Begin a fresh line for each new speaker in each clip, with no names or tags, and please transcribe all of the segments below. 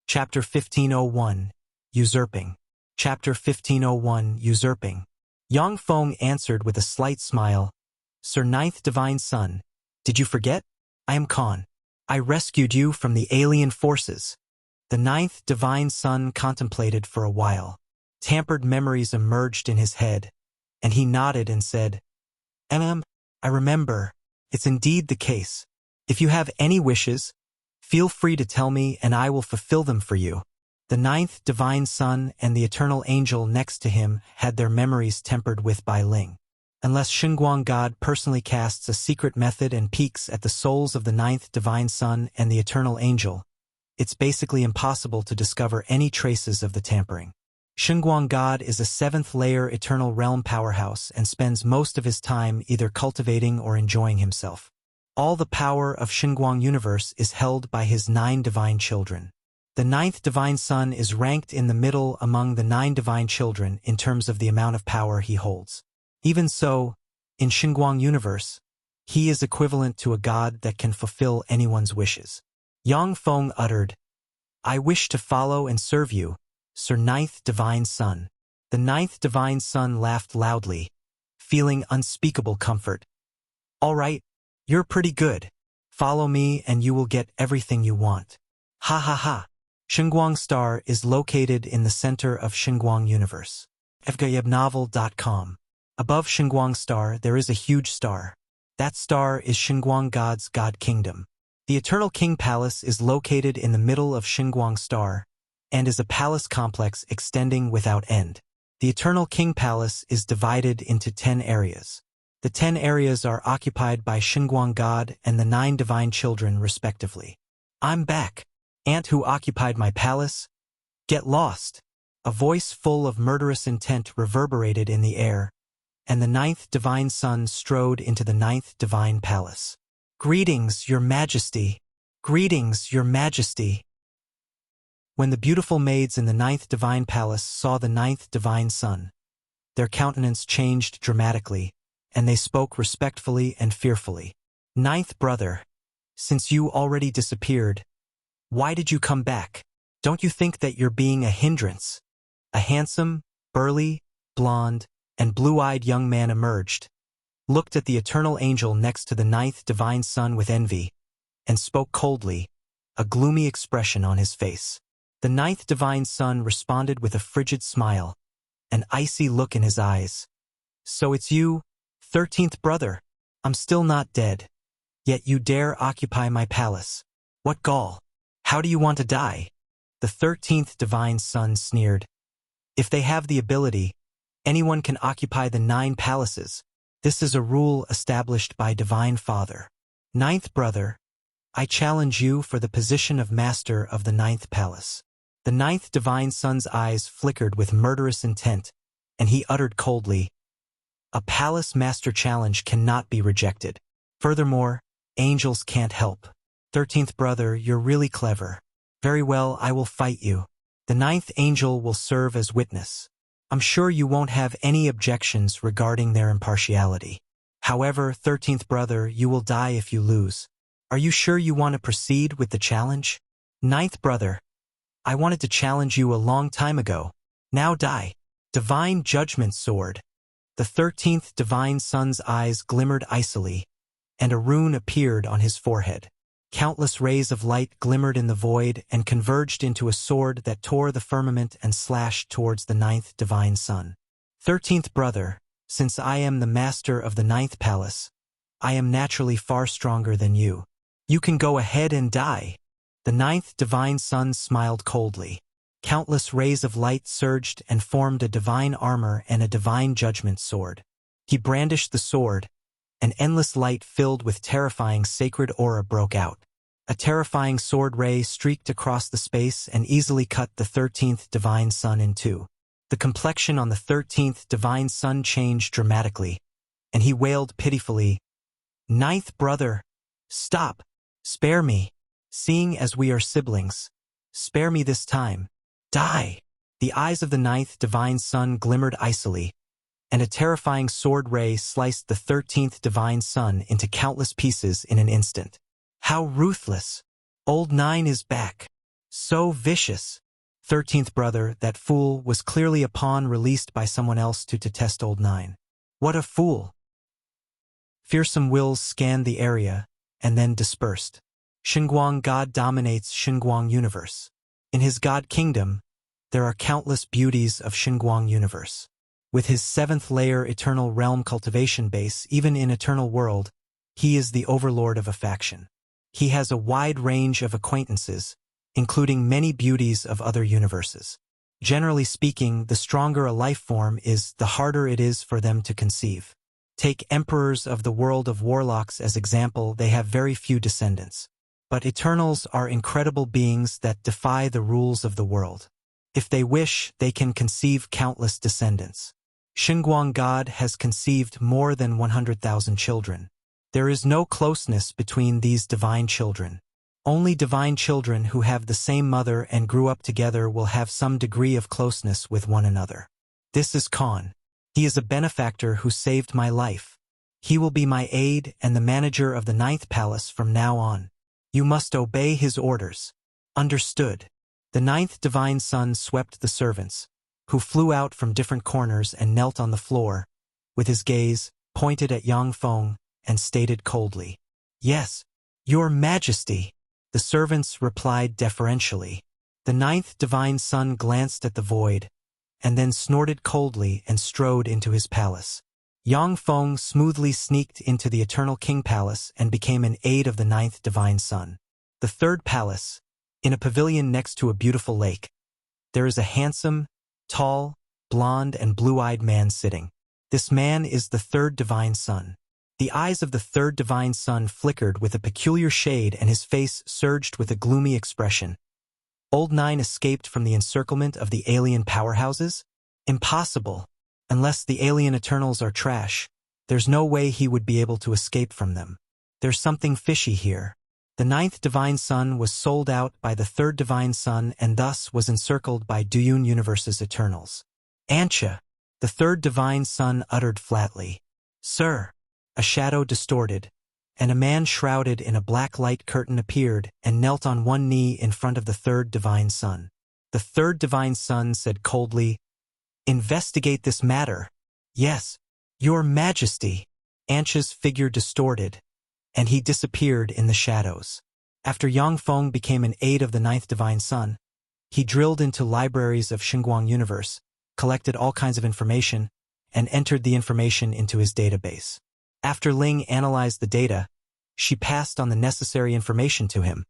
Chapter 1501, Usurping. Chapter 1501, Usurping. Yang Feng answered with a slight smile, Sir Ninth Divine Son, did you forget? I am Khan. I rescued you from the alien forces. The Ninth Divine Son contemplated for a while. Tampered memories emerged in his head, and he nodded and said, I remember. It's indeed the case. If you have any wishes, feel free to tell me and I will fulfill them for you. The Ninth Divine Son and the Eternal Angel next to him had their memories tempered with Bai Ling. Unless Shenguang God personally casts a secret method and peeks at the souls of the Ninth Divine Son and the Eternal Angel, it's basically impossible to discover any traces of the tampering. Shenguang God is a 7th-layer Eternal Realm powerhouse and spends most of his time either cultivating or enjoying himself. All the power of Shenguang Universe is held by his 9 divine children. The Ninth Divine Son is ranked in the middle among the 9 divine children in terms of the amount of power he holds. Even so, in Shenguang Universe, he is equivalent to a god that can fulfill anyone's wishes. Yang Feng uttered, I wish to follow and serve you, Sir Ninth Divine Son. The Ninth Divine Son laughed loudly, feeling unspeakable comfort. All right, you're pretty good. Follow me and you will get everything you want. Ha ha ha. Shenguang Star is located in the center of Shenguang Universe. fgayebnovel.com. Above Shenguang Star there is a huge star. That star is Shenguang God's God Kingdom. The Eternal King Palace is located in the middle of Shenguang Star, and is a palace complex extending without end. The Eternal King Palace is divided into 10 areas. The 10 areas are occupied by Shenguang God and the 9 divine children respectively. I'm back. Ant who occupied my palace? Get lost. A voice full of murderous intent reverberated in the air, and the 9th Divine Son strode into the 9th Divine Palace. Greetings, Your Majesty. Greetings, Your Majesty. When the beautiful maids in the 9th Divine Palace saw the 9th Divine Son, their countenance changed dramatically, and they spoke respectfully and fearfully. Ninth brother, since you already disappeared, why did you come back? Don't you think that you're being a hindrance? A handsome, burly, blonde, and blue-eyed young man emerged, looked at the Eternal Angel next to the 9th Divine Son with envy, and spoke coldly, a gloomy expression on his face. The 9th Divine Son responded with a frigid smile, an icy look in his eyes. So it's you, 13th brother. I'm still not dead. Yet you dare occupy my palace. What gall? How do you want to die? The 13th Divine Son sneered. If they have the ability, anyone can occupy the 9 palaces. This is a rule established by Divine Father. 9th brother, I challenge you for the position of master of the 9th palace. The 9th Divine Son's eyes flickered with murderous intent, and he uttered coldly, a palace master challenge cannot be rejected. Furthermore, angels can't help. 13th brother, you're really clever. Very well, I will fight you. The 9th angel will serve as witness. I'm sure you won't have any objections regarding their impartiality. However, 13th brother, you will die if you lose. Are you sure you want to proceed with the challenge? 9th brother, I wanted to challenge you a long time ago. Now die. Divine Judgment Sword. The 13th Divine Son's eyes glimmered icily, and a rune appeared on his forehead. Countless rays of light glimmered in the void and converged into a sword that tore the firmament and slashed towards the 9th Divine Son. 13th brother, since I am the master of the 9th palace, I am naturally far stronger than you. You can go ahead and die. The 9th Divine Son smiled coldly. Countless rays of light surged and formed a divine armor and a divine judgment sword. He brandished the sword. An endless light filled with terrifying sacred aura broke out. A terrifying sword ray streaked across the space and easily cut the 13th Divine Son in two. The complexion on the 13th Divine Son changed dramatically, and he wailed pitifully, 9th brother, stop, spare me. Seeing as we are siblings, spare me this time. Die! The eyes of the 9th Divine Son glimmered icily, and a terrifying sword ray sliced the 13th Divine Son into countless pieces in an instant. How ruthless! Old 9 is back. So vicious. 13th brother, that fool, was clearly a pawn released by someone else to test old 9. What a fool. Fearsome wills scanned the area, and then dispersed. Shenguang God dominates Shenguang Universe. In his God kingdom, there are countless beauties of Shenguang Universe. With his 7th layer eternal realm cultivation base, even in Eternal World, he is the overlord of a faction. He has a wide range of acquaintances, including many beauties of other universes. Generally speaking, the stronger a life form is, the harder it is for them to conceive. Take emperors of the world of warlocks as example, they have very few descendants. But Eternals are incredible beings that defy the rules of the world. If they wish, they can conceive countless descendants. Shenguang God has conceived more than 100,000 children. There is no closeness between these divine children. Only divine children who have the same mother and grew up together will have some degree of closeness with one another. This is Khan. He is a benefactor who saved my life. He will be my aide and the manager of the 9th palace from now on. You must obey his orders. Understood. The 9th divine son swept the servants, who flew out from different corners and knelt on the floor, with his gaze pointed at Yang Feng, and stated coldly, "Yes, your majesty." The servants replied deferentially. The 9th divine son glanced at the void, and then snorted coldly and strode into his palace. Yang Feng smoothly sneaked into the Eternal King Palace and became an aide of the 9th divine son. The 3rd palace, in a pavilion next to a beautiful lake. There is a handsome, tall, blonde and blue-eyed man sitting. This man is the 3rd divine son. The eyes of the 3rd divine son flickered with a peculiar shade and his face surged with a gloomy expression. Old 9 escaped from the encirclement of the alien powerhouses? Impossible. Unless the alien Eternals are trash, there's no way he would be able to escape from them. There's something fishy here. The 9th divine son was sold out by the 3rd divine son and thus was encircled by Duyun Universe's Eternals. Ancha, the 3rd divine son uttered flatly. Sir. A shadow distorted, and a man shrouded in a black light curtain appeared and knelt on one knee in front of the 3rd divine son. The 3rd divine son said coldly, "Investigate this matter." "Yes, your majesty." Ancha's figure distorted, and he disappeared in the shadows. After Yang Feng became an aide of the 9th divine son, he drilled into libraries of Shenguang Universe, collected all kinds of information, and entered the information into his database. After Ling analyzed the data, she passed on the necessary information to him,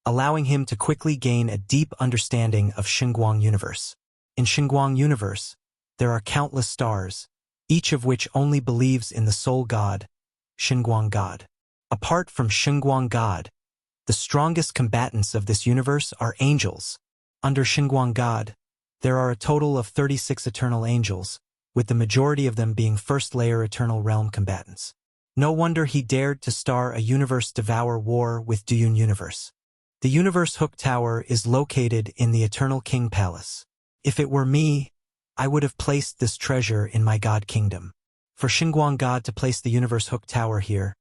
allowing him to quickly gain a deep understanding of Shenguang Universe. In Shenguang Universe, there are countless stars, each of which only believes in the sole God, Shenguang God. Apart from Shenguang God, the strongest combatants of this universe are angels. Under Shenguang God, there are a total of 36 eternal angels, with the majority of them being 1st-layer eternal realm combatants. No wonder he dared to star a universe devour war with Duyun Universe. The Universe Hook Tower is located in the Eternal King Palace. If it were me, I would have placed this treasure in my God Kingdom. For Shenguang God to place the Universe Hook Tower here,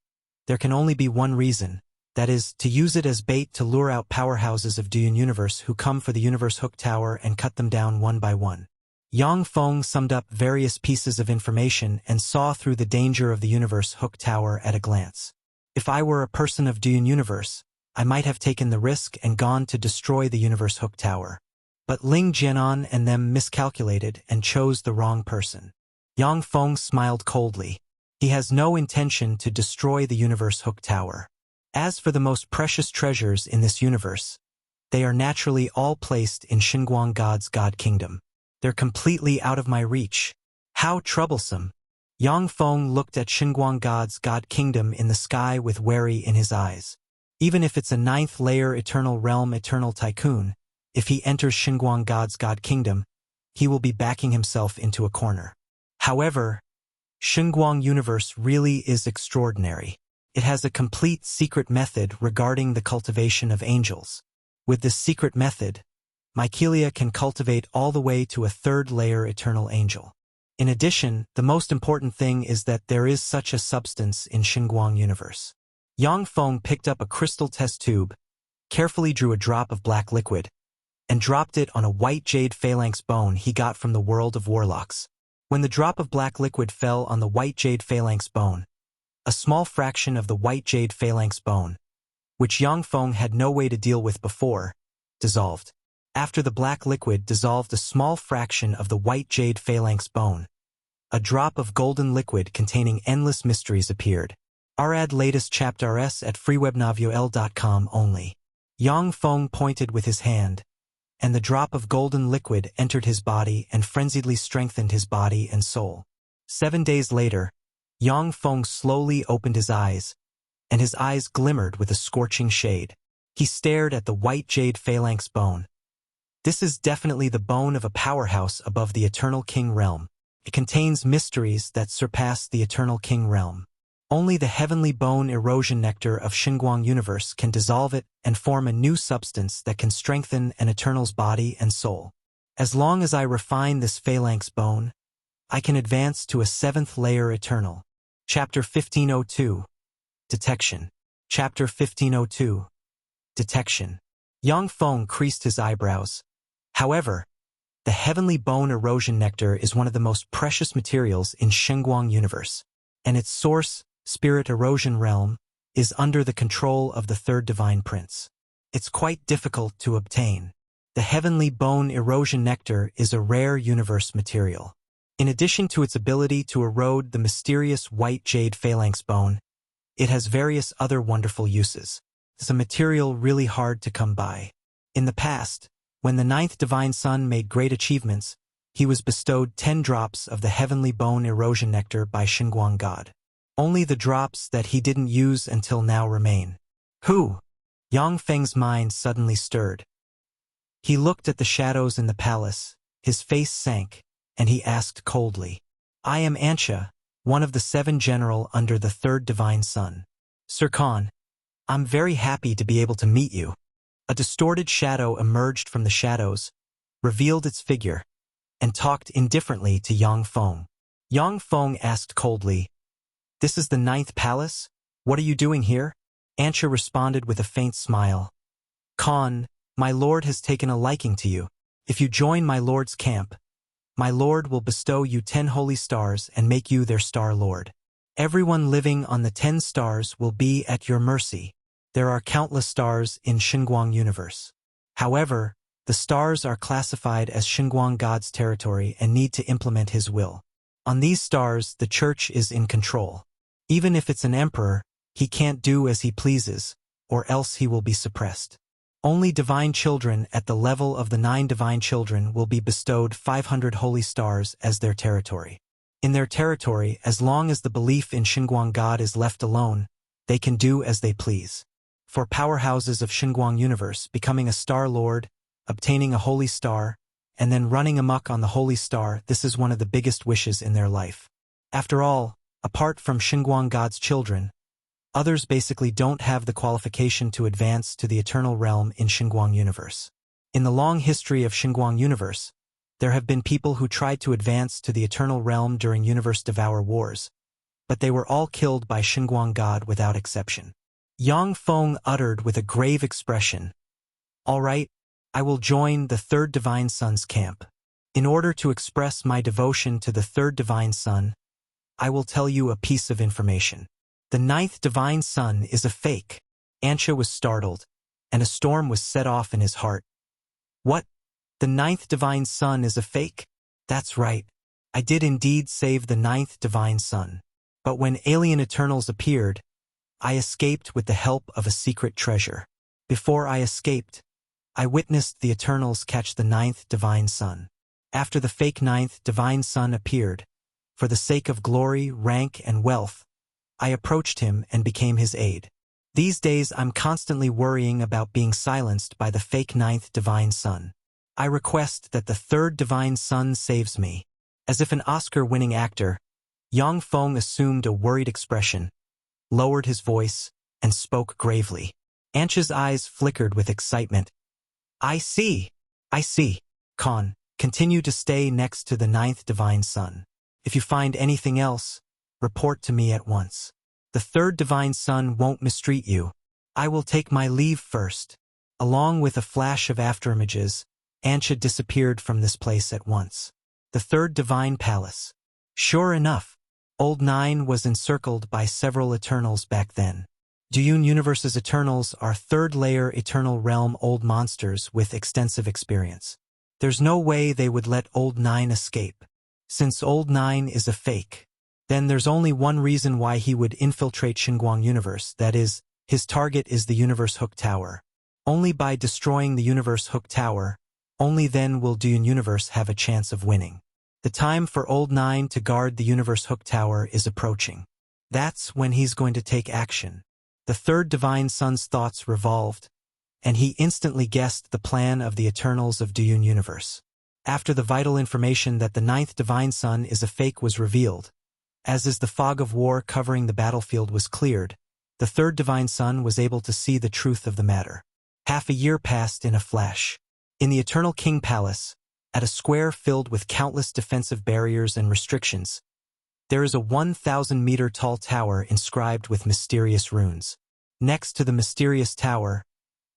there can only be one reason, that is, to use it as bait to lure out powerhouses of Duyun Universe who come for the Universe Hook Tower and cut them down one by one. Yang Feng summed up various pieces of information and saw through the danger of the Universe Hook Tower at a glance. If I were a person of Duyun Universe, I might have taken the risk and gone to destroy the Universe Hook Tower. But Ling Jianan and them miscalculated and chose the wrong person. Yang Feng smiled coldly. He has no intention to destroy the Universe Hook Tower. As for the most precious treasures in this universe, they are naturally all placed in Shenguang God's God Kingdom. They're completely out of my reach. How troublesome. Yang Feng looked at Shenguang God's God Kingdom in the sky with worry in his eyes. Even if it's a 9th-layer Eternal Realm Eternal Tycoon, if he enters Shenguang God's God Kingdom, he will be backing himself into a corner. However, Shenguang Universe really is extraordinary. It has a complete secret method regarding the cultivation of angels. With this secret method, Mycelia can cultivate all the way to a 3rd-layer eternal angel. In addition, the most important thing is that there is such a substance in Shenguang Universe. Yang Feng picked up a crystal test tube, carefully drew a drop of black liquid, and dropped it on a white jade phalanx bone he got from the world of warlocks. When the drop of black liquid fell on the white jade phalanx bone, a small fraction of the white jade phalanx bone, which Yang Feng had no way to deal with before, dissolved. After the black liquid dissolved a small fraction of the white jade phalanx bone, a drop of golden liquid containing endless mysteries appeared. Read latest chapters at freewebnovel.com only. Yang Feng pointed with his hand, and the drop of golden liquid entered his body and frenziedly strengthened his body and soul. 7 days later, Yang Feng slowly opened his eyes, and his eyes glimmered with a scorching shade. He stared at the white jade phalanx bone. This is definitely the bone of a powerhouse above the Eternal King realm. It contains mysteries that surpass the Eternal King realm. Only the heavenly bone erosion nectar of Shenguang Universe can dissolve it and form a new substance that can strengthen an Eternal's body and soul. As long as I refine this phalanx bone, I can advance to a 7th layer Eternal. Chapter 1502. Detection. Chapter 1502. Detection. Yang Feng creased his eyebrows. However, the heavenly bone erosion nectar is one of the most precious materials in Shenguang Universe, and its source, Spirit Erosion Realm, is under the control of the Third Divine Prince. It's quite difficult to obtain. The heavenly bone erosion nectar is a rare universe material. In addition to its ability to erode the mysterious white jade phalanx bone, it has various other wonderful uses. It's a material really hard to come by. In the past, when the 9th Divine Son made great achievements, he was bestowed 10 drops of the heavenly bone erosion nectar by Shenguang God. Only the drops that he didn't use until now remain. Who? Yang Feng's mind suddenly stirred. He looked at the shadows in the palace, his face sank, and he asked coldly, I am Ansha, one of the 7 general under the 3rd Divine Son. Sir Khan, I'm very happy to be able to meet you. A distorted shadow emerged from the shadows, revealed its figure, and talked indifferently to Yang Feng. Yang Feng asked coldly, This is the 9th palace? What are you doing here? Ansha responded with a faint smile. Khan, my lord has taken a liking to you. If you join my lord's camp, my lord will bestow you 10 holy stars and make you their star lord. Everyone living on the 10 stars will be at your mercy. There are countless stars in Shenguang Universe. However, the stars are classified as Shenguang God's territory and need to implement his will. On these stars, the church is in control. Even if it's an emperor, he can't do as he pleases, or else he will be suppressed. Only divine children at the level of the 9 divine children will be bestowed 500 holy stars as their territory. In their territory, as long as the belief in Shenguang God is left alone, they can do as they please. For powerhouses of Shenguang Universe, becoming a Star Lord, obtaining a holy star, and then running amok on the holy star, this is one of the biggest wishes in their life. After all, apart from Shenguang God's children, others basically don't have the qualification to advance to the eternal realm in Shenguang Universe. In the long history of Shenguang Universe, there have been people who tried to advance to the eternal realm during Universe Devour Wars, but they were all killed by Shenguang God without exception. Yang Feng uttered with a grave expression, All right, I will join the 3rd Divine Son's camp. In order to express my devotion to the 3rd Divine Son, I will tell you a piece of information. The 9th Divine Son is a fake. Ansha was startled, and a storm was set off in his heart. What? The 9th Divine Son is a fake? That's right. I did indeed save the 9th Divine Son. But when alien Eternals appeared, I escaped with the help of a secret treasure. Before I escaped, I witnessed the Eternals catch the 9th Divine Son. After the fake 9th Divine Son appeared, for the sake of glory, rank, and wealth, I approached him and became his aide. These days I'm constantly worrying about being silenced by the fake 9th Divine Son. I request that the 3rd Divine Son saves me. As if an Oscar-winning actor, Yang Feng assumed a worried expression, lowered his voice, and spoke gravely. Ansha's eyes flickered with excitement. I see. Khan, continue to stay next to the 9th Divine Son. If you find anything else, report to me at once. The 3rd Divine Son won't mistreat you. I will take my leave first. Along with a flash of afterimages, Ansha disappeared from this place at once. The third divine palace. Sure enough, Old Nine was encircled by several Eternals back then. Dune Universe's Eternals are third-layer Eternal Realm old monsters with extensive experience. There's no way they would let Old Nine escape. Since Old Nine is a fake, then there's only one reason why he would infiltrate Shenguang Universe, that is, his target is the Universe Hook Tower. Only by destroying the Universe Hook Tower, only then will Dune Universe have a chance of winning. The time for Old Nine to guard the Universe Hook Tower is approaching. That's when he's going to take action. The third Divine Son's thoughts revolved, and he instantly guessed the plan of the Eternals of Dune Universe. After the vital information that the ninth Divine Son is a fake was revealed, as is the fog of war covering the battlefield was cleared, the third Divine Son was able to see the truth of the matter. Half a year passed in a flash. In the Eternal King Palace, at a square filled with countless defensive barriers and restrictions, there is a 1,000-meter-tall tower inscribed with mysterious runes. Next to the mysterious tower,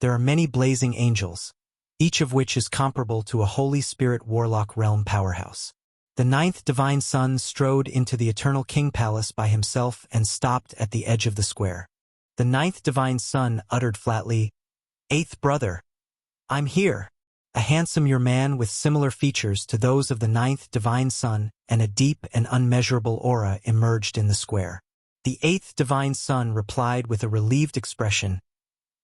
there are many blazing angels, each of which is comparable to a Holy Spirit Warlock realm powerhouse. The ninth Divine Son strode into the Eternal King Palace by himself and stopped at the edge of the square. The ninth Divine Son uttered flatly, "Eighth brother, I'm here." A handsome young man with similar features to those of the ninth Divine Son and a deep and unmeasurable aura emerged in the square. The eighth Divine Son replied with a relieved expression,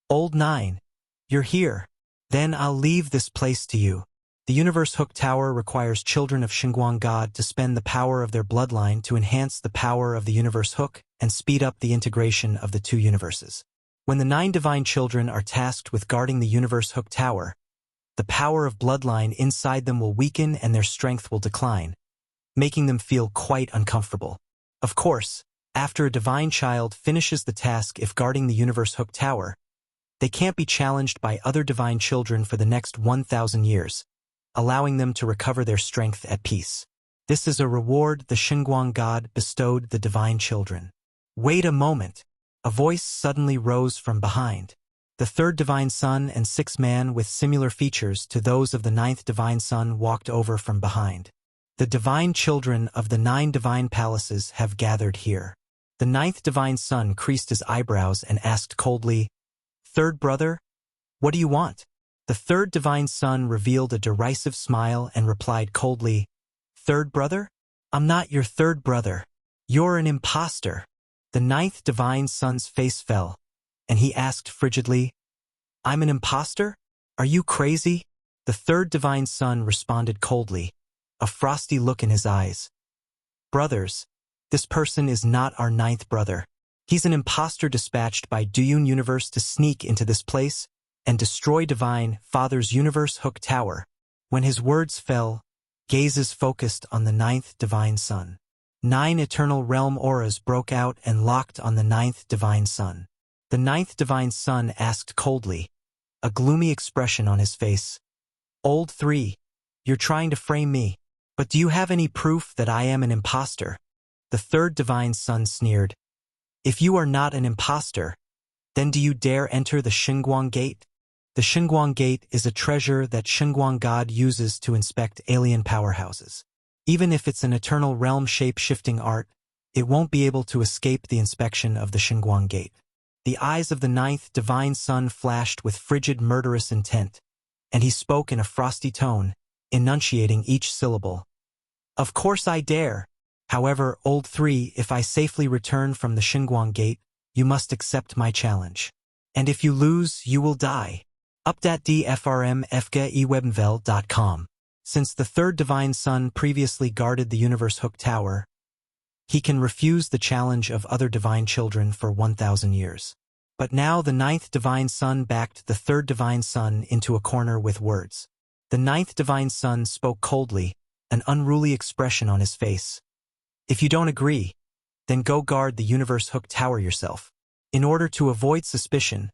"Old Nine, you're here. Then I'll leave this place to you." The Universe Hook Tower requires children of Shenguang God to spend the power of their bloodline to enhance the power of the Universe Hook and speed up the integration of the two universes. When the 9 divine children are tasked with guarding the Universe Hook Tower, the power of bloodline inside them will weaken and their strength will decline, making them feel quite uncomfortable. Of course, after a divine child finishes the task if guarding the Universe Hook Tower, they can't be challenged by other divine children for the next 1,000 years, allowing them to recover their strength at peace. This is a reward the Shenguang God bestowed the divine children. Wait a moment. A voice suddenly rose from behind. The third Divine Son and 6 man with similar features to those of the 9th Divine Son walked over from behind. The divine children of the 9 divine palaces have gathered here. The 9th Divine Son creased his eyebrows and asked coldly, "Third brother, what do you want?" The third Divine Son revealed a derisive smile and replied coldly, "Third brother? I'm not your third brother. You're an imposter." The 9th Divine Son's face fell, and he asked frigidly, "I'm an imposter? Are you crazy?" The third Divine Son responded coldly, a frosty look in his eyes. "Brothers, this person is not our 9th brother. He's an imposter dispatched by Dune Universe to sneak into this place and destroy Divine Father's Universe Hook Tower." When his words fell, gazes focused on the 9th Divine Son. 9 eternal realm auras broke out and locked on the 9th Divine Son. The 9th Divine Son asked coldly, a gloomy expression on his face, "Old 3, you're trying to frame me, but do you have any proof that I am an imposter?" The third Divine Son sneered, "If you are not an imposter, then do you dare enter the Shenguang Gate?" The Shenguang Gate is a treasure that Shenguang God uses to inspect alien powerhouses. Even if it's an eternal realm shape-shifting art, it won't be able to escape the inspection of the Shenguang Gate. The eyes of the 9th Divine Son flashed with frigid murderous intent, and he spoke in a frosty tone, enunciating each syllable. "Of course I dare. However, Old 3, if I safely return from the Shenguang Gate, you must accept my challenge. And if you lose, you will die." Up.dfrmfgeewebnvel.com. Since the third Divine Son previously guarded the Universe Hook Tower, he can refuse the challenge of other divine children for 1,000 years. But now the 9th Divine Son backed the third Divine Son into a corner with words. The 9th Divine Son spoke coldly, an unruly expression on his face. "If you don't agree, then go guard the Universe Hook Tower yourself. In order to avoid suspicion,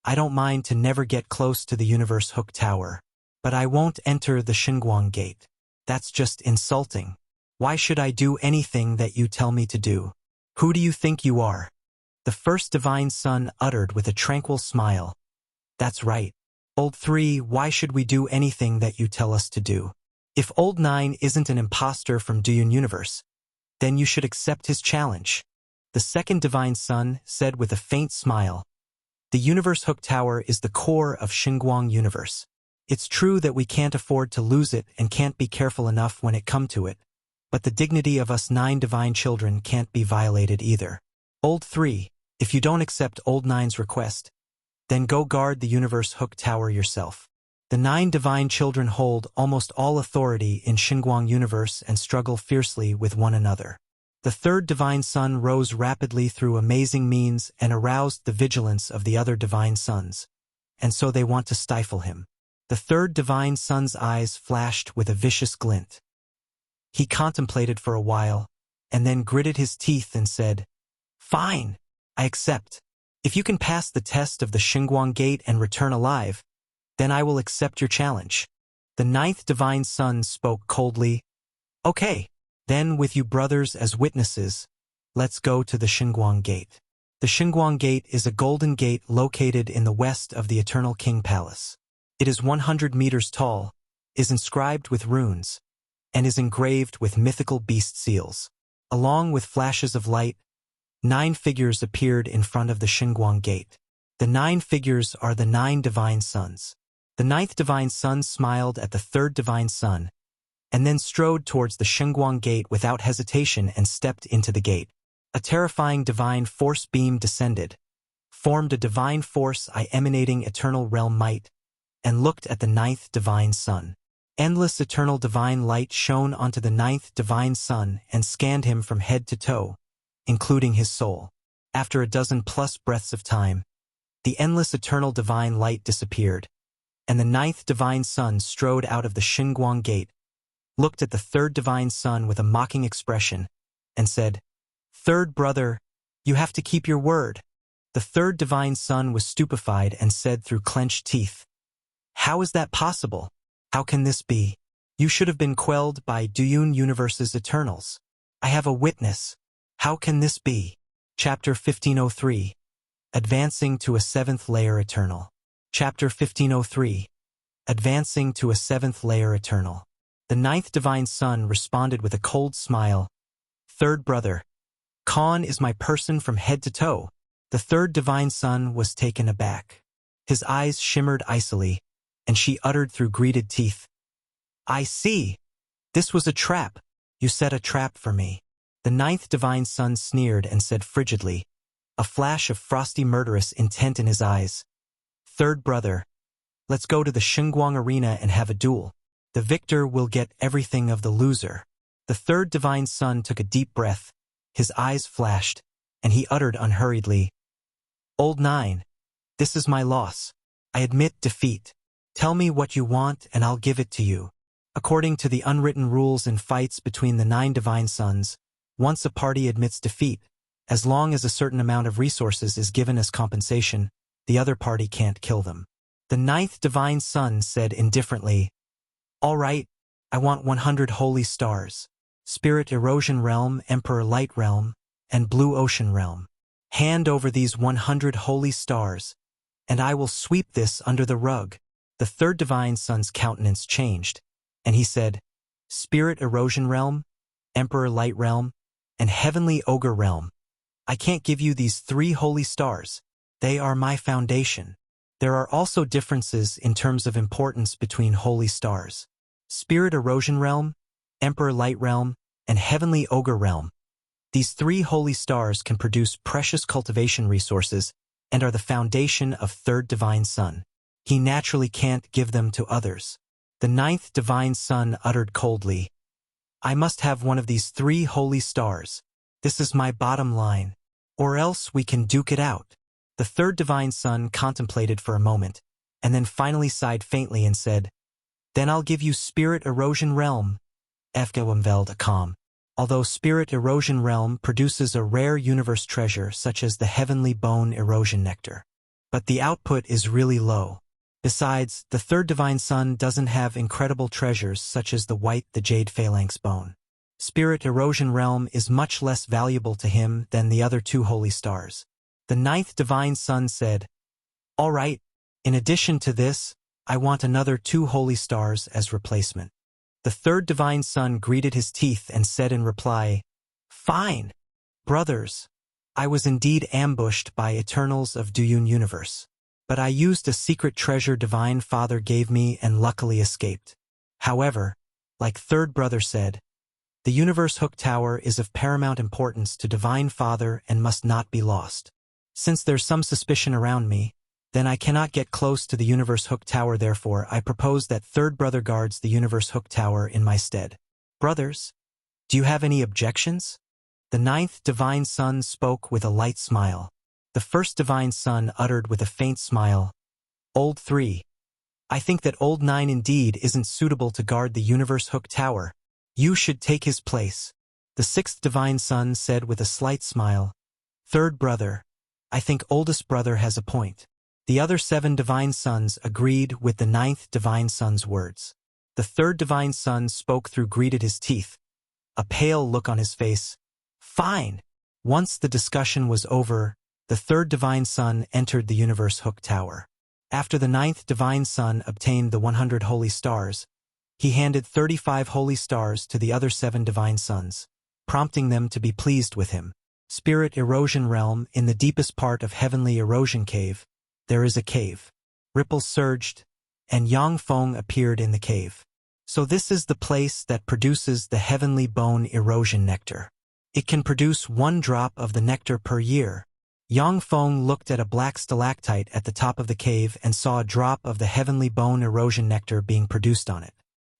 I don't mind to never get close to the Universe Hook Tower. But I won't enter the Shenguang Gate. That's just insulting. Why should I do anything that you tell me to do? Who do you think you are?" The first Divine Son uttered with a tranquil smile, "That's right. Old 3, why should we do anything that you tell us to do? If Old 9 isn't an imposter from Showdown Universe, then you should accept his challenge. The second divine son said with a faint smile. The Universe Hook Tower is the core of Shenguang Universe. It's true that we can't afford to lose it and can't be careful enough when it come to it, but the dignity of us 9 divine children can't be violated either. Old 3, if you don't accept Old 9's request, then go guard the Universe Hook Tower yourself. The 9 divine children hold almost all authority in Shenguang Universe and struggle fiercely with one another. The third divine son rose rapidly through amazing means and aroused the vigilance of the other divine sons, and so they want to stifle him. The third divine son's eyes flashed with a vicious glint. He contemplated for a while, and then gritted his teeth and said, "Fine, I accept. If you can pass the test of the Shenguang Gate and return alive, then I will accept your challenge." The 9th divine son spoke coldly. "Okay, then with you brothers as witnesses, let's go to the Shenguang Gate." The Shenguang Gate is a golden gate located in the west of the Eternal King Palace. It is 100 meters tall, is inscribed with runes, and is engraved with mythical beast seals. Along with flashes of light, 9 figures appeared in front of the Shenguang Gate. The 9 figures are the 9 divine sons. The 9th divine son smiled at the 3rd divine son, and then strode towards the Shenguang Gate without hesitation and stepped into the gate. A terrifying divine force beam descended, formed a divine force emanating eternal realm might, and looked at the 9th divine son. Endless eternal divine light shone onto the 9th divine son and scanned him from head to toe, including his soul. After a dozen plus breaths of time, the endless eternal divine light disappeared, and the 9th divine son strode out of the Shenguang Gate, looked at the 3rd divine son with a mocking expression, and said, "Third brother, you have to keep your word." The 3rd divine son was stupefied and said through clenched teeth, "How is that possible? How can this be? You should have been quelled by Showdown Universe's Eternals. I have a witness. How can this be?" Chapter 1503. Advancing to a 7th Layer Eternal. Chapter 1503. Advancing to a 7th Layer Eternal. The 9th divine son responded with a cold smile. "Third brother, Khan is my person from head to toe." The 3rd divine son was taken aback. His eyes shimmered icily, and she uttered through gritted teeth, "I see. This was a trap. You set a trap for me." The 9th divine son sneered and said frigidly, a flash of frosty murderous intent in his eyes, "Third brother, let's go to the Shenguang Arena and have a duel. The victor will get everything of the loser." The 3rd divine son took a deep breath, his eyes flashed, and he uttered unhurriedly, "Old 9, this is my loss. I admit defeat. Tell me what you want and I'll give it to you." According to the unwritten rules in fights between the 9 divine sons, once a party admits defeat, as long as a certain amount of resources is given as compensation, the other party can't kill them. The 9th divine son said indifferently, "All right, I want 100 holy stars. Spirit Erosion Realm, Emperor Light Realm, and Blue Ocean Realm. Hand over these 100 holy stars, and I will sweep this under the rug." The 3rd divine son's countenance changed, and he said, "Spirit Erosion Realm, Emperor Light Realm, and Heavenly Ogre Realm. I can't give you these 3 holy stars. They are my foundation." There are also differences in terms of importance between holy stars. Spirit Erosion Realm, Emperor Light Realm, and Heavenly Ogre Realm. These 3 holy stars can produce precious cultivation resources and are the foundation of 3rd divine son. He naturally can't give them to others. The 9th divine son uttered coldly, "I must have one of these 3 holy stars. This is my bottom line. Or else we can duke it out." The 3rd divine son contemplated for a moment, and then finally sighed faintly and said, "Then I'll give you Spirit Erosion Realm." Calm. Although Spirit Erosion Realm produces a rare universe treasure such as the Heavenly Bone Erosion Nectar, but the output is really low. Besides, the 3rd divine son doesn't have incredible treasures such as the Jade Phalanx Bone. Spirit Erosion Realm is much less valuable to him than the other 2 holy stars. The 9th divine son said, "All right, in addition to this, I want another 2 holy stars as replacement. The third divine son greeted his teeth and said in reply, "Fine, brothers. I was indeed ambushed by Eternals of Duyun Universe. But I used a secret treasure Divine Father gave me and luckily escaped. However, like third brother said, the Universe Hook Tower is of paramount importance to Divine Father and must not be lost. Since there's some suspicion around me, then I cannot get close to the Universe Hook Tower. Therefore, I propose that third brother guards the Universe Hook Tower in my stead. Brothers, do you have any objections?" The 9th divine son spoke with a light smile. The first divine son uttered with a faint smile, "Old 3. I think that old 9 indeed isn't suitable to guard the Universe Hook Tower. You should take his place." The 6th divine son said with a slight smile, "Third brother, I think oldest brother has a point." The other 7 divine sons agreed with the 9th divine son's words. The third divine son spoke through gritted his teeth, a pale look on his face. "Fine." Once the discussion was over, the third divine son entered the Universe Hook Tower. After the 9th divine son obtained the 100 holy stars, he handed 35 holy stars to the other 7 divine sons, prompting them to be pleased with him. Spirit Erosion Realm. In the deepest part of Heavenly Erosion Cave, there is a cave. Ripples surged, and Yang Feng appeared in the cave. So this is the place that produces the Heavenly Bone Erosion Nectar. It can produce 1 drop of the nectar per year. Yang Feng looked at a black stalactite at the top of the cave and saw a drop of the Heavenly Bone Erosion Nectar being produced on it.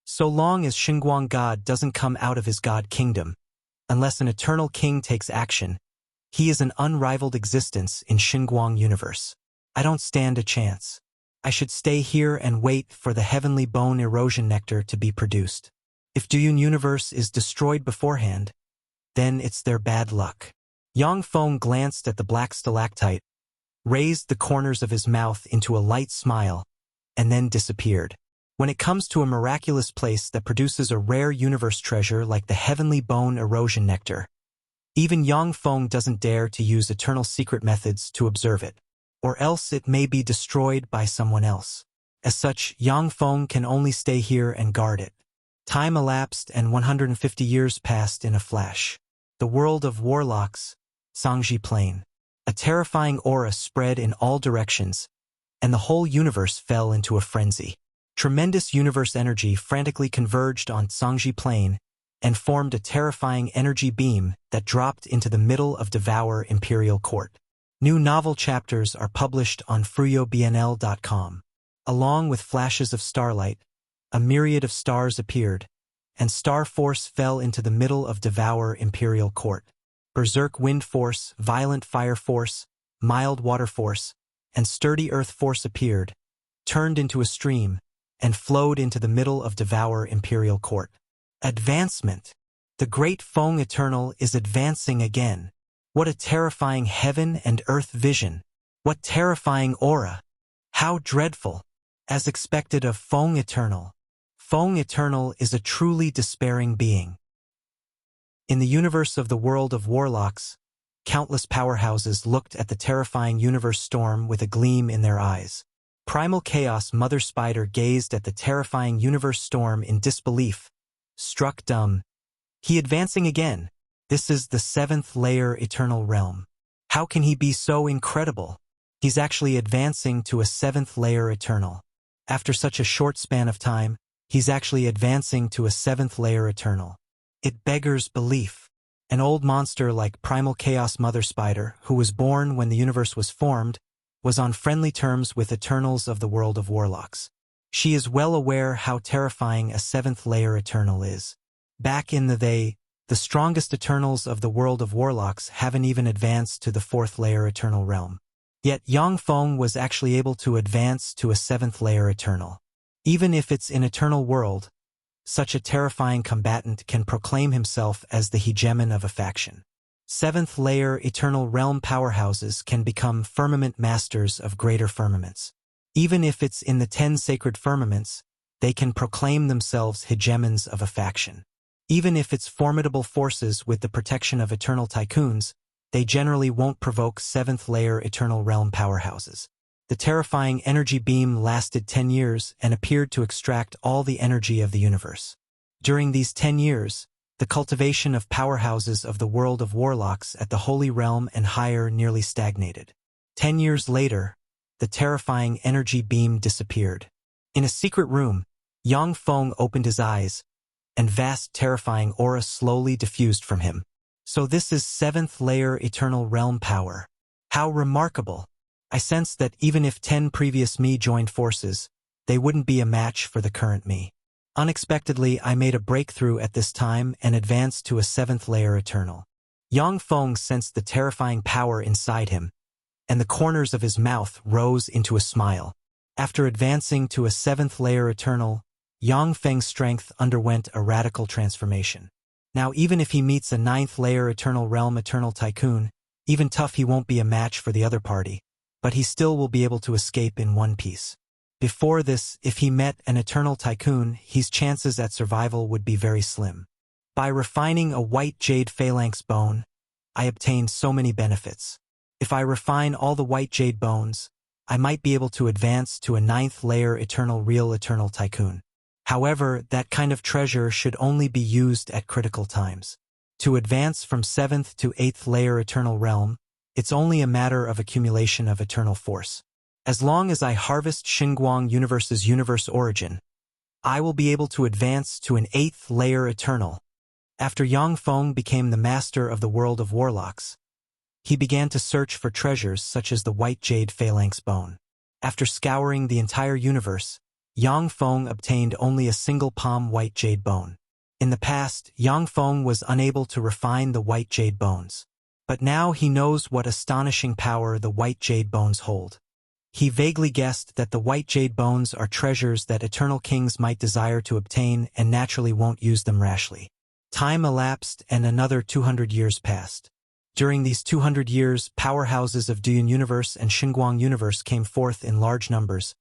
So long as Shenguang God doesn't come out of his God kingdom, unless an eternal king takes action, he is an unrivaled existence in Shenguang Universe. I don't stand a chance. I should stay here and wait for the Heavenly Bone Erosion Nectar to be produced. If Duyun Universe is destroyed beforehand, then it's their bad luck. Yang Feng glanced at the black stalactite, raised the corners of his mouth into a light smile, and then disappeared. When it comes to a miraculous place that produces a rare universe treasure like the Heavenly Bone Erosion Nectar, even Yang Feng doesn't dare to use eternal secret methods to observe it, or else it may be destroyed by someone else. As such, Yang Feng can only stay here and guard it. Time elapsed and 150 years passed in a flash. The world of warlocks, Sangji Plain. A terrifying aura spread in all directions, and the whole universe fell into a frenzy. Tremendous universe energy frantically converged on Sangji Plain and formed a terrifying energy beam that dropped into the middle of Devour Imperial Court. New novel chapters are published on fruyobnl.com. Along with flashes of starlight, a myriad of stars appeared, and Star Force fell into the middle of Devour Imperial Court. Berserk Wind Force, Violent Fire Force, Mild Water Force, and Sturdy Earth Force appeared, turned into a stream, and flowed into the middle of Devour Imperial Court. Advancement. The Great Feng Eternal is advancing again. What a terrifying heaven and earth vision. What terrifying aura. How dreadful. As expected of Feng Eternal. Feng Eternal is a truly despairing being. In the universe of the world of warlocks, countless powerhouses looked at the terrifying universe storm with a gleam in their eyes. Primal Chaos Mother Spider gazed at the terrifying universe storm in disbelief, struck dumb. He advancing again. This is the 7th layer Eternal Realm. How can he be so incredible? He's actually advancing to a 7th layer Eternal. After such a short span of time, he's actually advancing to a 7th layer Eternal. It beggars belief. An old monster like Primal Chaos Mother Spider, who was born when the universe was formed, was on friendly terms with Eternals of the world of warlocks. She is well aware how terrifying a 7th layer Eternal is. Back in the strongest Eternals of the world of warlocks haven't even advanced to the 4th layer Eternal realm. Yet Yang Feng was actually able to advance to a 7th layer Eternal. Even if it's in Eternal world, such a terrifying combatant can proclaim himself as the hegemon of a faction. 7th layer Eternal realm powerhouses can become firmament masters of greater firmaments. Even if it's in the 10 sacred firmaments, they can proclaim themselves hegemons of a faction. Even if it's formidable forces with the protection of eternal tycoons, they generally won't provoke 7th layer Eternal realm powerhouses. The terrifying energy beam lasted 10 years and appeared to extract all the energy of the universe. During these 10 years, the cultivation of powerhouses of the world of warlocks at the Holy Realm and higher nearly stagnated. 10 years later, the terrifying energy beam disappeared. In a secret room, Yang Feng opened his eyes, and vast terrifying aura slowly diffused from him. So this is 7th layer eternal realm power. How remarkable! I sensed that even if 10 previous me joined forces, they wouldn't be a match for the current me. Unexpectedly, I made a breakthrough at this time and advanced to a 7th layer eternal. Yang Feng sensed the terrifying power inside him, and the corners of his mouth rose into a smile. After advancing to a 7th layer eternal, Yang Feng's strength underwent a radical transformation. Now even if he meets a 9th layer eternal realm eternal tycoon, even tough he won't be a match for the other party, but he still will be able to escape in one piece. Before this, if he met an eternal tycoon, his chances at survival would be very slim. By refining a white jade phalanx bone, I obtained so many benefits. If I refine all the white jade bones, I might be able to advance to a 9th layer eternal real eternal tycoon. However, that kind of treasure should only be used at critical times. To advance from 7th to 8th layer eternal realm, it's only a matter of accumulation of eternal force. As long as I harvest Shenguang Universe's universe origin, I will be able to advance to an 8th layer eternal. After Yang Feng became the master of the world of warlocks, he began to search for treasures such as the white jade phalanx bone. After scouring the entire universe, Yang Feng obtained only a single palm white jade bone. In the past, Yang Feng was unable to refine the white jade bones. But now he knows what astonishing power the white jade bones hold. He vaguely guessed that the white jade bones are treasures that eternal kings might desire to obtain and naturally won't use them rashly. Time elapsed and another 200 years passed. During these 200 years, powerhouses of Duel Universe and Shenguang Universe came forth in large numbers,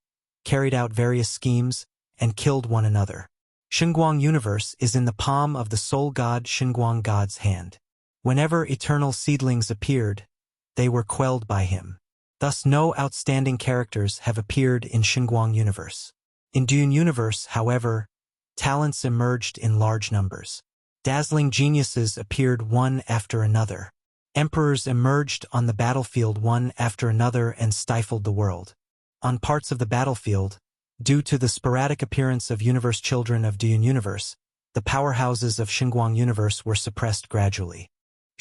carried out various schemes, and killed one another. Shenguang Universe is in the palm of the soul god Shenguang God's hand. Whenever eternal seedlings appeared, they were quelled by him. Thus no outstanding characters have appeared in Shenguang Universe. In Duel Universe, however, talents emerged in large numbers. Dazzling geniuses appeared one after another. Emperors emerged on the battlefield one after another and stifled the world. On parts of the battlefield, due to the sporadic appearance of universe children of Duel Universe, the powerhouses of Shenguang Universe were suppressed gradually.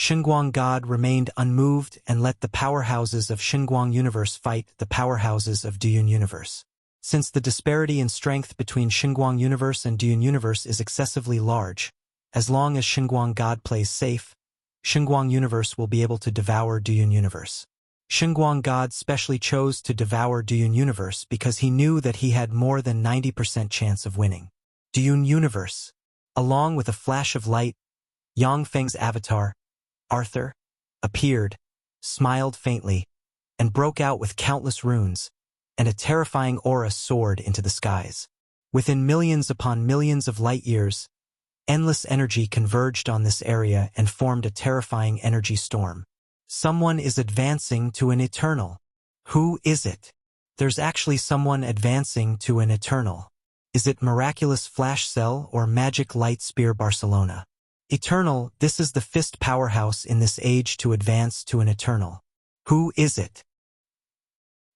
Shenguang God remained unmoved and let the powerhouses of Shenguang Universe fight the powerhouses of Duel Universe. Since the disparity in strength between Shenguang Universe and Duel Universe is excessively large, as long as Shenguang God plays safe, Shenguang Universe will be able to devour Duel Universe. Shenguang God specially chose to devour Duel Universe because he knew that he had more than 90% chance of winning. Duel Universe. Along with a flash of light, Yang Feng's avatar, Arthur, appeared, smiled faintly, and broke out with countless runes, and a terrifying aura soared into the skies. Within millions upon millions of light years, endless energy converged on this area and formed a terrifying energy storm. Someone is advancing to an eternal. Who is it? There's actually someone advancing to an eternal. Is it Miraculous Flash Cell or Magic Light Spear Barcelona? Eternal, this is the fist powerhouse in this age to advance to an eternal. Who is it?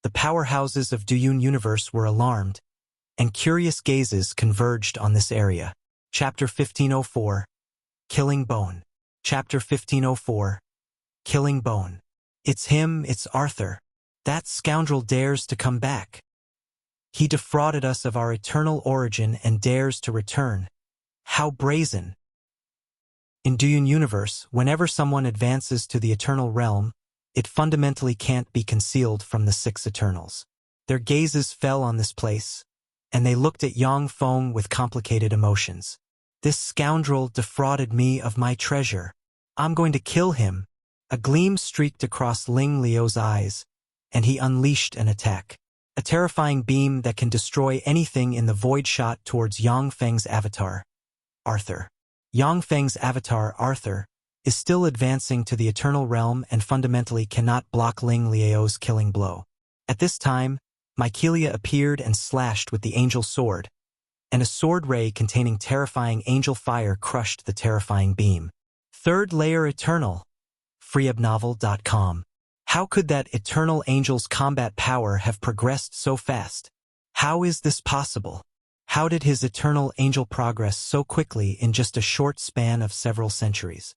The powerhouses of Duel Universe were alarmed, and curious gazes converged on this area. Chapter 1504. Killing Bone. Chapter 1504. Killing Bone. It's him, it's Arthur. That scoundrel dares to come back. He defrauded us of our eternal origin and dares to return. How brazen! In Duel Universe, whenever someone advances to the eternal realm, it fundamentally can't be concealed from the 6 Eternals. Their gazes fell on this place, and they looked at Yang Feng with complicated emotions. This scoundrel defrauded me of my treasure. I'm going to kill him. A gleam streaked across Ling Liu's eyes, and he unleashed an attack. A terrifying beam that can destroy anything in the void shot towards Yang Feng's avatar, Arthur. Yang Feng's avatar, Arthur, is still advancing to the eternal realm and fundamentally cannot block Ling Liu's killing blow. At this time, Mycelia appeared and slashed with the angel sword, and a sword ray containing terrifying angel fire crushed the terrifying beam. Third layer eternal. freeubnovel.com. How could that eternal angel's combat power have progressed so fast? How is this possible? How did his eternal angel progress so quickly in just a short span of several centuries?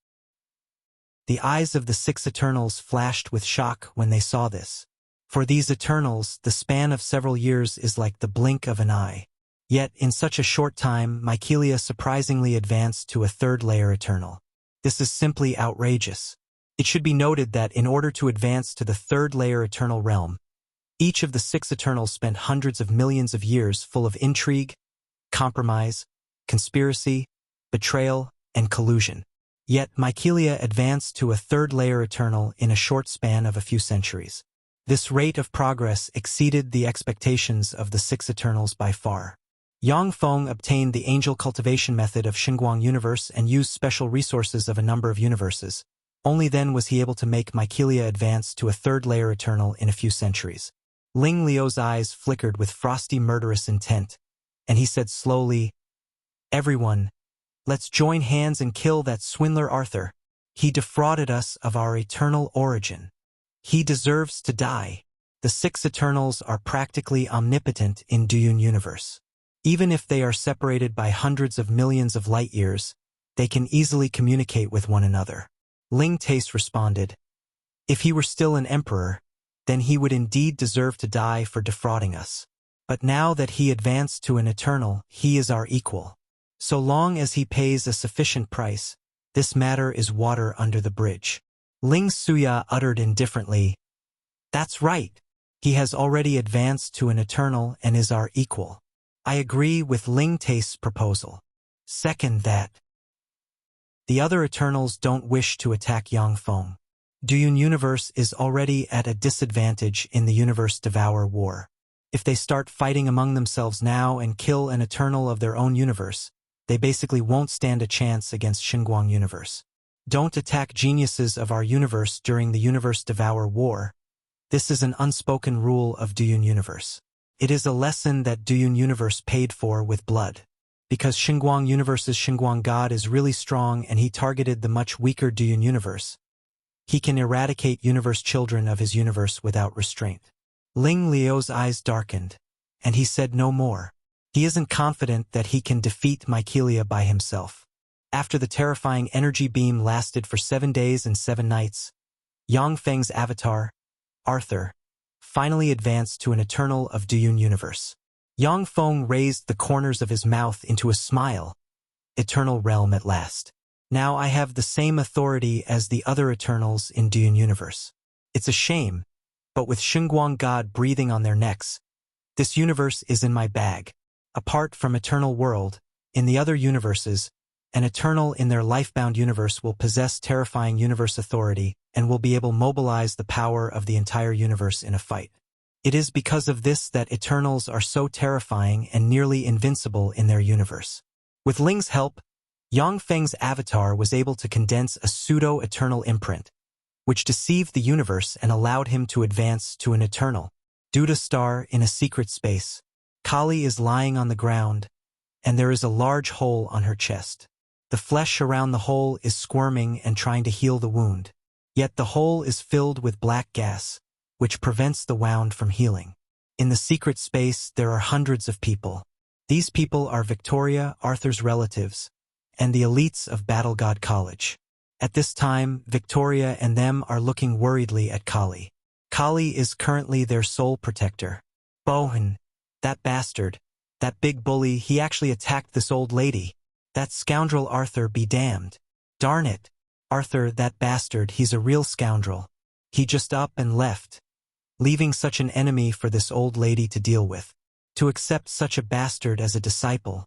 The eyes of the six Eternals flashed with shock when they saw this. For these Eternals, the span of several years is like the blink of an eye. Yet, in such a short time, Mycelia surprisingly advanced to a third layer Eternal. This is simply outrageous. It should be noted that in order to advance to the third layer Eternal realm, each of the six Eternals spent hundreds of millions of years full of intrigue, compromise, conspiracy, betrayal, and collusion. Yet Mycelia advanced to a third layer Eternal in a short span of a few centuries. This rate of progress exceeded the expectations of the six Eternals by far. Yang Feng obtained the angel cultivation method of Shenguang Universe and used special resources of a number of universes. Only then was he able to make Mycelia advance to a third layer Eternal in a few centuries. Ling Liu's eyes flickered with frosty murderous intent, and he said slowly, "Everyone, let's join hands and kill that swindler Arthur. He defrauded us of our eternal origin. He deserves to die." The six Eternals are practically omnipotent in Duels Universe. Even if they are separated by hundreds of millions of light years, they can easily communicate with one another. Ling Tace responded, "If he were still an emperor, then he would indeed deserve to die for defrauding us. But now that he advanced to an Eternal, he is our equal. So long as he pays a sufficient price, this matter is water under the bridge." Ling Suya uttered indifferently, "That's right. He has already advanced to an Eternal and is our equal. I agree with Ling Tace's proposal. Second that. The other Eternals don't wish to attack Yang Feng. Duels Universe is already at a disadvantage in the Universe Devour War. If they start fighting among themselves now and kill an Eternal of their own universe, they basically won't stand a chance against Shenguang Universe. Don't attack geniuses of our universe during the Universe Devour War. This is an unspoken rule of Duels Universe. It is a lesson that Duels Universe paid for with blood. Because Shenguang Universe's Shenguang God is really strong and he targeted the much weaker Duels Universe, he can eradicate universe children of his universe without restraint." Ling Liu's eyes darkened, and he said no more. He isn't confident that he can defeat Mycelia by himself. After the terrifying energy beam lasted for 7 days and 7 nights, Yang Feng's avatar, Arthur, finally advanced to an Eternal of Duels Universe. Yang Feng raised the corners of his mouth into a smile. "Eternal realm at last. Now I have the same authority as the other Eternals in Duels Universe. It's a shame, but with Shenguang God breathing on their necks, this universe is in my bag. Apart from Eternal World, in the other universes, an Eternal in their life-bound universe will possess terrifying universe authority and will be able to mobilize the power of the entire universe in a fight. It is because of this that Eternals are so terrifying and nearly invincible in their universe." With Ling's help, Yang Feng's avatar was able to condense a pseudo-Eternal imprint, which deceived the universe and allowed him to advance to an Eternal. Duda Star in a secret space. Kali is lying on the ground, and there is a large hole on her chest. The flesh around the hole is squirming and trying to heal the wound. Yet the hole is filled with black gas, which prevents the wound from healing. In the secret space, there are hundreds of people. These people are Victoria, Arthur's relatives, and the elites of Battle God College. At this time, Victoria and them are looking worriedly at Kali. Kali is currently their sole protector. Bohan, that bastard, that big bully, he actually attacked this old lady. That scoundrel Arthur be damned. Darn it. Arthur, that bastard, he's a real scoundrel. He just up and left, leaving such an enemy for this old lady to deal with. To accept such a bastard as a disciple.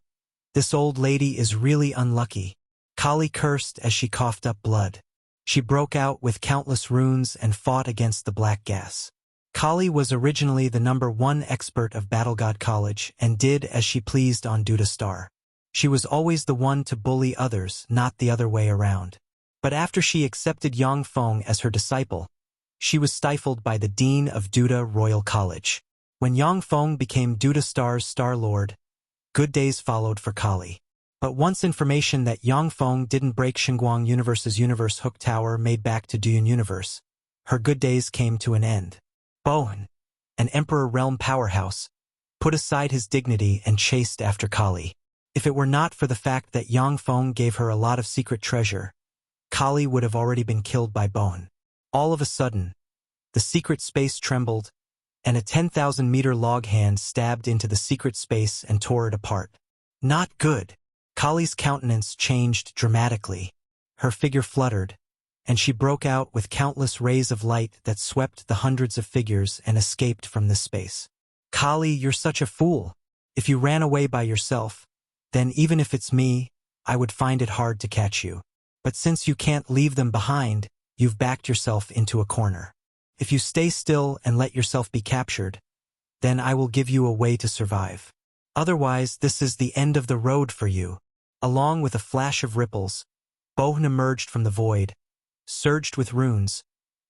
This old lady is really unlucky. Kali cursed as she coughed up blood. She broke out with countless runes and fought against the black gas. Kali was originally the #1 expert of Battle God College and did as she pleased on Duda Star. She was always the one to bully others, not the other way around. But after she accepted Yang Feng as her disciple, she was stifled by the Dean of Duda Royal College. When Yang Feng became Duda Star's Star Lord, good days followed for Kali. But once information that Yang Feng didn't break Shenguang Universe's universe hook tower made back to Duyun Universe, her good days came to an end. Bowen, an Emperor Realm powerhouse, put aside his dignity and chased after Kali. If it were not for the fact that Yang Feng gave her a lot of secret treasure, Kali would have already been killed by Bowen. All of a sudden, the secret space trembled, and a 10,000-meter log hand stabbed into the secret space and tore it apart. Not good. Kali's countenance changed dramatically. Her figure fluttered, and she broke out with countless rays of light that swept the hundreds of figures and escaped from this space. Kali, you're such a fool. If you ran away by yourself, then even if it's me, I would find it hard to catch you. But since you can't leave them behind, you've backed yourself into a corner. If you stay still and let yourself be captured, then I will give you a way to survive. Otherwise, this is the end of the road for you. Along with a flash of ripples, Bowen emerged from the void, surged with runes,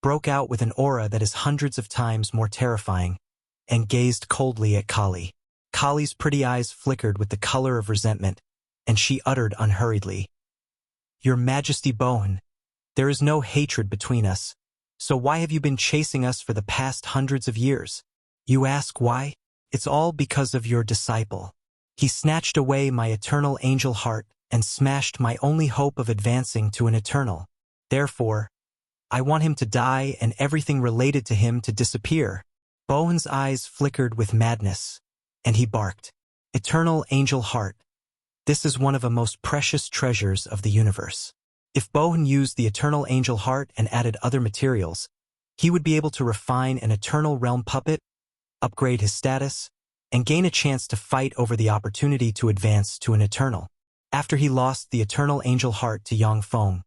broke out with an aura that is hundreds of times more terrifying, and gazed coldly at Kali. Kali's pretty eyes flickered with the color of resentment, and she uttered unhurriedly, "Your Majesty Bowen, there is no hatred between us, so why have you been chasing us for the past hundreds of years? You ask why? It's all because of your disciple. He snatched away my eternal angel heart and smashed my only hope of advancing to an eternal. Therefore, I want him to die and everything related to him to disappear." Bowen's eyes flickered with madness, and he barked, "Eternal angel heart. This is one of the most precious treasures of the universe. If Bowen used the eternal angel heart and added other materials, he would be able to refine an eternal realm puppet, upgrade his status, and gain a chance to fight over the opportunity to advance to an eternal." After he lost the eternal angel heart to Yang Feng,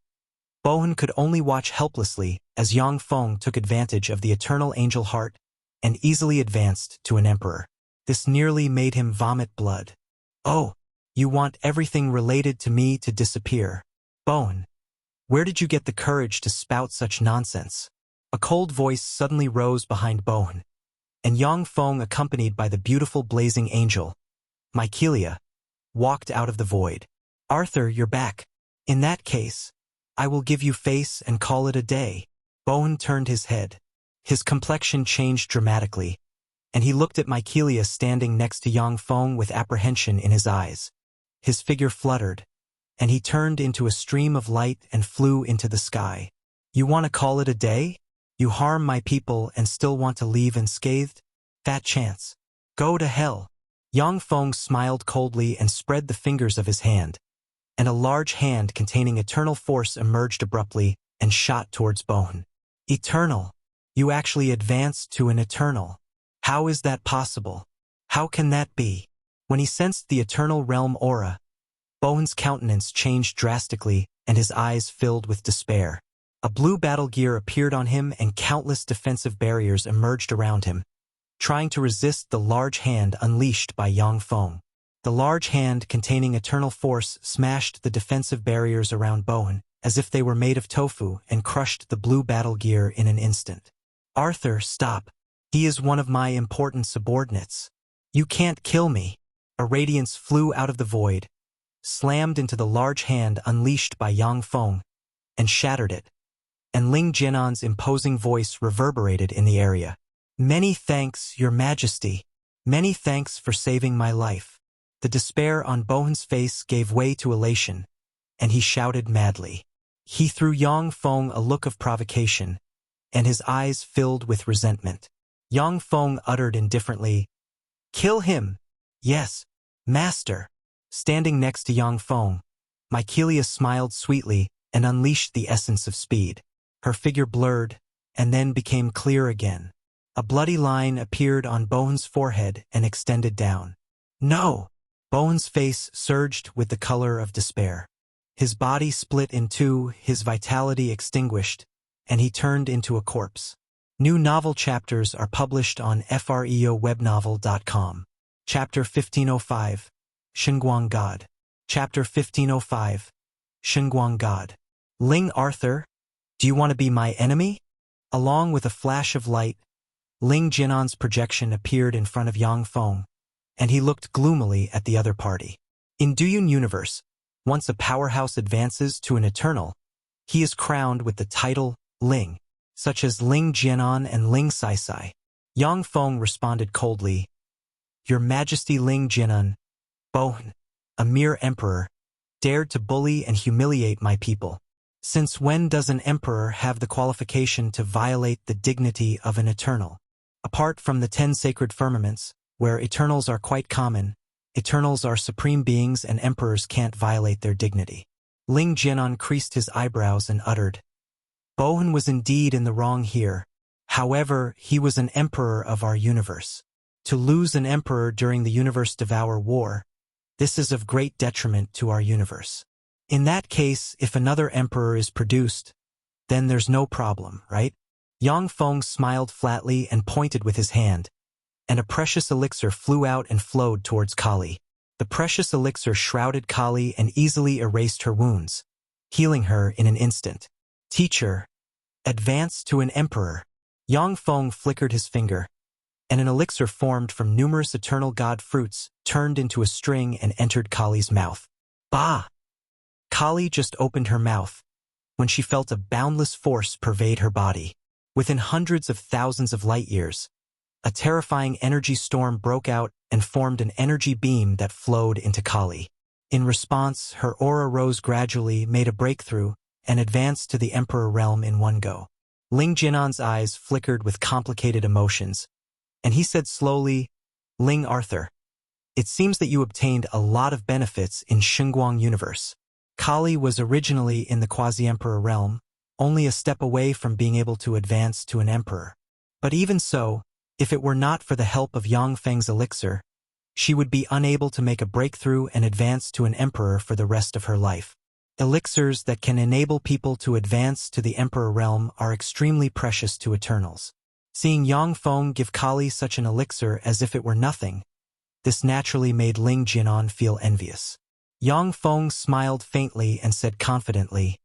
Bowen could only watch helplessly as Yang Feng took advantage of the eternal angel heart and easily advanced to an emperor. This nearly made him vomit blood. "Oh, you want everything related to me to disappear. Bowen, where did you get the courage to spout such nonsense?" A cold voice suddenly rose behind Bowen, and Yang Feng, accompanied by the beautiful blazing angel, Mykelia, walked out of the void. "Arthur, you're back. In that case, I will give you face and call it a day." Bowen turned his head. His complexion changed dramatically, and he looked at Mykelia standing next to Yang Feng with apprehension in his eyes. His figure fluttered, and he turned into a stream of light and flew into the sky. "You want to call it a day? You harm my people and still want to leave unscathed? Fat chance. Go to hell." Yang Feng smiled coldly and spread the fingers of his hand, and a large hand containing eternal force emerged abruptly and shot towards Bowen. "Eternal? You actually advanced to an eternal. How is that possible? How can that be?" When he sensed the eternal realm aura, Bowen's countenance changed drastically and his eyes filled with despair. A blue battle gear appeared on him and countless defensive barriers emerged around him, trying to resist the large hand unleashed by Yang Feng. The large hand containing eternal force smashed the defensive barriers around Bowen as if they were made of tofu and crushed the blue battle gear in an instant. "Arthur, stop. He is one of my important subordinates. You can't kill me." A radiance flew out of the void, slammed into the large hand unleashed by Yang Feng, and shattered it, and Ling Jianan's imposing voice reverberated in the area. "Many thanks, Your Majesty. Many thanks for saving my life." The despair on Bowen's face gave way to elation, and he shouted madly. He threw Yang Feng a look of provocation, and his eyes filled with resentment. Yang Feng uttered indifferently, "Kill him! Yes, master." Standing next to Yang Feng, Mykelia smiled sweetly and unleashed the essence of speed. Her figure blurred, and then became clear again. A bloody line appeared on Bowen's forehead and extended down. "No!" Bowen's face surged with the color of despair. His body split in two, his vitality extinguished, and he turned into a corpse. New novel chapters are published on freowebnovel.com. Chapter 1505, Shenguang God. Chapter 1505, Shenguang God. "Ling Arthur, do you want to be my enemy?" Along with a flash of light, Ling Jinan's projection appeared in front of Yang Feng, and he looked gloomily at the other party. In Duyun Universe, once a powerhouse advances to an eternal, he is crowned with the title Ling, such as Ling Jianan and Ling Sai. Yang Feng responded coldly, "Your Majesty Ling Jianan, Bohn, a mere emperor, dared to bully and humiliate my people. Since when does an emperor have the qualification to violate the dignity of an eternal? Apart from the 10 sacred firmaments, where eternals are quite common, eternals are supreme beings and emperors can't violate their dignity." Ling Jianan creased his eyebrows and uttered, "Bohn was indeed in the wrong here. However, he was an emperor of our universe. To lose an emperor during the Universe Devour War, this is of great detriment to our universe. In that case, if another emperor is produced, then there's no problem, right?" Yang Feng smiled flatly and pointed with his hand, and a precious elixir flew out and flowed towards Kali. The precious elixir shrouded Kali and easily erased her wounds, healing her in an instant. "Teacher, advance to an emperor." Yang Feng flickered his finger, and an elixir formed from numerous eternal god fruits turned into a string and entered Kali's mouth. Bah! Kali just opened her mouth when she felt a boundless force pervade her body. Within hundreds of thousands of light years, a terrifying energy storm broke out and formed an energy beam that flowed into Kali. In response, her aura rose gradually, made a breakthrough, and advanced to the Emperor realm in one go. Ling Jinan's eyes flickered with complicated emotions, and he said slowly, "Ling Arthur, it seems that you obtained a lot of benefits in Shenguang Universe. Kali was originally in the Quasi-Emperor realm, only a step away from being able to advance to an emperor. But even so, if it were not for the help of Yang Feng's elixir, she would be unable to make a breakthrough and advance to an emperor for the rest of her life. Elixirs that can enable people to advance to the emperor realm are extremely precious to eternals." Seeing Yang Feng give Kali such an elixir as if it were nothing, this naturally made Ling Jianan feel envious. Yang Feng smiled faintly and said confidently,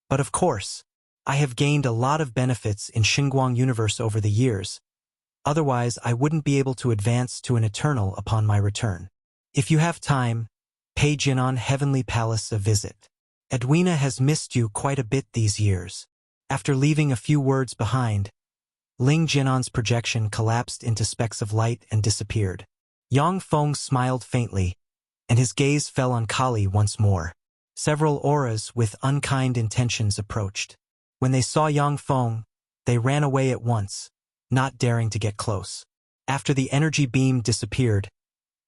"But of course, I have gained a lot of benefits in Shenguang Universe over the years. Otherwise, I wouldn't be able to advance to an eternal upon my return. If you have time, pay Jianan Heavenly Palace a visit. Edwina has missed you quite a bit these years." After leaving a few words behind, Ling Jianan's projection collapsed into specks of light and disappeared. Yang Feng smiled faintly, and his gaze fell on Kali once more. Several auras with unkind intentions approached. When they saw Yang Feng, they ran away at once, not daring to get close. After the energy beam disappeared,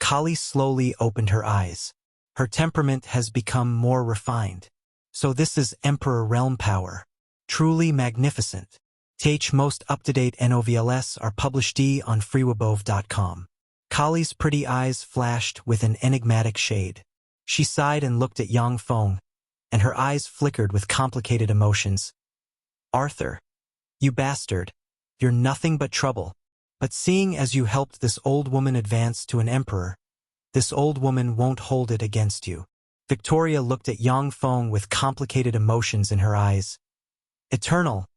Kali slowly opened her eyes. Her temperament has become more refined. So this is Emperor Realm power. Truly magnificent. TH most up-to-date NOVLS are published on freewabove.com. Kali's pretty eyes flashed with an enigmatic shade. She sighed and looked at Yang Feng, and her eyes flickered with complicated emotions. "Arthur, you bastard, you're nothing but trouble. But seeing as you helped this old woman advance to an emperor, this old woman won't hold it against you." Victoria looked at Yang Feng with complicated emotions in her eyes. "Eternal.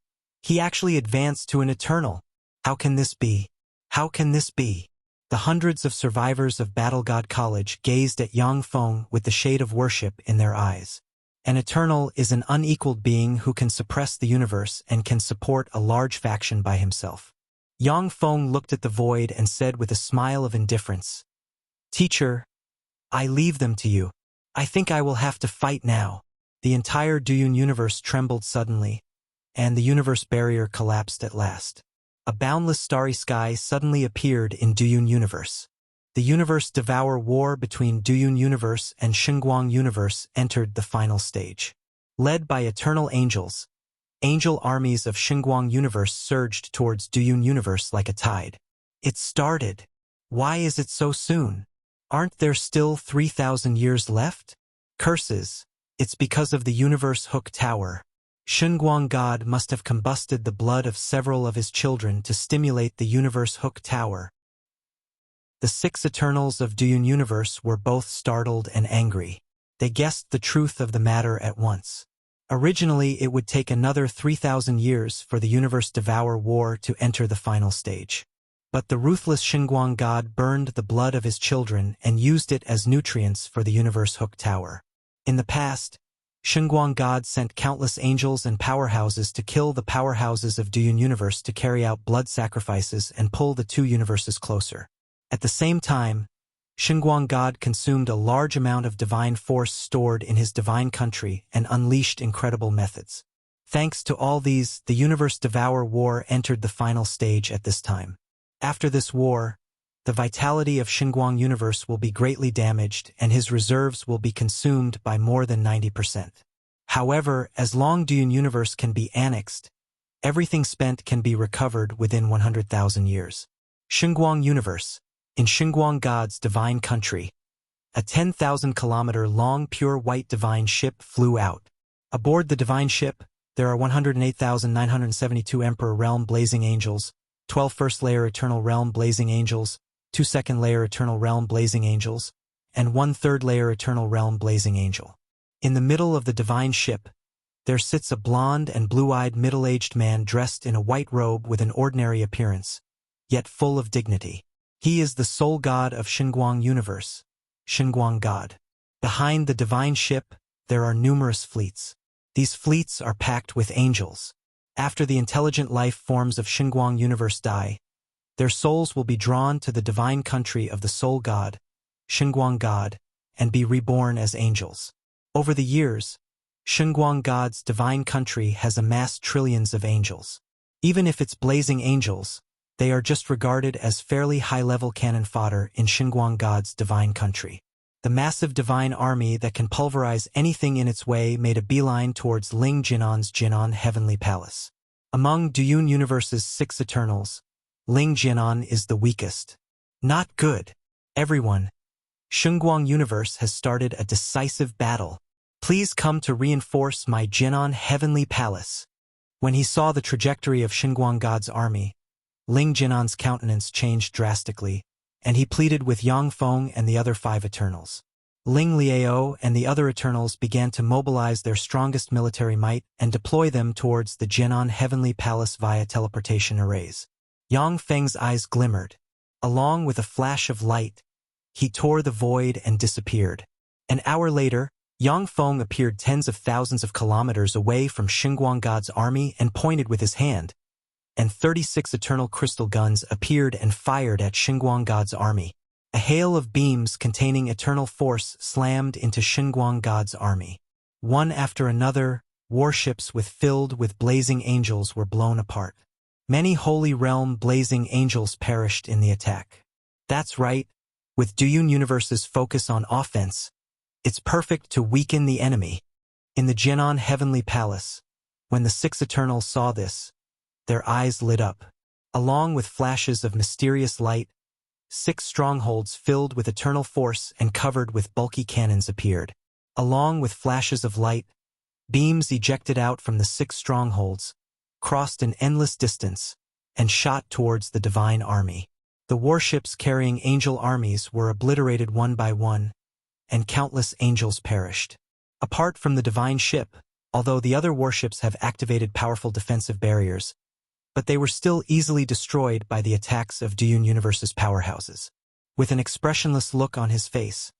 He actually advanced to an eternal. How can this be? How can this be?" The hundreds of survivors of Battle God College gazed at Yang Feng with the shade of worship in their eyes. An eternal is an unequaled being who can suppress the universe and can support a large faction by himself. Yang Feng looked at the void and said with a smile of indifference, "Teacher, I leave them to you. I think I will have to fight now." The entire Duyun universe trembled suddenly, and the universe barrier collapsed at last. A boundless starry sky suddenly appeared in Duyun Universe. The Universe Devour War between Duyun Universe and Shenguang Universe entered the final stage. Led by eternal angels, angel armies of Shenguang Universe surged towards Duyun Universe like a tide. It started. Why is it so soon? Aren't there still 3,000 years left? Curses. It's because of the Universe Hook Tower. Shenguang God must have combusted the blood of several of his children to stimulate the Universe Hook Tower. The 6 Eternals of Duyun Universe were both startled and angry. They guessed the truth of the matter at once. Originally, it would take another 3,000 years for the Universe Devour War to enter the final stage. But the ruthless Shenguang god burned the blood of his children and used it as nutrients for the universe hook tower. In the past, Shenguang god sent countless angels and powerhouses to kill the powerhouses of Duyun Universe to carry out blood sacrifices and pull the two universes closer. At the same time, Shenguang god consumed a large amount of divine force stored in his divine country and unleashed incredible methods. Thanks to all these, the Universe Devour War entered the final stage at this time. After this war, the vitality of Shenguang Universe will be greatly damaged and his reserves will be consumed by more than 90%. However, as long Duyun Universe can be annexed, everything spent can be recovered within 100,000 years. Shenguang Universe. In Shenguang God's divine country, a 10,000-kilometer-long pure white divine ship flew out. Aboard the divine ship, there are 108,972 Emperor Realm Blazing Angels, 12 First-Layer Eternal Realm Blazing Angels, 2 Second-Layer Eternal Realm Blazing Angels, and 1 Third-Layer Eternal Realm Blazing Angel. In the middle of the divine ship, there sits a blonde and blue-eyed middle-aged man dressed in a white robe with an ordinary appearance, yet full of dignity. He is the sole god of Shenguang Universe, Shenguang God. Behind the divine ship, there are numerous fleets. These fleets are packed with angels. After the intelligent life forms of Shenguang Universe die, their souls will be drawn to the divine country of the sole god, Shenguang God, and be reborn as angels. Over the years, Shenguang God's divine country has amassed trillions of angels. Even if it's blazing angels, they are just regarded as fairly high-level cannon fodder in Shenguang God's divine country. The massive divine army that can pulverize anything in its way made a beeline towards Ling Jinan's Jinan Heavenly Palace. Among Duyun Universe's 6 Eternals, Ling Jinan is the weakest. Not good. Everyone. Shenguang Universe has started a decisive battle. Please come to reinforce my Jinan Heavenly Palace. When he saw the trajectory of Shenguang God's army, Ling Jinan's countenance changed drastically, and he pleaded with Yang Feng and the other 5 Eternals. Ling Liao and the other Eternals began to mobilize their strongest military might and deploy them towards the Jinan Heavenly Palace via teleportation arrays. Yang Feng's eyes glimmered. Along with a flash of light, he tore the void and disappeared. An hour later, Yang Feng appeared tens of thousands of kilometers away from Shenguang God's army and pointed with his hand, and 36 eternal crystal guns appeared and fired at Shenguang God's army. A hail of beams containing eternal force slammed into Shenguang God's army. One after another, warships filled with blazing angels were blown apart. Many Holy Realm blazing angels perished in the attack. That's right, with Duyun Universe's focus on offense, it's perfect to weaken the enemy. In the Jinan Heavenly Palace, when the 6 Eternals saw this, their eyes lit up. Along with flashes of mysterious light, 6 strongholds filled with eternal force and covered with bulky cannons appeared. Along with flashes of light, beams ejected out from the 6 strongholds, crossed an endless distance, and shot towards the divine army. The warships carrying angel armies were obliterated one by one, and countless angels perished. Apart from the divine ship, although the other warships have activated powerful defensive barriers, but they were still easily destroyed by the attacks of Duyun Universe's powerhouses. With an expressionless look on his face,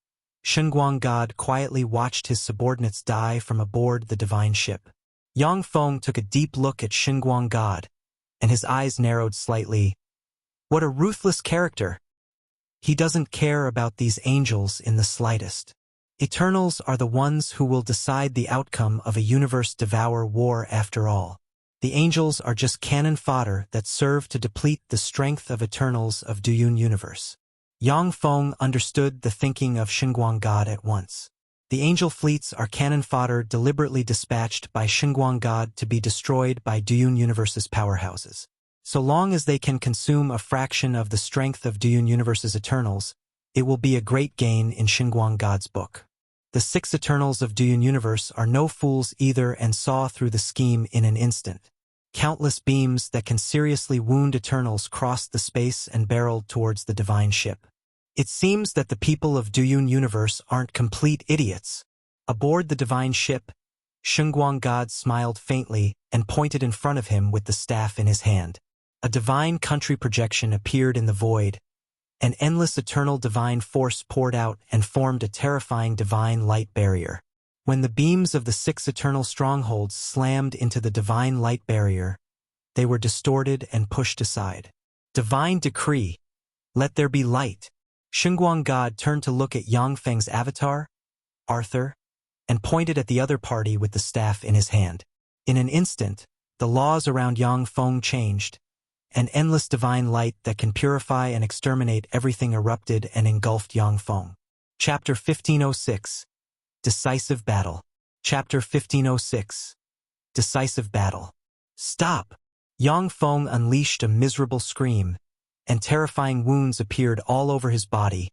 Shenguang God quietly watched his subordinates die from aboard the divine ship. Yang Feng took a deep look at Shenguang God, and his eyes narrowed slightly. What a ruthless character! He doesn't care about these angels in the slightest. Eternals are the ones who will decide the outcome of a universe devour war after all. The angels are just cannon fodder that serve to deplete the strength of Eternals of Duyun Universe. Yang Feng understood the thinking of Shenguang God at once. The angel fleets are cannon fodder deliberately dispatched by Shenguang God to be destroyed by Duyun Universe's powerhouses. So long as they can consume a fraction of the strength of Duyun Universe's Eternals, it will be a great gain in Shenguang God's book. The 6 Eternals of Duyun Universe are no fools either and saw through the scheme in an instant. Countless beams that can seriously wound Eternals crossed the space and barreled towards the divine ship. It seems that the people of Duyun Universe aren't complete idiots. Aboard the divine ship, Shenguang God smiled faintly and pointed in front of him with the staff in his hand. A divine country projection appeared in the void. An endless eternal divine force poured out and formed a terrifying divine light barrier. When the beams of the 6 eternal strongholds slammed into the divine light barrier, they were distorted and pushed aside. Divine decree, let there be light. Shenguang God turned to look at Yang Feng's avatar, Arthur, and pointed at the other party with the staff in his hand. In an instant, the laws around Yang Feng changed. An endless divine light that can purify and exterminate everything erupted and engulfed Yang Feng. Chapter 1506. Decisive Battle. Chapter 1506. Decisive Battle. Stop! Yang Feng unleashed a miserable scream, and terrifying wounds appeared all over his body,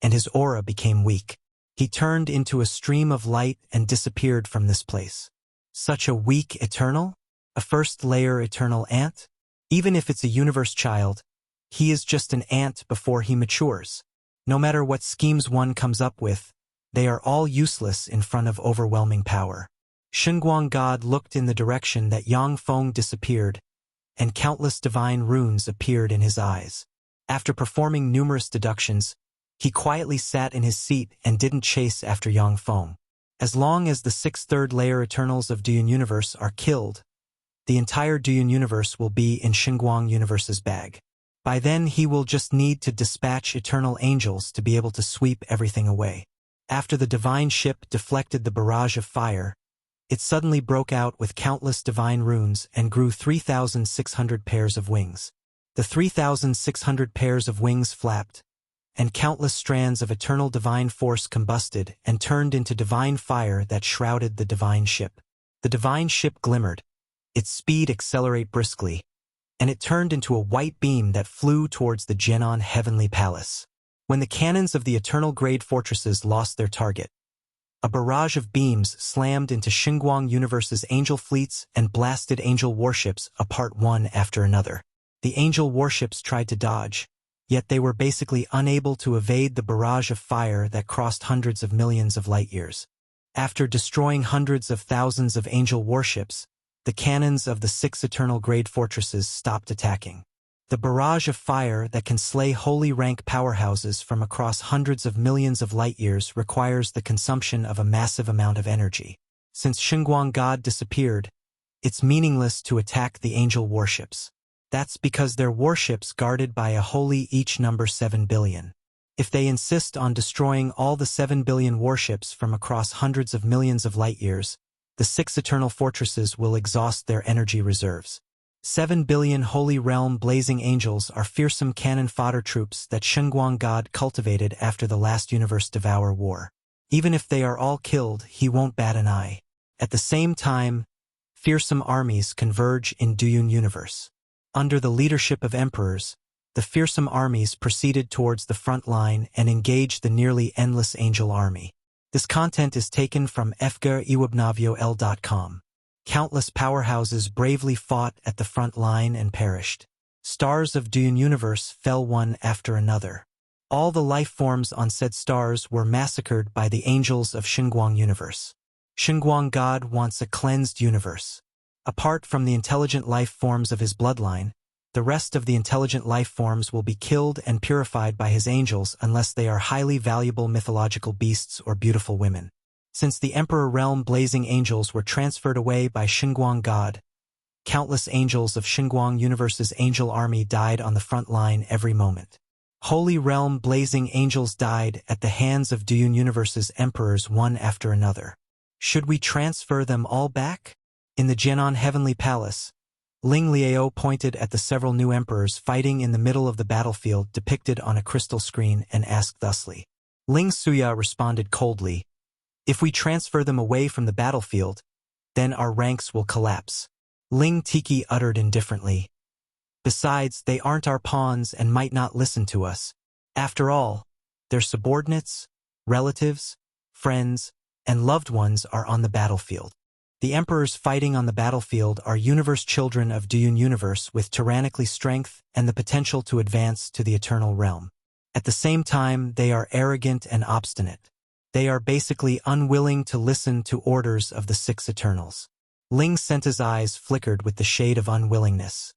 and his aura became weak. He turned into a stream of light and disappeared from this place. Such a weak Eternal? A first-layer Eternal ant? Even if it's a universe child, he is just an ant before he matures. No matter what schemes one comes up with, they are all useless in front of overwhelming power. Shenguang God looked in the direction that Yang Feng disappeared, and countless divine runes appeared in his eyes. After performing numerous deductions, he quietly sat in his seat and didn't chase after Yang Feng. As long as the 6 third-layer Eternals of Duel Universe are killed, the entire Duel Universe will be in Shenguang Universe's bag. By then he will just need to dispatch eternal angels to be able to sweep everything away. After the divine ship deflected the barrage of fire, it suddenly broke out with countless divine runes and grew 3,600 pairs of wings. The 3,600 pairs of wings flapped, and countless strands of eternal divine force combusted and turned into divine fire that shrouded the divine ship. The divine ship glimmered, its speed accelerated briskly, and it turned into a white beam that flew towards the Jianan Heavenly Palace. When the cannons of the eternal grade fortresses lost their target, a barrage of beams slammed into Shenguang Universe's angel fleets and blasted angel warships apart one after another. The angel warships tried to dodge, yet they were basically unable to evade the barrage of fire that crossed hundreds of millions of light-years. After destroying hundreds of thousands of angel warships, the cannons of the 6 eternal grade fortresses stopped attacking. The barrage of fire that can slay holy rank powerhouses from across hundreds of millions of light-years requires the consumption of a massive amount of energy. Since Shenguang God disappeared, it's meaningless to attack the angel warships. That's because they're warships guarded by a holy each number 7 billion. If they insist on destroying all the 7 billion warships from across hundreds of millions of light-years, the 6 eternal fortresses will exhaust their energy reserves. 7 billion Holy Realm Blazing Angels are fearsome cannon fodder troops that Shenguang God cultivated after the last Universe Devour War. Even if they are all killed, he won't bat an eye. At the same time, fearsome armies converge in Duel Universe. Under the leadership of emperors, the fearsome armies proceeded towards the front line and engaged the nearly endless angel army. This content is taken from fgariwebnovio.com. Countless powerhouses bravely fought at the front line and perished. Stars of Duel Universe fell one after another. All the life forms on said stars were massacred by the angels of Shenguang Universe. Shenguang God wants a cleansed universe. Apart from the intelligent life forms of his bloodline, the rest of the intelligent life forms will be killed and purified by his angels unless they are highly valuable mythological beasts or beautiful women. Since the Emperor Realm Blazing Angels were transferred away by Shenguang God, countless angels of Shenguang Universe's angel army died on the front line every moment. Holy Realm Blazing Angels died at the hands of Duel Universe's emperors one after another. Should we transfer them all back? In the Jianan Heavenly Palace, Ling Liao pointed at the several new emperors fighting in the middle of the battlefield depicted on a crystal screen and asked thusly. Ling Suya responded coldly, "If we transfer them away from the battlefield, then our ranks will collapse." Ling Tiki uttered indifferently, "Besides, they aren't our pawns and might not listen to us. After all, their subordinates, relatives, friends, and loved ones are on the battlefield. The emperors fighting on the battlefield are universe children of Duel Universe with tyrannically strength and the potential to advance to the eternal realm. At the same time, they are arrogant and obstinate. They are basically unwilling to listen to orders of the 6 Eternals." Ling Senta's eyes flickered with the shade of unwillingness.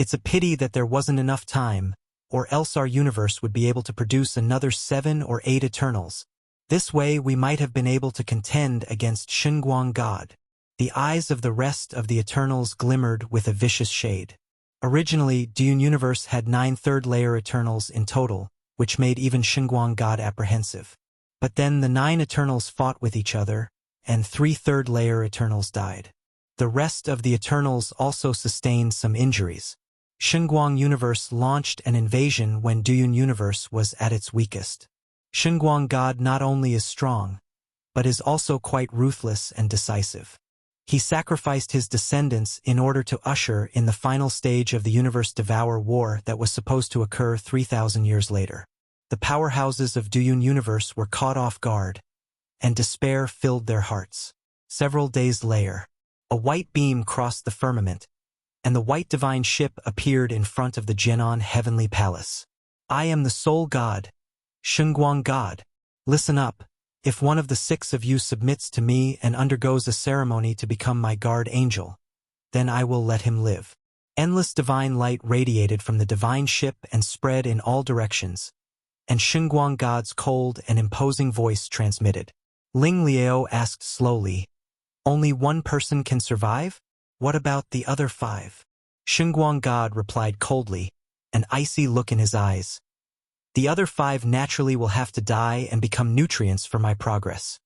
It's a pity that there wasn't enough time, or else our universe would be able to produce another 7 or 8 Eternals. This way we might have been able to contend against Shenguang God. The eyes of the rest of the Eternals glimmered with a vicious shade. Originally, Dune Universe had 9 third-layer Eternals in total, which made even Shenguang God apprehensive. But then the 9 Eternals fought with each other, and 3 third-layer Eternals died. The rest of the Eternals also sustained some injuries. Shenguang Universe launched an invasion when Dune Universe was at its weakest. Shenguang God not only is strong, but is also quite ruthless and decisive. He sacrificed his descendants in order to usher in the final stage of the Universe Devour War that was supposed to occur 3,000 years later. The powerhouses of Dune Universe were caught off guard, and despair filled their hearts. Several days later, a white beam crossed the firmament, and the white divine ship appeared in front of the Jinan Heavenly Palace. I am the sole God, Shenguang God. Listen up. If one of the 6 of you submits to me and undergoes a ceremony to become my guard angel, then I will let him live. Endless divine light radiated from the divine ship and spread in all directions, and Shenguang God's cold and imposing voice transmitted. Ling Liao asked slowly, "Only one person can survive? What about the other 5? Shenguang God replied coldly, an icy look in his eyes. The other 5 naturally will have to die and become nutrients for my progress.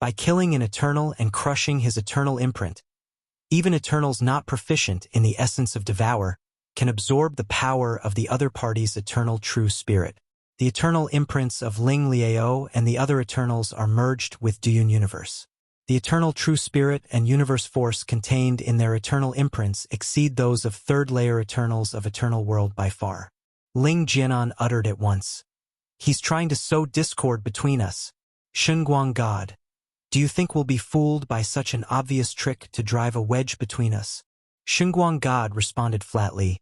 By killing an Eternal and crushing his Eternal imprint, even Eternals not proficient in the essence of Devour can absorb the power of the other party's Eternal true spirit. The Eternal imprints of Ling Liao and the other Eternals are merged with Dune Universe. The Eternal true spirit and universe force contained in their Eternal imprints exceed those of third-layer Eternals of Eternal World by far." Ling Jianan uttered at once. "He's trying to sow discord between us. Shenguang God, do you think we'll be fooled by such an obvious trick to drive a wedge between us?" Shenguang God responded flatly,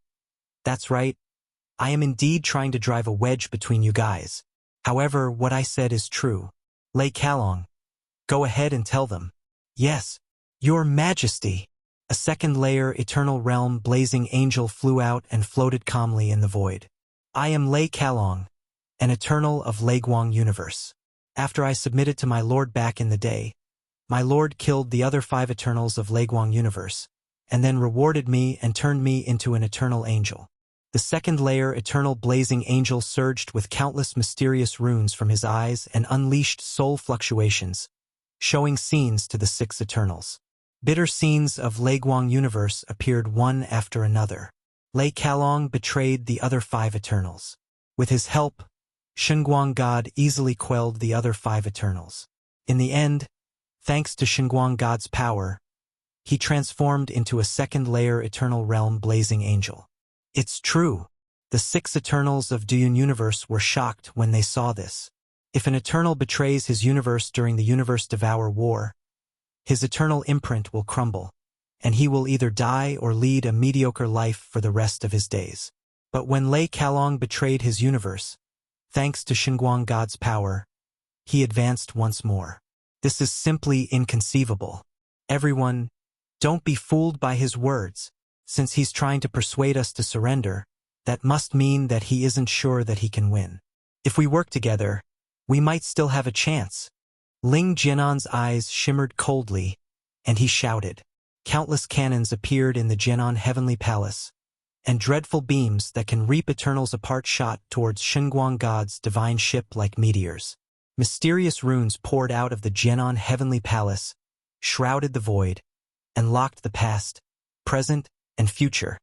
"That's right. I am indeed trying to drive a wedge between you guys. However, what I said is true. Lei Kalong, go ahead and tell them." "Yes, Your Majesty." A second-layer Eternal Realm blazing angel flew out and floated calmly in the void. "I am Lei Kalong, an Eternal of Leiguang Universe. After I submitted to my lord back in the day, my lord killed the other 5 Eternals of Leiguang Universe, and then rewarded me and turned me into an Eternal Angel." The second-layer Eternal Blazing Angel surged with countless mysterious runes from his eyes and unleashed soul fluctuations, showing scenes to the 6 Eternals. Bitter scenes of Leiguang Universe appeared one after another. Lei Kalong betrayed the other 5 Eternals. With his help, Shenguang God easily quelled the other 5 Eternals. In the end, thanks to Shenguang God's power, he transformed into a second-layer Eternal Realm Blazing Angel. It's true. The 6 Eternals of Dune Universe were shocked when they saw this. If an Eternal betrays his universe during the Universe Devour War, his Eternal imprint will crumble, and he will either die or lead a mediocre life for the rest of his days. But when Lei Kalong betrayed his universe, thanks to Shenguang God's power, he advanced once more. This is simply inconceivable. Everyone, don't be fooled by his words. Since he's trying to persuade us to surrender, that must mean that he isn't sure that he can win. If we work together, we might still have a chance. Ling Jianan's eyes shimmered coldly, and he shouted. Countless cannons appeared in the Jianan Heavenly Palace, and dreadful beams that can reap Eternals apart shot towards Shenguang God's divine ship like meteors. Mysterious runes poured out of the Jianan Heavenly Palace, shrouded the void, and locked the past, present, and future,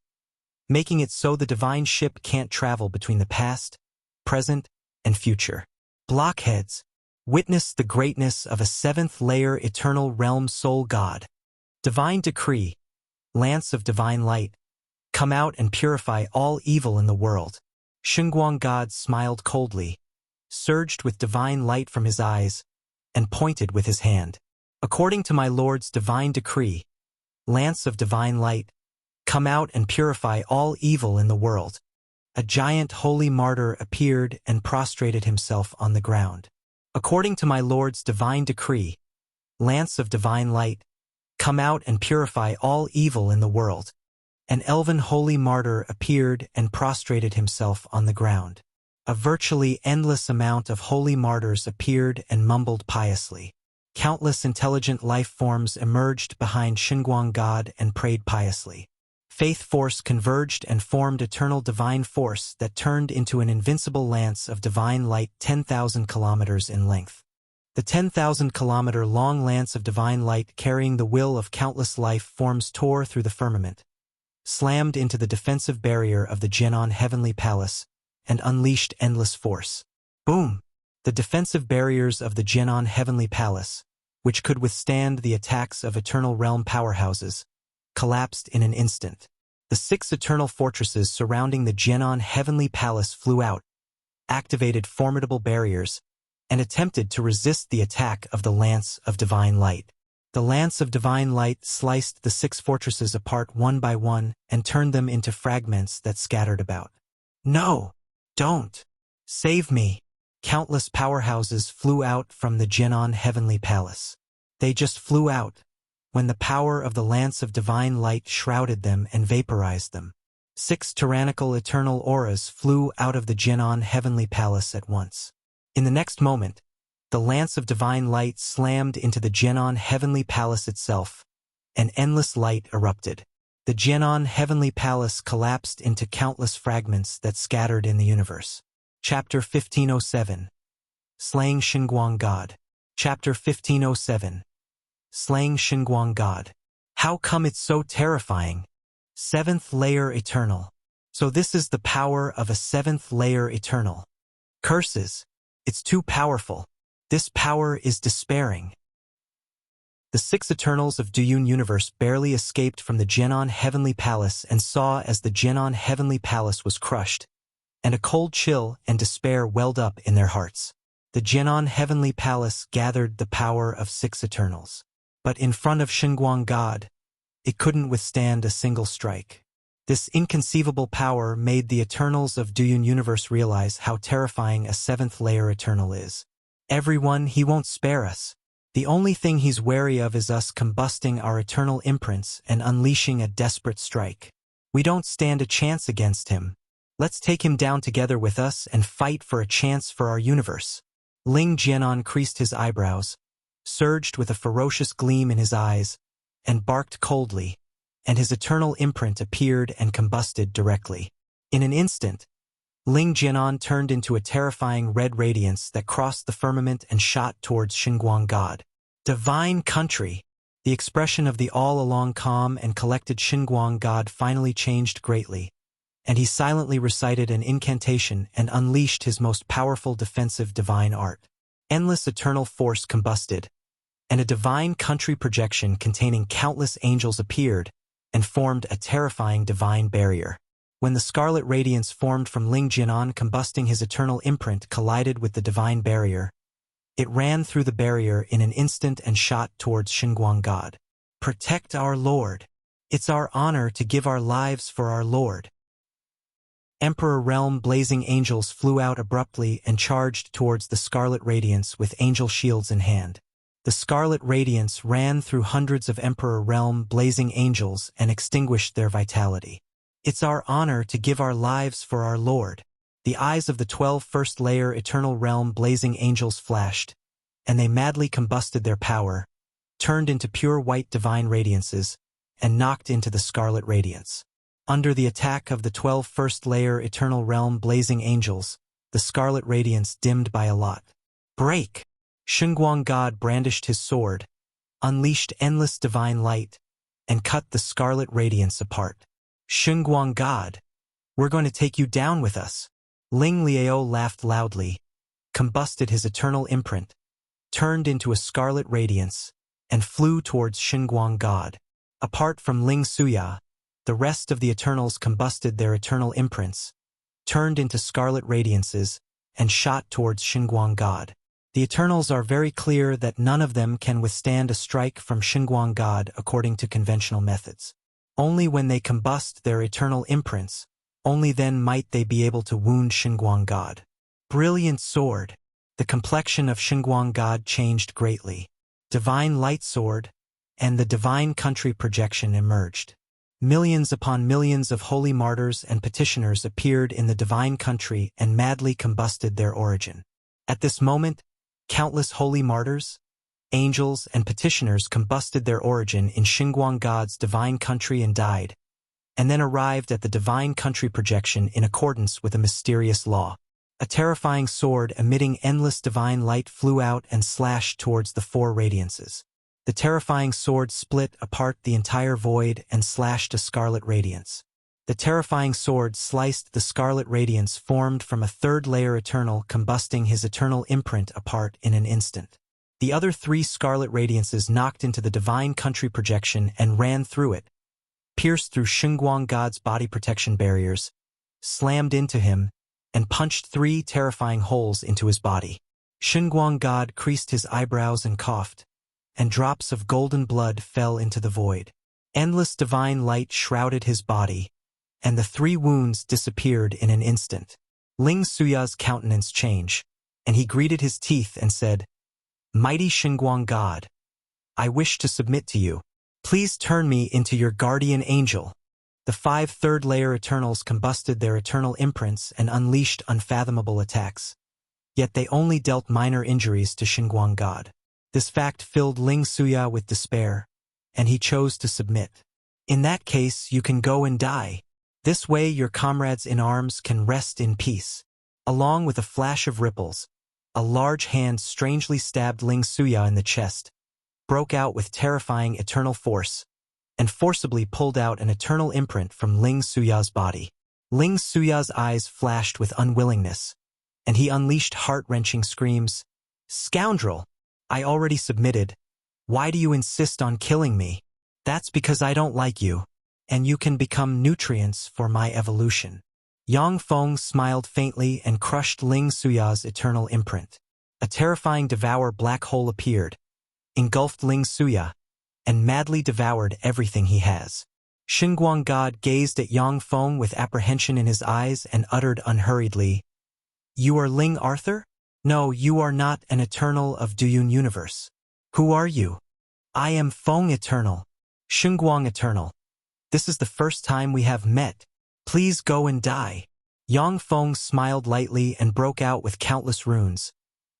making it so the divine ship can't travel between the past, present, and future. Blockheads, witness the greatness of a 7th-layer Eternal Realm Soul God. Divine decree, lance of divine light, come out and purify all evil in the world. Shenguang God smiled coldly, surged with divine light from his eyes, and pointed with his hand. According to my lord's divine decree, lance of divine light, come out and purify all evil in the world. A giant holy martyr appeared and prostrated himself on the ground. According to my lord's divine decree, lance of divine light, come out and purify all evil in the world. An elven holy martyr appeared and prostrated himself on the ground. A virtually endless amount of holy martyrs appeared and mumbled piously. Countless intelligent life forms emerged behind Shenguang God and prayed piously. Faith force converged and formed eternal divine force that turned into an invincible lance of divine light 10,000 kilometers in length. The 10,000-kilometer-long lance of divine light carrying the will of countless life forms tore through the firmament, slammed into the defensive barrier of the Genon Heavenly Palace, and unleashed endless force. Boom! The defensive barriers of the Genon Heavenly Palace, which could withstand the attacks of Eternal Realm powerhouses, collapsed in an instant. The 6 eternal fortresses surrounding the Genon Heavenly Palace flew out, activated formidable barriers, and attempted to resist the attack of the Lance of Divine Light. The Lance of Divine Light sliced the 6 fortresses apart one by one and turned them into fragments that scattered about. No! Don't! Save me! Countless powerhouses flew out from the Genon Heavenly Palace. They just flew out, when the power of the Lance of Divine Light shrouded them and vaporized them. 6 tyrannical eternal auras flew out of the Genon Heavenly Palace at once. In the next moment, the Lance of Divine Light slammed into the Genon Heavenly Palace itself, and endless light erupted. The Genon Heavenly Palace collapsed into countless fragments that scattered in the universe. Chapter 1507. Slaying Shenguang God. Chapter 1507. Slaying Shenguang God. How come it's so terrifying? 7th layer eternal. So this is the power of a 7th layer eternal. Curses. It's too powerful. This power is despairing. The 6 Eternals of Xuanhuan Universe barely escaped from the Genon Heavenly Palace and saw as the Genon Heavenly Palace was crushed, and a cold chill and despair welled up in their hearts. The Genon Heavenly Palace gathered the power of 6 Eternals. But in front of Shenguang God, it couldn't withstand a single strike. This inconceivable power made the Eternals of Xuanhuan Universe realize how terrifying a 7th layer Eternal is. Everyone, he won't spare us. The only thing he's wary of is us combusting our eternal imprints and unleashing a desperate strike. We don't stand a chance against him. Let's take him down together with us and fight for a chance for our universe. Ling Jianan creased his eyebrows, surged with a ferocious gleam in his eyes, and barked coldly, and his eternal imprint appeared and combusted directly. In an instant, Ling Jianan turned into a terrifying red radiance that crossed the firmament and shot towards Shenguang God. Divine country! The expression of the all-along calm and collected Shenguang God finally changed greatly, and he silently recited an incantation and unleashed his most powerful defensive divine art. Endless eternal force combusted, and a divine country projection containing countless angels appeared and formed a terrifying divine barrier. When the scarlet radiance formed from Ling Jianan combusting his eternal imprint collided with the divine barrier, it ran through the barrier in an instant and shot towards Shenguang God. Protect our Lord. It's our honor to give our lives for our Lord. Emperor Realm blazing angels flew out abruptly and charged towards the scarlet radiance with angel shields in hand. The scarlet radiance ran through hundreds of Emperor Realm blazing angels and extinguished their vitality. It's our honor to give our lives for our Lord. The eyes of the 12 first layer Eternal Realm blazing angels flashed, and they madly combusted their power, turned into pure white divine radiances, and knocked into the scarlet radiance. Under the attack of the 12 first layer Eternal Realm blazing angels, the scarlet radiance dimmed by a lot. Break! Shenguang God brandished his sword, unleashed endless divine light, and cut the scarlet radiance apart. Shenguang God, we're going to take you down with us. Ling Liao laughed loudly, combusted his eternal imprint, turned into a scarlet radiance, and flew towards Shenguang God. Apart from Ling Suya, the rest of the Eternals combusted their eternal imprints, turned into scarlet radiances, and shot towards Shenguang God. The Eternals are very clear that none of them can withstand a strike from Shenguang God according to conventional methods. Only when they combust their eternal imprints, only then might they be able to wound Shenguang God. Brilliant sword! The complexion of Shenguang God changed greatly. Divine light sword, and the divine country projection emerged. Millions upon millions of holy martyrs and petitioners appeared in the divine country and madly combusted their origin. At this moment, countless holy martyrs, angels, and petitioners combusted their origin in Shenguang God's divine country and died, and then arrived at the divine country projection in accordance with a mysterious law. A terrifying sword emitting endless divine light flew out and slashed towards the four radiances. The terrifying sword split apart the entire void and slashed a scarlet radiance. The terrifying sword sliced the scarlet radiance formed from a third layer eternal, combusting his eternal imprint apart in an instant. The other three scarlet radiances knocked into the divine country projection and ran through it, pierced through Shenguang God's body protection barriers, slammed into him, and punched three terrifying holes into his body. Shenguang God creased his eyebrows and coughed, and drops of golden blood fell into the void. Endless divine light shrouded his body, and the three wounds disappeared in an instant. Ling Suya's countenance changed, and he gritted his teeth and said, "Mighty Shenguang God, I wish to submit to you. Please turn me into your guardian angel." The five third-layer Eternals combusted their eternal imprints and unleashed unfathomable attacks. Yet they only dealt minor injuries to Shenguang God. This fact filled Ling Suya with despair, and he chose to submit. "In that case, you can go and die. This way your comrades in arms can rest in peace." Along with a flash of ripples, a large hand strangely stabbed Ling Suya in the chest, broke out with terrifying eternal force, and forcibly pulled out an eternal imprint from Ling Suya's body. Ling Suya's eyes flashed with unwillingness, and he unleashed heart-wrenching screams. "Scoundrel! I already submitted. Why do you insist on killing me?" "That's because I don't like you, and you can become nutrients for my evolution." Yang Feng smiled faintly and crushed Ling Suya's eternal imprint. A terrifying devour black hole appeared, engulfed Ling Suya, and madly devoured everything he has. Shenguang God gazed at Yang Feng with apprehension in his eyes and uttered unhurriedly, "You are Ling Arthur? No, you are not an Eternal of Duyun Universe. Who are you?" "I am Feng Eternal, Shenguang Eternal. This is the first time we have met. Please go and die." Yang Feng smiled lightly and broke out with countless runes,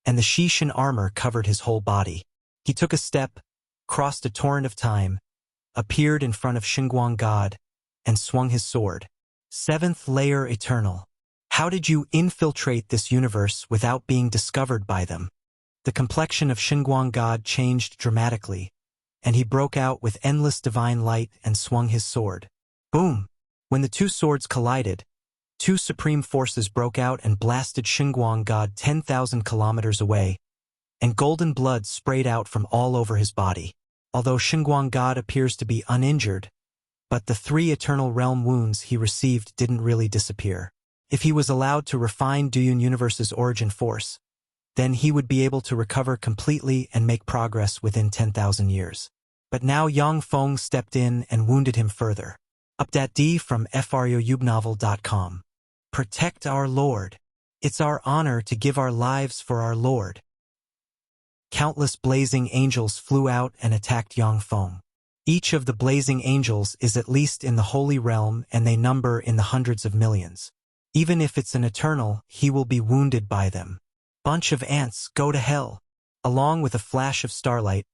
and the Shishin armor covered his whole body. He took a step, crossed a torrent of time, appeared in front of Shenguang God, and swung his sword. "Seventh layer Eternal. How did you infiltrate this universe without being discovered by them?" The complexion of Shenguang God changed dramatically, and he broke out with endless divine light and swung his sword. Boom! When the two swords collided, two supreme forces broke out and blasted Shenguang God 10,000 kilometers away, and golden blood sprayed out from all over his body. Although Shenguang God appears to be uninjured, but the three eternal realm wounds he received didn't really disappear. If he was allowed to refine Duyun Universe's origin force, then he would be able to recover completely and make progress within 10,000 years. But now Yang Feng stepped in and wounded him further. Update D from FRYOUBnovel.com. Protect our Lord. It's our honor to give our lives for our Lord. Countless blazing angels flew out and attacked Yang Feng. Each of the blazing angels is at least in the Holy Realm, and they number in the hundreds of millions. Even if it's an Eternal, he will be wounded by them. "Bunch of ants, go to hell." Along with a flash of starlight,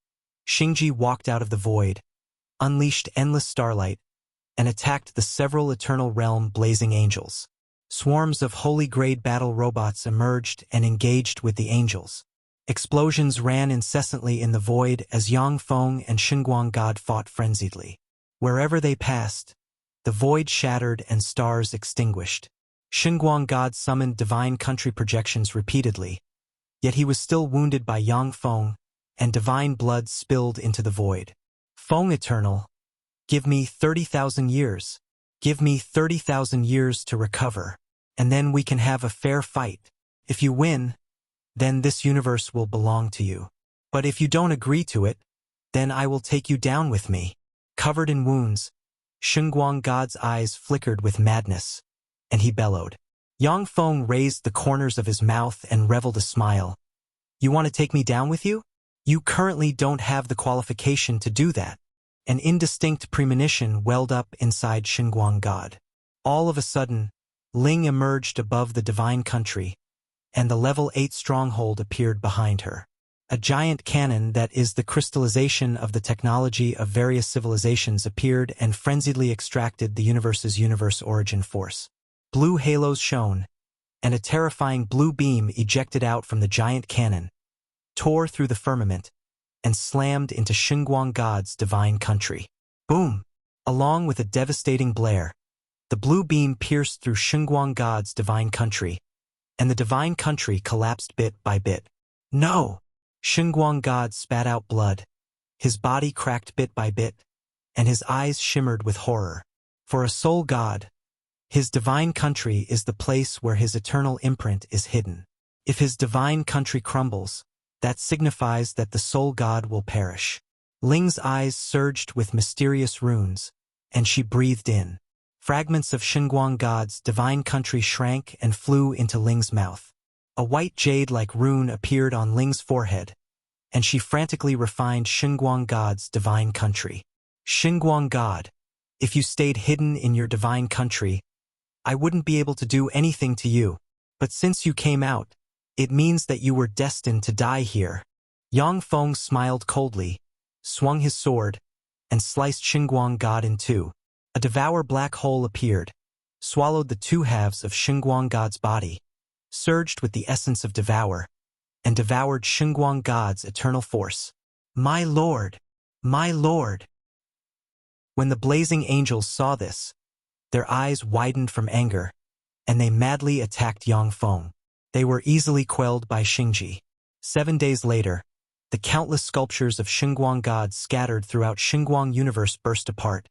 Xingji walked out of the void, unleashed endless starlight, and attacked the several Eternal Realm blazing angels. Swarms of holy-grade battle robots emerged and engaged with the angels. Explosions ran incessantly in the void as Yang Feng and Shenguang God fought frenziedly. Wherever they passed, the void shattered and stars extinguished. Shenguang God summoned divine country projections repeatedly, yet he was still wounded by Yang Feng, and divine blood spilled into the void. "Feng Eternal, give me 30,000 years. Give me 30,000 years to recover, and then we can have a fair fight. If you win, then this universe will belong to you. But if you don't agree to it, then I will take you down with me." Covered in wounds, Shenguang God's eyes flickered with madness, and he bellowed. Yang Feng raised the corners of his mouth and reveled a smile. "You want to take me down with you? You currently don't have the qualification to do that. An indistinct premonition welled up inside Shenguang God. All of a sudden, Ling emerged above the divine country, and the level 8 stronghold appeared behind her. A giant cannon that is the crystallization of the technology of various civilizations appeared and frenziedly extracted the universe's universe origin force. Blue halos shone, and a terrifying blue beam ejected out from the giant cannon, tore through the firmament, and slammed into Shenguang God's divine country. Boom! Along with a devastating blare, the blue beam pierced through Shenguang God's divine country, and the divine country collapsed bit by bit. No! Shenguang God spat out blood. His body cracked bit by bit, and his eyes shimmered with horror. For a soul god, his divine country is the place where his eternal imprint is hidden. If his divine country crumbles, that signifies that the soul god will perish. Ling's eyes surged with mysterious runes, and she breathed in. Fragments of Shenguang God's divine country shrank and flew into Ling's mouth. A white jade-like rune appeared on Ling's forehead, and she frantically refined Shenguang God's divine country. Shenguang God, if you stayed hidden in your divine country, I wouldn't be able to do anything to you. But since you came out, it means that you were destined to die here. Yang Feng smiled coldly, swung his sword, and sliced Shenguang God in two. A devour black hole appeared, swallowed the two halves of Shenguang God's body, surged with the essence of devour, and devoured Shenguang God's eternal force. My lord! My lord! When the blazing angels saw this, their eyes widened from anger, and they madly attacked Yang Feng. They were easily quelled by Xingji. 7 days later, the countless sculptures of Shenguang God scattered throughout Shenguang Universe burst apart,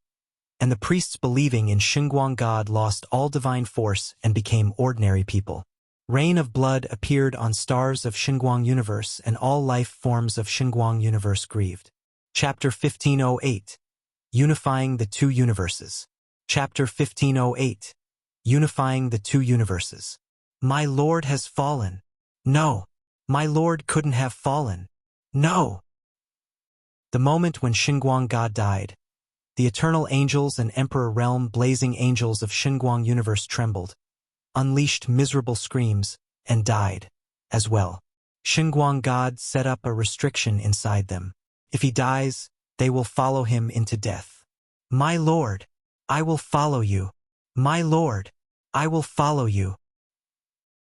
and the priests believing in Shenguang God lost all divine force and became ordinary people. Rain of blood appeared on stars of Shenguang Universe, and all life forms of Shenguang Universe grieved. Chapter 1508. Unifying the Two Universes. Chapter 1508. Unifying the Two Universes. My lord has fallen. No. My lord couldn't have fallen. No. The moment when Shenguang God died, the eternal angels and Emperor Realm blazing angels of Shenguang Universe trembled, unleashed miserable screams, and died, as well. Shenguang God set up a restriction inside them. If he dies, they will follow him into death. My lord, I will follow you. My lord, I will follow you.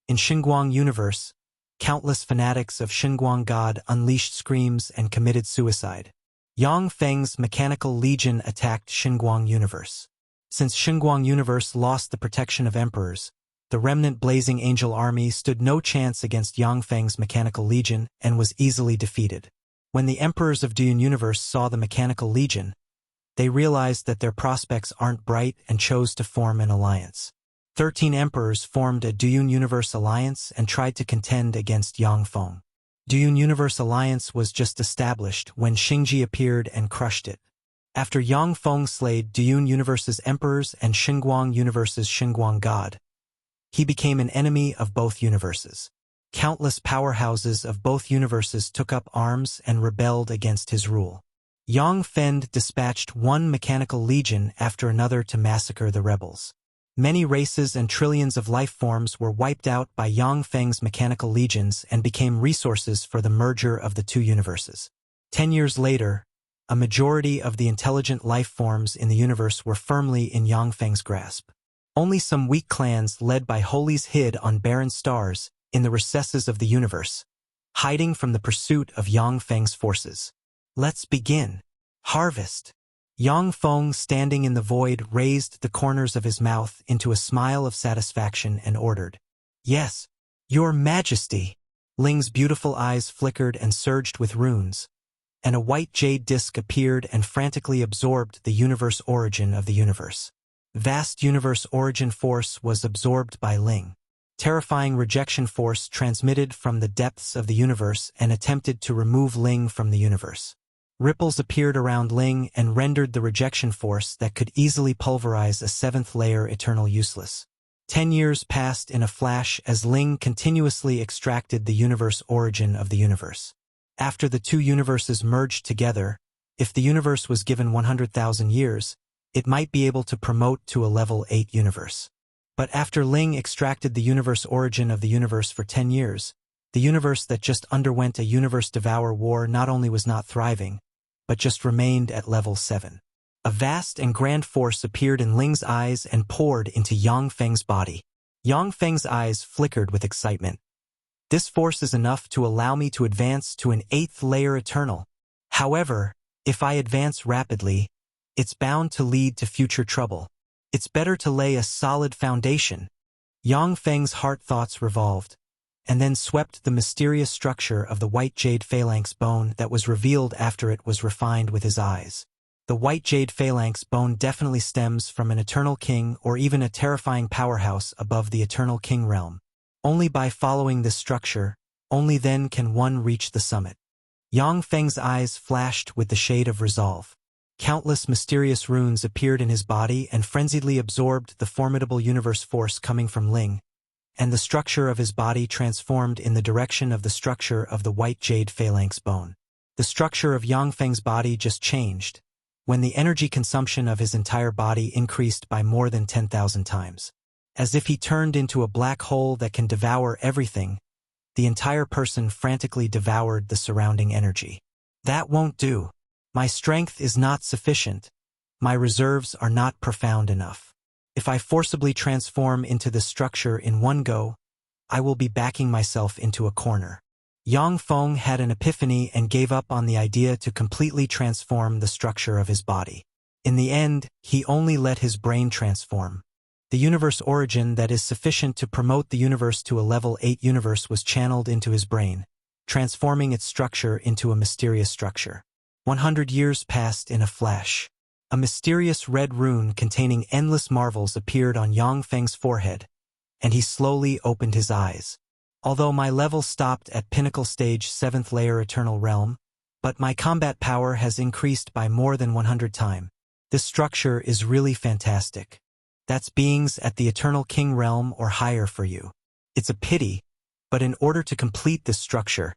In Shenguang Universe, countless fanatics of Shenguang God unleashed screams and committed suicide. Yang Feng's mechanical legion attacked Shenguang Universe. Since Shenguang Universe lost the protection of emperors, the remnant Blazing Angel army stood no chance against Yang Feng's mechanical legion and was easily defeated. When the emperors of Dune Universe saw the mechanical legion, they realized that their prospects aren't bright and chose to form an alliance. 13 emperors formed a Dune Universe alliance and tried to contend against Yang Feng. Dune Universe alliance was just established when Xingji appeared and crushed it. After Yang Feng slayed Dune Universe's emperors and Shenguang Universe's Shenguang God, he became an enemy of both universes. Countless powerhouses of both universes took up arms and rebelled against his rule. Yang Feng dispatched one mechanical legion after another to massacre the rebels. Many races and trillions of life forms were wiped out by Yang Feng's mechanical legions and became resources for the merger of the two universes. 10 years later, a majority of the intelligent life forms in the universe were firmly in Yang Feng's grasp. Only some weak clans led by holies hid on barren stars in the recesses of the universe, hiding from the pursuit of Yang Feng's forces. Let's begin. Harvest. Yang Feng, standing in the void, raised the corners of his mouth into a smile of satisfaction and ordered, "Yes, Your Majesty." Ling's beautiful eyes flickered and surged with runes, and a white jade disc appeared and frantically absorbed the universe origin of the universe. Vast universe origin force was absorbed by Ling. Terrifying rejection force transmitted from the depths of the universe and attempted to remove Ling from the universe. Ripples appeared around Ling and rendered the rejection force that could easily pulverize a 7th layer eternal useless. 10 years passed in a flash as Ling continuously extracted the universe origin of the universe. After the two universes merged together, If the universe was given 100,000 years, it might be able to promote to a level 8 universe. But after Ling extracted the universe origin of the universe for 10 years, the universe that just underwent a universe devour war not only was not thriving, but just remained at level 7. A vast and grand force appeared in Ling's eyes and poured into Yang Feng's body. Yang Feng's eyes flickered with excitement. This force is enough to allow me to advance to an 8th layer eternal. However, if I advance rapidly, it's bound to lead to future trouble. It's better to lay a solid foundation. Yang Feng's heart thoughts revolved, and then swept the mysterious structure of the white jade phalanx bone that was revealed after it was refined with his eyes. The white jade phalanx bone definitely stems from an eternal king or even a terrifying powerhouse above the eternal king realm. Only by following this structure, only then can one reach the summit. Yang Feng's eyes flashed with the shade of resolve. Countless mysterious runes appeared in his body and frenziedly absorbed the formidable universe force coming from Ling, and the structure of his body transformed in the direction of the structure of the white jade phalanx bone. The structure of Yang Feng's body just changed, when the energy consumption of his entire body increased by more than 10,000 times. As if he turned into a black hole that can devour everything, the entire person frantically devoured the surrounding energy. That won't do. My strength is not sufficient. My reserves are not profound enough. If I forcibly transform into this structure in one go, I will be backing myself into a corner. Yang Feng had an epiphany and gave up on the idea to completely transform the structure of his body. In the end, he only let his brain transform. The universe origin that is sufficient to promote the universe to a level 8 universe was channeled into his brain, transforming its structure into a mysterious structure. 100 years passed in a flash. A mysterious red rune containing endless marvels appeared on Yang Feng's forehead, and he slowly opened his eyes. Although my level stopped at pinnacle stage 7th layer eternal realm, but my combat power has increased by more than 100 times. This structure is really fantastic. That's beings at the eternal king realm or higher for you. It's a pity, but in order to complete this structure,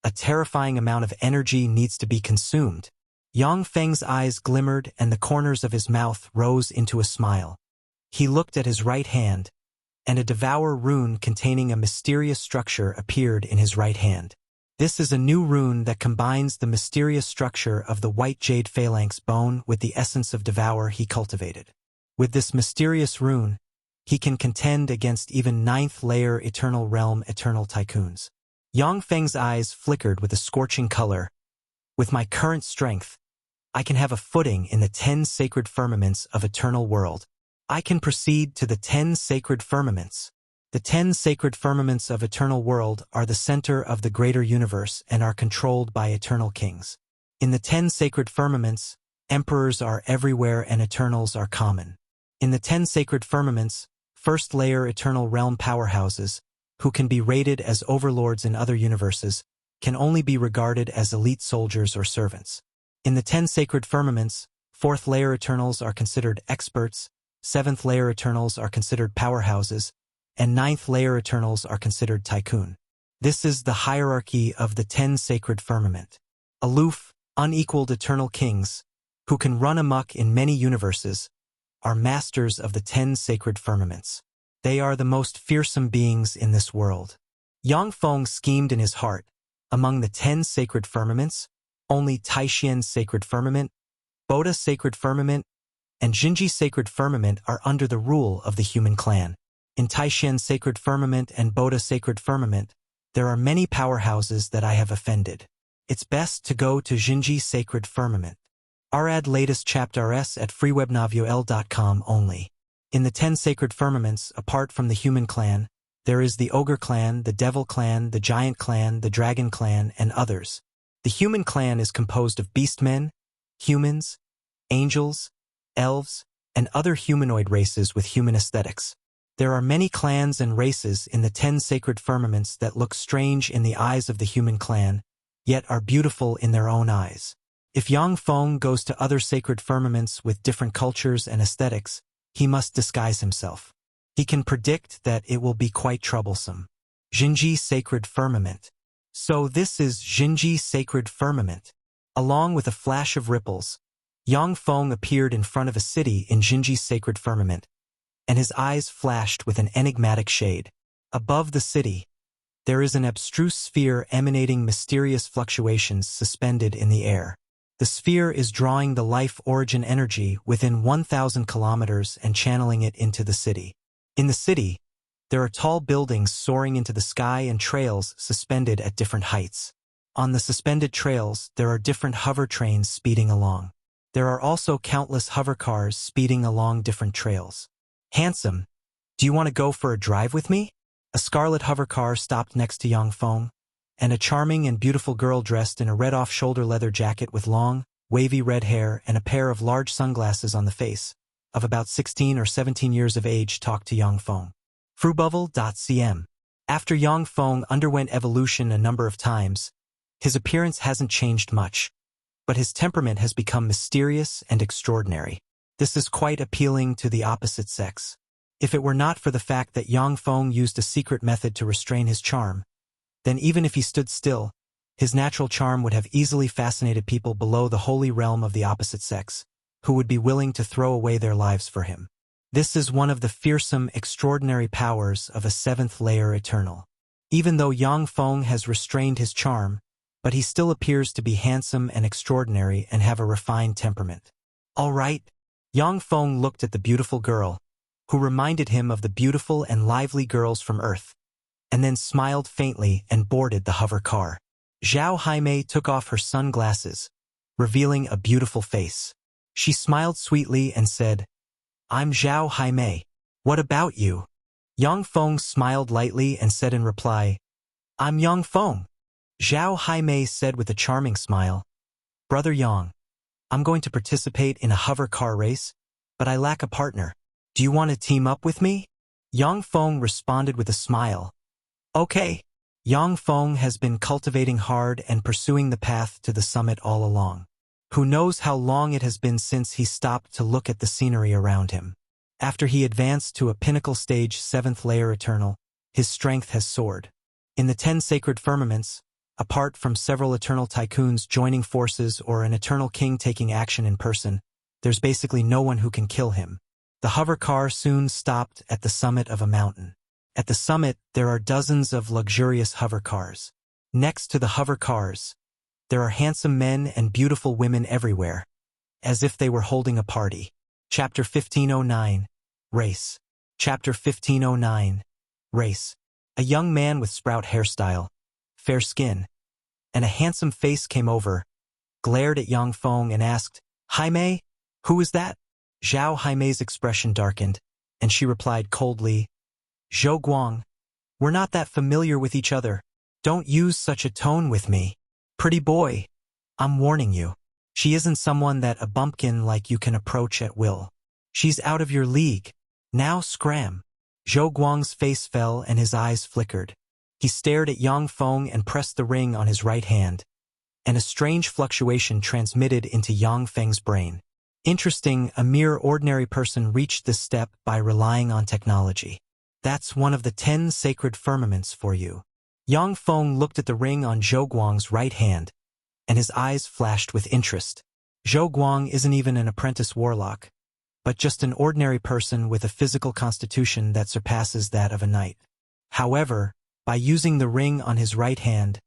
a terrifying amount of energy needs to be consumed. Yang Feng's eyes glimmered and the corners of his mouth rose into a smile. He looked at his right hand, and a devour rune containing a mysterious structure appeared in his right hand. This is a new rune that combines the mysterious structure of the white jade phalanx bone with the essence of devour he cultivated. With this mysterious rune, he can contend against even 9th layer eternal realm eternal tycoons. Yang Feng's eyes flickered with a scorching color. With my current strength, I can have a footing in the 10 sacred firmaments of eternal world. I can proceed to the 10 sacred firmaments. The 10 sacred firmaments of eternal world are the center of the greater universe and are controlled by eternal kings. In the 10 sacred firmaments, emperors are everywhere and eternals are common. In the 10 sacred firmaments, 1st layer eternal realm powerhouses, who can be rated as overlords in other universes, can only be regarded as elite soldiers or servants. In the 10 sacred firmaments, 4th layer eternals are considered experts, 7th layer eternals are considered powerhouses, and 9th layer eternals are considered tycoon. This is the hierarchy of the 10 sacred firmament. Aloof, unequaled eternal kings, who can run amok in many universes, are masters of the 10 sacred firmaments. They are the most fearsome beings in this world. Yang Feng schemed in his heart. Among the 10 sacred firmaments, only Taishien's sacred firmament, Boda sacred firmament, and Jinji sacred firmament are under the rule of the human clan. In Taishien's sacred firmament and Boda sacred firmament, there are many powerhouses that I have offended. It's best to go to Jinji sacred firmament. Arad latest chapters at freewebnovuel.com only. In the 10 sacred firmaments, apart from the human clan, there is the ogre clan, the devil clan, the giant clan, the dragon clan, and others. The human clan is composed of beastmen, humans, angels, elves, and other humanoid races with human aesthetics. There are many clans and races in the 10 sacred firmaments that look strange in the eyes of the human clan, yet are beautiful in their own eyes. If Yang Feng goes to other sacred firmaments with different cultures and aesthetics, he must disguise himself. He can predict that it will be quite troublesome. Jinji Sacred Firmament. So this is Jinji Sacred Firmament. Along with a flash of ripples, Yang Feng appeared in front of a city in Jinji's sacred firmament, and his eyes flashed with an enigmatic shade. Above the city, there is an abstruse sphere emanating mysterious fluctuations suspended in the air. The sphere is drawing the life origin energy within 1,000 kilometers and channeling it into the city. In the city, there are tall buildings soaring into the sky and trails suspended at different heights. On the suspended trails, there are different hover trains speeding along. There are also countless hover cars speeding along different trails. Handsome, do you want to go for a drive with me? A scarlet hover car stopped next to Yang Feng, and a charming and beautiful girl dressed in a red off-shoulder leather jacket with long, wavy red hair and a pair of large sunglasses on the face, of about 16 or 17 years of age, talked to Yang Feng. Fruebubble.cm. After Yang Feng underwent evolution a number of times, his appearance hasn't changed much, but his temperament has become mysterious and extraordinary. This is quite appealing to the opposite sex. If it were not for the fact that Yang Feng used a secret method to restrain his charm, then even if he stood still, his natural charm would have easily fascinated people below the holy realm of the opposite sex, who would be willing to throw away their lives for him. This is one of the fearsome, extraordinary powers of a seventh-layer Eternal. Even though Yang Feng has restrained his charm, but he still appears to be handsome and extraordinary and have a refined temperament. All right. Yang Feng looked at the beautiful girl, who reminded him of the beautiful and lively girls from Earth, and then smiled faintly and boarded the hover car. Zhao Haimei took off her sunglasses, revealing a beautiful face. She smiled sweetly and said, "I'm Zhao Haimei. What about you?" Yang Feng smiled lightly and said in reply, "I'm Yang Feng." Zhao Haimei said with a charming smile, "Brother Yang, I'm going to participate in a hover car race, but I lack a partner. Do you want to team up with me?" Yang Feng responded with a smile. "Okay." Yang Feng has been cultivating hard and pursuing the path to the summit all along. Who knows how long it has been since he stopped to look at the scenery around him. After he advanced to a pinnacle stage 7th layer Eternal, his strength has soared. In the 10 sacred firmaments, apart from several Eternal tycoons joining forces or an Eternal king taking action in person, there's basically no one who can kill him. The hover car soon stopped at the summit of a mountain. At the summit, there are dozens of luxurious hover cars. Next to the hover cars, there are handsome men and beautiful women everywhere, as if they were holding a party. Chapter 1509, Race. Chapter 1509, Race. A young man with sprout hairstyle, fair skin, and a handsome face came over, glared at Yang Feng and asked, "Haimei, who is that?" Zhao Haimei's expression darkened, and she replied coldly, "Zhou Guang, we're not that familiar with each other. Don't use such a tone with me. Pretty boy, I'm warning you. She isn't someone that a bumpkin like you can approach at will. She's out of your league. Now scram." Zhou Guang's face fell and his eyes flickered. He stared at Yang Feng and pressed the ring on his right hand, and a strange fluctuation transmitted into Yang Feng's brain. Interesting, a mere ordinary person reached this step by relying on technology. That's one of the 10 sacred firmaments for you. Yang Feng looked at the ring on Zhou Guang's right hand, and his eyes flashed with interest. Zhou Guang isn't even an apprentice warlock, but just an ordinary person with a physical constitution that surpasses that of a knight. However, by using the ring on his right hand,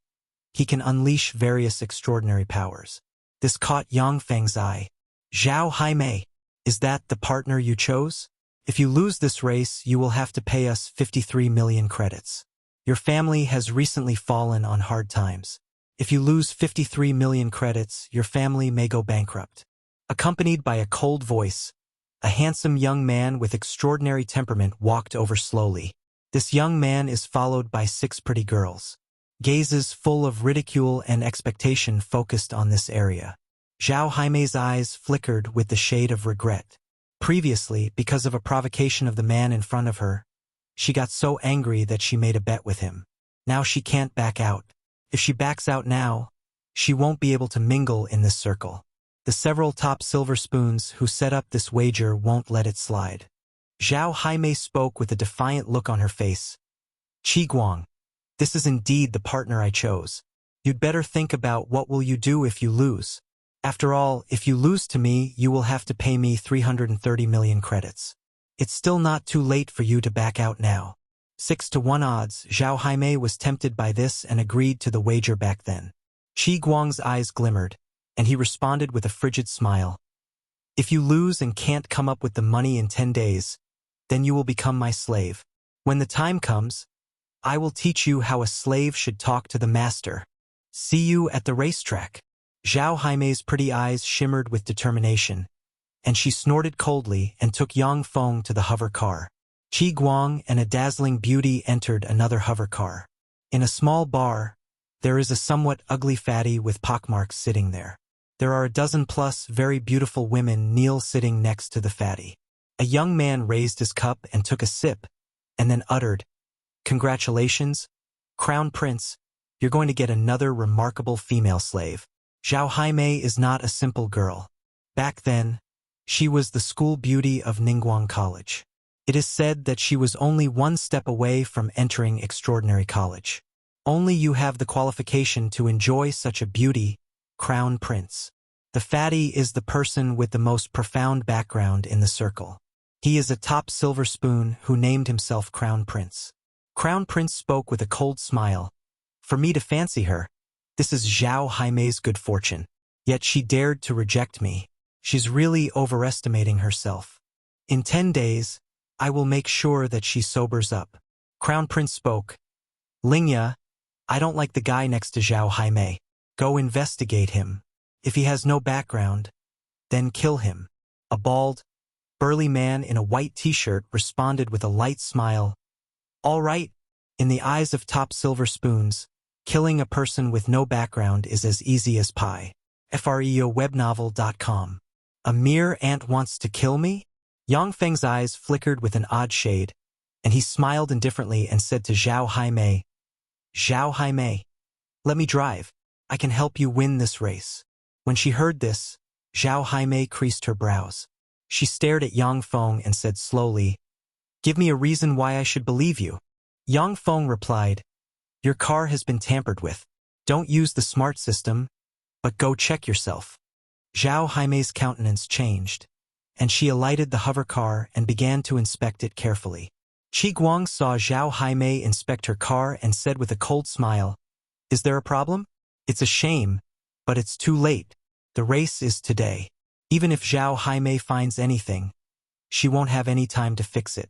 he can unleash various extraordinary powers. This caught Yang Feng's eye. "Zhao Haimei, is that the partner you chose? If you lose this race, you will have to pay us 53 million credits. Your family has recently fallen on hard times. If you lose 53 million credits, your family may go bankrupt." Accompanied by a cold voice, a handsome young man with extraordinary temperament walked over slowly. This young man is followed by 6 pretty girls. Gazes full of ridicule and expectation focused on this area. Zhao Haimei's eyes flickered with the shade of regret. Previously, because of a provocation of the man in front of her, she got so angry that she made a bet with him. Now she can't back out. If she backs out now, she won't be able to mingle in this circle. The several top silver spoons who set up this wager won't let it slide. Zhao Haimei spoke with a defiant look on her face. "Qi Guang, this is indeed the partner I chose. You'd better think about what will you do if you lose. After all, if you lose to me, you will have to pay me 330 million credits. It's still not too late for you to back out now. 6-1 odds, Zhao Haimei was tempted by this and agreed to the wager back then. Qi Guang's eyes glimmered, and he responded with a frigid smile. If you lose and can't come up with the money in 10 days, then you will become my slave. When the time comes, I will teach you how a slave should talk to the master. See you at the racetrack. Zhao Haimei's pretty eyes shimmered with determination, and she snorted coldly and took Yang Feng to the hover car. Qi Guang and a dazzling beauty entered another hover car. In a small bar, there is a somewhat ugly fatty with pockmarks sitting there. There are a dozen plus very beautiful women kneel sitting next to the fatty. A young man raised his cup and took a sip, and then uttered, "Congratulations, Crown Prince, you're going to get another remarkable female slave." Zhao Haimei is not a simple girl. Back then, she was the school beauty of Ningguang College. It is said that she was only one step away from entering extraordinary college. Only you have the qualification to enjoy such a beauty, Crown Prince. The fatty is the person with the most profound background in the circle. He is a top silver spoon who named himself Crown Prince. Crown Prince spoke with a cold smile. For me to fancy her, this is Zhao Haimei's good fortune. Yet she dared to reject me. She's really overestimating herself. In 10 days, I will make sure that she sobers up. Crown Prince spoke. Lingya, I don't like the guy next to Zhao Haimei. Go investigate him. If he has no background, then kill him. A bald, burly man in a white t-shirt responded with a light smile. All right, in the eyes of top silver spoons, killing a person with no background is as easy as pie. FREOWebnovel.com. A mere ant wants to kill me? Yang Feng's eyes flickered with an odd shade, and he smiled indifferently and said to Zhao Haimei, Zhao Haimei, let me drive. I can help you win this race. When she heard this, Zhao Haimei creased her brows. She stared at Yang Feng and said slowly, Give me a reason why I should believe you. Yang Feng replied, Your car has been tampered with. Don't use the smart system, but go check yourself. Zhao Haimei's countenance changed, and she alighted the hover car and began to inspect it carefully. Qi Guang saw Zhao Haimei inspect her car and said with a cold smile, Is there a problem? It's a shame, but it's too late. The race is today. Even if Zhao Haimei finds anything, she won't have any time to fix it.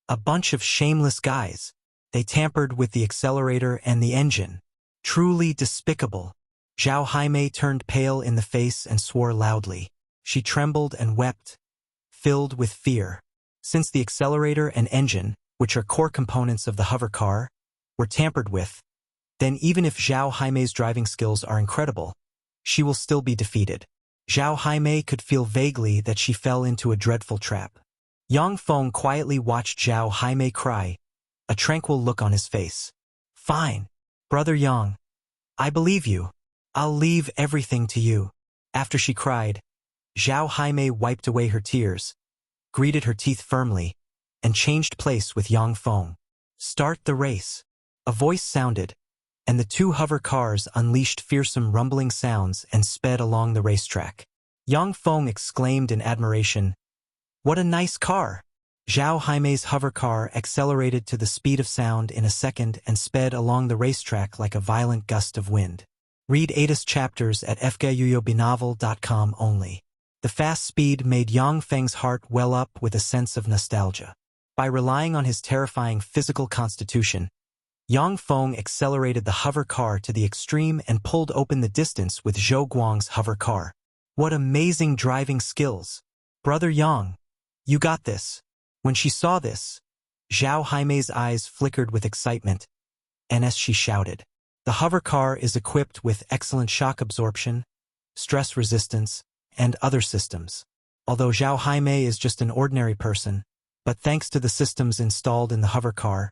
A bunch of shameless guys. They tampered with the accelerator and the engine. Truly despicable. Zhao Haimei turned pale in the face and swore loudly. She trembled and wept, filled with fear. Since the accelerator and engine, which are core components of the hover car, were tampered with, then even if Zhao Haimei's driving skills are incredible, she will still be defeated. Zhao Haimei could feel vaguely that she fell into a dreadful trap. Yang Feng quietly watched Zhao Haimei cry, a tranquil look on his face. Fine, Brother Yang. I believe you. I'll leave everything to you. After she cried, Zhao Haimei wiped away her tears, greeted her teeth firmly, and changed place with Yang Feng. Start the race. A voice sounded, and the two hover cars unleashed fearsome rumbling sounds and sped along the racetrack. Yang Feng exclaimed in admiration, What a nice car! Zhao Haimei's hover car accelerated to the speed of sound in a second and sped along the racetrack like a violent gust of wind. Read 8 chapters at fguyuyoBinovel.com only. The fast speed made Yang Feng's heart well up with a sense of nostalgia. By relying on his terrifying physical constitution, Yang Feng accelerated the hover car to the extreme and pulled open the distance with Zhou Guang's hover car. What amazing driving skills! Brother Yang, you got this. When she saw this, Zhao Haimei's eyes flickered with excitement, and as she shouted, The hover car is equipped with excellent shock absorption, stress resistance, and other systems. Although Zhao Haimei is just an ordinary person, but thanks to the systems installed in the hover car,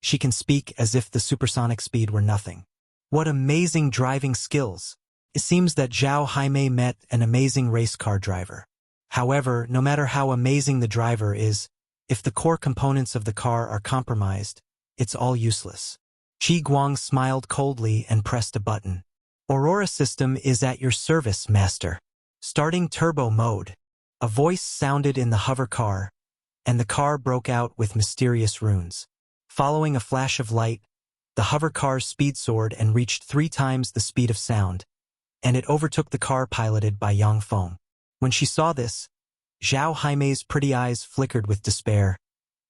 she can speak as if the supersonic speed were nothing. What amazing driving skills! It seems that Zhao Haimei met an amazing race car driver. However, no matter how amazing the driver is, if the core components of the car are compromised, it's all useless. Qi Guang smiled coldly and pressed a button. Aurora system is at your service, Master. Starting turbo mode. A voice sounded in the hover car, and the car broke out with mysterious runes. Following a flash of light, the hover car's speed soared and reached 3 times the speed of sound, and it overtook the car piloted by Yang Feng. When she saw this, Zhao Haime's pretty eyes flickered with despair.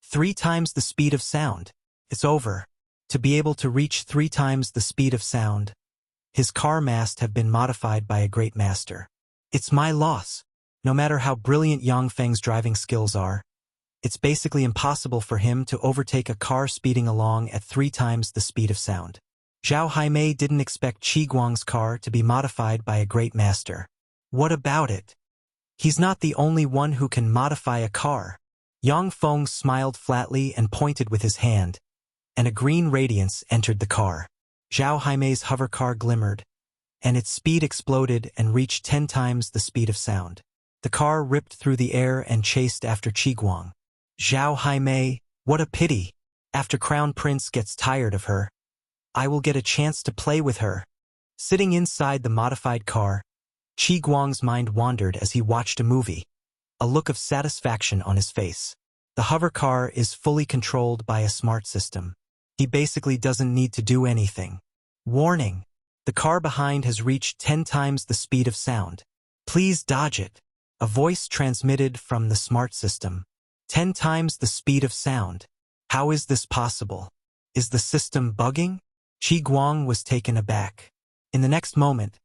3 times the speed of sound. It's over. To be able to reach 3 times the speed of sound, his car must have been modified by a great master. It's my loss. No matter how brilliant Yang Feng's driving skills are, it's basically impossible for him to overtake a car speeding along at 3 times the speed of sound. Zhao Haimei didn't expect Qi Guang's car to be modified by a great master. What about it? He's not the only one who can modify a car. Yang Feng smiled flatly and pointed with his hand, and a green radiance entered the car. Zhao Haimei's hover car glimmered, and its speed exploded and reached 10 times the speed of sound. The car ripped through the air and chased after Qi Guang. Zhao Haimei, what a pity. After Crown Prince gets tired of her, I will get a chance to play with her. Sitting inside the modified car, Qi Guang's mind wandered as he watched a movie, a look of satisfaction on his face. The hover car is fully controlled by a smart system. He basically doesn't need to do anything. Warning! The car behind has reached 10 times the speed of sound. Please dodge it. A voice transmitted from the smart system. 10 times the speed of sound. How is this possible? Is the system bugging? Qi Guang was taken aback. In the next moment,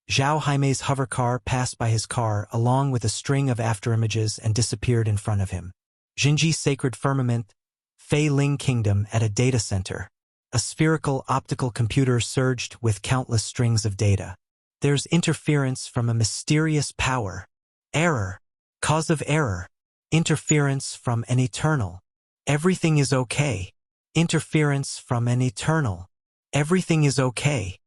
Zhao Haimei's hover car passed by his car along with a string of afterimages and disappeared in front of him. Jinji Sacred Firmament, Fei Ling Kingdom at a data center. A spherical optical computer surged with countless strings of data. There's interference from a mysterious power. Error. Cause of error. Interference from an eternal. Everything is okay. Interference from an eternal. Everything is okay.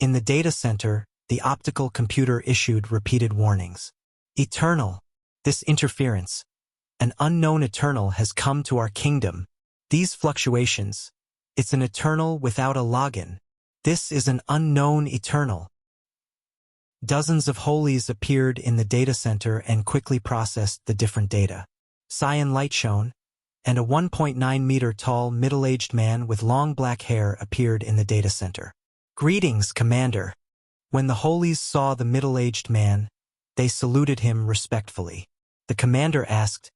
In the data center, the optical computer issued repeated warnings. Eternal. This interference. An unknown eternal has come to our kingdom. These fluctuations. It's an eternal without a login. This is an unknown eternal. Dozens of holies appeared in the data center and quickly processed the different data. Cyan light shone, and a 1.9-meter tall middle-aged man with long black hair appeared in the data center. Greetings, Commander. When the holies saw the middle-aged man, they saluted him respectfully. The commander asked,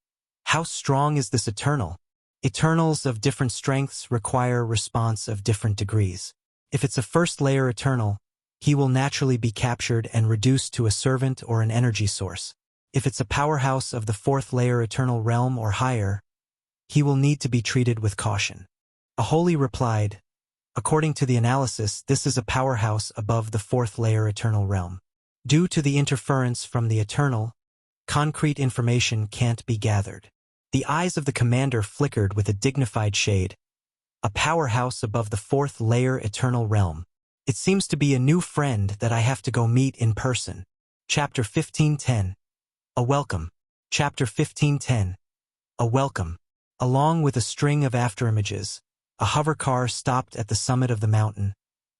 "How strong is this eternal?" Eternals of different strengths require response of different degrees. If it's a first-layer eternal, he will naturally be captured and reduced to a servant or an energy source. If it's a powerhouse of the 4th-layer eternal realm or higher, he will need to be treated with caution. A holy replied, "According to the analysis, this is a powerhouse above the 4th-layer eternal realm. Due to the interference from the eternal, concrete information can't be gathered." The eyes of the commander flickered with a dignified shade. A powerhouse above the 4th-layer eternal realm. It seems to be a new friend that I have to go meet in person. Chapter 1510. A welcome. Chapter 1510. A welcome. Along with a string of afterimages, a hover car stopped at the summit of the mountain,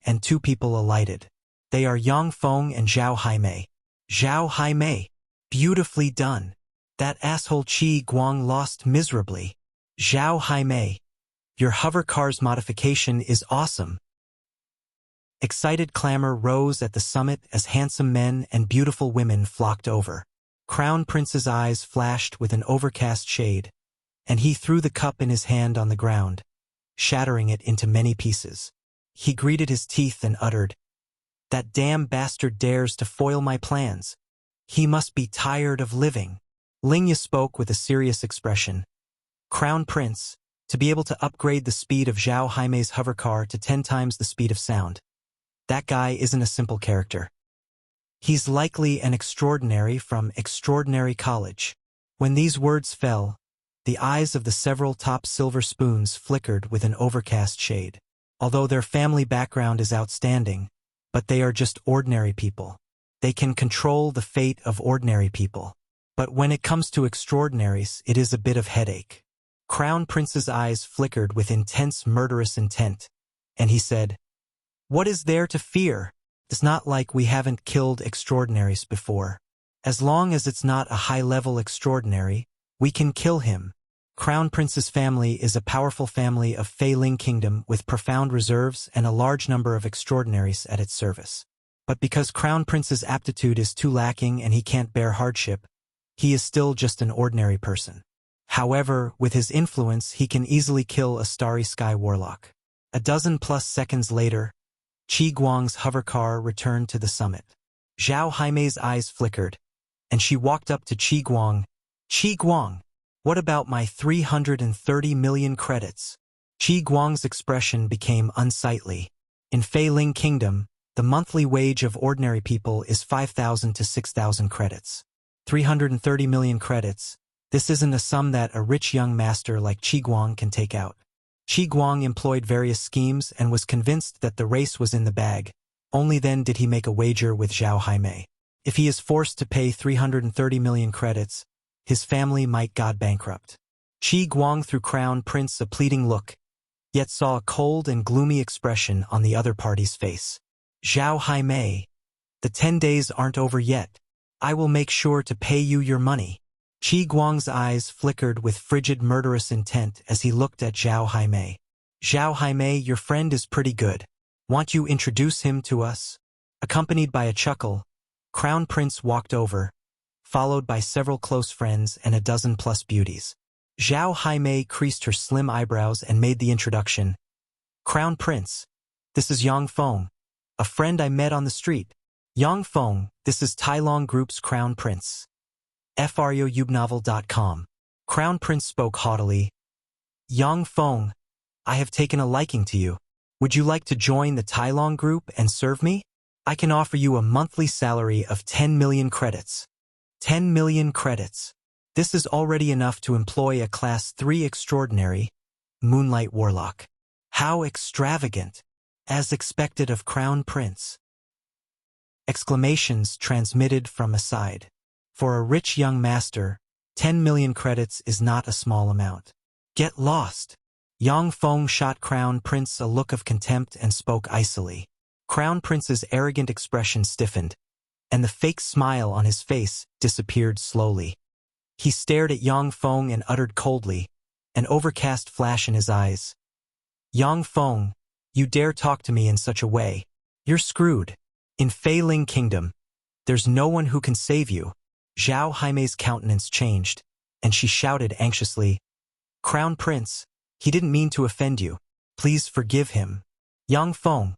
and 2 people alighted. They are Yang Feng and Zhao Haimei. Zhao Haimei. Beautifully done. That asshole Qi Guang lost miserably. Zhao Haimei. Your hover car's modification is awesome. Excited clamor rose at the summit as handsome men and beautiful women flocked over. Crown Prince's eyes flashed with an overcast shade, and he threw the cup in his hand on the ground, shattering it into many pieces. He gritted his teeth and uttered, "That damn bastard dares to foil my plans. He must be tired of living." Lingya spoke with a serious expression. "Crown Prince, to be able to upgrade the speed of Zhao Haimei's hover car to 10 times the speed of sound. That guy isn't a simple character. He's likely an extraordinary from Extraordinary College." When these words fell, the eyes of the several top silver spoons flickered with an overcast shade. Although their family background is outstanding, but they are just ordinary people. They can control the fate of ordinary people. But when it comes to extraordinaries, it is a bit of headache. Crown Prince's eyes flickered with intense murderous intent, and he said, "What is there to fear? It's not like we haven't killed extraordinaries before. As long as it's not a high-level extraordinary, we can kill him. Crown Prince's family is a powerful family of Fei Ling Kingdom with profound reserves and a large number of extraordinaries at its service. But because Crown Prince's aptitude is too lacking and he can't bear hardship, he is still just an ordinary person. However, with his influence, he can easily kill a Starry Sky Warlock. A dozen-plus seconds later, Qi Guang's hovercar returned to the summit. Zhao Haime's eyes flickered, and she walked up to Qi Guang. Qi Guang, what about my 330 million credits? Qi Guang's expression became unsightly. In Fei Ling Kingdom, the monthly wage of ordinary people is 5,000 to 6,000 credits. 330 million credits. This isn't a sum that a rich young master like Qi Guang can take out. Qi Guang employed various schemes and was convinced that the race was in the bag. Only then did he make a wager with Zhao Haimei. If he is forced to pay 330 million credits, his family might go bankrupt. Qi Guang threw Crown Prince a pleading look, yet saw a cold and gloomy expression on the other party's face. Zhao Haimei, the 10 days aren't over yet. I will make sure to pay you your money. Qi Guang's eyes flickered with frigid murderous intent as he looked at Zhao Haimei. Zhao Haimei, your friend is pretty good. Want you introduce him to us? Accompanied by a chuckle, Crown Prince walked over, followed by several close friends and a dozen-plus beauties. Zhao Haimei creased her slim eyebrows and made the introduction. Crown Prince, this is Yang Feng, a friend I met on the street. Yang Feng, this is Tailong Group's Crown Prince. FRYOUBnovel.com. Crown Prince spoke haughtily. Yang Feng, I have taken a liking to you. Would you like to join the Tailong Group and serve me? I can offer you a monthly salary of 10 million credits. 10 million credits. This is already enough to employ a Class 3 extraordinary, Moonlight Warlock. How extravagant, as expected of Crown Prince. Exclamations transmitted from a side. For a rich young master, 10 million credits is not a small amount. Get lost. Yang Feng shot Crown Prince a look of contempt and spoke icily. Crown Prince's arrogant expression stiffened, and the fake smile on his face disappeared slowly. He stared at Yang Feng and uttered coldly, an overcast flash in his eyes. Yang Feng, you dare talk to me in such a way. You're screwed. In Fei Ling Kingdom, there's no one who can save you. Zhao Haimei's countenance changed, and she shouted anxiously, Crown Prince, he didn't mean to offend you. Please forgive him. Yang Feng,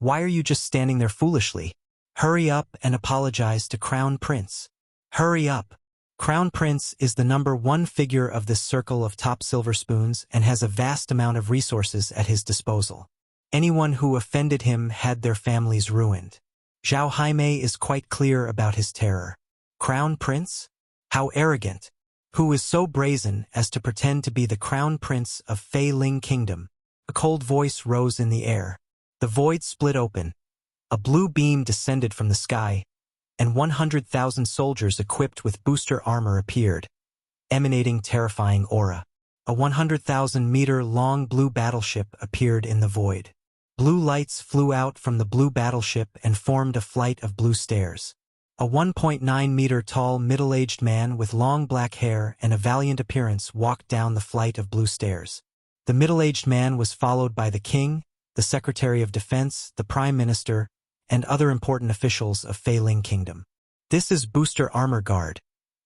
why are you just standing there foolishly? Hurry up and apologize to Crown Prince. Hurry up. Crown Prince is the #1 figure of this circle of top silver spoons and has a vast amount of resources at his disposal. Anyone who offended him had their families ruined. Zhao Haimei is quite clear about his terror. Crown Prince? How arrogant! Who is so brazen as to pretend to be the Crown Prince of Fei Ling Kingdom? A cold voice rose in the air. The void split open. A blue beam descended from the sky, and 100,000 soldiers equipped with booster armor appeared, emanating terrifying aura. A 100,000-meter-long blue battleship appeared in the void. Blue lights flew out from the blue battleship and formed a flight of blue stairs. A 1.9-meter-tall middle-aged man with long black hair and a valiant appearance walked down the flight of blue stairs. The middle-aged man was followed by the king, the Secretary of Defense, the Prime Minister, and other important officials of Fei Ling Kingdom. This is Booster Armor Guard,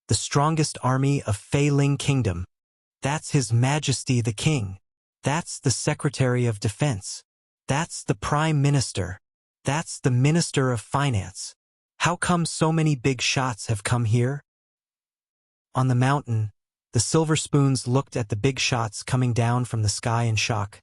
the strongest army of Fei Ling Kingdom. That's His Majesty the King. That's the Secretary of Defense. That's the Prime Minister. That's the Minister of Finance. How come so many big shots have come here? On the mountain, the silver spoons looked at the big shots coming down from the sky in shock,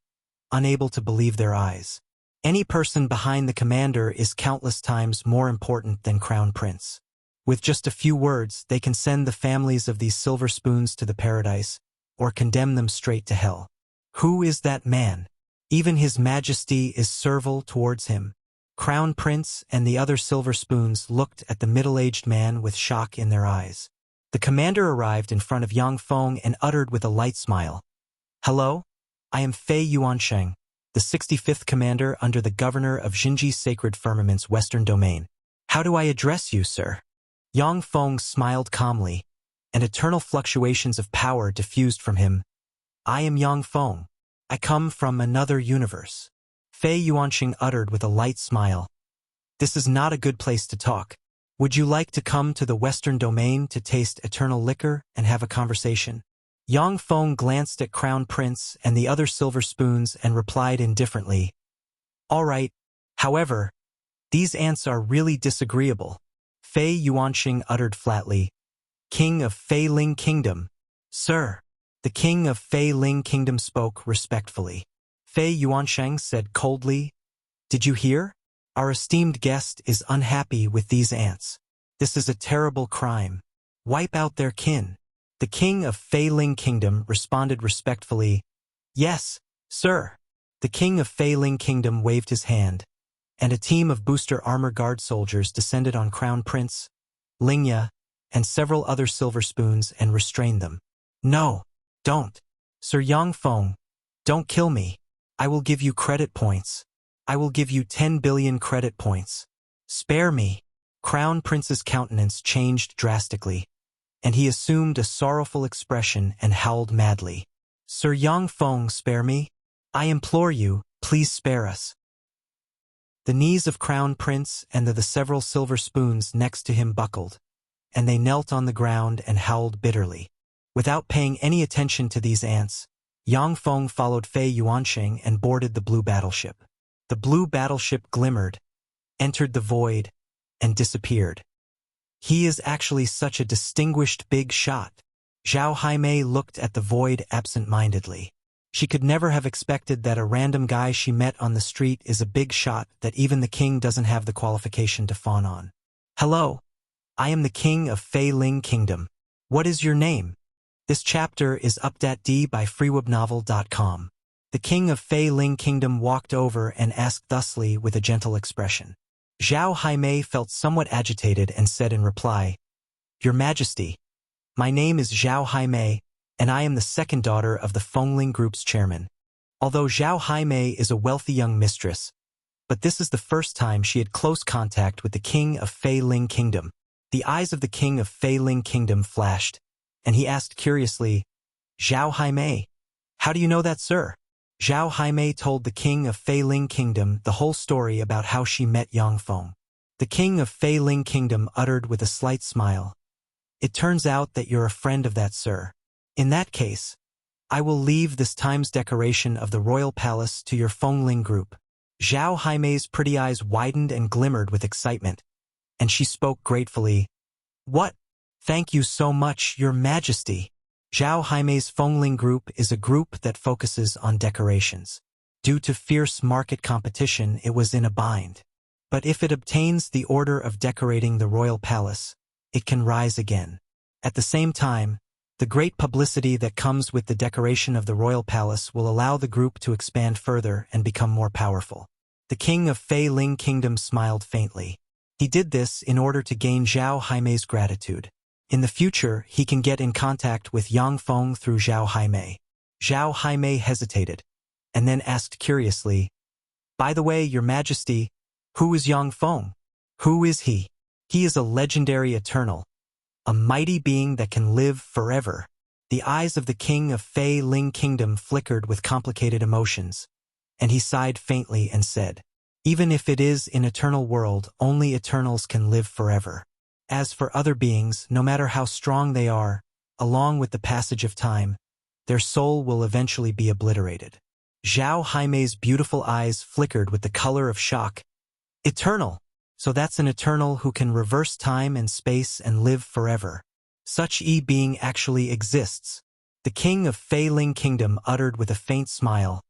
unable to believe their eyes. Any person behind the commander is countless times more important than Crown Prince. With just a few words, they can send the families of these silver spoons to the paradise, or condemn them straight to hell. Who is that man? Even His Majesty is servile towards him. Crown Prince and the other silver spoons looked at the middle-aged man with shock in their eyes. The commander arrived in front of Yang Feng and uttered with a light smile, Hello? I am Fei Yuansheng, the the 65th commander under the governor of Xinji's Sacred Firmament's western domain. How do I address you, sir? Yang Feng smiled calmly, and eternal fluctuations of power diffused from him. I am Yang Feng. I come from another universe. Fei Yuanxing uttered with a light smile. This is not a good place to talk. Would you like to come to the western domain to taste eternal liquor and have a conversation? Yang Feng glanced at Crown Prince and the other silver spoons and replied indifferently. All right. However, these ants are really disagreeable. Fei Yuanxing uttered flatly. King of Fei Ling Kingdom. Sir. The king of Fei Ling Kingdom spoke respectfully. Fei Yuanxing said coldly. Did you hear? Our esteemed guest is unhappy with these ants. This is a terrible crime. Wipe out their kin. The king of Fei Ling Kingdom responded respectfully. Yes, sir. The king of Fei Ling Kingdom waved his hand, and a team of booster armor guard soldiers descended on Crown Prince, Lingya, and several other silver spoons and restrained them. No, don't. Sir Yang Feng, don't kill me. I will give you credit points. I will give you 10 billion credit points. Spare me. Crown Prince's countenance changed drastically, and he assumed a sorrowful expression and howled madly. Sir Yang Feng, spare me. I implore you, please spare us. The knees of Crown Prince and the several silver spoons next to him buckled, and they knelt on the ground and howled bitterly. Without paying any attention to these ants, Yang Feng followed Fei Yuanxing and boarded the blue battleship. The blue battleship glimmered, entered the void, and disappeared. He is actually such a distinguished big shot. Zhao Haimei looked at the void absent-mindedly. She could never have expected that a random guy she met on the street is a big shot that even the king doesn't have the qualification to fawn on. Hello, I am the king of Fei Ling Kingdom. What is your name? This chapter is updated by freewebnovel.com. The king of Fei Ling Kingdom walked over and asked thusly with a gentle expression. Zhao Haimei felt somewhat agitated and said in reply, Your Majesty, my name is Zhao Haimei, and I am the second daughter of the Fengling Group's chairman. Although Zhao Haimei is a wealthy young mistress, but this is the first time she had close contact with the king of Fei Ling Kingdom. The eyes of the king of Fei Ling Kingdom flashed, and he asked curiously, Zhao Haimei, how do you know that, sir? Zhao Haimei told the king of Fei Ling Kingdom the whole story about how she met Yang Feng. The king of Fei Ling Kingdom uttered with a slight smile. It turns out that you're a friend of that, sir. In that case, I will leave this time's decoration of the royal palace to your Fengling group. Zhao Haimei's pretty eyes widened and glimmered with excitement, and she spoke gratefully. What? Thank you so much, Your Majesty. Zhao Haimei's Fengling Group is a group that focuses on decorations. Due to fierce market competition, it was in a bind. But if it obtains the order of decorating the royal palace, it can rise again. At the same time, the great publicity that comes with the decoration of the royal palace will allow the group to expand further and become more powerful. The king of Fei Ling Kingdom smiled faintly. He did this in order to gain Zhao Haimei's gratitude. In the future, he can get in contact with Yang Feng through Zhao Haimei. Zhao Haimei hesitated, and then asked curiously, By the way, Your Majesty, who is Yang Feng? Who is he? He is a legendary eternal, a mighty being that can live forever. The eyes of the king of Fei Ling Kingdom flickered with complicated emotions, and he sighed faintly and said, Even if it is an eternal world, only eternals can live forever. As for other beings, no matter how strong they are, along with the passage of time, their soul will eventually be obliterated. Zhao Haimei's beautiful eyes flickered with the color of shock. Eternal! So that's an eternal who can reverse time and space and live forever. Such a being actually exists. The king of Fei Ling Kingdom uttered with a faint smile.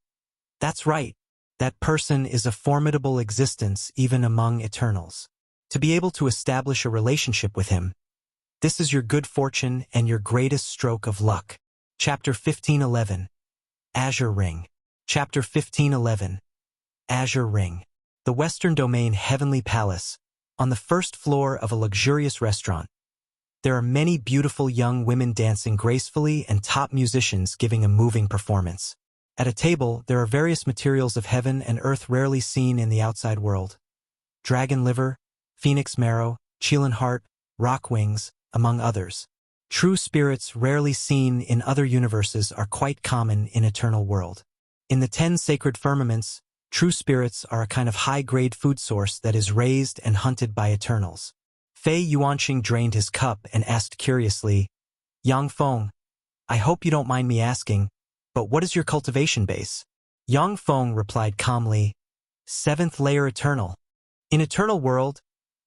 That's right. That person is a formidable existence even among eternals. To be able to establish a relationship with him, this is your good fortune and your greatest stroke of luck. Chapter 1511. Azure Ring. Chapter 1511. Azure Ring. The Western Domain Heavenly Palace, on the first floor of a luxurious restaurant. There are many beautiful young women dancing gracefully and top musicians giving a moving performance. At a table, there are various materials of heaven and earth rarely seen in the outside world. Dragon liver, phoenix marrow, Chilan heart, rock wings, among others. True spirits rarely seen in other universes are quite common in eternal world. In the 10 sacred firmaments, true spirits are a kind of high-grade food source that is raised and hunted by eternals. Fei Yuanqing drained his cup and asked curiously, Yang Feng, I hope you don't mind me asking, but what is your cultivation base? Yang Feng replied calmly, 7th layer eternal. In eternal world,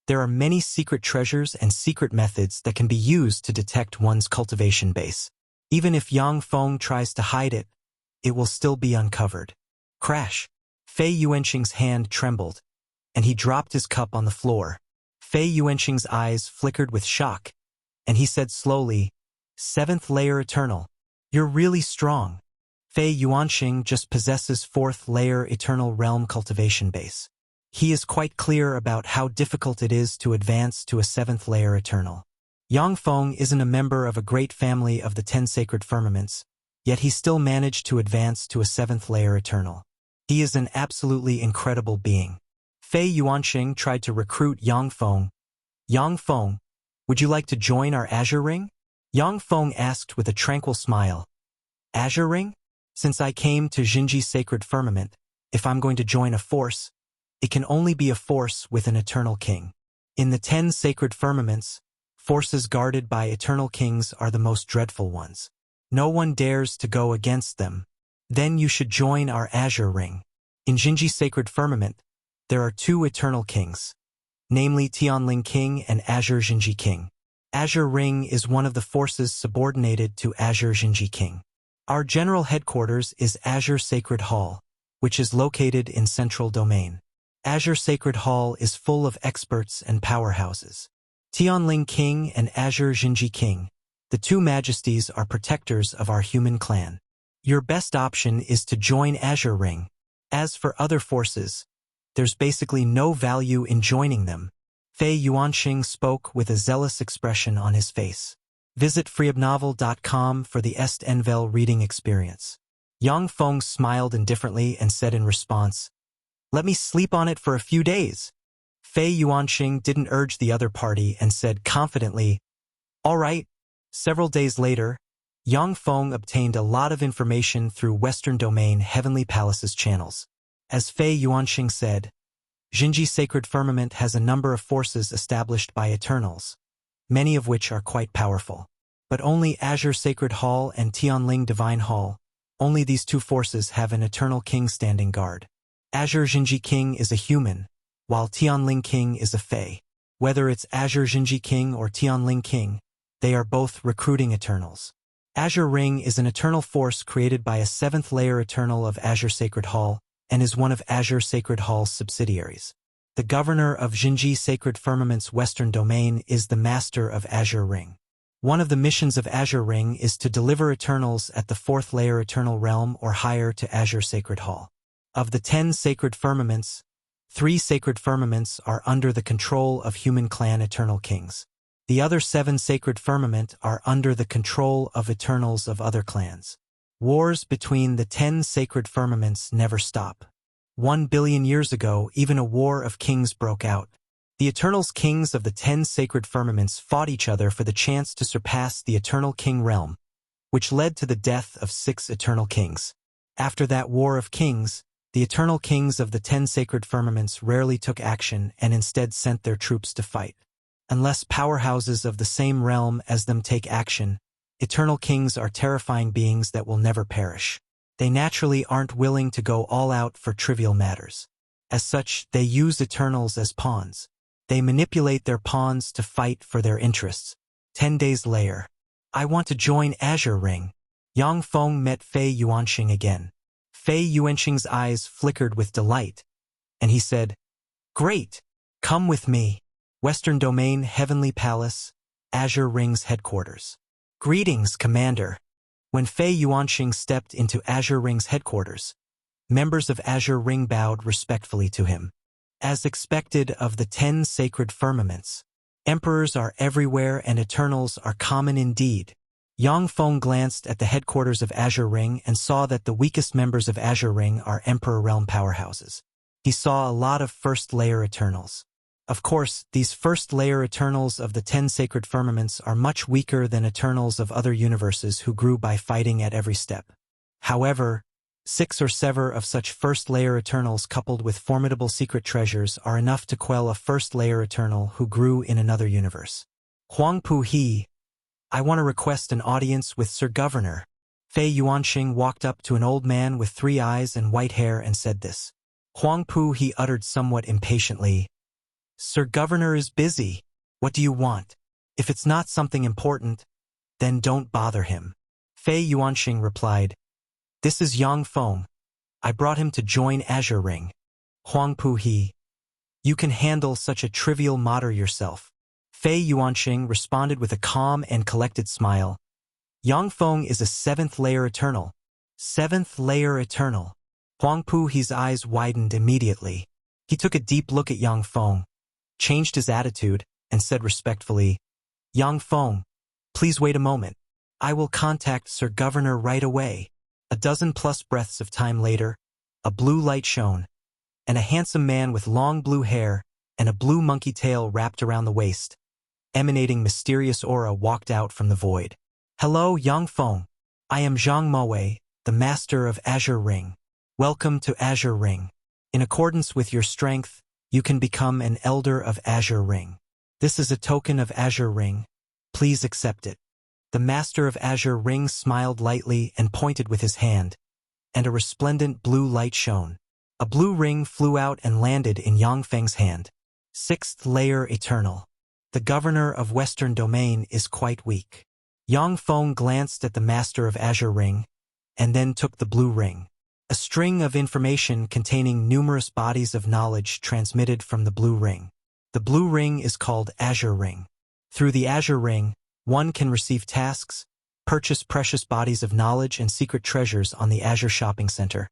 there are many secret treasures and secret methods that can be used to detect one's cultivation base. Even if Yang Feng tries to hide it, it will still be uncovered. Crash! Fei Yuanqing's hand trembled, and he dropped his cup on the floor. Fei Yuanqing's eyes flickered with shock, and he said slowly, 7th layer eternal. You're really strong. Fei Yuanqing just possesses 4th layer eternal realm cultivation base. He is quite clear about how difficult it is to advance to a 7th layer eternal. Yang Feng isn't a member of a great family of the 10 sacred firmaments, yet he still managed to advance to a 7th layer eternal. He is an absolutely incredible being. Fei Yuanqing tried to recruit Yang Feng. Yang Feng, would you like to join our Azure Ring? Yang Feng asked with a tranquil smile. Azure Ring? Since I came to Jinji's sacred firmament, if I'm going to join a force, it can only be a force with an eternal king. In the 10 sacred firmaments, forces guarded by eternal kings are the most dreadful ones. No one dares to go against them. Then you should join our Azure Ring. In Jinji's sacred firmament, there are 2 eternal kings, namely Tianling King and Azure Jinji King. Azure Ring is one of the forces subordinated to Azure Jinji King. Our general headquarters is Azure Sacred Hall, which is located in Central Domain. Azure Sacred Hall is full of experts and powerhouses. Tianling King and Azure Jinji King, the 2 majesties, are protectors of our human clan. Your best option is to join Azure Ring. As for other forces, there's basically no value in joining them. Fei Yuanqing spoke with a zealous expression on his face. Visit freeobnovel.com for the Est Envel reading experience. Yang Feng smiled indifferently and said in response, Let me sleep on it for a few days. Fei Yuanqing didn't urge the other party and said confidently, All right. Several days later, Yang Feng obtained a lot of information through Western Domain Heavenly Palace's channels. As Fei Yuanqing said, Jinji's sacred firmament has a number of forces established by Eternals, many of which are quite powerful. But only Azure Sacred Hall and Tianling Divine Hall, only these 2 forces have an Eternal King standing guard. Azure Jinji King is a human, while Tianling King is a Fey. Whether it's Azure Jinji King or Tianling King, they are both recruiting Eternals. Azure Ring is an eternal force created by a 7th layer Eternal of Azure Sacred Hall, and is one of Azure Sacred Hall's subsidiaries. The governor of Jinji Sacred Firmament's Western Domain is the master of Azure Ring. One of the missions of Azure Ring is to deliver Eternals at the 4th layer Eternal Realm or higher to Azure Sacred Hall. Of the 10 sacred firmaments, 3 sacred firmaments are under the control of human clan Eternal Kings. The other 7 sacred firmament are under the control of Eternals of other clans. Wars between the 10 sacred firmaments never stop. 1 billion years ago, even a war of kings broke out. The Eternals kings of the 10 sacred firmaments fought each other for the chance to surpass the Eternal King realm, which led to the death of 6 Eternal Kings. After that war of kings, the Eternal Kings of the 10 sacred firmaments rarely took action and instead sent their troops to fight. Unless powerhouses of the same realm as them take action, Eternal Kings are terrifying beings that will never perish. They naturally aren't willing to go all out for trivial matters. As such, they use Eternals as pawns. They manipulate their pawns to fight for their interests. 10 days later, I want to join Azure Ring. Yang Feng met Fei Yuanqing again. Fei Yuanqing's eyes flickered with delight, and he said, Great! Come with me. Western Domain Heavenly Palace, Azure Ring's headquarters. Greetings, Commander. When Fei Yuanqing stepped into Azure Ring's headquarters, members of Azure Ring bowed respectfully to him. As expected of the 10 sacred firmaments, emperors are everywhere and Eternals are common indeed. Yang Feng glanced at the headquarters of Azure Ring and saw that the weakest members of Azure Ring are Emperor Realm powerhouses. He saw a lot of first-layer Eternals. Of course, these first-layer Eternals of the 10 sacred firmaments are much weaker than Eternals of other universes who grew by fighting at every step. However, 6 or 7 of such first-layer Eternals coupled with formidable secret treasures are enough to quell a first-layer Eternal who grew in another universe. Huang Pu He, I want to request an audience with Sir Governor. Fei Yuanxing walked up to an old man with 3 eyes and white hair and said this. Huang Pu He uttered somewhat impatiently, Sir Governor is busy. What do you want? If it's not something important, then don't bother him. Fei Yuanxing replied, This is Yang Feng. I brought him to join Azure Ring. Huang Pu He, you can handle such a trivial matter yourself. Fei Yuanxing responded with a calm and collected smile. Yang Feng is a 7th-layer Eternal. 7th-layer Eternal. Huang Pu He's eyes widened immediately. He took a deep look at Yang Feng, changed his attitude, and said respectfully, Yang Feng, please wait a moment. I will contact Sir Governor right away. A dozen-plus breaths of time later, a blue light shone, and a handsome man with long blue hair and a blue monkey tail wrapped around the waist, emanating mysterious aura, walked out from the void. Hello, Yang Feng. I am Zhang Moe, the master of Azure Ring. Welcome to Azure Ring. In accordance with your strength, you can become an elder of Azure Ring. This is a token of Azure Ring. Please accept it. The master of Azure Ring smiled lightly and pointed with his hand, and a resplendent blue light shone. A blue ring flew out and landed in Yang Feng's hand. 6th-layer Eternal. The governor of Western Domain is quite weak. Yang Feng glanced at the master of Azure Ring, and then took the blue ring. A string of information containing numerous bodies of knowledge transmitted from the blue ring. The blue ring is called Azure Ring. Through the Azure Ring, one can receive tasks, purchase precious bodies of knowledge and secret treasures on the Azure Shopping Center,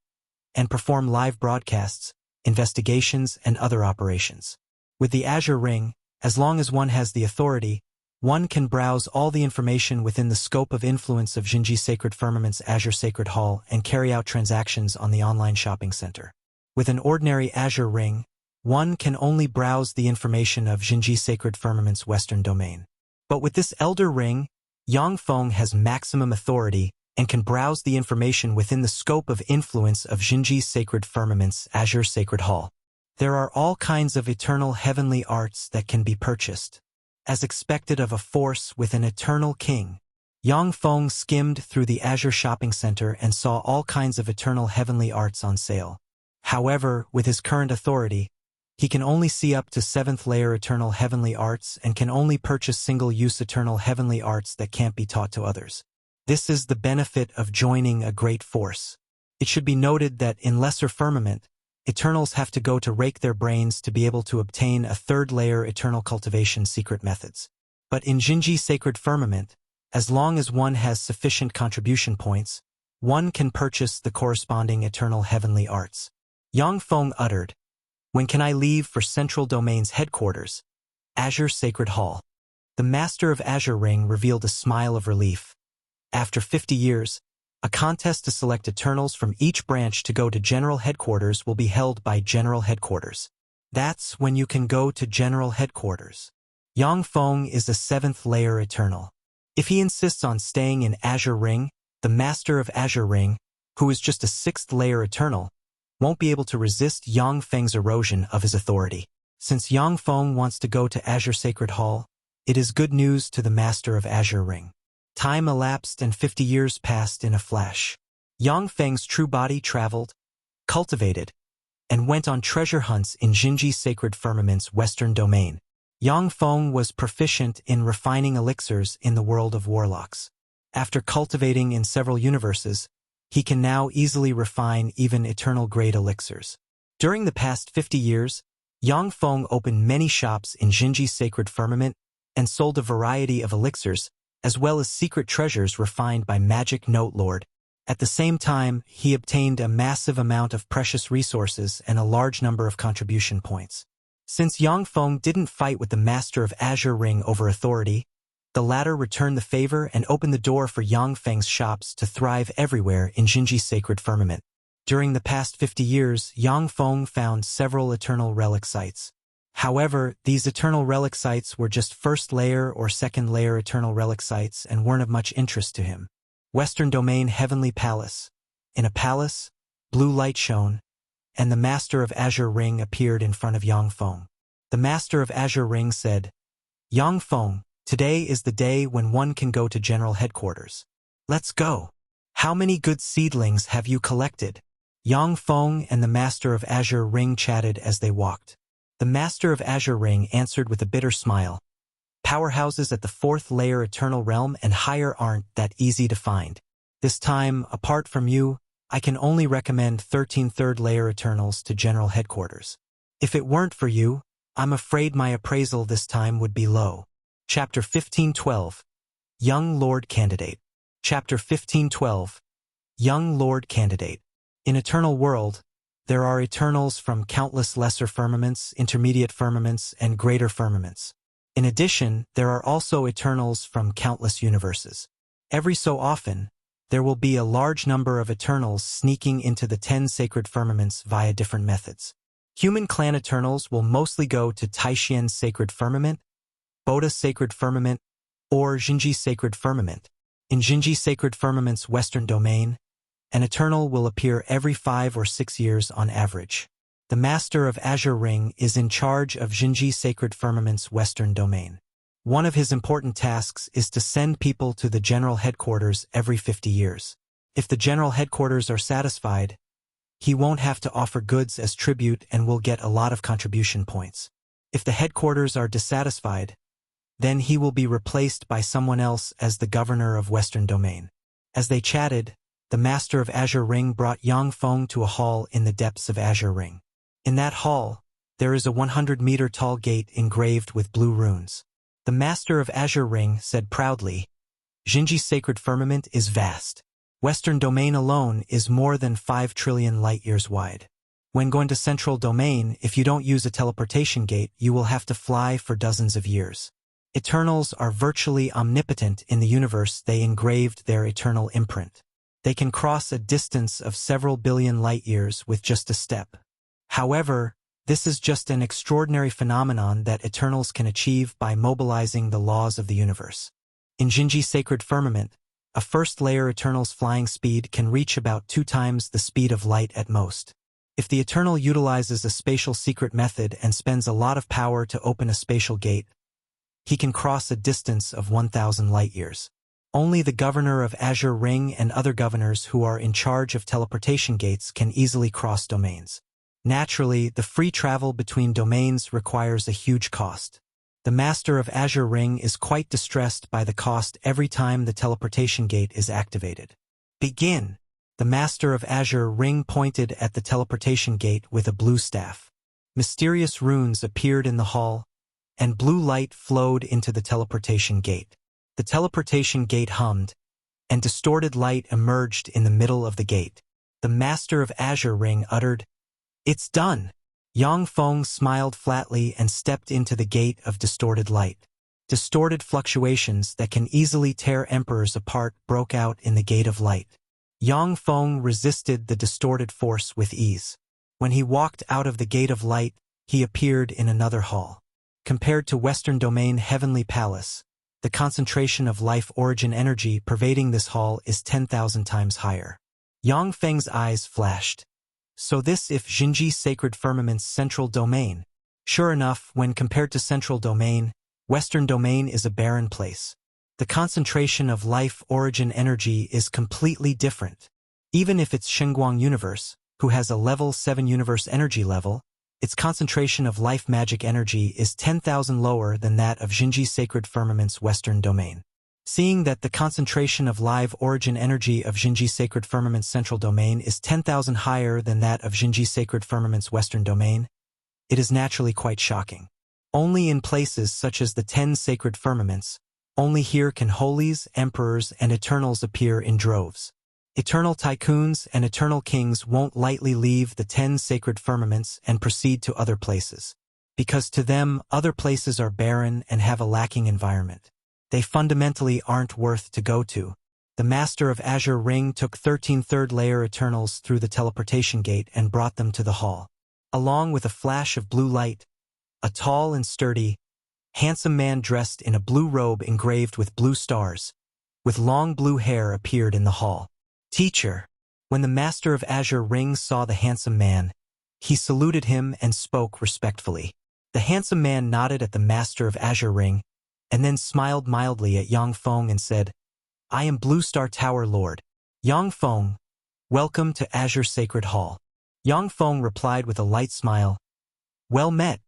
and perform live broadcasts, investigations, and other operations. With the Azure Ring, as long as one has the authority, one can browse all the information within the scope of influence of Jinji Sacred Firmament's Azure Sacred Hall and carry out transactions on the online shopping center. With an ordinary Azure Ring, one can only browse the information of Jinji Sacred Firmament's Western Domain. But with this Elder Ring, Yang Feng has maximum authority and can browse the information within the scope of influence of Jinji Sacred Firmament's Azure Sacred Hall. There are all kinds of eternal heavenly arts that can be purchased. As expected of a force with an eternal king, Yang Feng skimmed through the Azure Shopping Center and saw all kinds of eternal heavenly arts on sale. However, with his current authority, he can only see up to 7th-layer eternal heavenly arts and can only purchase single-use eternal heavenly arts that can't be taught to others. This is the benefit of joining a great force. It should be noted that in Lesser Firmament, Eternals have to go to rake their brains to be able to obtain a 3rd-layer eternal cultivation secret methods. But in Jinji Sacred Firmament, as long as one has sufficient contribution points, one can purchase the corresponding eternal heavenly arts. Yang Feng uttered, When can I leave for Central Domain's headquarters? Azure Sacred Hall. The master of Azure Ring revealed a smile of relief. After 50 years, a contest to select Eternals from each branch to go to General Headquarters will be held by General Headquarters. That's when you can go to General Headquarters. Yang Feng is a 7th-layer Eternal. If he insists on staying in Azure Ring, the Master of Azure Ring, who is just a 6th-layer Eternal, won't be able to resist Yang Feng's erosion of his authority. Since Yang Feng wants to go to Azure Sacred Hall, it is good news to the Master of Azure Ring. Time elapsed and 50 years passed in a flash. Yang Feng's true body traveled, cultivated, and went on treasure hunts in Jinji Sacred Firmament's Western Domain. Yang Feng was proficient in refining elixirs in the world of warlocks. After cultivating in several universes, he can now easily refine even eternal-grade elixirs. During the past 50 years, Yang Feng opened many shops in Jinji Sacred Firmament and sold a variety of elixirs, as well as secret treasures refined by Magic Note Lord. At the same time, he obtained a massive amount of precious resources and a large number of contribution points. Since Yang Feng didn't fight with the Master of Azure Ring over authority, The latter returned the favor and opened the door for Yang Feng's shops to thrive everywhere in Jinji's sacred firmament. During the past 50 years, Yang Feng found several eternal relic sites. However, these eternal relic sites were just first-layer or second-layer eternal relic sites and weren't of much interest to him. Western Domain Heavenly Palace. In a palace, blue light shone, and the Master of Azure Ring appeared in front of Yang Feng. The Master of Azure Ring said, "Yang Feng, today is the day when one can go to General Headquarters. Let's go. How many good seedlings have you collected?" Yang Feng and the Master of Azure Ring chatted as they walked. The Master of Azure Ring answered with a bitter smile. "Powerhouses at the 4th layer Eternal Realm and higher aren't that easy to find. This time, apart from you, I can only recommend 13 3rd layer Eternals to General Headquarters. If it weren't for you, I'm afraid my appraisal this time would be low." Chapter 1512. Young Lord Candidate. Chapter 1512. Young Lord Candidate. In Eternal World, there are Eternals from countless lesser firmaments, intermediate firmaments, and greater firmaments. In addition, there are also Eternals from countless universes. Every so often, there will be a large number of Eternals sneaking into the 10 sacred firmaments via different methods. Human clan Eternals will mostly go to Taishien's sacred firmament, Boda's sacred firmament, or Jinji's sacred firmament. In Jinji's sacred firmament's Western Domain, an Eternal will appear every 5 or 6 years on average. The Master of Azure Ring is in charge of Jinji's sacred firmament's Western Domain. One of his important tasks is to send people to the General Headquarters every 50 years. If the General Headquarters are satisfied, he won't have to offer goods as tribute and will get a lot of contribution points. If the Headquarters are dissatisfied, then he will be replaced by someone else as the Governor of Western Domain. As they chatted, the Master of Azure Ring brought Yang Feng to a hall in the depths of Azure Ring. In that hall, there is a 100-meter-tall gate engraved with blue runes. The Master of Azure Ring said proudly, "Jinji's sacred firmament is vast. Western Domain alone is more than 5 trillion light-years wide. When going to Central Domain, if you don't use a teleportation gate, you will have to fly for dozens of years. Eternals are virtually omnipotent in the universe they engraved their eternal imprint. They can cross a distance of several billion light-years with just a step. However, this is just an extraordinary phenomenon that Eternals can achieve by mobilizing the laws of the universe. In Jinji's sacred firmament, a first-layer Eternal's flying speed can reach about 2 times the speed of light at most. If the Eternal utilizes a spatial secret method and spends a lot of power to open a spatial gate, he can cross a distance of 1,000 light-years. Only the Governor of Azure Ring and other governors who are in charge of teleportation gates can easily cross domains. Naturally, the free travel between domains requires a huge cost. The Master of Azure Ring is quite distressed by the cost every time the teleportation gate is activated. "Begin!" The Master of Azure Ring pointed at the teleportation gate with a blue staff. Mysterious runes appeared in the hall, and blue light flowed into the teleportation gate. The teleportation gate hummed, and distorted light emerged in the middle of the gate. The Master of Azure Ring uttered, "It's done!" Yang Feng smiled flatly and stepped into the gate of distorted light. Distorted fluctuations that can easily tear emperors apart broke out in the gate of light. Yang Feng resisted the distorted force with ease. When he walked out of the gate of light, he appeared in another hall. Compared to Western Domain Heavenly Palace, the concentration of life origin energy pervading this hall is 10,000 times higher. Yang Feng's eyes flashed. So this is Jinji's sacred firmament's central domain. Sure enough, when compared to Central Domain, Western Domain is a barren place. The concentration of life origin energy is completely different. Even if it's Shenguang Universe, who has a level 7 universe energy level, its concentration of life magic energy is 10,000 lower than that of Jinji's sacred firmament's Western Domain. Seeing that the concentration of live origin energy of Jinji's sacred firmament's Central Domain is 10,000 higher than that of Jinji's sacred firmament's Western Domain, it is naturally quite shocking. Only in places such as the 10 sacred firmaments, only here can holies, emperors, and eternals appear in droves. Eternal tycoons and eternal kings won't lightly leave the 10 sacred firmaments and proceed to other places, because to them other places are barren and have a lacking environment. They fundamentally aren't worth to go to. The Master of Azure Ring took 13 third-layer Eternals through the teleportation gate and brought them to the hall. Along with a flash of blue light, a tall and sturdy, handsome man dressed in a blue robe engraved with blue stars, with long blue hair appeared in the hall. "Teacher." When the Master of Azure Ring saw the handsome man, he saluted him and spoke respectfully. The handsome man nodded at the Master of Azure Ring, and then smiled mildly at Yang Feng and said, "I am Blue Star Tower Lord. Yang Feng, welcome to Azure Sacred Hall." Yang Feng replied with a light smile, "Well met,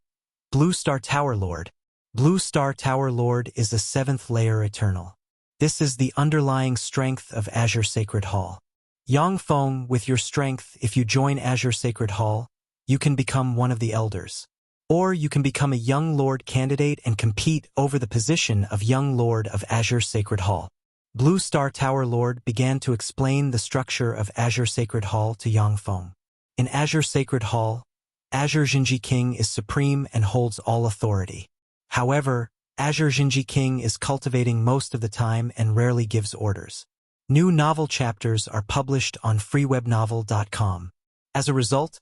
Blue Star Tower Lord." Blue Star Tower Lord is a 7th layer Eternal. This is the underlying strength of Azure Sacred Hall. Yang Feng, with your strength, if you join Azure Sacred Hall, you can become one of the elders. Or you can become a young lord candidate and compete over the position of young lord of Azure Sacred Hall. Blue Star Tower Lord began to explain the structure of Azure Sacred Hall to Yang Feng. In Azure Sacred Hall, Azure Jinji King is supreme and holds all authority. However, Azure Jinji King is cultivating most of the time and rarely gives orders. New novel chapters are published on freewebnovel.com. As a result,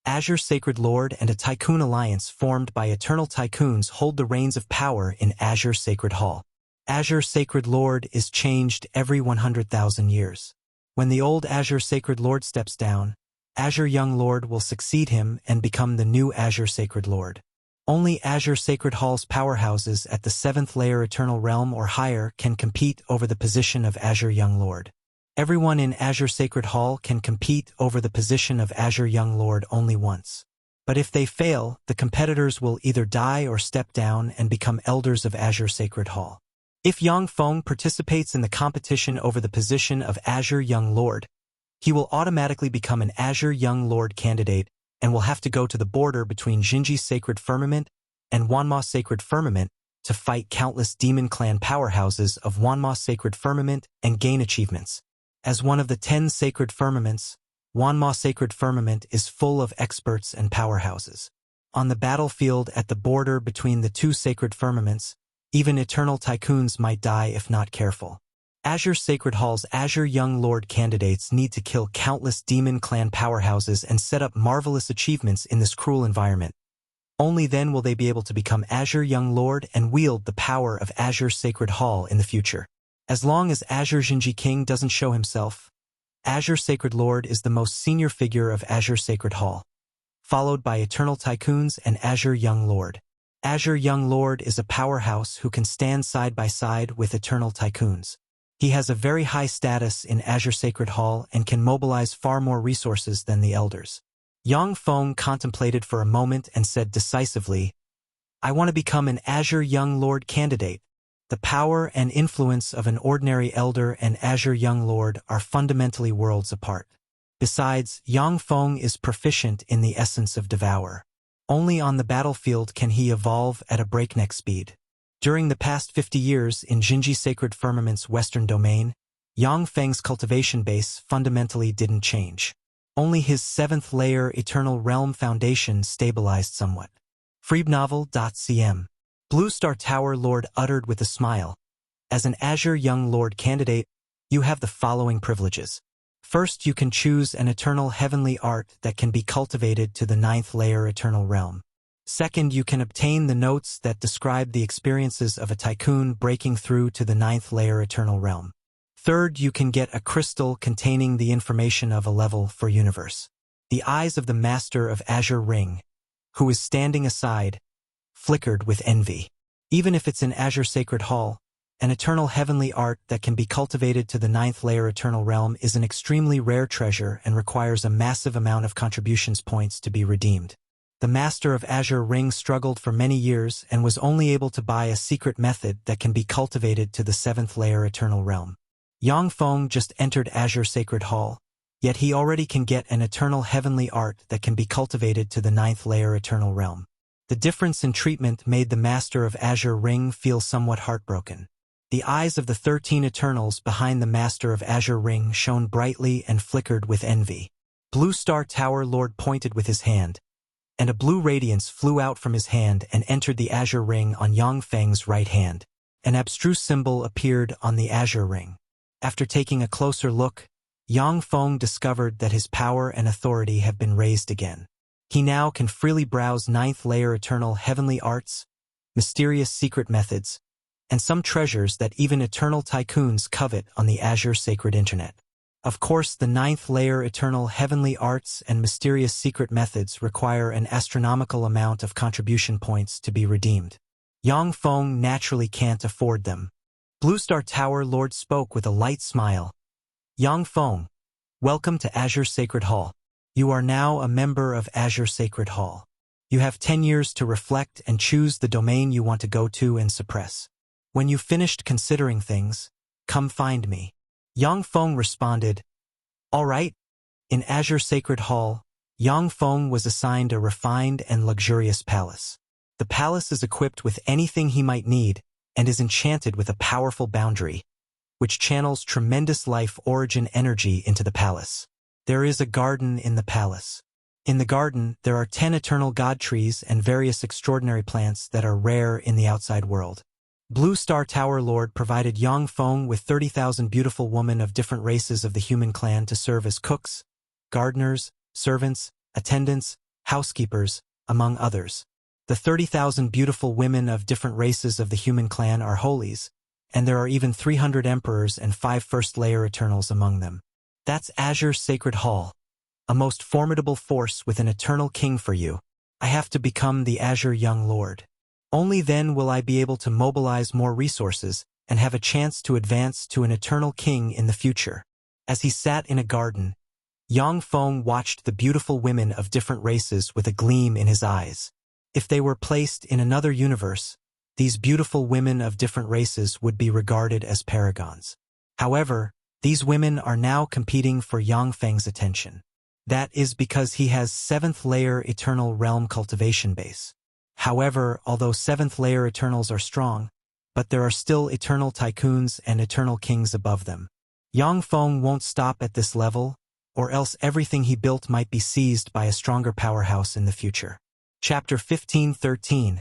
Azure Sacred Lord and a Tycoon alliance formed by Eternal Tycoons hold the reins of power in Azure Sacred Hall. Azure Sacred Lord is changed every 100,000 years. When the old Azure Sacred Lord steps down, Azure Young Lord will succeed him and become the new Azure Sacred Lord. Only Azure Sacred Hall's powerhouses at the 7th layer Eternal Realm or higher can compete over the position of Azure Young Lord. Everyone in Azure Sacred Hall can compete over the position of Azure Young Lord only once. But if they fail, the competitors will either die or step down and become elders of Azure Sacred Hall. If Yang Feng participates in the competition over the position of Azure Young Lord, he will automatically become an Azure Young Lord candidate and will have to go to the border between Jinji Sacred Firmament and Wanma Sacred Firmament to fight countless demon clan powerhouses of Wanma Sacred Firmament and gain achievements. As one of the 10 sacred firmaments, Wanma Sacred Firmament is full of experts and powerhouses. On the battlefield at the border between the 2 sacred firmaments, even Eternal Tycoons might die if not careful. Azure Sacred Hall's Azure Young Lord candidates need to kill countless demon clan powerhouses and set up marvelous achievements in this cruel environment. Only then will they be able to become Azure Young Lord and wield the power of Azure Sacred Hall in the future. As long as Azure Jinji King doesn't show himself, Azure Sacred Lord is the most senior figure of Azure Sacred Hall, followed by Eternal Tycoons and Azure Young Lord. Azure Young Lord is a powerhouse who can stand side by side with Eternal Tycoons. He has a very high status in Azure Sacred Hall and can mobilize far more resources than the elders. Yang Feng contemplated for a moment and said decisively, "I want to become an Azure Young Lord candidate." The power and influence of an ordinary elder and Azure Young Lord are fundamentally worlds apart. Besides, Yang Feng is proficient in the essence of Devour. Only on the battlefield can he evolve at a breakneck speed. During the past 50 years in Jinji Sacred Firmament's western domain, Yang Feng's cultivation base fundamentally didn't change. Only his 7th layer Eternal Realm foundation stabilized somewhat. freebnovel.cm. Blue Star Tower Lord uttered with a smile, "As an Azure Young Lord candidate, you have the following privileges. First, you can choose an eternal heavenly art that can be cultivated to the 9th layer Eternal Realm. Second, you can obtain the notes that describe the experiences of a tycoon breaking through to the 9th layer Eternal Realm. Third, you can get a crystal containing the information of a level for universe." The eyes of the Master of Azure Ring, who is standing aside, flickered with envy. Even if it's in Azure Sacred Hall, an eternal heavenly art that can be cultivated to the 9th layer Eternal Realm is an extremely rare treasure and requires a massive amount of contributions points to be redeemed. The Master of Azure Ring struggled for many years and was only able to buy a secret method that can be cultivated to the 7th layer Eternal Realm. Yang Feng just entered Azure Sacred Hall, yet he already can get an eternal heavenly art that can be cultivated to the 9th layer Eternal Realm. The difference in treatment made the Master of Azure Ring feel somewhat heartbroken. The eyes of the 13 Eternals behind the Master of Azure Ring shone brightly and flickered with envy. Blue Star Tower Lord pointed with his hand, and a blue radiance flew out from his hand and entered the Azure Ring on Yang Feng's right hand. An abstruse symbol appeared on the azure ring. After taking a closer look, Yang Feng discovered that his power and authority have been raised again. He now can freely browse 9th layer eternal heavenly arts, mysterious secret methods, and some treasures that even eternal tycoons covet on the Azure Sacred Internet. Of course, the 9th layer eternal heavenly arts and mysterious secret methods require an astronomical amount of contribution points to be redeemed. Yang Feng naturally can't afford them. Blue Star Tower Lord spoke with a light smile. Yang Feng, welcome to Azure Sacred Hall. You are now a member of Azure Sacred Hall. You have 10 years to reflect and choose the domain you want to go to and suppress. When you've finished considering things, come find me. Yang Feng responded, all right. In Azure Sacred Hall, Yang Feng was assigned a refined and luxurious palace. The palace is equipped with anything he might need and is enchanted with a powerful boundary, which channels tremendous life origin energy into the palace. There is a garden in the palace. In the garden, there are 10 eternal god trees and various extraordinary plants that are rare in the outside world. Blue Star Tower Lord provided Yang Feng with 30,000 beautiful women of different races of the human clan to serve as cooks, gardeners, servants, attendants, housekeepers, among others. The 30,000 beautiful women of different races of the human clan are holies, and there are even 300 emperors and 5 first-layer eternals among them. That's Azure Sacred Hall, a most formidable force with an eternal king for you. I have to become the Azure Young Lord. Only then will I be able to mobilize more resources and have a chance to advance to an eternal king in the future. As he sat in a garden, Yang Feng watched the beautiful women of different races with a gleam in his eyes. If they were placed in another universe, these beautiful women of different races would be regarded as paragons. However, these women are now competing for Yang Feng's attention. That is because he has 7th layer eternal realm cultivation base. However, although 7th layer eternals are strong, but there are still eternal tycoons and eternal kings above them. Yang Feng won't stop at this level, or else everything he built might be seized by a stronger powerhouse in the future. Chapter 1513.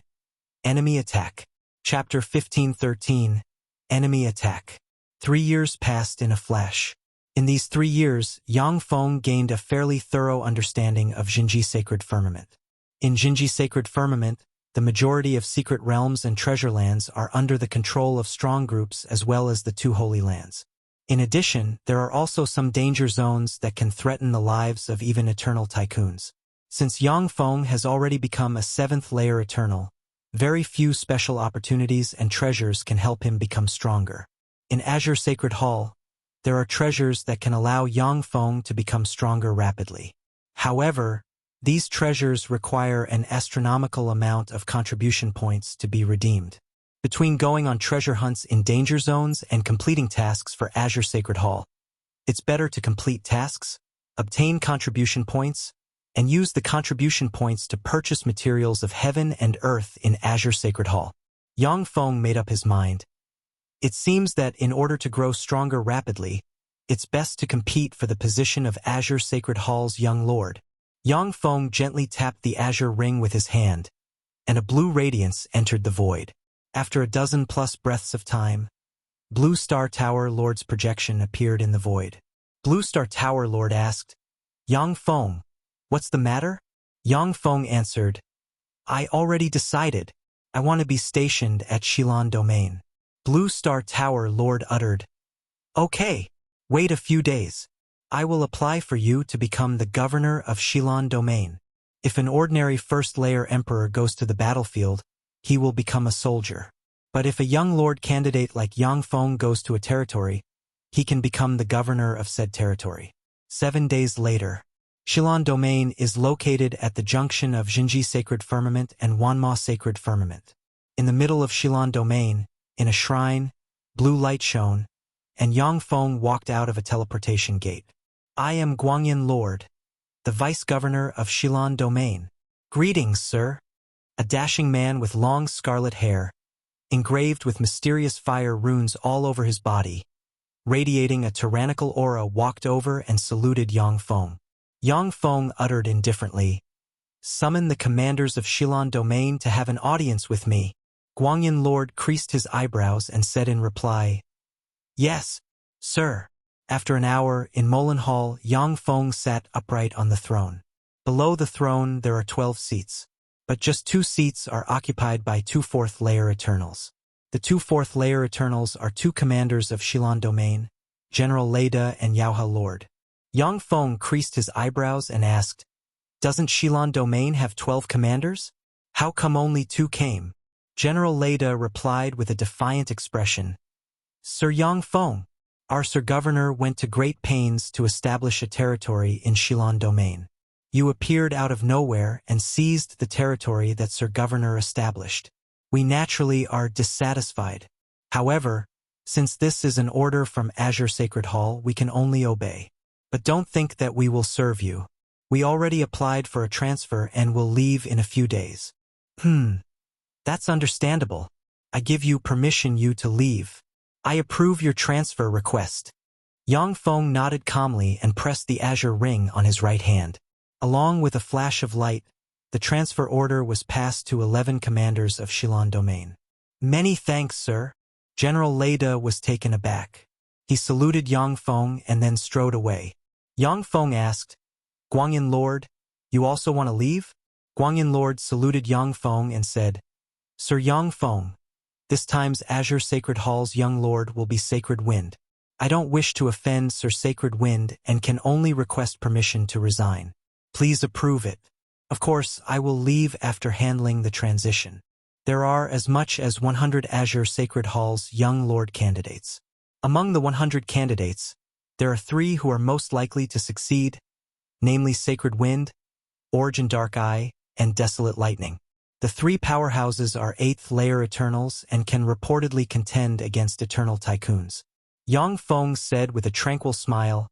Enemy Attack. Chapter 1513. Enemy Attack. 3 years passed in a flash. In these 3 years, Yang Feng gained a fairly thorough understanding of Jinji Sacred Firmament. In Jinji Sacred Firmament, the majority of secret realms and treasure lands are under the control of strong groups as well as the 2 holy lands. In addition, there are also some danger zones that can threaten the lives of even eternal tycoons. Since Yang Feng has already become a 7th layer eternal, very few special opportunities and treasures can help him become stronger. In Azure Sacred Hall, there are treasures that can allow Yang Feng to become stronger rapidly. However, these treasures require an astronomical amount of contribution points to be redeemed. Between going on treasure hunts in danger zones and completing tasks for Azure Sacred Hall, it's better to complete tasks, obtain contribution points, and use the contribution points to purchase materials of heaven and earth in Azure Sacred Hall. Yang Feng made up his mind. It seems that in order to grow stronger rapidly, it's best to compete for the position of Azure Sacred Hall's Young Lord. Yang Feng gently tapped the azure ring with his hand, and a blue radiance entered the void. After a dozen-plus breaths of time, Blue Star Tower Lord's projection appeared in the void. Blue Star Tower Lord asked, Yang Feng, what's the matter? Yang Feng answered, I already decided. I want to be stationed at Xilan Domain. Blue Star Tower Lord uttered, okay, wait a few days. I will apply for you to become the governor of Xilan Domain. If an ordinary first-layer emperor goes to the battlefield, he will become a soldier. But if a young lord candidate like Yang Feng goes to a territory, he can become the governor of said territory. 7 days later, Xilan Domain is located at the junction of Jinji Sacred Firmament and Wanma Sacred Firmament. In the middle of Xilan Domain, in a shrine, blue light shone, and Yang Feng walked out of a teleportation gate. I am Guangyan Lord, the vice-governor of Xilan Domain. Greetings, sir. A dashing man with long scarlet hair, engraved with mysterious fire runes all over his body, radiating a tyrannical aura, walked over and saluted Yang Feng. Yang Feng uttered indifferently, summon the commanders of Xilan Domain to have an audience with me. Guangyin Lord creased his eyebrows and said in reply, "Yes, sir." After an hour, in Molen Hall, Yang Feng sat upright on the throne. Below the throne there are 12 seats. But just 2 seats are occupied by 2 fourth-layer Eternals. The 2 fourth-layer Eternals are 2 commanders of Shilan Domain, General Leda and Yaohe Lord. Yang Feng creased his eyebrows and asked, "Doesn't Shilan Domain have 12 commanders? How come only 2 came?" General Leda replied with a defiant expression, "Sir Yang Feng, our Sir Governor went to great pains to establish a territory in Shilan Domain. You appeared out of nowhere and seized the territory that Sir Governor established. We naturally are dissatisfied. However, since this is an order from Azure Sacred Hall, we can only obey. But don't think that we will serve you. We already applied for a transfer and will leave in a few days." That's understandable. I give you permission to leave. I approve your transfer request." Yang Feng nodded calmly and pressed the azure ring on his right hand. Along with a flash of light, the transfer order was passed to 11 commanders of Shilan Domain. "Many thanks, sir." General Leda was taken aback. He saluted Yang Feng and then strode away. Yang Feng asked, "Guangyin Lord, you also want to leave?" Guangyin Lord saluted Yang Feng and said, "Sir Yang Feng, this time's Azure Sacred Hall's young lord will be Sacred Wind. I don't wish to offend Sir Sacred Wind and can only request permission to resign. Please approve it. Of course, I will leave after handling the transition. There are as much as 100 Azure Sacred Hall's young lord candidates. Among the 100 candidates, there are 3 who are most likely to succeed, namely Sacred Wind, Origin Dark Eye, and Desolate Lightning. The 3 powerhouses are 8th-layer Eternals and can reportedly contend against Eternal Tycoons." Yang Feng said with a tranquil smile,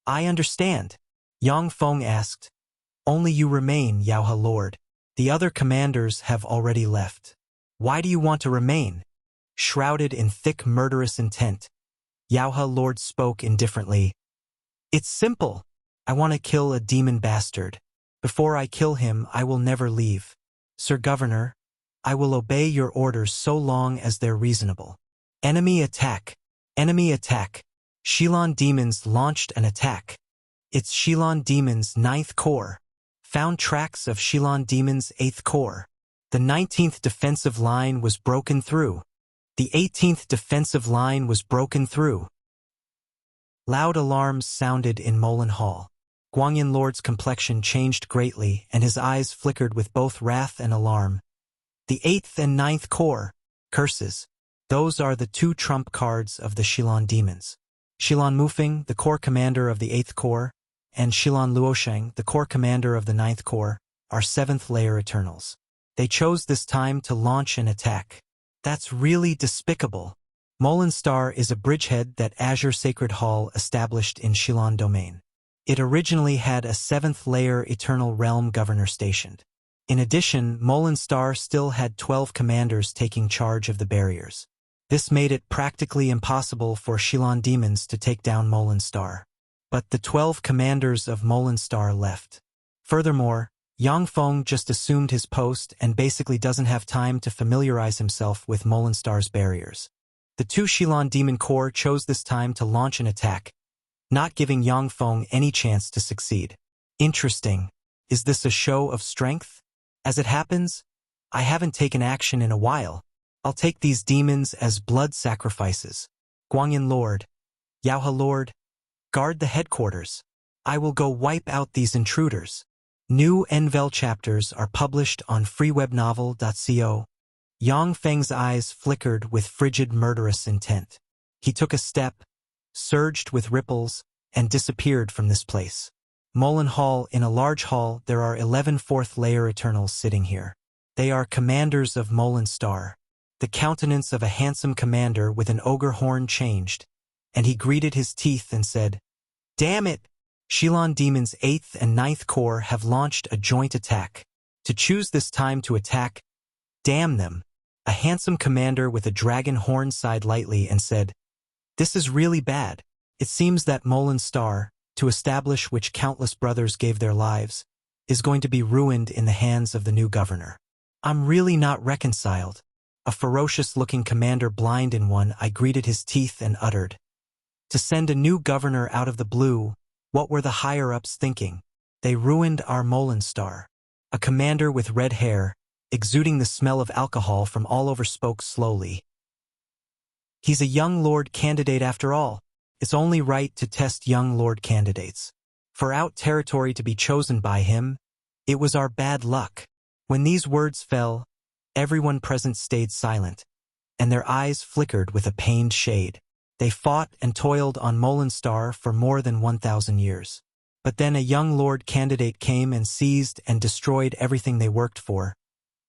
"I understand." Yang Feng asked, "Only you remain, Yaohe Lord. The other commanders have already left. Why do you want to remain?" Shrouded in thick murderous intent, Yaohe Lord spoke indifferently. "It's simple. I want to kill a demon bastard. Before I kill him, I will never leave. Sir Governor, I will obey your orders so long as they're reasonable." Enemy attack. Enemy attack. Shilan Demons launched an attack. It's Shilan Demons' 9th Corps. Found tracks of Shilan Demons' 8th Corps. The 19th defensive line was broken through. The 18th defensive line was broken through. Loud alarms sounded in Molen Hall. Guangyin Lord's complexion changed greatly and his eyes flickered with both wrath and alarm. The 8th and 9th Corps. Curses. Those are the 2 trump cards of the Shilan Demons. Shilan Mufeng, the Corps Commander of the 8th Corps, and Shilan Luosheng, the Corps Commander of the 9th Corps, are 7th-layer Eternals. They chose this time to launch an attack. That's really despicable. Molen Star is a bridgehead that Azure Sacred Hall established in Shilan Domain. It originally had a 7th-layer Eternal Realm Governor stationed. In addition, Molen Star still had 12 commanders taking charge of the barriers. This made it practically impossible for Shilan Demons to take down Molen Star. But the 12 commanders of Molen Star left. Furthermore, Yang Feng just assumed his post and basically doesn't have time to familiarize himself with Molen Star's barriers. The 2 Shilan Demon Corps chose this time to launch an attack, not giving Yang Feng any chance to succeed. Interesting. Is this a show of strength? As it happens, I haven't taken action in a while. I'll take these demons as blood sacrifices. Guangyin Lord, Yaohe Lord, guard the headquarters. I will go wipe out these intruders. New Envel chapters are published on freewebnovel.co. Yang Feng's eyes flickered with frigid murderous intent. He took a step, surged with ripples, and disappeared from this place. Molen Hall. In a large hall, there are 11 4th-layer Eternals sitting here. They are commanders of Molen Star. The countenance of a handsome commander with an ogre horn changed, and he gritted his teeth and said, "Damn it! Shilan Demons' 8th and 9th Corps have launched a joint attack. To choose this time to attack, damn them." A handsome commander with a dragon horn sighed lightly and said, "This is really bad. It seems that Molen Star, to establish which countless brothers gave their lives, is going to be ruined in the hands of the new governor. I'm really not reconciled. A ferocious-looking commander blind in one eye greeted his teeth and uttered, "To send a new governor out of the blue, what were the higher-ups thinking? They ruined our Molenstar." A commander with red hair, exuding the smell of alcohol from all over, spoke slowly. "He's a young lord candidate after all. It's only right to test young lord candidates. For out territory to be chosen by him, it was our bad luck." When these words fell, everyone present stayed silent, and their eyes flickered with a pained shade. They fought and toiled on Molenstar for more than 1,000 years. But then a young lord candidate came and seized and destroyed everything they worked for,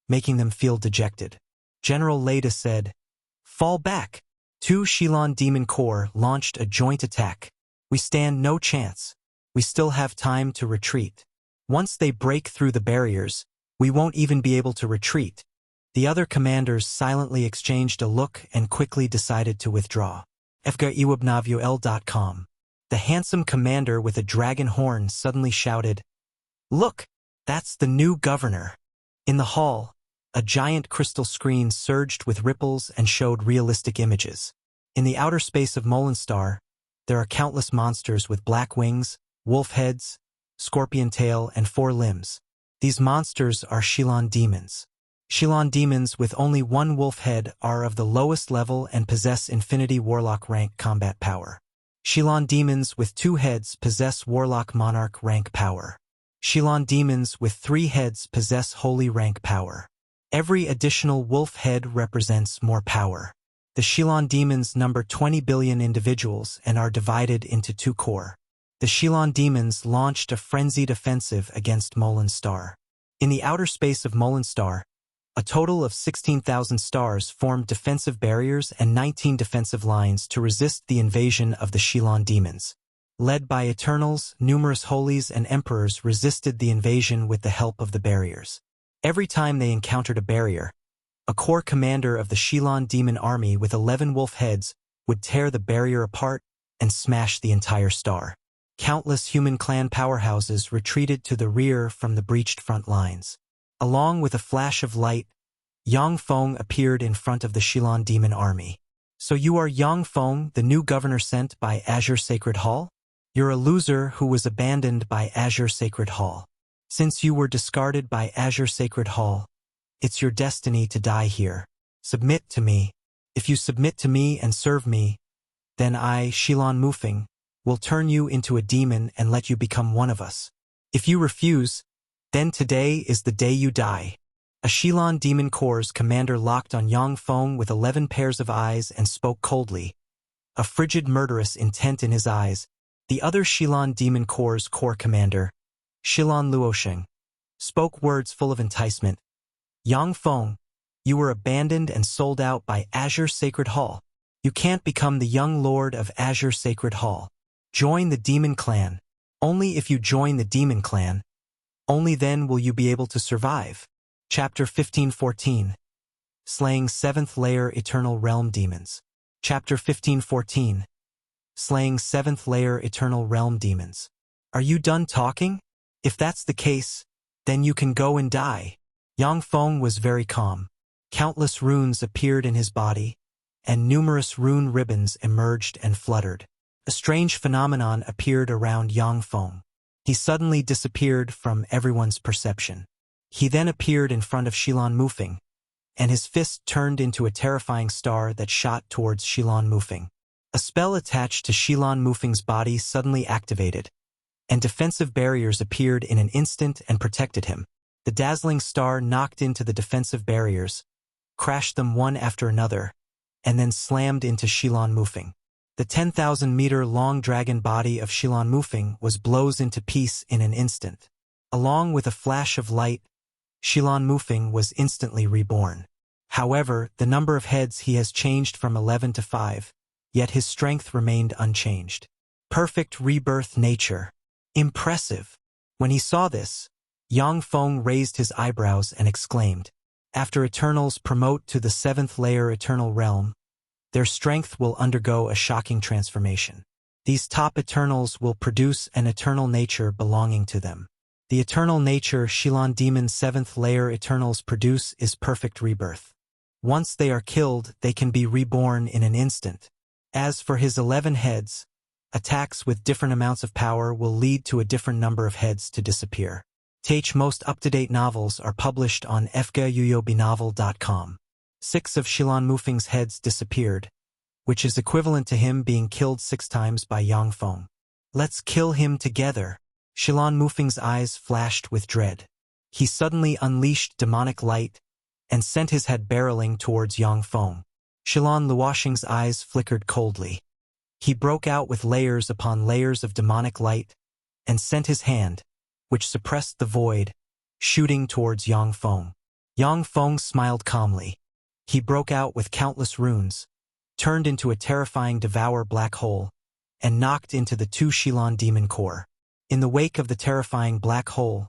making them feel dejected. General Leda said, "Fall back." 2 Shilon Demon Corps launched a joint attack. "We stand no chance. We still have time to retreat. Once they break through the barriers, we won't even be able to retreat." The other commanders silently exchanged a look and quickly decided to withdraw. FGIWebNavuel.com. The handsome commander with a dragon horn suddenly shouted, "Look, that's the new governor." In the hall, a giant crystal screen surged with ripples and showed realistic images. In the outer space of Molenstar, there are countless monsters with black wings, wolf heads, scorpion tail, and 4 limbs. These monsters are Shilon demons. Shilon demons with only 1 wolf head are of the lowest level and possess Infinity Warlock rank combat power. Shilon demons with 2 heads possess Warlock Monarch rank power. Shilon demons with 3 heads possess Holy rank power. Every additional wolf head represents more power. The Shilon demons number 20 billion individuals and are divided into 2 corps. The Shilon demons launched a frenzied offensive against Molenstar. In the outer space of Molenstar, a total of 16,000 stars formed defensive barriers and 19 defensive lines to resist the invasion of the Shilon demons. Led by Eternals, numerous Holies and Emperors resisted the invasion with the help of the barriers. Every time they encountered a barrier, a corps commander of the Shilon demon army with 11 wolf heads would tear the barrier apart and smash the entire star. Countless human clan powerhouses retreated to the rear from the breached front lines. Along with a flash of light, Yang Feng appeared in front of the Shilon demon army. "So you are Yang Feng, the new governor sent by Azure Sacred Hall? You're a loser who was abandoned by Azure Sacred Hall. Since you were discarded by Azure Sacred Hall, it's your destiny to die here. Submit to me. If you submit to me and serve me, then I, Shilon Mufeng, will turn you into a demon and let you become one of us. If you refuse, then today is the day you die." A Shilon Demon Corps commander locked on Yang Feng with 11 pairs of eyes and spoke coldly, a frigid murderous intent in his eyes. The other Shilon Demon Corps commander, Shilon Luosheng, spoke words full of enticement. "Yang Feng, you were abandoned and sold out by Azure Sacred Hall. You can't become the young lord of Azure Sacred Hall. Join the Demon Clan. Only if you join the Demon Clan, only then will you be able to survive." Chapter 1514. Slaying 7th Layer Eternal Realm Demons. Chapter 1514. Slaying 7th Layer Eternal Realm Demons. "Are you done talking? If that's the case, then you can go and die." Yang Feng was very calm. Countless runes appeared in his body, and numerous rune ribbons emerged and fluttered. A strange phenomenon appeared around Yang Feng. He suddenly disappeared from everyone's perception. He then appeared in front of Shilon Mufeng, and his fist turned into a terrifying star that shot towards Shilon Mufeng. A spell attached to Shilon Mufeng's body suddenly activated, and defensive barriers appeared in an instant and protected him. The dazzling star knocked into the defensive barriers, crashed them one after another, and then slammed into Shilon Mufeng. The 10,000-meter-long dragon body of Shilon Mufeng was blows into piece in an instant. Along with a flash of light, Shilon Mufeng was instantly reborn. However, the number of heads he has changed from 11 to 5, yet his strength remained unchanged. Perfect rebirth nature. Impressive. When he saw this, Yang Feng raised his eyebrows and exclaimed, "After Eternals promote to the 7th layer Eternal Realm, their strength will undergo a shocking transformation. These top Eternals will produce an eternal nature belonging to them. The eternal nature Shilon Demon 7th layer Eternals produce is perfect rebirth. Once they are killed, they can be reborn in an instant. As for his 11 heads, attacks with different amounts of power will lead to a different number of heads to disappear. Teich's most up-to-date novels are published on fguyuyobinovel.com. 6 of Shilon Mufeng's heads disappeared, which is equivalent to him being killed 6 times by Yang Feng. Let's kill him together. Shilon Mufeng's eyes flashed with dread. He suddenly unleashed demonic light and sent his head barreling towards Yang Feng. Shilon Luosheng's eyes flickered coldly. He broke out with layers upon layers of demonic light and sent his hand, which suppressed the void, shooting towards Yang Feng. Yang Feng smiled calmly. He broke out with countless runes, turned into a terrifying devour black hole, and knocked into the 2 Shilon demon core. In the wake of the terrifying black hole,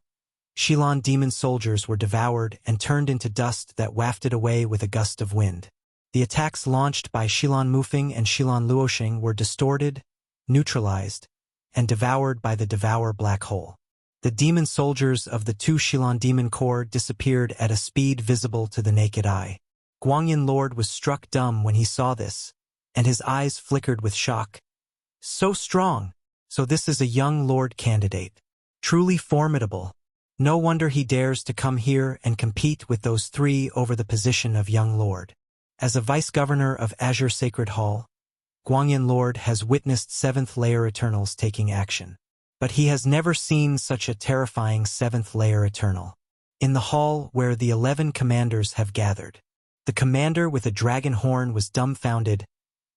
Shilon demon soldiers were devoured and turned into dust that wafted away with a gust of wind. The attacks launched by Shilon Mufeng and Shilon Luosheng were distorted, neutralized, and devoured by the devour black hole. The demon soldiers of the 2 Shilon demon core disappeared at a speed visible to the naked eye. Guangyin Lord was struck dumb when he saw this, and his eyes flickered with shock. So strong! So this is a young lord candidate. Truly formidable. No wonder he dares to come here and compete with those 3 over the position of young lord. As a vice-governor of Azure Sacred Hall, Guangyin Lord has witnessed 7th-layer Eternals taking action. But he has never seen such a terrifying 7th-layer Eternal. In the hall where the 11 commanders have gathered, the commander with a dragon horn was dumbfounded.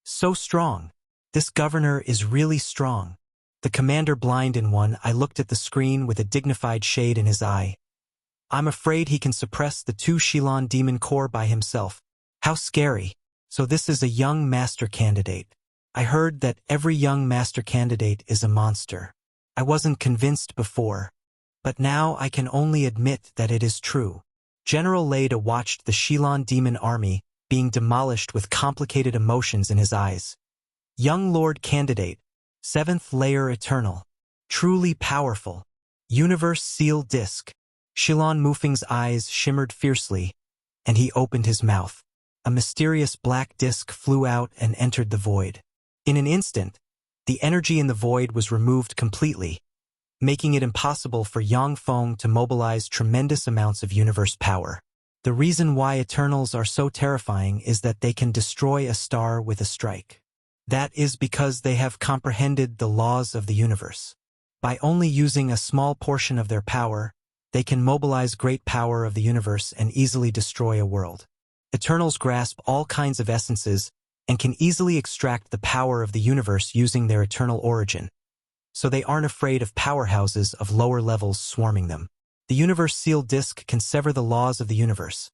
So strong! This governor is really strong. The commander blind in one eye looked at the screen with a dignified shade in his eye. I'm afraid he can suppress the 2 Shilon demon core by himself. How scary. So this is a young master candidate. I heard that every young master candidate is a monster. I wasn't convinced before, but now I can only admit that it is true. General Leda watched the Shilon demon army being demolished with complicated emotions in his eyes. Young Lord candidate, 7th layer eternal, truly powerful. Universe seal disc. Shilon Mufeng's eyes shimmered fiercely, and he opened his mouth. A mysterious black disc flew out and entered the void. In an instant, the energy in the void was removed completely, making it impossible for Yang Feng to mobilize tremendous amounts of universe power. The reason why Eternals are so terrifying is that they can destroy a star with a strike. That is because they have comprehended the laws of the universe. By only using a small portion of their power, they can mobilize great power of the universe and easily destroy a world. Eternals grasp all kinds of essences and can easily extract the power of the universe using their eternal origin, so they aren't afraid of powerhouses of lower levels swarming them. The universe seal disc can sever the laws of the universe,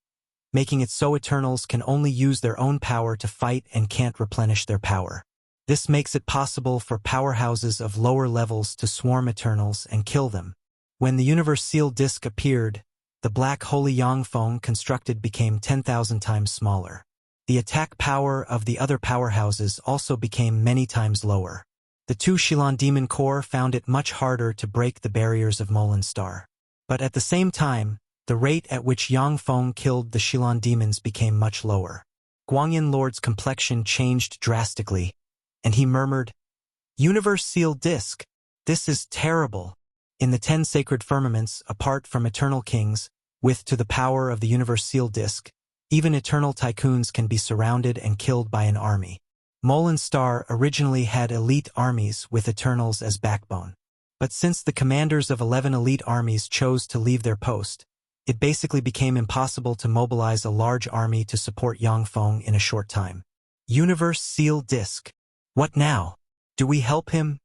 making it so Eternals can only use their own power to fight and can't replenish their power. This makes it possible for powerhouses of lower levels to swarm Eternals and kill them. When the universe seal disc appeared, the black holy Yang Feng constructed became 10,000 times smaller. The attack power of the other powerhouses also became many times lower. The 2 Shilon Demon Corps found it much harder to break the barriers of Molen Star. But at the same time, the rate at which Yang Feng killed the Shilon demons became much lower. Guangyin Lord's complexion changed drastically, and he murmured, "Universe seal disc, this is terrible." In the 10 sacred firmaments, apart from eternal kings, with to the power of the universe seal disc, even eternal tycoons can be surrounded and killed by an army. Molen Star originally had elite armies with Eternals as backbone. But since the commanders of 11 elite armies chose to leave their post, it basically became impossible to mobilize a large army to support Yang Feng in a short time. Universe seal disc. What now? Do we help him?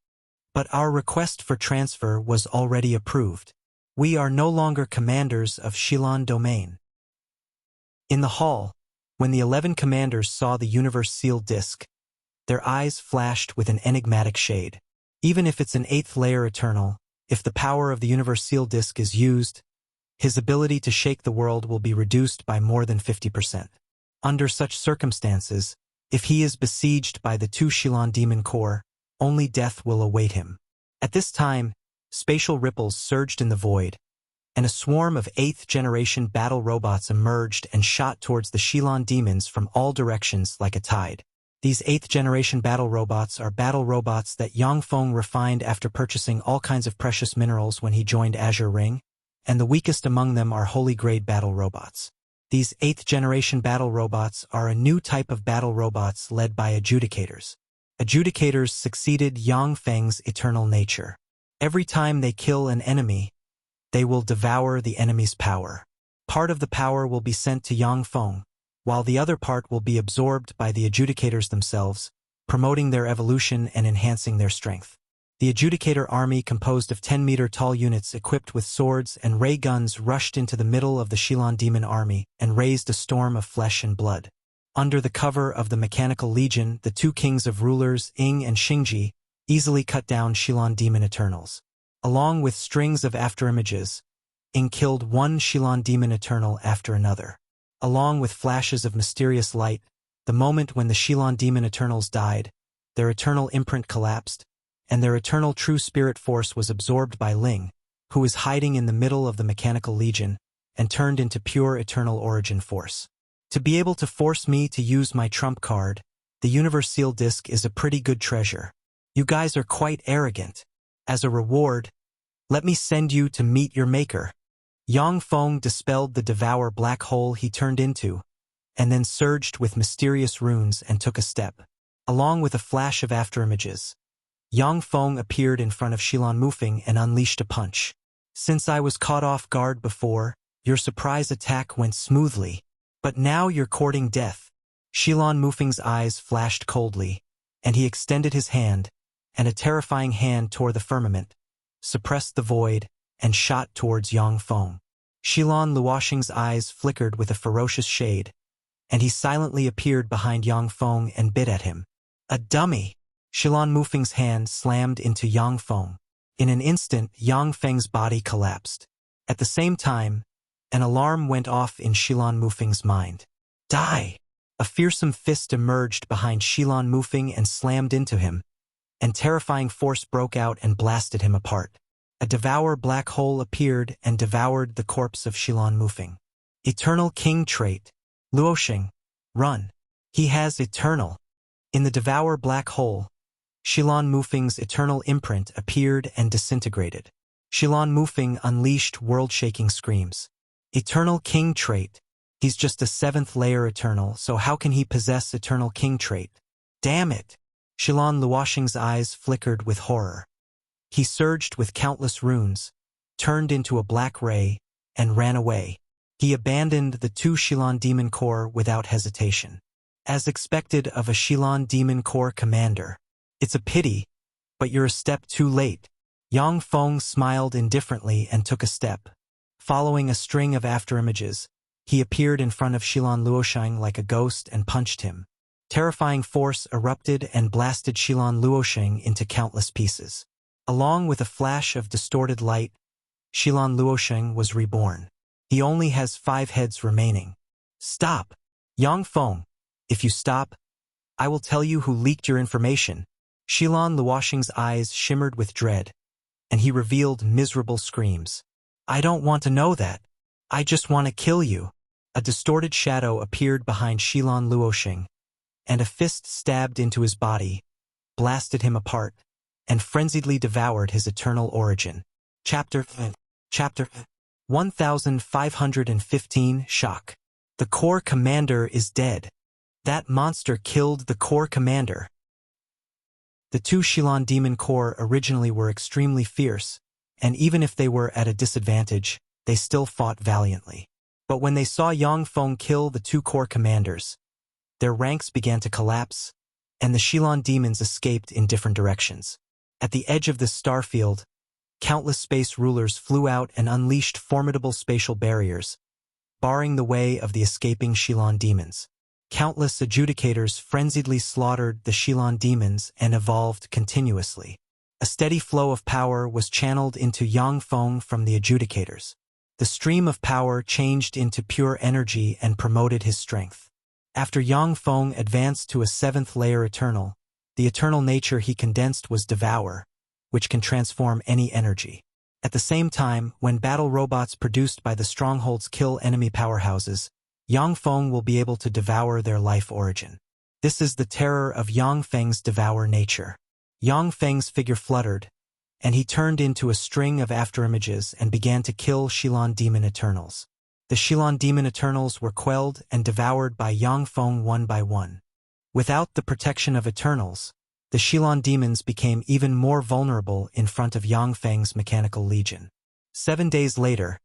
But our request for transfer was already approved. We are no longer commanders of Shilon Domain. In the hall, when the 11 commanders saw the universe seal disc, their eyes flashed with an enigmatic shade. Even if it's an 8th layer eternal, if the power of the universe seal disc is used, his ability to shake the world will be reduced by more than 50%. Under such circumstances, if he is besieged by the 2 Shilon Demon Corps, only death will await him. At this time, spatial ripples surged in the void, and a swarm of 8th-generation battle robots emerged and shot towards the Shilon demons from all directions like a tide. These 8th-generation battle robots are battle robots that Yang Feng refined after purchasing all kinds of precious minerals when he joined Azure Ring, and the weakest among them are holy-grade battle robots. These 8th-generation battle robots are a new type of battle robots led by adjudicators. Adjudicators succeeded Yang Feng's eternal nature. Every time they kill an enemy, they will devour the enemy's power. Part of the power will be sent to Yang Feng, while the other part will be absorbed by the adjudicators themselves, promoting their evolution and enhancing their strength. The adjudicator army, composed of 10-meter-tall units equipped with swords and ray guns, rushed into the middle of the Shilon demon army and raised a storm of flesh and blood. Under the cover of the Mechanical Legion, the two kings of rulers, Ying and Xingji, easily cut down Shilon demon Eternals. Along with strings of afterimages, Ying killed one Shilon demon Eternal after another. Along with flashes of mysterious light, the moment when the Shilon demon Eternals died, their eternal imprint collapsed, and their eternal true spirit force was absorbed by Ling, who was hiding in the middle of the Mechanical Legion, and turned into pure eternal origin force. To be able to force me to use my trump card, the Universe Seal Disc is a pretty good treasure. You guys are quite arrogant. As a reward, let me send you to meet your maker. Yang Feng dispelled the devour black hole he turned into, and then surged with mysterious runes and took a step. Along with a flash of afterimages, Yang Feng appeared in front of Shilon Mufeng and unleashed a punch. Since I was caught off guard before, your surprise attack went smoothly, but now you're courting death. Shilon Mufeng's eyes flashed coldly, and he extended his hand, and a terrifying hand tore the firmament, suppressed the void, and shot towards Yang Feng. Shilon Luoxing's eyes flickered with a ferocious shade, and he silently appeared behind Yang Feng and bit at him. A dummy! Shilon Mufeng's hand slammed into Yang Feng. In an instant, Yang Feng's body collapsed. At the same time, an alarm went off in Shilon Mufeng's mind. Die! A fearsome fist emerged behind Shilon Mufeng and slammed into him, and terrifying force broke out and blasted him apart. A devour black hole appeared and devoured the corpse of Shilon Mufeng. Eternal King trait. Luoxing, run. He has eternal. In the devour black hole, Shilon Mufeng's eternal imprint appeared and disintegrated. Shilon Mufeng unleashed world-shaking screams. Eternal King trait. He's just a 7th layer Eternal, so how can he possess Eternal King trait? Damn it! Shilon Luoxing's eyes flickered with horror. He surged with countless runes, turned into a black ray, and ran away. He abandoned the 2 Shilon Demon Corps without hesitation. As expected of a Shilon Demon Corps commander. It's a pity, but you're a step too late. Yang Feng smiled indifferently and took a step. Following a string of afterimages, he appeared in front of Shilon Luoxing like a ghost and punched him. Terrifying force erupted and blasted Shilon Luoxing into countless pieces. Along with a flash of distorted light, Shilon Luoxing was reborn. He only has 5 heads remaining. Stop! Yang Feng, if you stop, I will tell you who leaked your information. Shilon Luoxing's eyes shimmered with dread, and he revealed miserable screams. I don't want to know that. I just want to kill you. A distorted shadow appeared behind Shilon Luoxing, and a fist stabbed into his body, blasted him apart, and frenziedly devoured his eternal origin. Chapter 1515 Shock. The Corps Commander is dead. That monster killed the Corps Commander. The 2 Shilon Demon Corps originally were extremely fierce, and even if they were at a disadvantage, they still fought valiantly. But when they saw Yang Feng kill the 2 Corps Commanders, their ranks began to collapse, and the Shilon demons escaped in different directions. At the edge of this starfield, countless space rulers flew out and unleashed formidable spatial barriers, barring the way of the escaping Shilon demons. Countless adjudicators frenziedly slaughtered the Shilon demons and evolved continuously. A steady flow of power was channeled into Yang Feng from the adjudicators. The stream of power changed into pure energy and promoted his strength. After Yang Feng advanced to a 7th layer Eternal, the eternal nature he condensed was Devour, which can transform any energy. At the same time, when battle robots produced by the strongholds kill enemy powerhouses, Yang Feng will be able to devour their life origin. This is the terror of Yang Feng's devour nature. Yang Feng's figure fluttered, and he turned into a string of afterimages and began to kill Shilon Demon Eternals. The Shilon Demon Eternals were quelled and devoured by Yang Feng one by one. Without the protection of Eternals, the Shilon demons became even more vulnerable in front of Yang Feng's mechanical legion. 7 days later,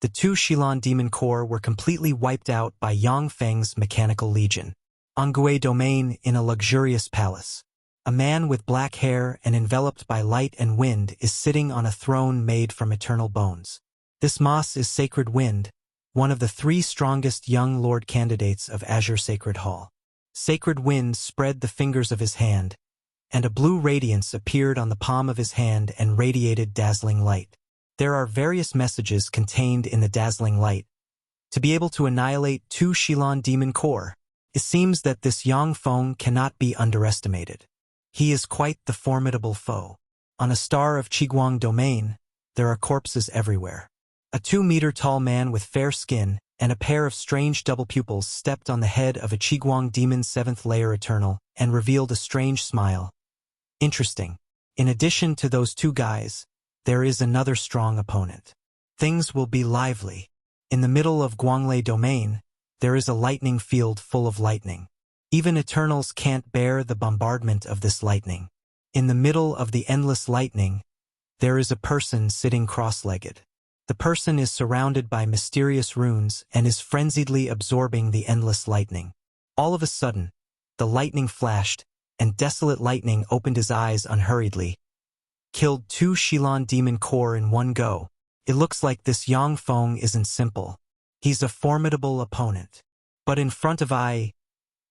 the 2 Shilon demon corps were completely wiped out by Yang Feng's mechanical legion. Angue domain in a luxurious palace. A man with black hair and enveloped by light and wind is sitting on a throne made from eternal bones. This Mas is Sacred Wind, one of the 3 strongest young lord candidates of Azure Sacred Hall. Sacred Wind spread the fingers of his hand, and a blue radiance appeared on the palm of his hand and radiated dazzling light. There are various messages contained in the dazzling light. To be able to annihilate 2 Shilon demon corps, it seems that this Yang Feng cannot be underestimated. He is quite the formidable foe. On a star of Qiguang domain, there are corpses everywhere. A 2-meter-tall man with fair skin and a pair of strange double pupils stepped on the head of a Qiguang demon 7th layer eternal and revealed a strange smile. Interesting. In addition to those 2 guys, there is another strong opponent. Things will be lively. In the middle of Guanglei domain, there is a lightning field full of lightning. Even Eternals can't bear the bombardment of this lightning. In the middle of the endless lightning, there is a person sitting cross-legged. The person is surrounded by mysterious runes and is frenziedly absorbing the endless lightning. All of a sudden, the lightning flashed, and Desolate Lightning opened his eyes unhurriedly. Killed 2 Shilon demon corps in one go. It looks like this Yang Feng isn't simple. He's a formidable opponent. But in front of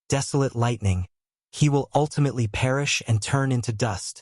Desolate Lightning, he will ultimately perish and turn into dust.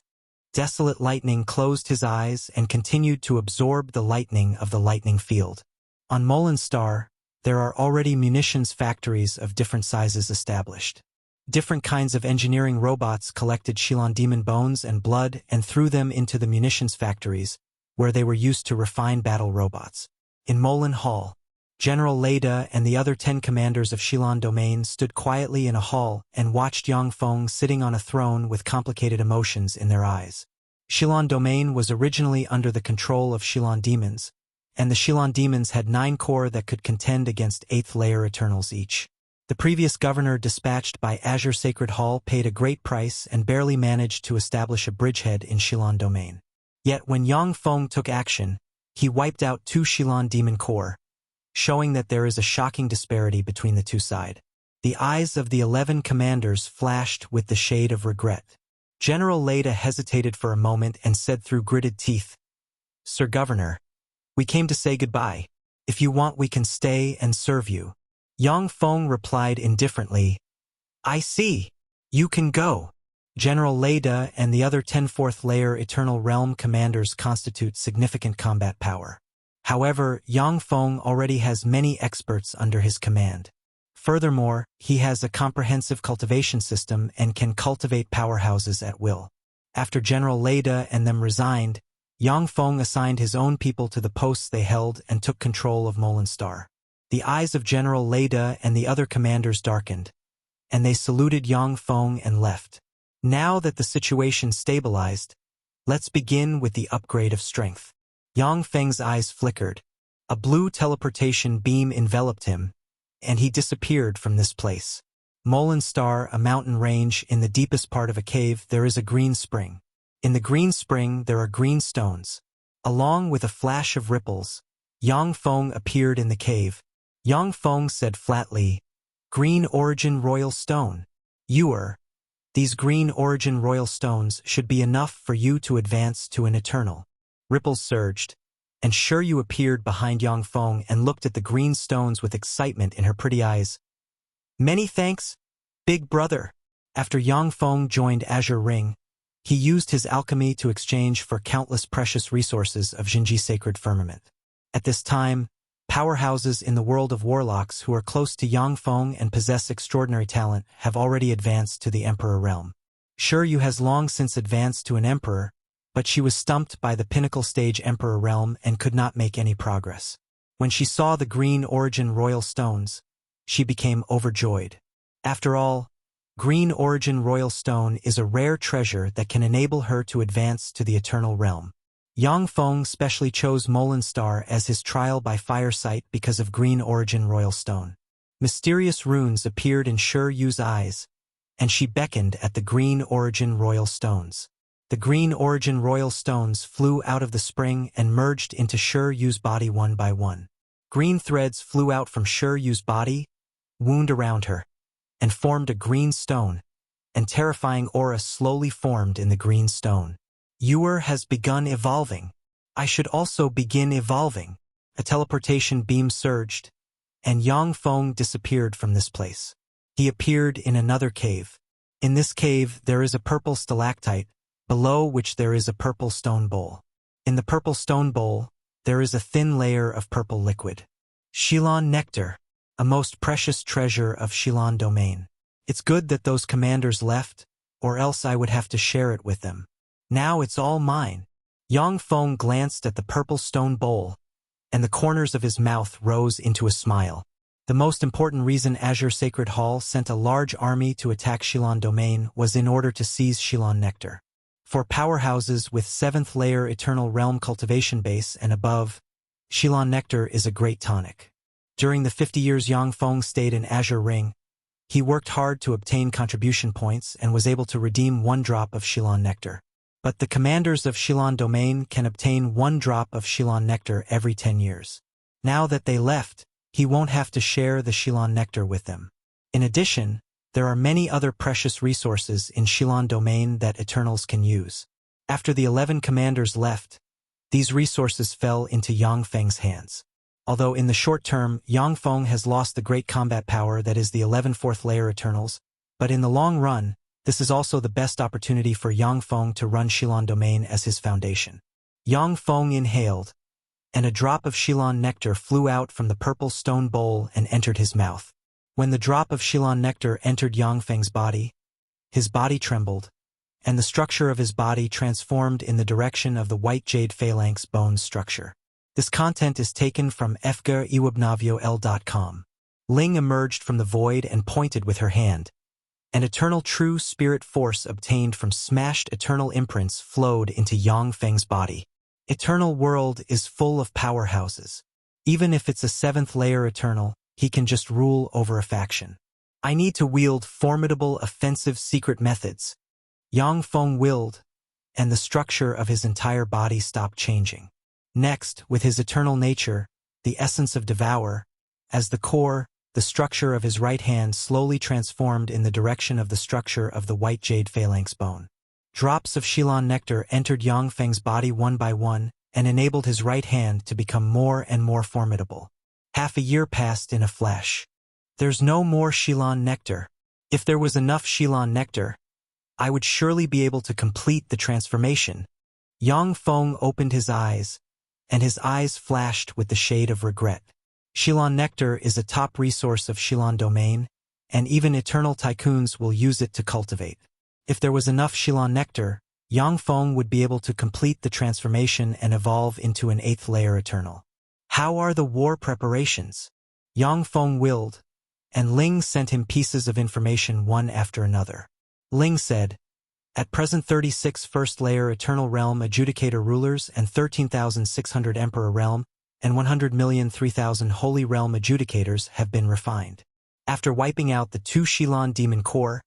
Desolate Lightning closed his eyes and continued to absorb the lightning of the lightning field. On Molen Star, there are already munitions factories of different sizes established. Different kinds of engineering robots collected Shilon demon bones and blood and threw them into the munitions factories, where they were used to refine battle robots. In Molen Hall, General Leda and the other 10 commanders of Shilon Domain stood quietly in a hall and watched Yang Feng sitting on a throne with complicated emotions in their eyes. Shilon Domain was originally under the control of Shilon demons, and the Shilon demons had 9 corps that could contend against 8th layer Eternals each. The previous governor dispatched by Azure Sacred Hall paid a great price and barely managed to establish a bridgehead in Shilon Domain. Yet when Yang Feng took action, he wiped out 2 Shilon demon corps, showing that there is a shocking disparity between the 2 sides. The eyes of the 11 commanders flashed with the shade of regret. General Leda hesitated for a moment and said through gritted teeth, "Sir Governor, we came to say goodbye. If you want, we can stay and serve you." Yang Feng replied indifferently, "I see. You can go." General Leda and the other 10 4th layer Eternal Realm commanders constitute significant combat power. However, Yang Feng already has many experts under his command. Furthermore, he has a comprehensive cultivation system and can cultivate powerhouses at will. After General Leda and them resigned, Yang Feng assigned his own people to the posts they held and took control of Molen Star. The eyes of General Leda and the other commanders darkened, and they saluted Yang Feng and left. Now that the situation stabilized, let's begin with the upgrade of strength. Yang Feng's eyes flickered. A blue teleportation beam enveloped him, and he disappeared from this place. Molen Star, a mountain range in the deepest part of a cave, there is a green spring. In the green spring there are green stones. Along with a flash of ripples, Yang Feng appeared in the cave. Yang Feng said flatly, "Green Origin Royal Stone. These Green Origin Royal Stones should be enough for you to advance to an Eternal." Ripples surged, and Shiryu appeared behind Yang Feng and looked at the green stones with excitement in her pretty eyes. "Many thanks, big brother." After Yang Feng joined Azure Ring, he used his alchemy to exchange for countless precious resources of Jinji Sacred Firmament. At this time, powerhouses in the world of warlocks who are close to Yang Feng and possess extraordinary talent have already advanced to the Emperor realm. Shiryu has long since advanced to an Emperor, but she was stumped by the pinnacle stage Emperor realm and could not make any progress. When she saw the green origin royal stones, she became overjoyed. After all, green origin royal stone is a rare treasure that can enable her to advance to the eternal realm. Yang Feng specially chose Molenstar as his trial by fire site because of green origin royal stone. Mysterious runes appeared in Shi Yu's eyes, and she beckoned at the green origin royal stones. The green origin royal stones flew out of the spring and merged into Shi Yu's body one by one. Green threads flew out from Shi Yu's body, wound around her, and formed a green stone, and terrifying aura slowly formed in the green stone. Yuer has begun evolving. I should also begin evolving. A teleportation beam surged, and Yang Feng disappeared from this place. He appeared in another cave. In this cave there is a purple stalactite, below which there is a purple stone bowl. In the purple stone bowl, there is a thin layer of purple liquid. Xilan nectar, a most precious treasure of Xilan domain. It's good that those commanders left, or else I would have to share it with them. Now it's all mine. Yang Feng glanced at the purple stone bowl, and the corners of his mouth rose into a smile. The most important reason Azure Sacred Hall sent a large army to attack Xilan domain was in order to seize Xilan nectar. For powerhouses with 7th layer Eternal Realm cultivation base and above, Xilan nectar is a great tonic. During the 50 years Yang Feng stayed in Azure Ring, he worked hard to obtain contribution points and was able to redeem 1 drop of Xilan nectar. But the commanders of Xilan domain can obtain 1 drop of Xilan nectar every 10 years. Now that they left, he won't have to share the Xilan nectar with them. In addition, there are many other precious resources in Xilan domain that Eternals can use. After the 11 commanders left, these resources fell into Yang Feng's hands. Although in the short term, Yang Feng has lost the great combat power that is the 11 4th layer Eternals, but in the long run, this is also the best opportunity for Yang Feng to run Xilan domain as his foundation. Yang Feng inhaled, and a drop of Xilan nectar flew out from the purple stone bowl and entered his mouth. When the drop of Xilan nectar entered Yang Feng's body, his body trembled, and the structure of his body transformed in the direction of the white jade phalanx bone structure. This content is taken from fgariwebnavio.com. Ling emerged from the void and pointed with her hand. An eternal true spirit force obtained from smashed eternal imprints flowed into Yang Feng's body. Eternal world is full of powerhouses. Even if it's a 7th layer Eternal, he can just rule over a faction. I need to wield formidable offensive secret methods. Yang Feng willed, and the structure of his entire body stopped changing. Next, with his eternal nature, the essence of Devour, as the core, the structure of his right hand slowly transformed in the direction of the structure of the white jade phalanx bone. Drops of Xilan nectar entered Yang Feng's body one by one and enabled his right hand to become more and more formidable. Half a year passed in a flash. There's no more Xilan nectar. If there was enough Xilan nectar, I would surely be able to complete the transformation. Yang Feng opened his eyes, and his eyes flashed with the shade of regret. Xilan nectar is a top resource of Xilan domain, and even eternal tycoons will use it to cultivate. If there was enough Xilan nectar, Yang Feng would be able to complete the transformation and evolve into an 8th layer Eternal. How are the war preparations? Yang Feng willed, and Ling sent him pieces of information one after another. Ling said, at present 36 first layer Eternal Realm Adjudicator rulers and 13,600 Emperor Realm and 100,003,000 Holy Realm Adjudicators have been refined. After wiping out the 2 Xilan Demon Core,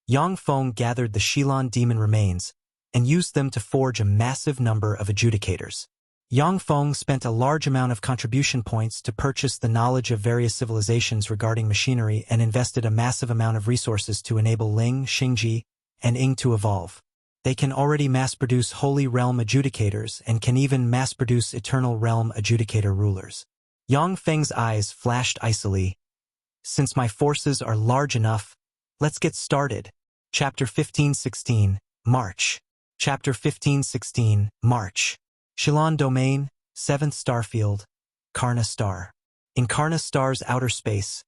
Yang Feng gathered the Xilan Demon remains and used them to forge a massive number of Adjudicators. Yang Feng spent a large amount of contribution points to purchase the knowledge of various civilizations regarding machinery and invested a massive amount of resources to enable Ling, Xingji, and Ying to evolve. They can already mass-produce Holy Realm Adjudicators and can even mass-produce Eternal Realm Adjudicator rulers. Yang Feng's eyes flashed icily. Since my forces are large enough, let's get started. Chapter 1516, March. Chapter 1516, March. Xilan Domain, 7th Starfield, Karna Star. In Karna Star's outer space,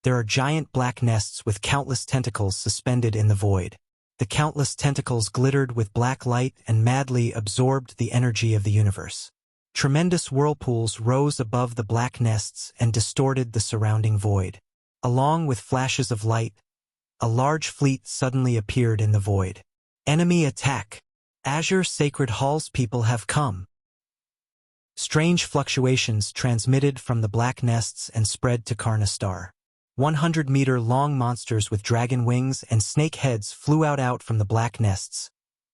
there are giant black nests with countless tentacles suspended in the void. The countless tentacles glittered with black light and madly absorbed the energy of the universe. Tremendous whirlpools rose above the black nests and distorted the surrounding void. Along with flashes of light, a large fleet suddenly appeared in the void. Enemy attack! Azure Sacred Hall's people have come. Strange fluctuations transmitted from the black nests and spread to Karnastar. 100-meter-long monsters with dragon wings and snake heads flew out from the black nests,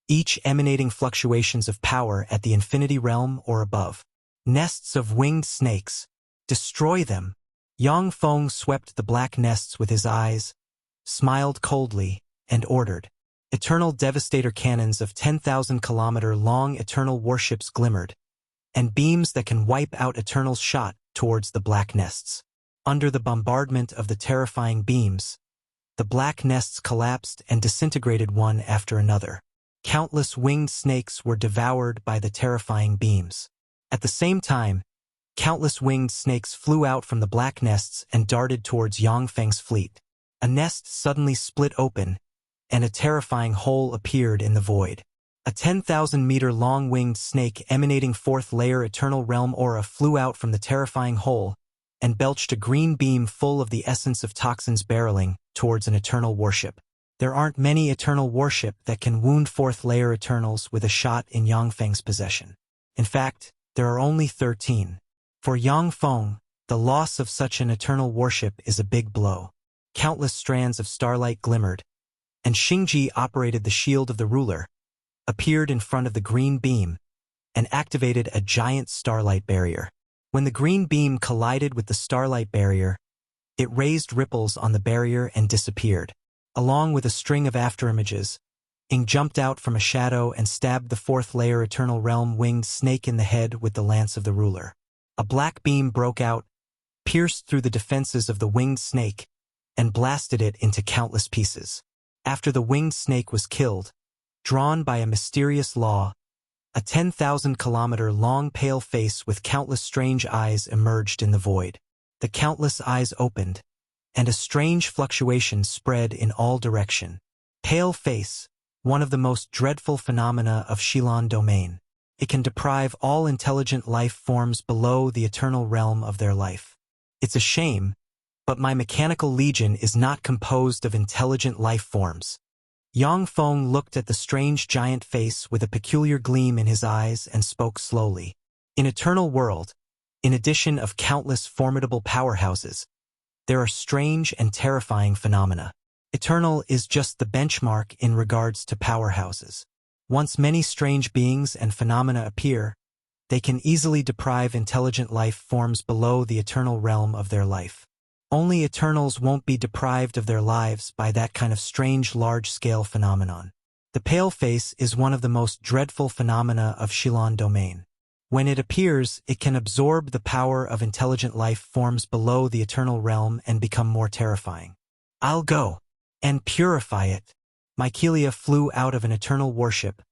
each emanating fluctuations of power at the infinity realm or above. Nests of winged snakes. Destroy them! Yang Feng swept the black nests with his eyes, smiled coldly, and ordered. Eternal Devastator cannons of 10,000-kilometer-long eternal warships glimmered, and beams that can wipe out Eternals shot towards the black nests. Under the bombardment of the terrifying beams, the black nests collapsed and disintegrated one after another. Countless winged snakes were devoured by the terrifying beams. At the same time, countless winged snakes flew out from the black nests and darted towards Yang Feng's fleet. A nest suddenly split open, and a terrifying hole appeared in the void. A 10,000-meter-long winged snake emanating fourth-layer Eternal Realm aura flew out from the terrifying hole and belched a green beam full of the essence of toxins barreling towards an Eternal warship. There aren't many Eternal warship that can wound fourth-layer Eternals with a shot in Yang Feng's possession. In fact, there are only 13. For Yang Feng, the loss of such an Eternal warship is a big blow. Countless strands of starlight glimmered, and Xingji operated the shield of the ruler, appeared in front of the green beam, and activated a giant starlight barrier. When the green beam collided with the starlight barrier, it raised ripples on the barrier and disappeared. Along with a string of afterimages, Ing jumped out from a shadow and stabbed the fourth-layer Eternal Realm winged snake in the head with the lance of the ruler. A black beam broke out, pierced through the defenses of the winged snake, and blasted it into countless pieces. After the winged snake was killed, drawn by a mysterious law, a 10,000-kilometer-long pale face with countless strange eyes emerged in the void. The countless eyes opened, and a strange fluctuation spread in all direction. Pale face, one of the most dreadful phenomena of Shilan domain. It can deprive all intelligent life forms below the Eternal Realm of their life. It's a shame, but my mechanical legion is not composed of intelligent life forms. Yang Feng looked at the strange giant face with a peculiar gleam in his eyes and spoke slowly. In Eternal World, in addition of countless formidable powerhouses, there are strange and terrifying phenomena. Eternal is just the benchmark in regards to powerhouses. Once many strange beings and phenomena appear, they can easily deprive intelligent life forms below the Eternal Realm of their life. Only Eternals won't be deprived of their lives by that kind of strange large-scale phenomenon. The pale face is one of the most dreadful phenomena of Shilan domain. When it appears, it can absorb the power of intelligent life forms below the Eternal Realm and become more terrifying. I'll go and purify it. Mykelia flew out of an Eternal warship,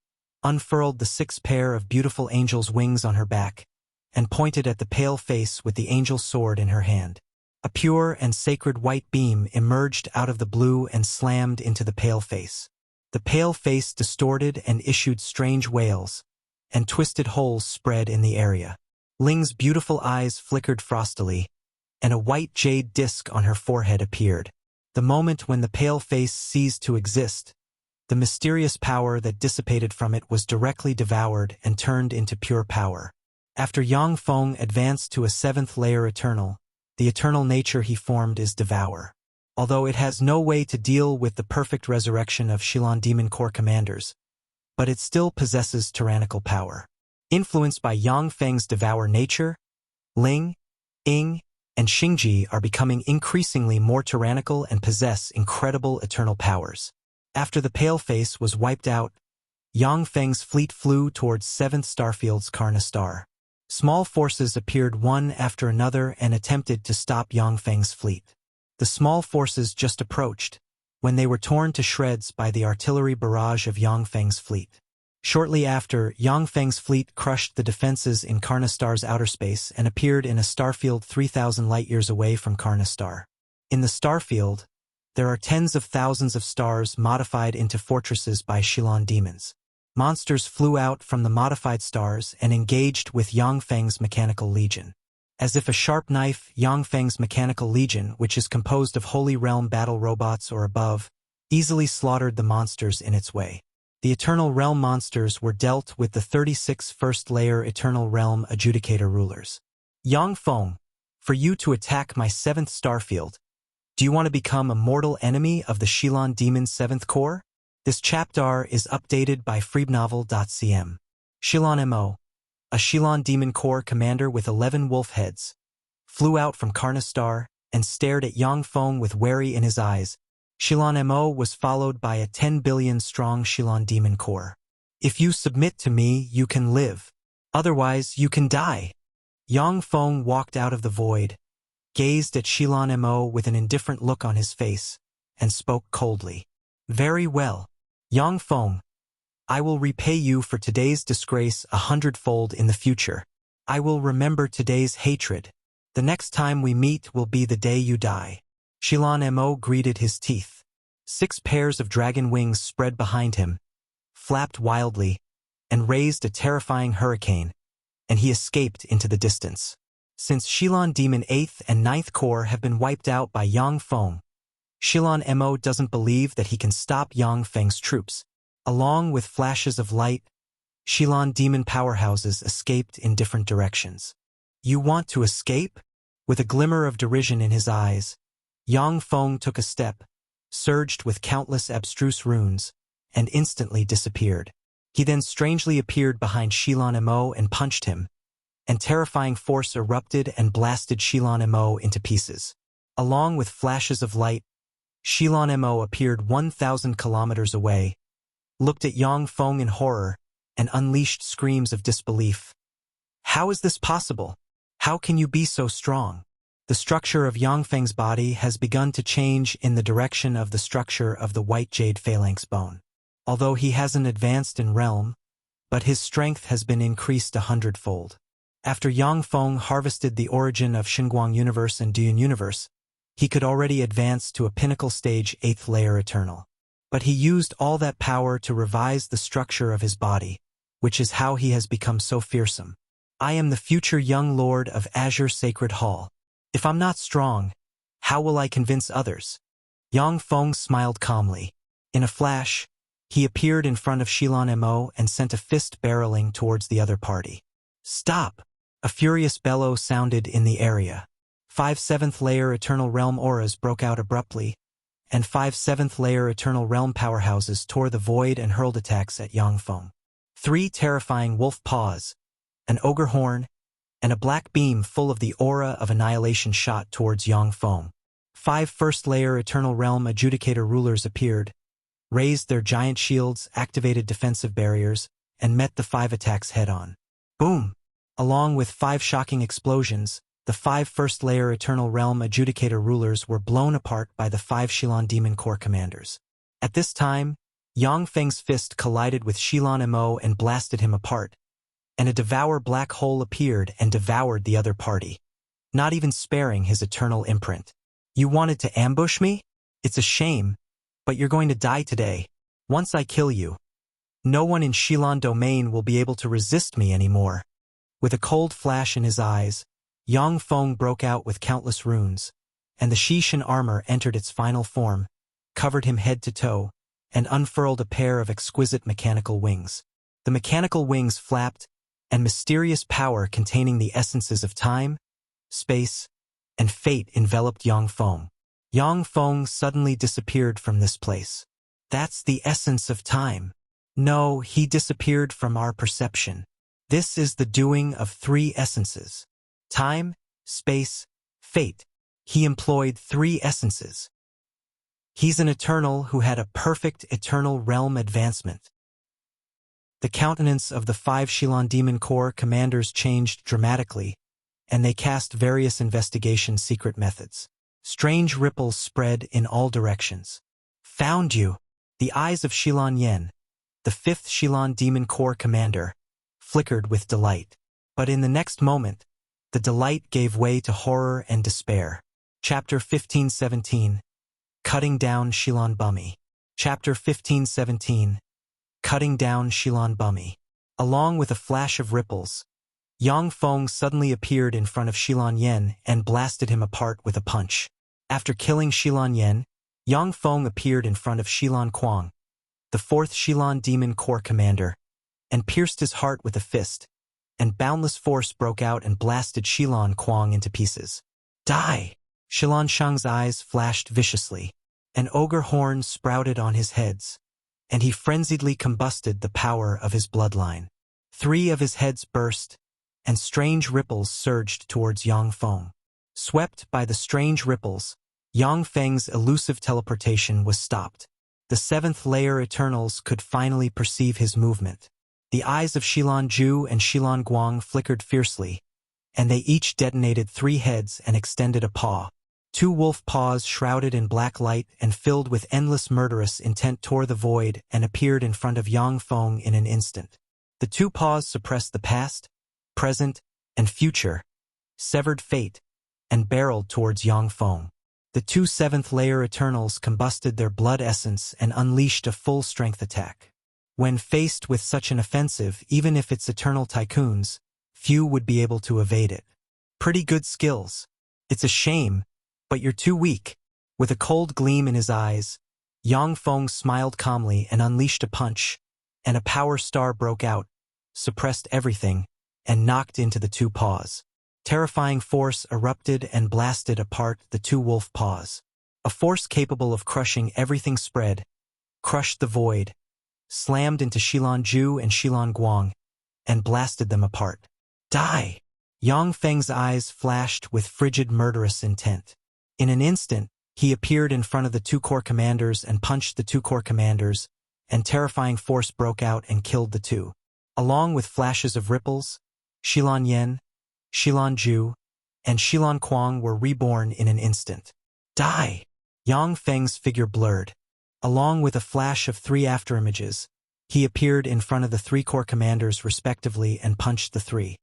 unfurled the 6 pair of beautiful angel's wings on her back, and pointed at the pale face with the angel's sword in her hand. A pure and sacred white beam emerged out of the blue and slammed into the pale face. The pale face distorted and issued strange wails, and twisted holes spread in the area. Ling's beautiful eyes flickered frostily, and a white jade disc on her forehead appeared. The moment when the pale face ceased to exist, the mysterious power that dissipated from it was directly devoured and turned into pure power. After Yang Feng advanced to a 7th-layer Eternal, the eternal nature he formed is Devour. Although it has no way to deal with the perfect resurrection of Shilan Demon Corps commanders, but it still possesses tyrannical power. Influenced by Yang Feng's Devour nature, Ling, Ing, and Xingji are becoming increasingly more tyrannical and possess incredible eternal powers. After the pale face was wiped out, Yang Feng's fleet flew towards 7th Starfield's Karnastar. Small forces appeared one after another and attempted to stop Yang Feng's fleet. The small forces just approached, when they were torn to shreds by the artillery barrage of Yang Feng's fleet. Shortly after, Yang Feng's fleet crushed the defenses in Karnastar's outer space and appeared in a starfield 3,000 light-years away from Karnastar. In the starfield, There are tens of thousands of stars modified into fortresses by Shilon demons. Monsters flew out from the modified stars and engaged with Yangfeng's mechanical legion. As if a sharp knife, Yangfeng's mechanical legion, which is composed of Holy Realm battle robots or above, easily slaughtered the monsters in its way. The Eternal Realm monsters were dealt with the 36 first-layer Eternal Realm Adjudicator rulers. Yangfeng, for you to attack my 7th starfield, do you want to become a mortal enemy of the Shilon Demon's 7th core? This chapter is updated by freebnovel.cm. Shilon Mo, a Shilon Demon Corps commander with 11 wolf heads, flew out from Karnastar and stared at Yangfeng with worry in his eyes. Shilon Mo was followed by a 10 billion-strong Shilon Demon Corps. If you submit to me, you can live. Otherwise, you can die. Yangfeng walked out of the void, gazed at Shilon Mo with an indifferent look on his face, and spoke coldly. Very well. Yangfeng, I will repay you for today's disgrace 100-fold in the future. I will remember today's hatred. The next time we meet will be the day you die. Shilon Mo greeted his teeth. 6 pairs of dragon wings spread behind him, flapped wildly, and raised a terrifying hurricane, and he escaped into the distance. Since Shilon Demon 8th and 9th Corps have been wiped out by Yangfeng, Shilon Mo doesn't believe that he can stop Yangfeng's troops. Along with flashes of light, Shilon Demon powerhouses escaped in different directions. You want to escape? With a glimmer of derision in his eyes, Yangfeng took a step, surged with countless abstruse runes, and instantly disappeared. He then strangely appeared behind Shilon Mo and punched him, and terrifying force erupted and blasted Shilon Mo into pieces. Along with flashes of light, Shilon Mo appeared 1,000 kilometers away, looked at Yangfeng in horror, and unleashed screams of disbelief. How is this possible? How can you be so strong? The structure of Yangfeng's body has begun to change in the direction of the structure of the white jade phalanx bone. Although he hasn't advanced in realm, but his strength has been increased 100-fold. After Yangfeng harvested the origin of Shenguang Universe and Duel Universe, he could already advance to a pinnacle stage 8th layer eternal. But he used all that power to revise the structure of his body, which is how he has become so fearsome. I am the future young lord of Azure Sacred Hall. If I'm not strong, how will I convince others? Yangfeng smiled calmly. In a flash, he appeared in front of Shilon Mo and sent a fist barreling towards the other party. Stop! A furious bellow sounded in the area. 5 7th-layer Eternal Realm auras broke out abruptly, and 5 7th-layer Eternal Realm powerhouses tore the void and hurled attacks at Yangfeng. 3 terrifying wolf paws, an ogre horn, and a black beam full of the aura of annihilation shot towards Yangfeng. 5 first-layer Eternal Realm Adjudicator rulers appeared, raised their giant shields, activated defensive barriers, and met the 5 attacks head-on. Boom! Along with 5 shocking explosions, the 5 first-layer Eternal Realm Adjudicator rulers were blown apart by the 5 Shilon Demon Corps commanders. At this time, Yangfeng's fist collided with Shilon Mo and blasted him apart, and a devour black hole appeared and devoured the other party, not even sparing his eternal imprint. You wanted to ambush me? It's a shame, but you're going to die today. Once I kill you, no one in Shilon Domain will be able to resist me anymore. With a cold flash in his eyes, Yangfeng broke out with countless runes, and the Shishin armor entered its final form, covered him head to toe, and unfurled a pair of exquisite mechanical wings. The mechanical wings flapped, and mysterious power containing the essences of time, space, and fate enveloped Yangfeng. Yangfeng suddenly disappeared from this place. That's the essence of time. No, he disappeared from our perception. This is the doing of 3 essences. Time, space, fate. He employed 3 essences. He's an eternal who had a perfect eternal realm advancement. The countenance of the 5 Shilon Demon Corps commanders changed dramatically, and they cast various investigation secret methods. Strange ripples spread in all directions. Found you! The eyes of Shilon Yen, the 5th Shilon Demon Corps commander, flickered with delight. But in the next moment, the delight gave way to horror and despair. Chapter 1517. Cutting Down Xilan Bummy. Chapter 1517. Cutting Down Xilan Bummy. Along with a flash of ripples, Yang Feng suddenly appeared in front of Xilan Yen and blasted him apart with a punch. After killing Xilan Yen, Yang Feng appeared in front of Xilan Kuang, the fourth Xilan Demon Corps commander, and pierced his heart with a fist, and boundless force broke out and blasted Xilan Kuang into pieces. Die! Xilan Shang's eyes flashed viciously. An ogre horn sprouted on his heads, and he frenziedly combusted the power of his bloodline. 3 of his heads burst, and strange ripples surged towards Yang Feng. Swept by the strange ripples, Yang Feng's elusive teleportation was stopped. The 7th layer Eternals could finally perceive his movement. The eyes of Xilan Ju and Xilan Guang flickered fiercely, and they each detonated 3 heads and extended a paw. 2 wolf paws shrouded in black light and filled with endless murderous intent tore the void and appeared in front of Yang Feng in an instant. The 2 paws suppressed the past, present, and future, severed fate, and barreled towards Yang Feng. The 2 7th layer Eternals combusted their blood essence and unleashed a full-strength attack. When faced with such an offensive, even if it's Eternal Tycoons, few would be able to evade it. Pretty good skills. It's a shame, but you're too weak. With a cold gleam in his eyes, Yang Feng smiled calmly and unleashed a punch, and a power star broke out, suppressed everything, and knocked into the 2 paws. Terrifying force erupted and blasted apart the 2 wolf paws. A force capable of crushing everything spread, crushed the void, slammed into Xilan Ju and Xilan Guang, and blasted them apart. Die! Yang Feng's eyes flashed with frigid murderous intent. In an instant, he appeared in front of the 2 corps commanders and punched the 2 corps commanders, and terrifying force broke out and killed the 2. Along with flashes of ripples, Xilan Yen, Xilan Ju, and Xilan Kuang were reborn in an instant. Die! Yang Feng's figure blurred. Along with a flash of 3 afterimages, he appeared in front of the 3 corps commanders respectively and punched the 3.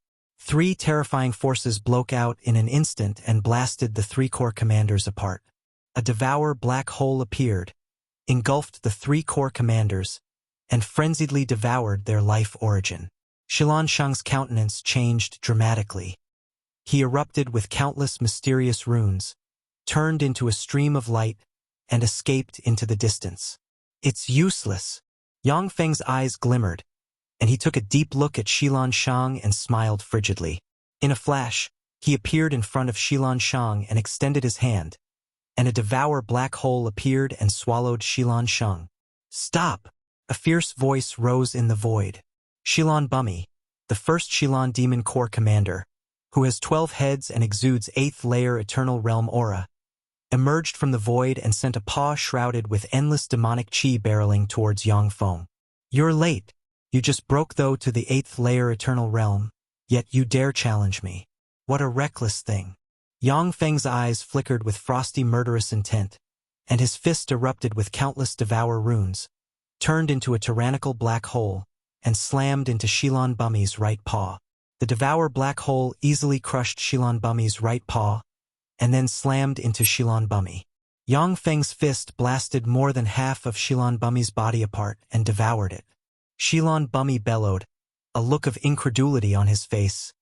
3 terrifying forces broke out in an instant and blasted the 3 corps commanders apart. A devour black hole appeared, engulfed the 3 corps commanders, and frenziedly devoured their life origin. Xilan Shang's countenance changed dramatically. He erupted with countless mysterious runes, turned into a stream of light, and escaped into the distance. It's useless. Yang Feng's eyes glimmered, and he took a deep look at Xilan Shang and smiled frigidly. In a flash, he appeared in front of Xilan Shang and extended his hand, and a devour black hole appeared and swallowed Xilan Shang. Stop! A fierce voice rose in the void. Xilan Bummy, the first Xilan Demon Corps commander, who has 12 heads and exudes 8th layer Eternal Realm aura, emerged from the void and sent a paw shrouded with endless demonic chi barreling towards Yang Feng. You're late. You just broke though to the 8th layer Eternal Realm, yet you dare challenge me. What a reckless thing. Yang Feng's eyes flickered with frosty murderous intent, and his fist erupted with countless devour runes, turned into a tyrannical black hole, and slammed into Xilan Bummy's right paw. The devour black hole easily crushed Xilan Bummy's right paw, and then slammed into Xilan Bummy. Yang Feng's fist blasted more than half of Xilan Bummy's body apart and devoured it. Xilan Bummy bellowed, a look of incredulity on his face.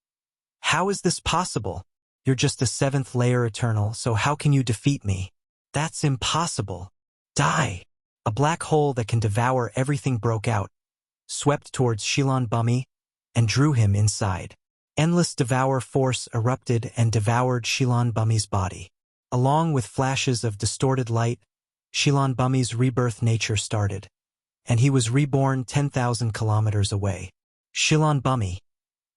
How is this possible? You're just a 7th layer Eternal, so how can you defeat me? That's impossible. Die! A black hole that can devour everything broke out, swept towards Xilan Bummy, and drew him inside. Endless devour force erupted and devoured Xilan Bummy's body. Along with flashes of distorted light, Xilan Bummy's rebirth nature started, and he was reborn 10,000 kilometers away. Xilan Bummy,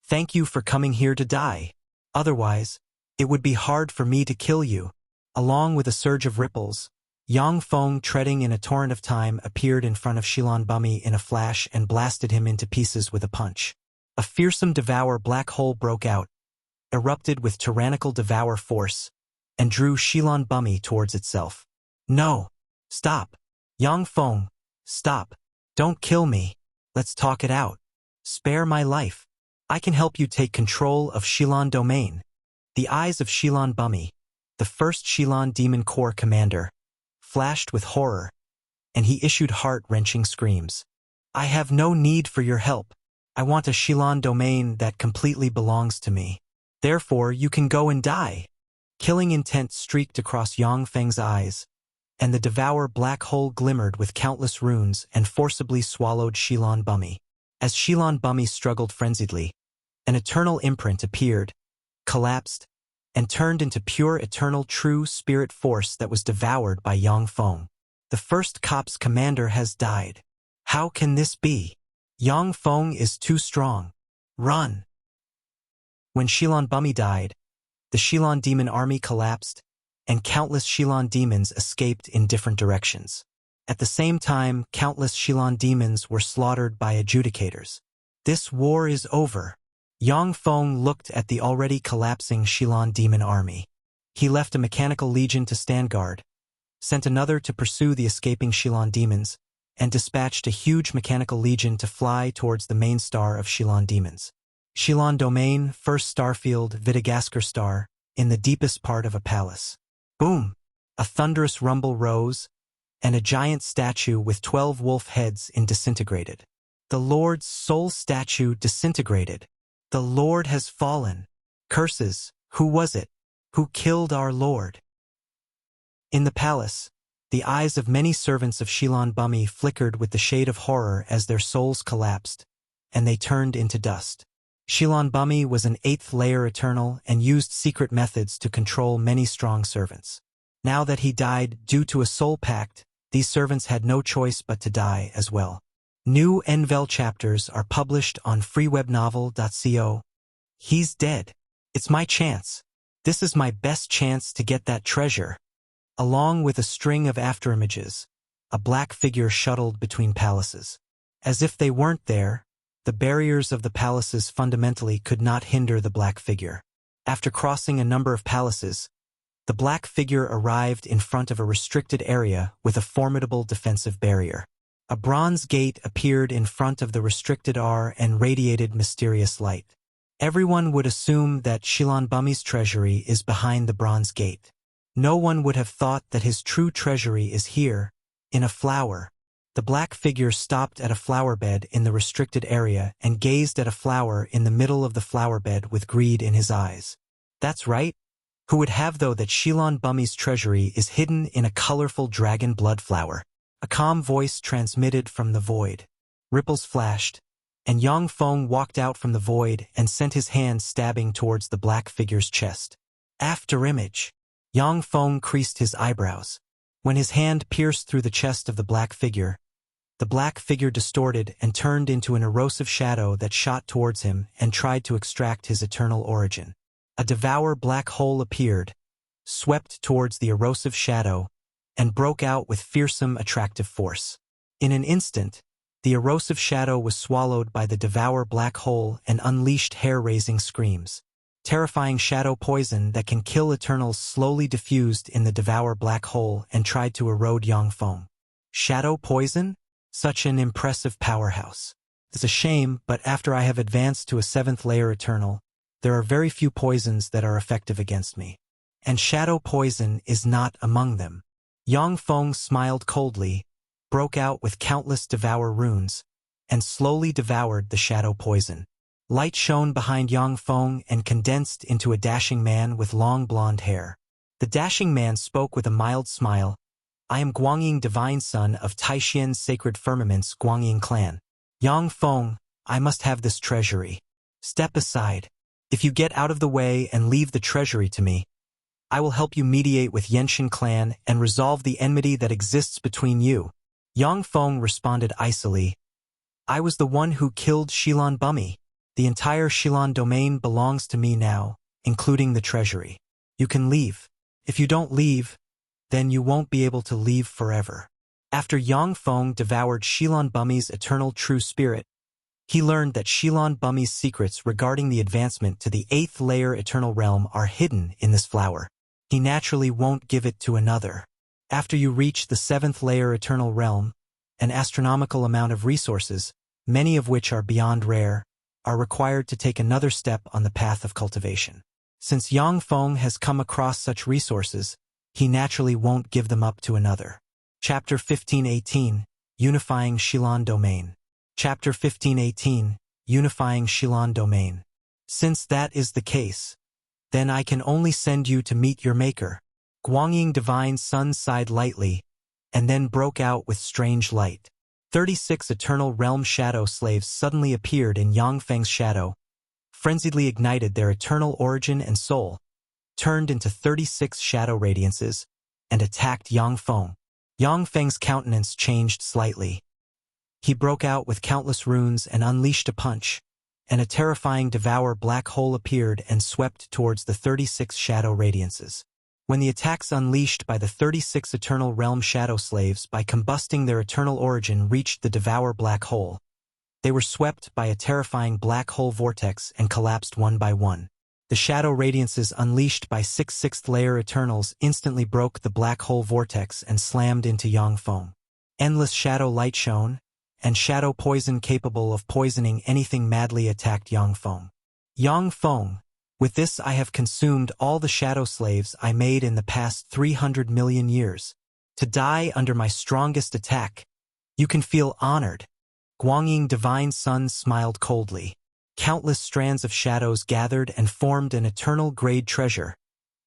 thank you for coming here to die. Otherwise, it would be hard for me to kill you. Along with a surge of ripples, Yang Feng, treading in a torrent of time, appeared in front of Xilan Bummy in a flash and blasted him into pieces with a punch. A fearsome devour black hole broke out, erupted with tyrannical devour force, and drew Xilan Bummy towards itself. No! Stop! Yang Feng, stop! Don't kill me! Let's talk it out. Spare my life. I can help you take control of Xilan Domain. The eyes of Xilan Bummy, the first Xilan Demon Corps commander, flashed with horror, and he issued heart-wrenching screams. I have no need for your help. I want a Shilon domain that completely belongs to me. Therefore, you can go and die. Killing intent streaked across Yang Feng's eyes, and the devour black hole glimmered with countless runes and forcibly swallowed Shilon Bummy. As Shilon Bummy struggled frenziedly, an eternal imprint appeared, collapsed, and turned into pure eternal true spirit force that was devoured by Yang Feng. The first Cop's commander has died. How can this be? Yang Feng is too strong. Run! When Shilon Bummy died, the Shilon demon army collapsed, and countless Shilon demons escaped in different directions. At the same time, countless Shilon demons were slaughtered by adjudicators. This war is over. Yang Feng looked at the already collapsing Shilon demon army. He left a mechanical legion to stand guard, sent another to pursue the escaping Shilon demons, and dispatched a huge mechanical legion to fly towards the main star of Shilon demons. Shilon Domain, First Starfield, Vitagaskar Star, in the deepest part of a palace. Boom! A thunderous rumble rose, and a giant statue with 12 wolf heads disintegrated. The Lord's soul statue disintegrated. The Lord has fallen. Curses! Who was it? Who killed our Lord? In the palace, the eyes of many servants of Shilon Bummy flickered with the shade of horror as their souls collapsed, and they turned into dust. Shilon Bummy was an 8th layer Eternal and used secret methods to control many strong servants. Now that he died due to a soul pact, these servants had no choice but to die as well. New Envel chapters are published on freewebnovel.co. He's dead. It's my chance. This is my best chance to get that treasure. Along with a string of afterimages, a black figure shuttled between palaces. As if they weren't there, the barriers of the palaces fundamentally could not hinder the black figure. After crossing a number of palaces, the black figure arrived in front of a restricted area with a formidable defensive barrier. A bronze gate appeared in front of the restricted area and radiated mysterious light. Everyone would assume that Shilon Bummy's treasury is behind the bronze gate. No one would have thought that his true treasury is here, in a flower. The black figure stopped at a flower bed in the restricted area and gazed at a flower in the middle of the flower bed with greed in his eyes. That's right. Who would have thought that Shilon Bummy's treasury is hidden in a colorful dragon blood flower? A calm voice transmitted from the void. Ripples flashed, and Yang Feng walked out from the void and sent his hand stabbing towards the black figure's chest. After image. Yang Feng creased his eyebrows. When his hand pierced through the chest of the black figure distorted and turned into an erosive shadow that shot towards him and tried to extract his eternal origin. A devour black hole appeared, swept towards the erosive shadow, and broke out with fearsome attractive force. In an instant, the erosive shadow was swallowed by the devour black hole and unleashed hair-raising screams. Terrifying shadow poison that can kill Eternals slowly diffused in the devour black hole and tried to erode Yang Feng. Shadow poison? Such an impressive powerhouse. It's a shame, but after I have advanced to a 7th layer Eternal, there are very few poisons that are effective against me. And shadow poison is not among them. Yang Feng smiled coldly, broke out with countless devour runes, and slowly devoured the shadow poison. Light shone behind Yang Feng and condensed into a dashing man with long blonde hair. The dashing man spoke with a mild smile. I am Guangying Divine Son of Taishien's Sacred Firmament's Guangying clan. Yang Feng, I must have this treasury. Step aside. If you get out of the way and leave the treasury to me, I will help you mediate with Yenshin clan and resolve the enmity that exists between you. Yang Feng responded icily. I was the one who killed Shilon Bummy. The entire Shilon domain belongs to me now, including the treasury. You can leave. If you don't leave, then you won't be able to leave forever. After Yang Feng devoured Shilon Bummy's eternal true spirit, he learned that Shilon Bummy's secrets regarding the advancement to the 8th layer eternal realm are hidden in this flower. He naturally won't give it to another. After you reach the 7th layer eternal realm, an astronomical amount of resources, many of which are beyond rare, are required to take another step on the path of cultivation. Since Yang Feng has come across such resources, he naturally won't give them up to another. Chapter 1518, Unifying Shilan Domain. Chapter 1518, Unifying Shilan Domain. Since that is the case, then I can only send you to meet your maker. Guangying Divine Sun sighed lightly, and then broke out with strange light. 36 Eternal Realm Shadow Slaves suddenly appeared in Yangfeng's shadow, frenziedly ignited their eternal origin and soul, turned into 36 shadow radiances, and attacked Yangfeng. Yangfeng's countenance changed slightly. He broke out with countless runes and unleashed a punch, and a terrifying devour black hole appeared and swept towards the 36 shadow radiances. When the attacks unleashed by the 36 Eternal Realm Shadow Slaves by combusting their eternal origin reached the devour black hole, they were swept by a terrifying black hole vortex and collapsed one by one. The shadow radiances unleashed by 6 sixth-layer Eternals instantly broke the black hole vortex and slammed into Yangfeng. Endless shadow light shone, and shadow poison capable of poisoning anything madly attacked Yangfeng. Yangfeng, with this I have consumed all the shadow slaves I made in the past 300 million years. To die under my strongest attack, you can feel honored. Guangying Divine Sun smiled coldly. Countless strands of shadows gathered and formed an eternal grade treasure,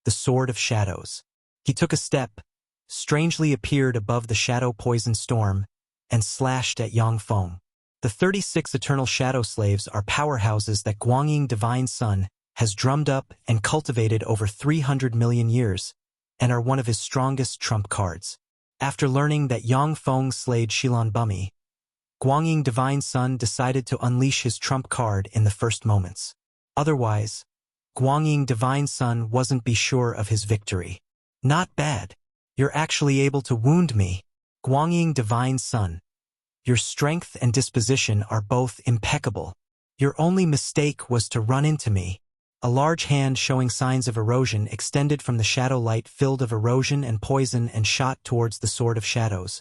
the Sword of Shadows. He took a step, strangely appeared above the shadow poison storm, and slashed at Yangfeng. The 36 Eternal Shadow Slaves are powerhouses that Guangying Divine Sun has drummed up and cultivated over 300 million years, and are one of his strongest trump cards. After learning that Yangfeng slayed Shilan Bumi, Guangying Divine Sun decided to unleash his trump card in the first moments. Otherwise, Guangying Divine Sun wasn't be sure of his victory. Not bad. You're actually able to wound me. Guangying Divine Sun. Your strength and disposition are both impeccable. Your only mistake was to run into me. A large hand showing signs of erosion extended from the shadow light filled of erosion and poison and shot towards the Sword of Shadows.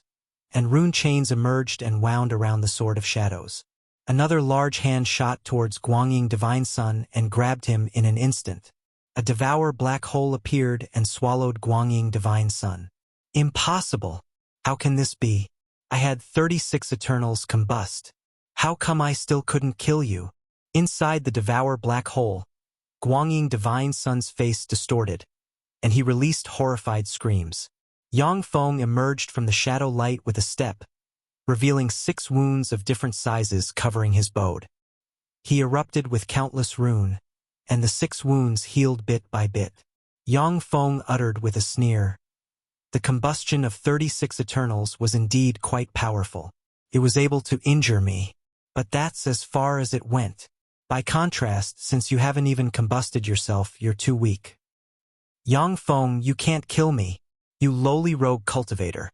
And rune chains emerged and wound around the Sword of Shadows. Another large hand shot towards Guangying Divine Sun and grabbed him in an instant. A devour black hole appeared and swallowed Guangying Divine Sun. Impossible! How can this be? I had 36 Eternals combust. How come I still couldn't kill you? Inside the devour black hole, Guangying Divine Sun's face distorted, and he released horrified screams. Yangfeng emerged from the shadow light with a step, revealing 6 wounds of different sizes covering his bode. He erupted with countless rune, and the 6 wounds healed bit by bit. Yangfeng uttered with a sneer. The combustion of 36 Eternals was indeed quite powerful. It was able to injure me, but that's as far as it went. By contrast, since you haven't even combusted yourself, you're too weak. Yangfeng, you can't kill me. You lowly rogue cultivator.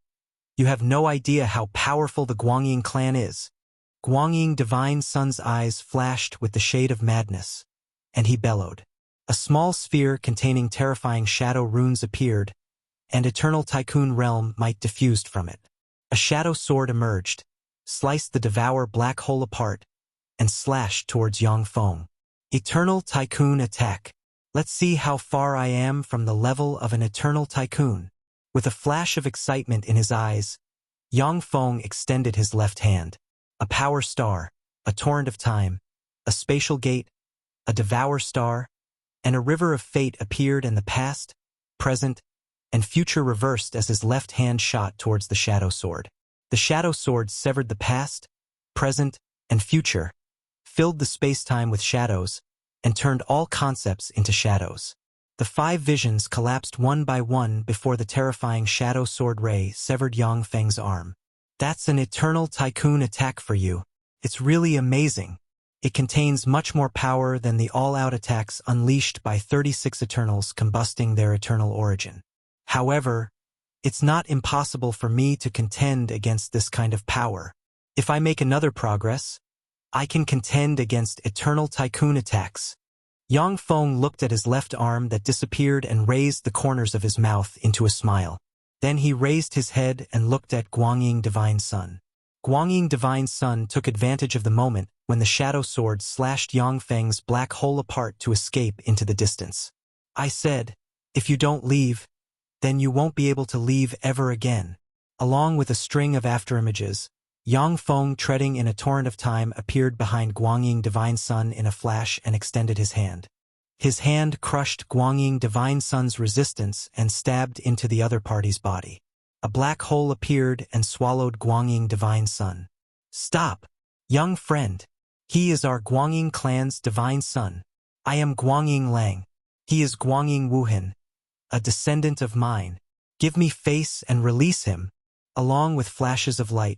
You have no idea how powerful the Guangying clan is. Guangying Divine Sun's eyes flashed with the shade of madness, and he bellowed. A small sphere containing terrifying shadow runes appeared, and Eternal Tycoon Realm might diffused from it. A shadow sword emerged, sliced the devour black hole apart, and slashed towards Yangfeng. Eternal Tycoon attack. Let's see how far I am from the level of an Eternal Tycoon. With a flash of excitement in his eyes, Yangfeng extended his left hand. A power star, a torrent of time, a spatial gate, a devour star, and a river of fate appeared, and the past, present, and future reversed as his left hand shot towards the shadow sword. The shadow sword severed the past, present, and future, filled the space-time with shadows, and turned all concepts into shadows. The 5 visions collapsed one by one before the terrifying shadow sword ray severed Yangfeng's arm. That's an Eternal Tycoon attack for you. It's really amazing. It contains much more power than the all-out attacks unleashed by 36 Eternals combusting their eternal origin. However, it's not impossible for me to contend against this kind of power. If I make another progress, I can contend against Eternal Tycoon attacks. Yangfeng looked at his left arm that disappeared and raised the corners of his mouth into a smile. Then he raised his head and looked at Guangying Divine Sun. Guangying Divine Sun took advantage of the moment when the shadow sword slashed Yangfeng's black hole apart to escape into the distance. I said, if you don't leave, then you won't be able to leave ever again. Along with a string of afterimages, Yang Feng, treading in a torrent of time, appeared behind Guangying Divine Sun in a flash and extended his hand. His hand crushed Guangying Divine Sun's resistance and stabbed into the other party's body. A black hole appeared and swallowed Guangying Divine Sun. Stop, young friend. He is our Guangying clan's Divine Sun. I am Guangying Lang. He is Guangying Wuhan, a descendant of mine. Give me face and release him. Along with flashes of light,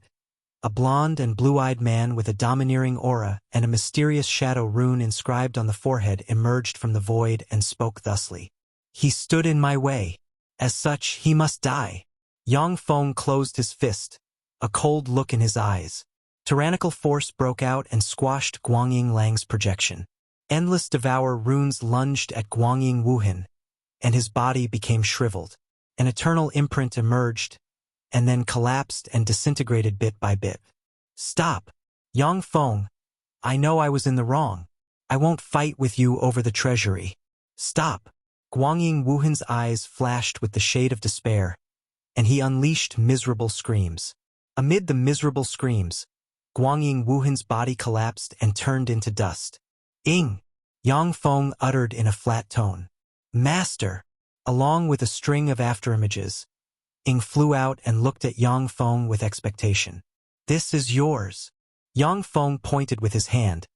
a blond and blue-eyed man with a domineering aura and a mysterious shadow rune inscribed on the forehead emerged from the void and spoke thusly. He stood in my way. As such, he must die. Yang Feng closed his fist, a cold look in his eyes. Tyrannical force broke out and squashed Guangying Lang's projection. Endless devour runes lunged at Guangying Wuhan, and his body became shriveled. An eternal imprint emerged, and then collapsed and disintegrated bit by bit. Stop, Yang Feng. I know I was in the wrong. I won't fight with you over the treasury. Stop. Guangying Wuhan's eyes flashed with the shade of despair, and he unleashed miserable screams. Amid the miserable screams, Guangying Wuhan's body collapsed and turned into dust. Ing! Yang Feng uttered in a flat tone. Master! Along with a string of afterimages, Ing flew out and looked at Yang Feng with expectation. This is yours. Yang Feng pointed with his hand,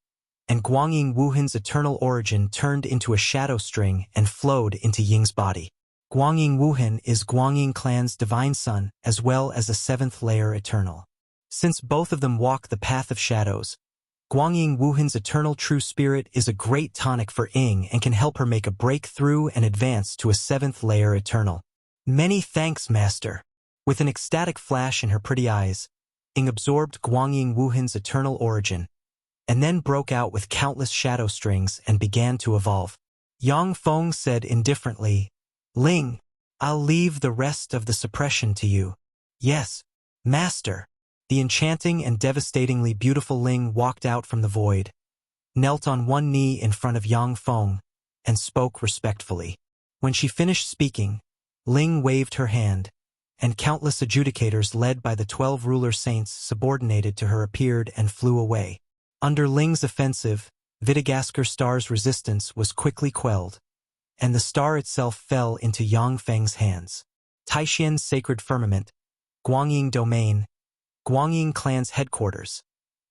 and Guangying Wuhan's eternal origin turned into a shadow string and flowed into Ying's body. Guangying Wuhan is Guangying clan's Divine Sun as well as a 7th layer eternal. Since both of them walk the path of shadows, Guangying Wuhan's eternal true spirit is a great tonic for Ing and can help her make a breakthrough and advance to a 7th layer eternal. Many thanks, Master. With an ecstatic flash in her pretty eyes, Ing absorbed Guangying Wuhan's eternal origin, and then broke out with countless shadow strings and began to evolve. Yang Feng said indifferently, Ling, I'll leave the rest of the suppression to you. Yes, Master. The enchanting and devastatingly beautiful Ling walked out from the void, knelt on one knee in front of Yang Feng, and spoke respectfully. When she finished speaking, Ling waved her hand, and countless adjudicators led by the 12 ruler saints subordinated to her appeared and flew away. Under Ling's offensive, Vitagasker Star's resistance was quickly quelled, and the star itself fell into Yang Feng's hands. Taishian's sacred firmament, Guangying Domain, Guangying clan's headquarters.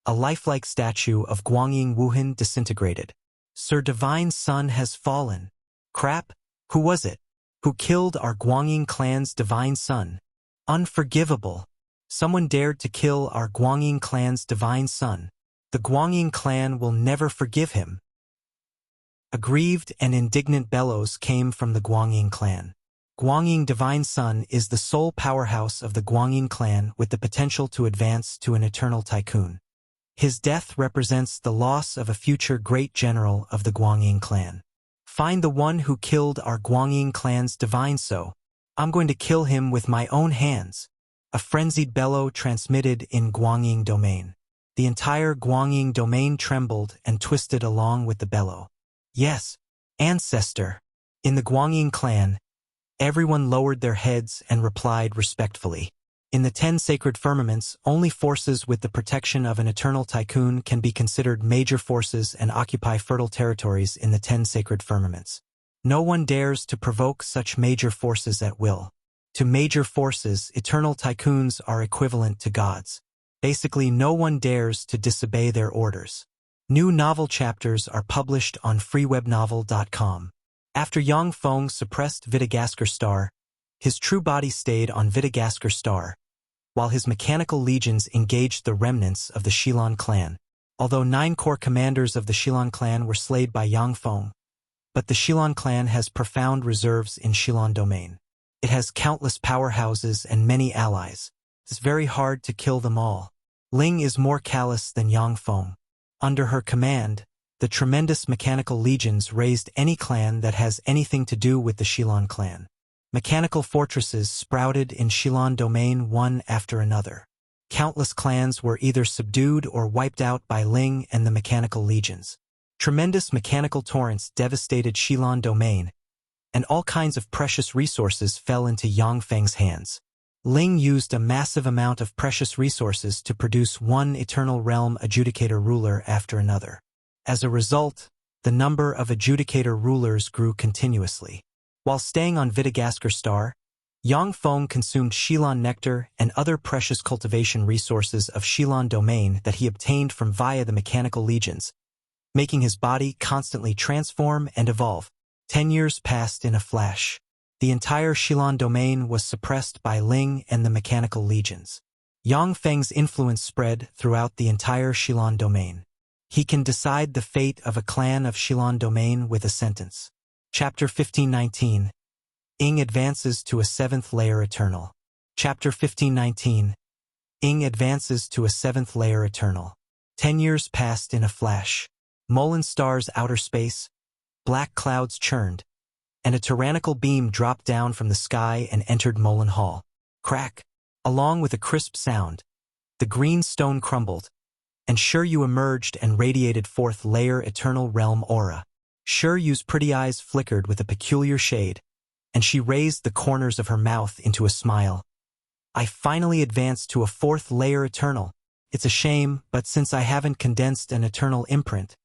A lifelike statue of Guangying Wuhan disintegrated. Sir Divine Sun has fallen. Crap, who was it? Who killed our Guangying clan's Divine Sun? Unforgivable. Someone dared to kill our Guangying clan's Divine Sun. The Guangying clan will never forgive him. Aggrieved and indignant bellows came from the Guangying clan. Guangying Divine Sun is the sole powerhouse of the Guangying clan with the potential to advance to an eternal tycoon. His death represents the loss of a future great general of the Guangying clan. Find the one who killed our Guangying clan's Divine So. I'm going to kill him with my own hands. A frenzied bellow transmitted in Guangying Domain. The entire Guangying Domain trembled and twisted along with the bellow. Yes, ancestor. In the Guangying clan, everyone lowered their heads and replied respectfully. In the 10 sacred firmaments, only forces with the protection of an eternal tycoon can be considered major forces and occupy fertile territories in the 10 sacred firmaments. No one dares to provoke such major forces at will. To major forces, eternal tycoons are equivalent to gods. Basically, no one dares to disobey their orders. New novel chapters are published on freewebnovel.com. After Yang Feng suppressed Vitagasker Star, his true body stayed on Vitagasker Star, while his mechanical legions engaged the remnants of the Shilon clan. Although 9 core commanders of the Shilon clan were slayed by Yang Feng, but the Shilon clan has profound reserves in Shilon Domain. It has countless powerhouses and many allies. It's very hard to kill them all. Ling is more callous than Yang Feng. Under her command, the tremendous mechanical legions raised any clan that has anything to do with the Shilon clan. Mechanical fortresses sprouted in Shilon Domain one after another. Countless clans were either subdued or wiped out by Ling and the mechanical legions. Tremendous mechanical torrents devastated Shilon Domain, and all kinds of precious resources fell into Yang Feng's hands. Ling used a massive amount of precious resources to produce one Eternal Realm Adjudicator ruler after another. As a result, the number of Adjudicator rulers grew continuously. While staying on Vitagasker Star, Yang Feng consumed Shilon Nectar and other precious cultivation resources of Shilon Domain that he obtained from via the mechanical legions, making his body constantly transform and evolve. 10 years passed in a flash. The entire Shilon Domain was suppressed by Ling and the mechanical legions. Yang Feng's influence spread throughout the entire Shilon Domain. He can decide the fate of a clan of Shilon Domain with a sentence. Chapter 1519. Ing advances to a 7th layer Eternal. Chapter 1519. Ing advances to a 7th layer Eternal. 10 years passed in a flash. Molen Star's outer space, black clouds churned, and a tyrannical beam dropped down from the sky and entered Molen Hall. Crack! Along with a crisp sound, the green stone crumbled, and Shiryu emerged and radiated 4th layer Eternal Realm aura. Shiryu's pretty eyes flickered with a peculiar shade, and she raised the corners of her mouth into a smile. I finally advanced to a 4th layer Eternal. It's a shame, but since I haven't condensed an Eternal imprint,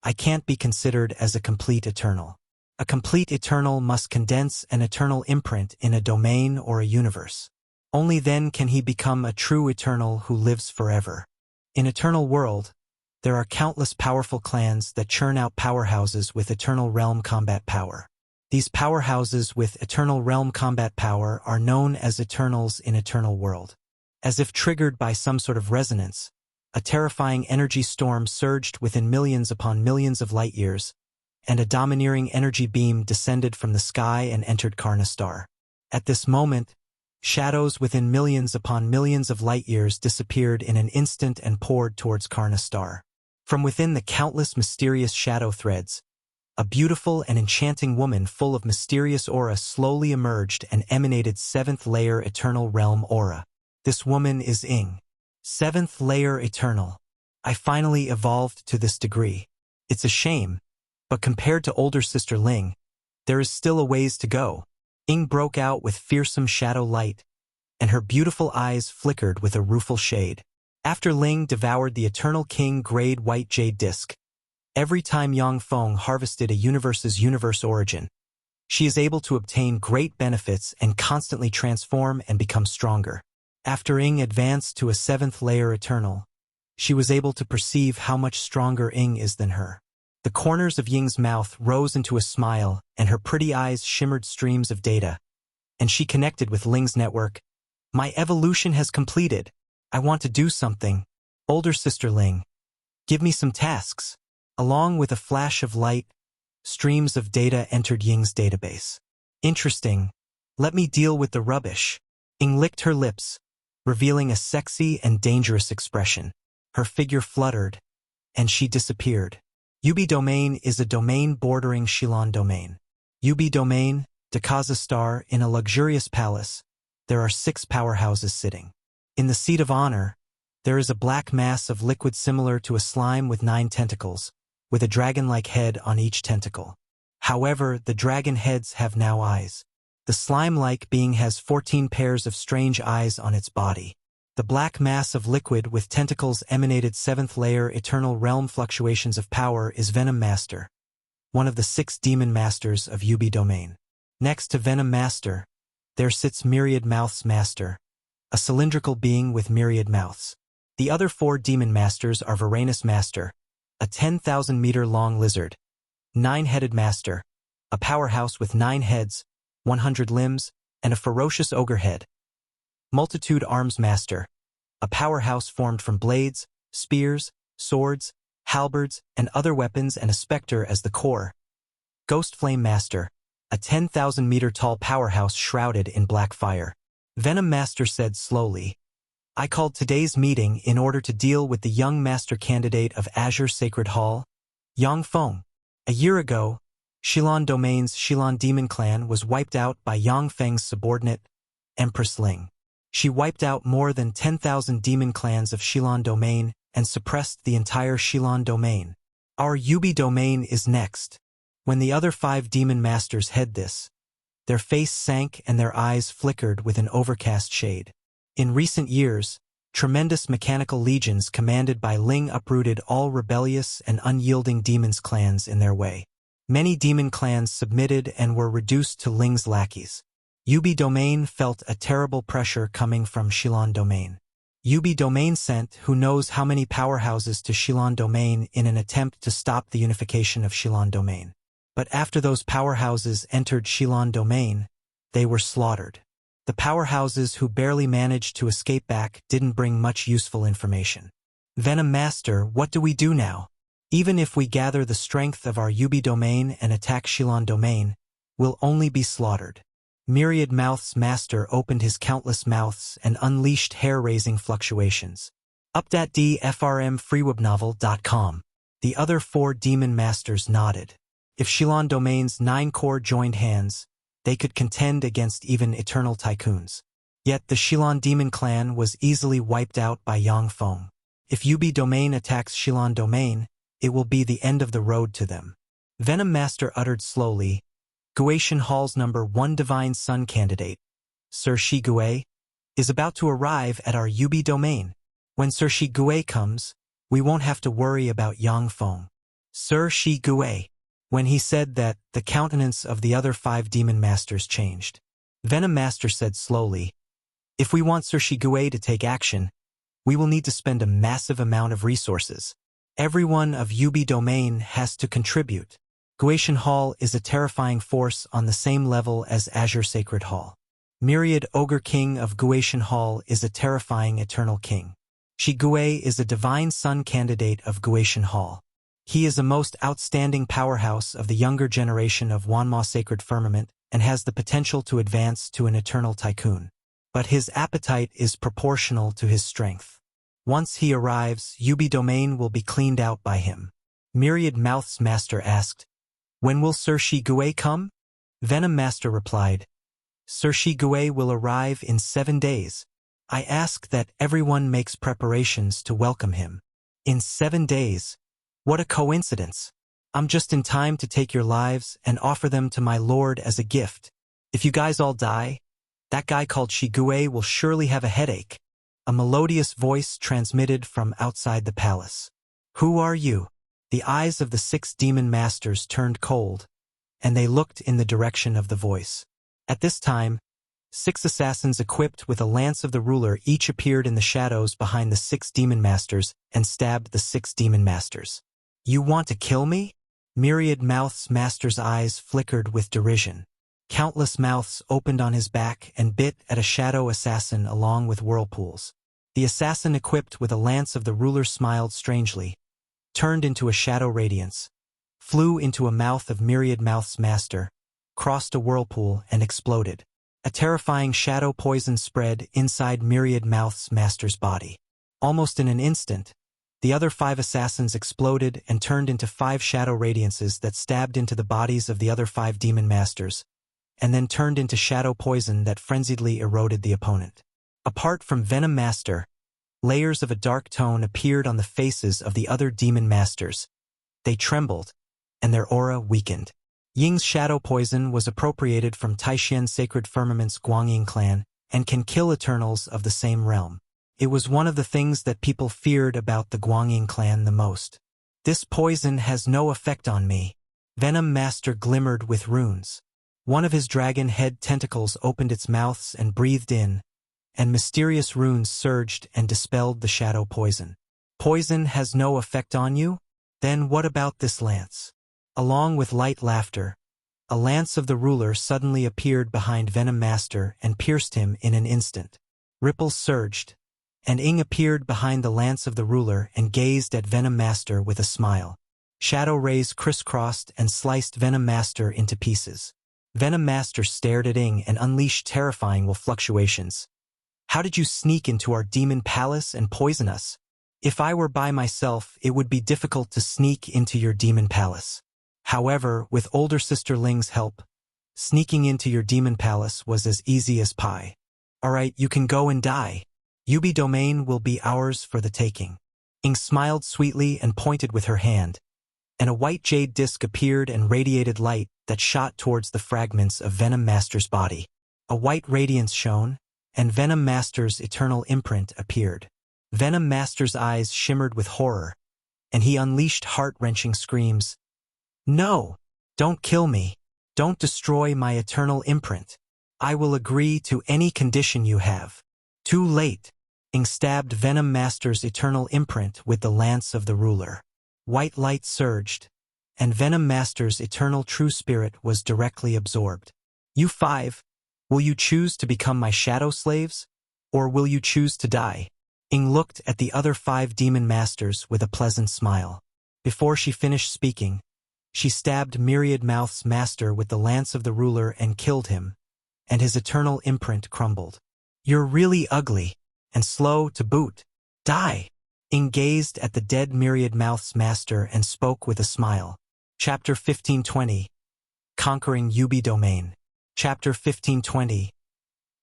I can't be considered as a complete Eternal. A complete Eternal must condense an Eternal imprint in a domain or a universe. Only then can he become a true Eternal who lives forever. In Eternal World, there are countless powerful clans that churn out powerhouses with Eternal Realm combat power. These powerhouses with Eternal Realm combat power are known as Eternals in Eternal World. As if triggered by some sort of resonance, a terrifying energy storm surged within millions upon millions of light years, and a domineering energy beam descended from the sky and entered Karna Star. At this moment, shadows within millions upon millions of light years disappeared in an instant and poured towards Karna Star. From within the countless mysterious shadow threads, a beautiful and enchanting woman full of mysterious aura slowly emerged and emanated 7th layer Eternal Realm aura. This woman is Ing. 7th layer Eternal. I finally evolved to this degree. It's a shame, but compared to older sister Ling, there is still a ways to go. Ing broke out with fearsome shadow light, and her beautiful eyes flickered with a rueful shade. After Ling devoured the Eternal King Grade White Jade Disc, every time Yang Feng harvested a universe's universe origin, she is able to obtain great benefits and constantly transform and become stronger. After Ing advanced to a 7th layer Eternal, she was able to perceive how much stronger Ing is than her. The corners of Ying's mouth rose into a smile, and her pretty eyes shimmered streams of data, and she connected with Ling's network. My evolution has completed. I want to do something. Older sister Ling, give me some tasks. Along with a flash of light, streams of data entered Ying's database. Interesting. Let me deal with the rubbish. Ing licked her lips, revealing a sexy and dangerous expression. Her figure fluttered, and she disappeared. UB Domain is a domain bordering Shilon Domain. UB Domain, Dakaza Star, in a luxurious palace. There are 6 powerhouses sitting. In the seat of honor, there is a black mass of liquid similar to a slime with 9 tentacles, with a dragon-like head on each tentacle. However, the dragon heads have now eyes. The slime-like being has 14 pairs of strange eyes on its body. The black mass of liquid with tentacles emanated 7th layer Eternal Realm fluctuations of power is Venom Master, one of the 6 demon masters of UB Domain. Next to Venom Master, there sits Myriad Mouths Master, a cylindrical being with myriad mouths. The other 4 demon masters are Varanus Master, a 10,000-meter-long lizard, 9-headed master, a powerhouse with 9 heads, 100 limbs, and a ferocious ogre head. Multitude Arms Master, a powerhouse formed from blades, spears, swords, halberds, and other weapons and a specter as the core. Ghost Flame Master, a 10,000-meter-tall powerhouse shrouded in black fire. Venom Master said slowly, I called today's meeting in order to deal with the young master candidate of Azure Sacred Hall, Yang Feng. A year ago, Shilon Domain's Shilon Demon Clan was wiped out by Yang Feng's subordinate, Empress Ling. She wiped out more than 10,000 demon clans of Shilon Domain and suppressed the entire Shilon Domain. Our UB Domain is next. When the other 5 demon masters head this, Their face sank and their eyes flickered with an overcast shade. In recent years, tremendous mechanical legions commanded by Ling uprooted all rebellious and unyielding demons clans in their way. Many demon clans submitted and were reduced to Ling's lackeys. Yubi Domain felt a terrible pressure coming from Shilon Domain. Yubi Domain sent who knows how many powerhouses to Shilon Domain in an attempt to stop the unification of Shilon Domain. But after those powerhouses entered Shilon Domain, they were slaughtered. The powerhouses who barely managed to escape back didn't bring much useful information. Venom Master, what do we do now? Even if we gather the strength of our Yubi Domain and attack Shilon Domain, we'll only be slaughtered. Myriad Mouth's master opened his countless mouths and unleashed hair-raising fluctuations. Up.dfrmfreewebnovel.com. The other 4 demon masters nodded. If Shilon Domain's 9 core joined hands, they could contend against even eternal tycoons. Yet the Shilon Demon Clan was easily wiped out by Yang Feng. If Yubi Domain attacks Shilon Domain, it will be the end of the road to them. Venom Master uttered slowly, Guation Hall's number 1 Divine Sun candidate, Sir Shigue, is about to arrive at our Yubi Domain. When Sir Shigue comes, we won't have to worry about Yang Feng. Sir Shigue. When he said that, the countenance of the other 5 demon masters changed. Venom Master said slowly, if we want Sir Shigue to take action, we will need to spend a massive amount of resources. Everyone of Yubi Domain has to contribute. Guation Hall is a terrifying force on the same level as Azure Sacred Hall. Myriad Ogre King of Guation Hall is a terrifying eternal king. Shigue is a divine sun candidate of Guation Hall. He is a most outstanding powerhouse of the younger generation of Wanma Sacred Firmament and has the potential to advance to an eternal tycoon. But his appetite is proportional to his strength. Once he arrives, Yubi Domain will be cleaned out by him. Myriad Mouth's master asked, when will Sir Shigue come? Venom Master replied, Sir Shigue will arrive in 7 days. I ask that everyone makes preparations to welcome him. In 7 days? What a coincidence. I'm just in time to take your lives and offer them to my lord as a gift. If you guys all die, that guy called Shigue will surely have a headache. A melodious voice transmitted from outside the palace. Who are you? The eyes of the 6 demon masters turned cold, and they looked in the direction of the voice. At this time, 6 assassins equipped with a lance of the ruler each appeared in the shadows behind the 6 demon masters and stabbed the 6 demon masters. You want to kill me? Myriad Mouth's master's eyes flickered with derision. Countless mouths opened on his back and bit at a shadow assassin along with whirlpools. The assassin equipped with a lance of the ruler smiled strangely, turned into a shadow radiance, flew into a mouth of Myriad Mouth's master, crossed a whirlpool and exploded. A terrifying shadow poison spread inside Myriad Mouth's master's body. Almost in an instant, the other 5 assassins exploded and turned into 5 shadow radiances that stabbed into the bodies of the other 5 demon masters, and then turned into shadow poison that frenziedly eroded the opponent. Apart from Venom Master, layers of a dark tone appeared on the faces of the other demon masters. They trembled, and their aura weakened. Ying's shadow poison was appropriated from Taishan Sacred Firmament's Guangying clan and can kill Eternals of the same realm. It was one of the things that people feared about the Guangying clan the most. This poison has no effect on me. Venom Master glimmered with runes. One of his dragon head tentacles opened its mouths and breathed in, and mysterious runes surged and dispelled the shadow poison. Poison has no effect on you? Then what about this lance? Along with light laughter, a lance of the ruler suddenly appeared behind Venom Master and pierced him in an instant. Ripples surged, and Ying appeared behind the lance of the ruler and gazed at Venom Master with a smile. Shadow rays crisscrossed and sliced Venom Master into pieces. Venom Master stared at Ying and unleashed terrifying fluctuations. How did you sneak into our demon palace and poison us? If I were by myself, it would be difficult to sneak into your demon palace. However, with older sister Ling's help, sneaking into your demon palace was as easy as pie. Alright, you can go and die. Yubi Domain will be ours for the taking. Ying smiled sweetly and pointed with her hand. and a white jade disc appeared and radiated light that shot towards the fragments of Venom Master's body. A white radiance shone, and Venom Master's eternal imprint appeared. Venom Master's eyes shimmered with horror, and he unleashed heart-wrenching screams. "No! Don't kill me! Don't destroy my eternal imprint! I will agree to any condition you have." Too late. Ing stabbed Venom Master's eternal imprint with the lance of the ruler. White light surged, and Venom Master's eternal true spirit was directly absorbed. "You five, will you choose to become my shadow slaves, or will you choose to die?" Ing looked at the other 5 demon masters with a pleasant smile. Before she finished speaking, she stabbed Myriad Mouth's master with the lance of the ruler and killed him, and his eternal imprint crumbled. "You're really ugly, and slow to boot. Die!" Ing gazed at the dead Myriad Mouth's master and spoke with a smile. Chapter 1520. Conquering Yubi Domain. Chapter 1520.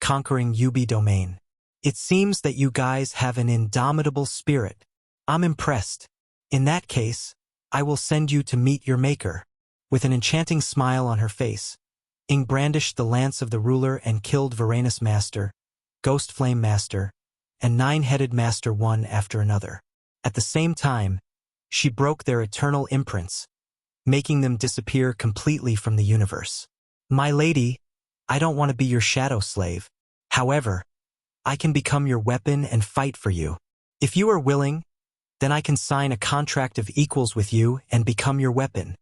Conquering Yubi Domain. "It seems that you guys have an indomitable spirit. I'm impressed. In that case, I will send you to meet your maker." With an enchanting smile on her face, Ing brandished the lance of the ruler and killed Varanus Master, Ghost Flame Master, and Nine-Headed Master one after another. At the same time, she broke their eternal imprints, making them disappear completely from the universe. "My lady, I don't want to be your shadow slave. However, I can become your weapon and fight for you. If you are willing, then I can sign a contract of equals with you and become your weapon."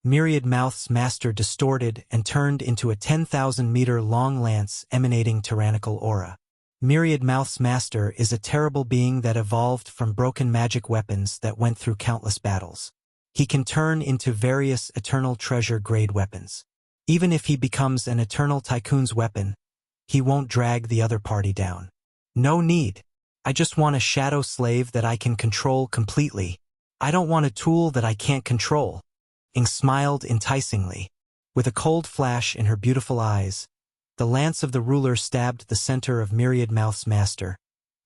Myriad Mouth's master distorted and turned into a 10,000-meter-long lance emanating tyrannical aura. Myriad Mouth's master is a terrible being that evolved from broken magic weapons that went through countless battles. He can turn into various eternal treasure-grade weapons. Even if he becomes an eternal tycoon's weapon, he won't drag the other party down. "No need. I just want a shadow slave that I can control completely. I don't want a tool that I can't control." Ing smiled enticingly. With a cold flash in her beautiful eyes, the lance of the ruler stabbed the center of Myriad Mouth's master,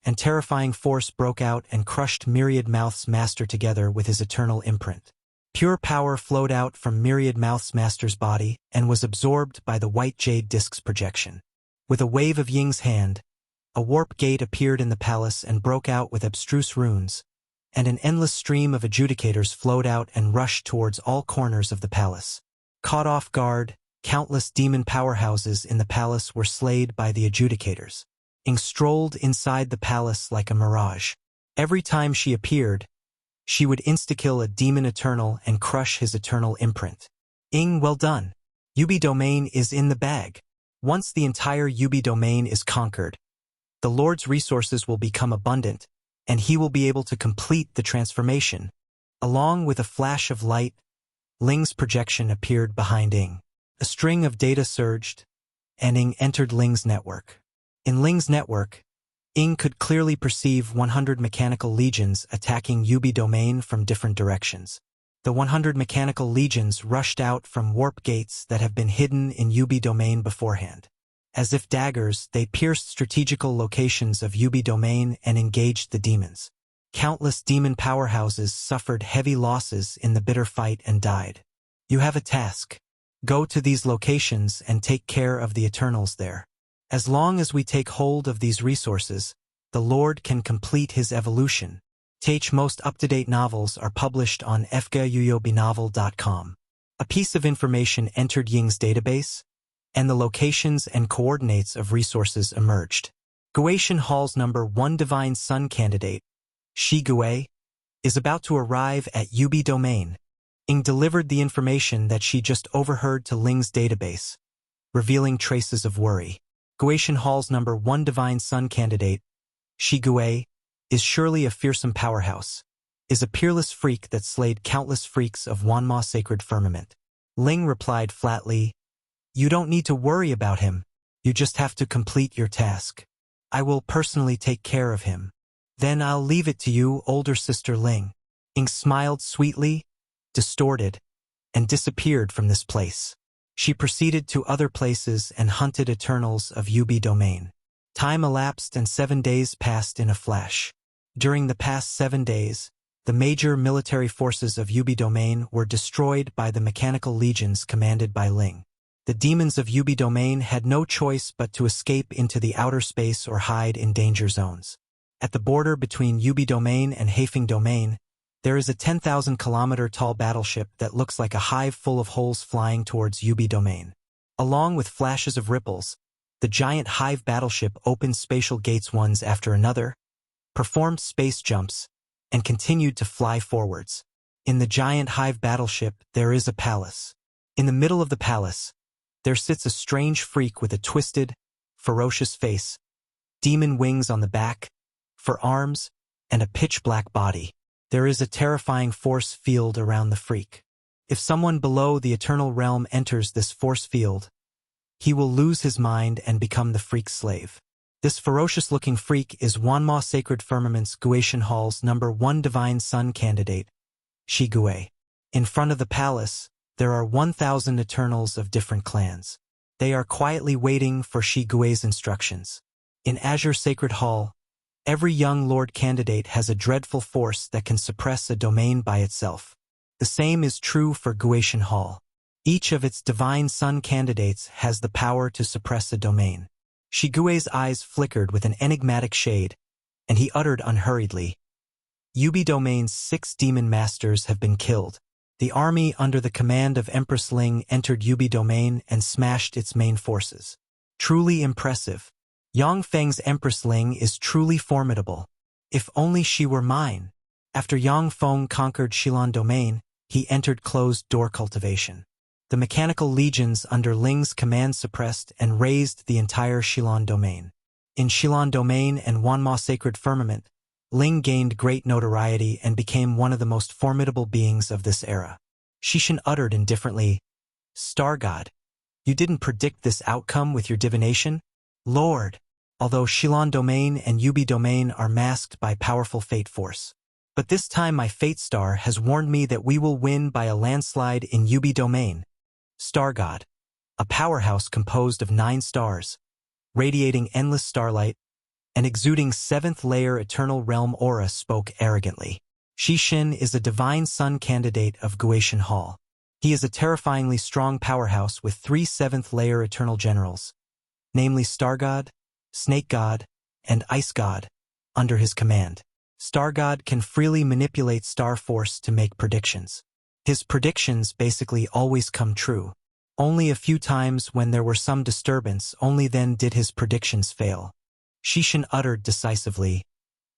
and terrifying force broke out and crushed Myriad Mouth's master together with his eternal imprint. Pure power flowed out from Myriad Mouth's master's body and was absorbed by the white jade disc's projection. With a wave of Ying's hand, a warp gate appeared in the palace and broke out with abstruse runes, and an endless stream of adjudicators flowed out and rushed towards all corners of the palace. Caught off guard, countless demon powerhouses in the palace were slayed by the adjudicators. Ing strolled inside the palace like a mirage. Every time she appeared, she would insta-kill a demon eternal and crush his eternal imprint. "Ing, well done. Yubi Domain is in the bag. Once the entire Yubi Domain is conquered, the Lord's resources will become abundant, and he will be able to complete the transformation." Along with a flash of light, Ling's projection appeared behind Ing. A string of data surged, and Ing entered Ling's network. In Ling's network, Ing could clearly perceive 100 mechanical legions attacking Yubi Domain from different directions. The 100 mechanical legions rushed out from warp gates that have been hidden in Yubi Domain beforehand. As if daggers, they pierced strategical locations of Yubi Domain and engaged the demons. Countless demon powerhouses suffered heavy losses in the bitter fight and died. "You have a task. Go to these locations and take care of the Eternals there. As long as we take hold of these resources, the Lord can complete his evolution." TH most up-to-date novels are published on fguyuyobinovel.com. A piece of information entered Ying's database, and the locations and coordinates of resources emerged. Guation Hall's number 1 Divine Sun candidate, Shi Gui, is about to arrive at Yubi Domain. Ing delivered the information that she just overheard to Ling's database, revealing traces of worry. Guation Hall's number 1 Divine Sun candidate, Shi Gui, is surely a fearsome powerhouse, is a peerless freak that slayed countless freaks of Wanma Sacred Firmament. Ling replied flatly, "You don't need to worry about him, you just have to complete your task. I will personally take care of him. Then I'll leave it to you, older sister Ling." Ing smiled sweetly, distorted, and disappeared from this place. She proceeded to other places and hunted Eternals of Yubi Domain. Time elapsed and 7 days passed in a flash. During the past 7 days, The major military forces of Yubi Domain were destroyed by the mechanical legions commanded by Ling. The demons of Yubi Domain had no choice but to escape into the outer space or hide in danger zones. At the border between Yubi Domain and Haifeng Domain, there is a 10,000-kilometer-tall battleship that looks like a hive full of holes flying towards Yubi Domain. Along with flashes of ripples, the giant hive battleship opened spatial gates one after another, performed space jumps, and continued to fly forwards. In the giant hive battleship, there is a palace. In the middle of the palace, there sits a strange freak with a twisted, ferocious face, demon wings on the back, for arms, and a pitch-black body. There is a terrifying force field around the freak. If someone below the Eternal Realm enters this force field, he will lose his mind and become the freak's slave. This ferocious-looking freak is Wanma Sacred Firmament's Guatian Hall's #1 Divine Sun candidate, Shi Gue. In front of the palace, there are 1,000 Eternals of different clans. They are quietly waiting for Shi Gue's instructions. In Azure Sacred Hall, every young Lord candidate has a dreadful force that can suppress a domain by itself. The same is true for Guatian Hall. Each of its Divine Sun candidates has the power to suppress a domain. Shi Gue's eyes flickered with an enigmatic shade, and he uttered unhurriedly, "Yubi Domain's 6 demon masters have been killed. The army under the command of Empress Ling entered Yubi Domain and smashed its main forces. Truly impressive. Yang Feng's Empress Ling is truly formidable. If only she were mine." After Yang Feng conquered Xilan Domain, he entered closed-door cultivation. The mechanical legions under Ling's command suppressed and razed the entire Xilan Domain. In Xilan Domain and Wanma Sacred Firmament, Ling gained great notoriety and became one of the most formidable beings of this era. Shishin uttered indifferently, "Star God, you didn't predict this outcome with your divination? Lord, although Xilan Domain and Yubi Domain are masked by powerful fate force. But this time my fate star has warned me that we will win by a landslide in Yubi Domain. Star God, a powerhouse composed of 9 stars, radiating endless starlight, and exuding 7th-layer Eternal Realm aura, spoke arrogantly. Shishin is a Divine Sun candidate of Guatian Hall. He is a terrifyingly strong powerhouse with 3 7th-layer Eternal Generals, namely Star God, Snake God, and Ice God, under his command. Star God can freely manipulate Star Force to make predictions. His predictions basically always come true. Only a few times when there were some disturbance, only then did his predictions fail. Shishin uttered decisively,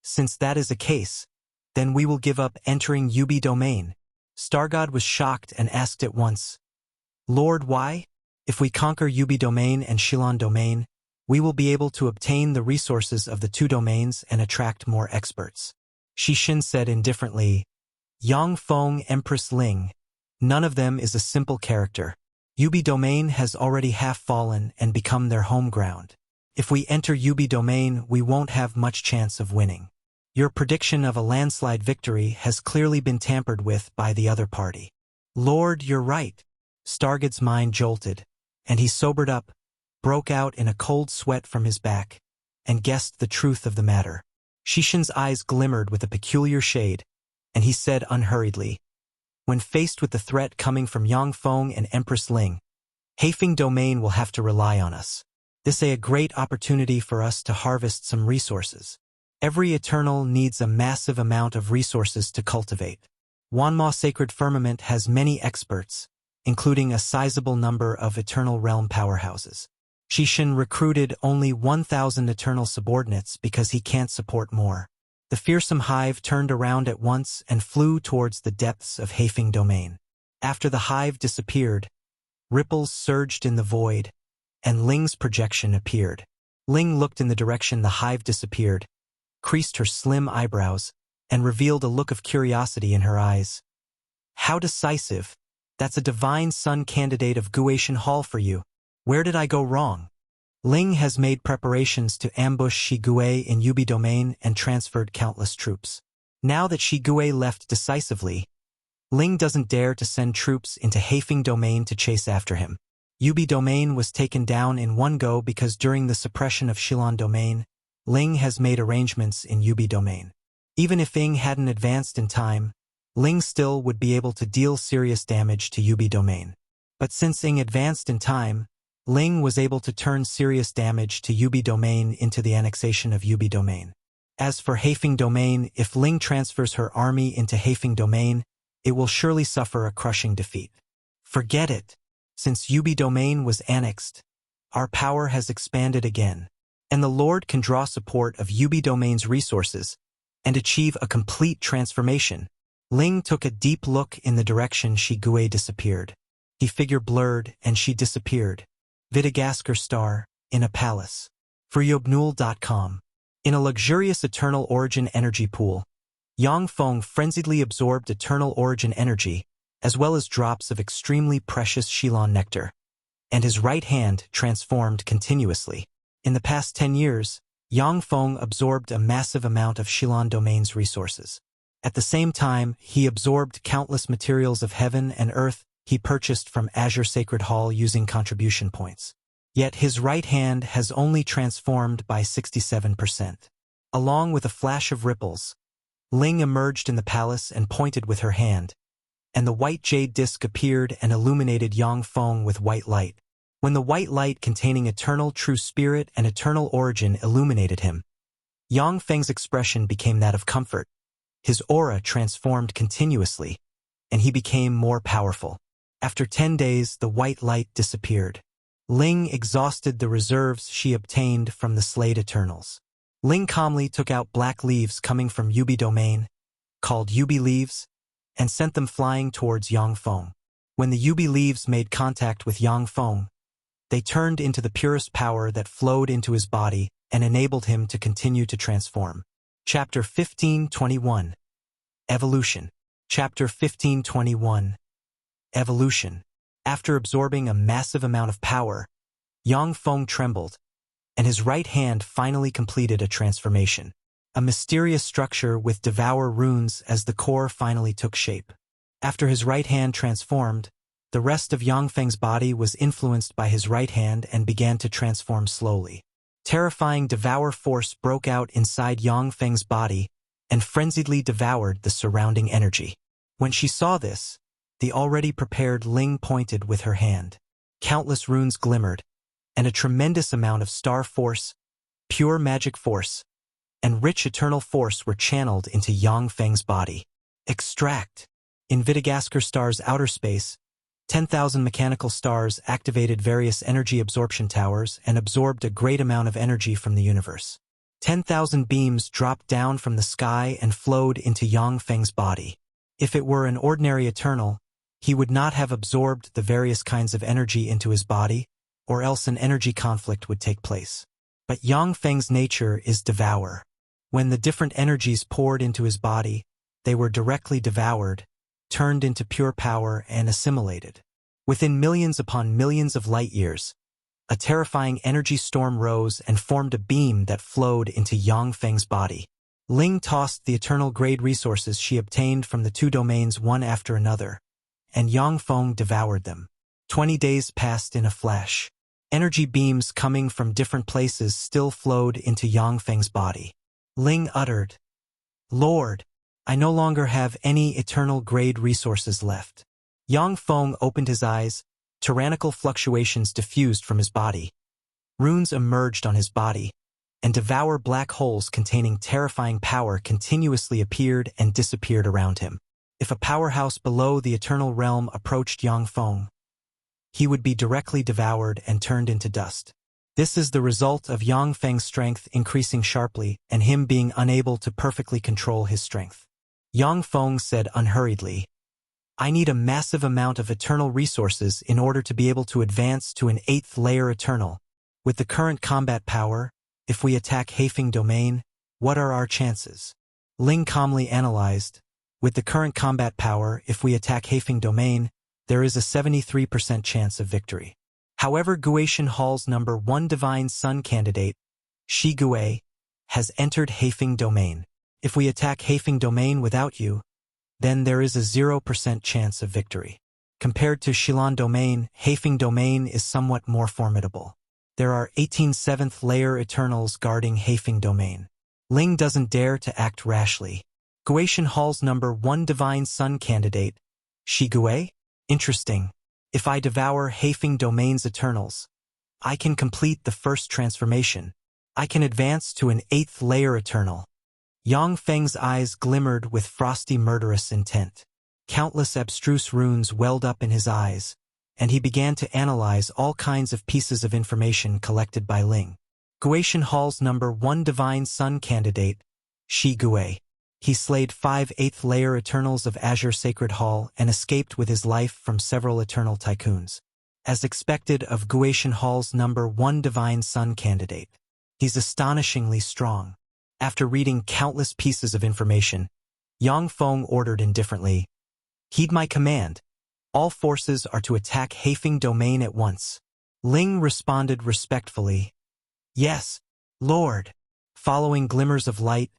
"Since that is the case, then we will give up entering Yubi Domain." Star God was shocked and asked at once, "Lord, why? If we conquer Yubi Domain and Xilan Domain, we will be able to obtain the resources of the 2 domains and attract more experts." Shishin said indifferently, "Yang Feng, Empress Ling, none of them is a simple character. Yubi Domain has already half fallen and become their home ground. If we enter Yubi Domain, we won't have much chance of winning. Your prediction of a landslide victory has clearly been tampered with by the other party." "Lord, you're right." Stargod's mind jolted, and he sobered up, broke out in a cold sweat from his back, and guessed the truth of the matter. Shishin's eyes glimmered with a peculiar shade, and he said unhurriedly, "When faced with the threat coming from Yang Feng and Empress Ling, Haifeng Domain will have to rely on us. This is a great opportunity for us to harvest some resources. Every Eternal needs a massive amount of resources to cultivate. Wanma Sacred Firmament has many experts, including a sizable number of Eternal Realm powerhouses. Shishin recruited only 1,000 Eternal subordinates because he can't support more." The fearsome hive turned around at once and flew towards the depths of Haifeng Domain. After the hive disappeared, ripples surged in the void, and Ling's projection appeared. Ling looked in the direction the hive disappeared, creased her slim eyebrows, and revealed a look of curiosity in her eyes. "How decisive! That's a Divine Sun candidate of Guatian Hall for you. Where did I go wrong?" Ling has made preparations to ambush Shi Gue in Yubi Domain and transferred countless troops. Now that Shi Gue left decisively, Ling doesn't dare to send troops into Haifeng Domain to chase after him. Yubi Domain was taken down in one go because during the suppression of Xilan Domain, Ling has made arrangements in Yubi Domain. Even if Ying hadn't advanced in time, Ling still would be able to deal serious damage to Yubi domain. But since Ying advanced in time, Ling was able to turn serious damage to Yubi domain into the annexation of Yubi domain. As for Haifeng domain, if Ling transfers her army into Haifeng domain, it will surely suffer a crushing defeat. Forget it. Since Yubi domain was annexed, our power has expanded again, and the Lord can draw support of Yubi domain's resources and achieve a complete transformation. Ling took a deep look in the direction Shigue disappeared. He figure blurred and she disappeared. Vidagasker star, in a palace. For Yobnul.com. In a luxurious eternal origin energy pool, Yang Feng frenziedly absorbed eternal origin energy, as well as drops of extremely precious Shilon nectar, and his right hand transformed continuously. In the past 10 years, Yang Feng absorbed a massive amount of Shilon domain's resources. At the same time, he absorbed countless materials of heaven and earth he purchased from Azure Sacred Hall using contribution points. Yet his right hand has only transformed by 67%. Along with a flash of ripples, Ling emerged in the palace and pointed with her hand, and the white jade disc appeared and illuminated Yang Feng with white light. When the white light containing eternal true spirit and eternal origin illuminated him, Yang Feng's expression became that of comfort. His aura transformed continuously, and he became more powerful. After 10 days, the white light disappeared. Ling exhausted the reserves she obtained from the Slayed Eternals. Ling calmly took out black leaves coming from Yubi domain, called Yubi leaves, and sent them flying towards Yang Feng. When the Yubi leaves made contact with Yang Feng, they turned into the purest power that flowed into his body and enabled him to continue to transform. Chapter 1521. Evolution. Chapter 1521. Evolution. After absorbing a massive amount of power, Yang Feng trembled, and his right hand finally completed a transformation. A mysterious structure with devour runes as the core finally took shape. After his right hand transformed, the rest of Yang Feng's body was influenced by his right hand and began to transform slowly. Terrifying devour force broke out inside Yang Feng's body and frenziedly devoured the surrounding energy. When she saw this, the already prepared Ling pointed with her hand. Countless runes glimmered, and a tremendous amount of star force, pure magic force, and rich eternal force were channeled into Yang Feng's body. Extract. In Vidagasker star's outer space, 10,000 mechanical stars activated various energy absorption towers and absorbed a great amount of energy from the universe. 10,000 beams dropped down from the sky and flowed into Yang Feng's body. If it were an ordinary eternal, he would not have absorbed the various kinds of energy into his body, or else an energy conflict would take place. But Yang Feng's nature is devour. When the different energies poured into his body, they were directly devoured, turned into pure power and assimilated. Within millions upon millions of light years, a terrifying energy storm rose and formed a beam that flowed into Yang Feng's body. Ling tossed the eternal grade resources she obtained from the two domains one after another, and Yang Feng devoured them. 20 days passed in a flash. Energy beams coming from different places still flowed into Yang Feng's body. Ling uttered, "Lord, I no longer have any eternal grade resources left." Yang Feng opened his eyes, tyrannical fluctuations diffused from his body. Runes emerged on his body, and devour black holes containing terrifying power continuously appeared and disappeared around him. If a powerhouse below the eternal realm approached Yang Feng, he would be directly devoured and turned into dust. This is the result of Yang Feng's strength increasing sharply and him being unable to perfectly control his strength. Yang Feng said unhurriedly, "I need a massive amount of eternal resources in order to be able to advance to an 8th layer eternal. With the current combat power, if we attack Haifeng domain, what are our chances?" Ling calmly analyzed, "With the current combat power, if we attack Haifeng domain, there is a 73% chance of victory. However, Guatian Hall's number 1 Divine Sun candidate, Shigue, has entered Haifeng domain. If we attack Haifeng domain without you, then there is a 0% chance of victory. Compared to Shilon domain, Haifeng domain is somewhat more formidable. There are 18 7th layer Eternals guarding Haifeng domain." Ling doesn't dare to act rashly. Guatian Hall's #1 Divine Sun candidate, Shigue? Interesting. If I devour Haifeng Domain's Eternals, I can complete the first transformation. I can advance to an 8th layer Eternal. Yang Feng's eyes glimmered with frosty murderous intent. Countless abstruse runes welled up in his eyes, and he began to analyze all kinds of pieces of information collected by Ling. Guatian Hall's #1 Divine Sun candidate, Shigue. He slayed 5 8th layer Eternals of Azure Sacred Hall and escaped with his life from several Eternal Tycoons. As expected of Guatian Hall's #1 Divine Sun candidate, he's astonishingly strong. After reading countless pieces of information, Yang Feng ordered indifferently, "Heed my command. All forces are to attack Haifeng Domain at once." Ling responded respectfully, "Yes, Lord." Following glimmers of light,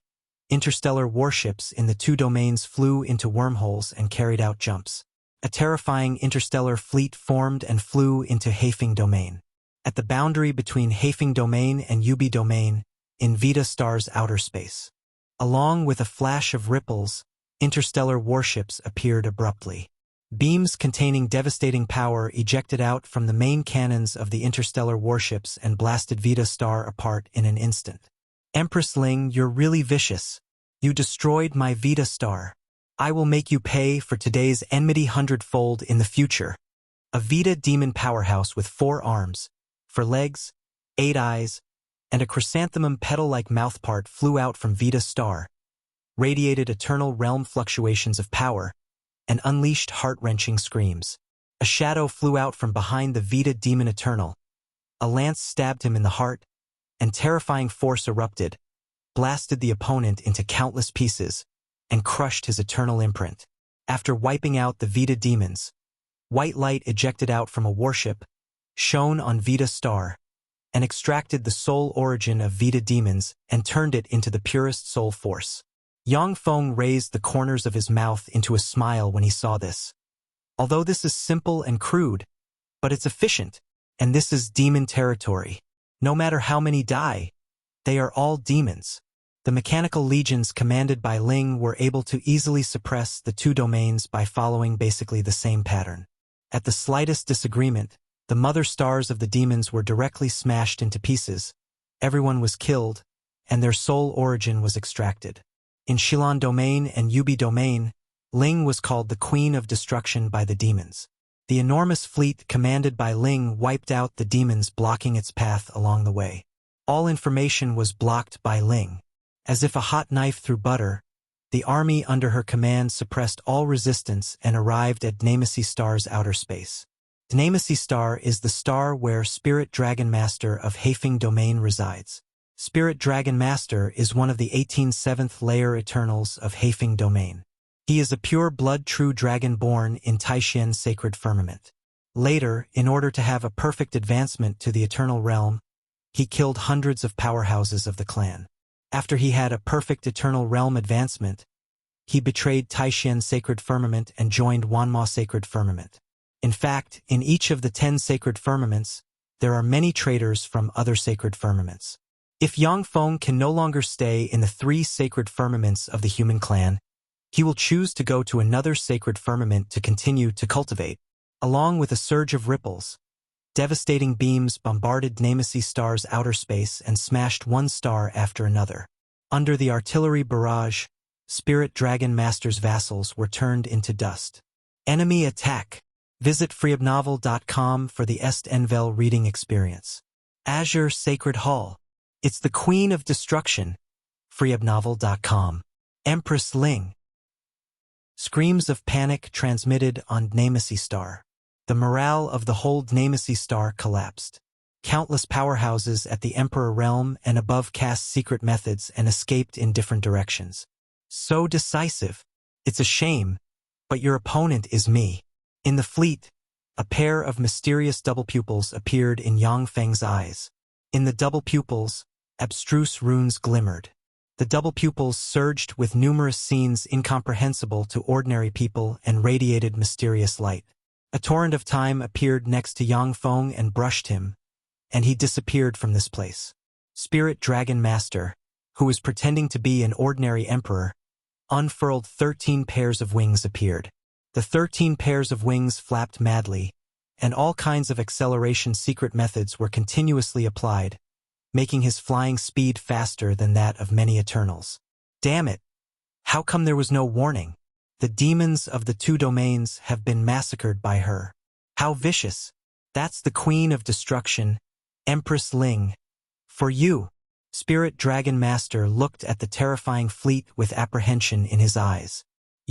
interstellar warships in the 2 domains flew into wormholes and carried out jumps. A terrifying interstellar fleet formed and flew into Haifeng Domain. At the boundary between Haifeng Domain and Yubi Domain, in Vita Star's outer space. Along with a flash of ripples, interstellar warships appeared abruptly. Beams containing devastating power ejected out from the main cannons of the interstellar warships and blasted Vita Star apart in an instant. "Empress Ling, you're really vicious. You destroyed my Vita Star. I will make you pay for today's enmity 100-fold in the future." A Vita demon powerhouse with 4 arms, 4 legs, 8 eyes, and a chrysanthemum petal-like mouthpart flew out from Vita Star, radiated eternal realm fluctuations of power, and unleashed heart-wrenching screams. A shadow flew out from behind the Vita demon Eternal. A lance stabbed him in the heart, and terrifying force erupted, blasted the opponent into countless pieces, and crushed his eternal imprint. After wiping out the Vita demons, white light ejected out from a warship, shone on Vita Star, and extracted the soul origin of Vita demons and turned it into the purest soul force. Yang Feng raised the corners of his mouth into a smile when he saw this. Although this is simple and crude, but it's efficient, and this is demon territory. No matter how many die, they are all demons. The mechanical legions commanded by Ling were able to easily suppress the 2 domains by following basically the same pattern. At the slightest disagreement, the mother stars of the demons were directly smashed into pieces. Everyone was killed, and their soul origin was extracted. In Xilan Domain and Yubi Domain, Ling was called the Queen of Destruction by the demons. The enormous fleet commanded by Ling wiped out the demons blocking its path along the way. All information was blocked by Ling. As if a hot knife through butter, the army under her command suppressed all resistance and arrived at Nemesis Star's outer space. Nemesis Star is the star where Spirit Dragon Master of Haifeng Domain resides. Spirit Dragon Master is one of the 18 7th layer Eternals of Haifeng Domain. He is a pure-blood true dragon born in Taishien's sacred firmament. Later, in order to have a perfect advancement to the Eternal Realm, he killed hundreds of powerhouses of the clan. After he had a perfect Eternal Realm advancement, he betrayed Taishien's sacred firmament and joined Wanma's sacred firmament. In fact, in each of the 10 sacred firmaments, there are many traitors from other sacred firmaments. If Yang Feng can no longer stay in the 3 sacred firmaments of the human clan, he will choose to go to another sacred firmament to continue to cultivate. Along with a surge of ripples, devastating beams bombarded Nemesis Star's outer space and smashed one star after another. Under the artillery barrage, Spirit Dragon Master's vassals were turned into dust. Enemy attack! Visit freeobnovel.com for the Est Envel reading experience. Azure Sacred Hall. It's the Queen of Destruction. freeobnovel.com. Empress Ling. Screams of panic transmitted on Nemesis Star. The morale of the whole Nemesis Star collapsed. Countless powerhouses at the Emperor Realm and above cast secret methods and escaped in different directions. So decisive. It's a shame, but your opponent is me. In the fleet, a pair of mysterious double pupils appeared in Yang Feng's eyes. In the double pupils, abstruse runes glimmered. The double pupils surged with numerous scenes incomprehensible to ordinary people and radiated mysterious light. A torrent of time appeared next to Yang Feng and brushed him, and he disappeared from this place. Spirit Dragon Master, who was pretending to be an ordinary emperor, unfurled 13 pairs of wings appeared. The 13 pairs of wings flapped madly, and all kinds of acceleration secret methods were continuously applied, making his flying speed faster than that of many Eternals. Damn it! How come there was no warning? The demons of the 2 domains have been massacred by her. How vicious! That's the Queen of Destruction, Empress Ling. For you! Spirit Dragon Master looked at the terrifying fleet with apprehension in his eyes.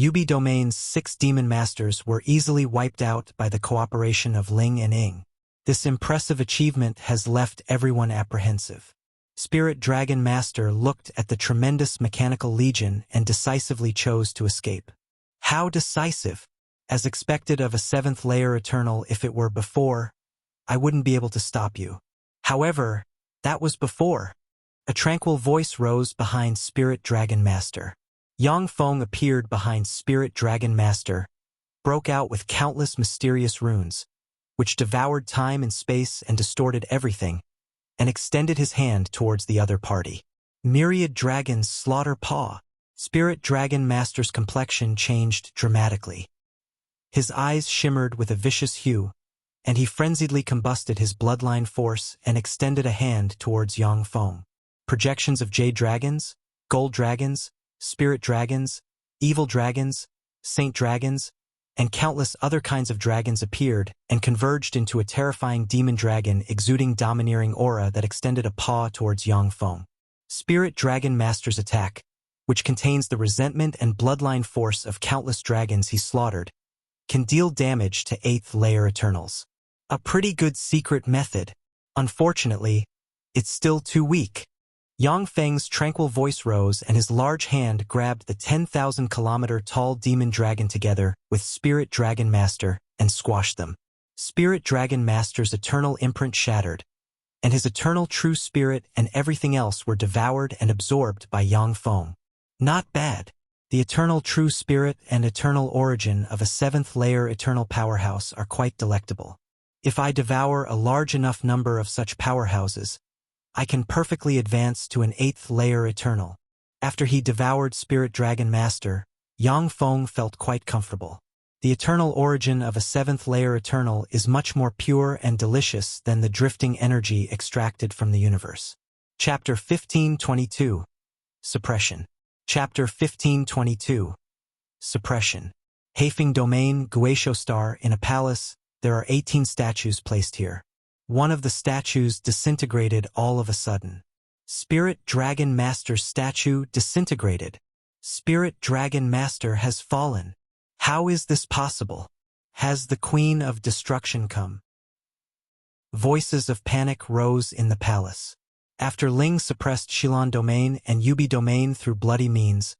UB Domain's 6 demon masters were easily wiped out by the cooperation of Ling and Ying. This impressive achievement has left everyone apprehensive. Spirit Dragon Master looked at the tremendous mechanical legion and decisively chose to escape. How decisive! As expected of a 7th layer Eternal, if it were before, I wouldn't be able to stop you. However, that was before. A tranquil voice rose behind Spirit Dragon Master. Yang Feng appeared behind Spirit Dragon Master, broke out with countless mysterious runes, which devoured time and space and distorted everything, and extended his hand towards the other party. Myriad dragons slaughter paw. Spirit Dragon Master's complexion changed dramatically. His eyes shimmered with a vicious hue, and he frenziedly combusted his bloodline force and extended a hand towards Yang Feng. Projections of Jade Dragons, Gold Dragons, Spirit Dragons, Evil Dragons, Saint Dragons, and countless other kinds of dragons appeared and converged into a terrifying demon dragon exuding domineering aura that extended a paw towards Yang Feng. Spirit Dragon Master's attack, which contains the resentment and bloodline force of countless dragons he slaughtered, can deal damage to 8th layer Eternals. A pretty good secret method. Unfortunately, it's still too weak. Yang Feng's tranquil voice rose and his large hand grabbed the 10,000-kilometer-tall demon dragon together with Spirit Dragon Master and squashed them. Spirit Dragon Master's eternal imprint shattered, and his eternal true spirit and everything else were devoured and absorbed by Yang Feng. Not bad. The eternal true spirit and eternal origin of a 7th layer eternal powerhouse are quite delectable. If I devour a large enough number of such powerhouses, I can perfectly advance to an 8th layer Eternal. After he devoured Spirit Dragon Master, Yang Feng felt quite comfortable. The eternal origin of a 7th layer Eternal is much more pure and delicious than the drifting energy extracted from the universe. Chapter 1522. Suppression. Chapter 1522. Suppression. Haifeng Domain, Guisho Star. In a palace, there are 18 statues placed here. One of the statues disintegrated all of a sudden. Spirit Dragon Master's statue disintegrated. Spirit Dragon Master has fallen. How is this possible? Has the Queen of Destruction come? Voices of panic rose in the palace. After Ling suppressed Shilin Domain and Yubi Domain through bloody means,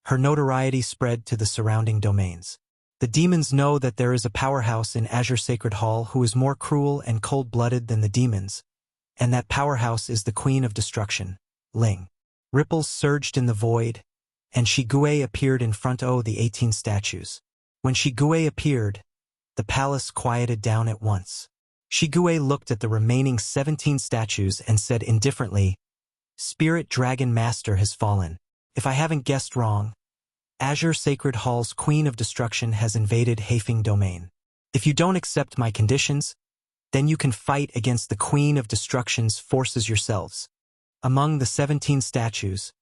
her notoriety spread to the surrounding domains. The demons know that there is a powerhouse in Azure Sacred Hall who is more cruel and cold-blooded than the demons, and that powerhouse is the Queen of Destruction, Ling. Ripples surged in the void, and Shigue appeared in front of the 18 statues. When Shigue appeared, the palace quieted down at once. Shigue looked at the remaining 17 statues and said indifferently, "Spirit Dragon Master has fallen. If I haven't guessed wrong, Azure Sacred Hall's Queen of Destruction has invaded Haifeng Domain. If you don't accept my conditions, then you can fight against the Queen of Destruction's forces yourselves." Among the 17 statues,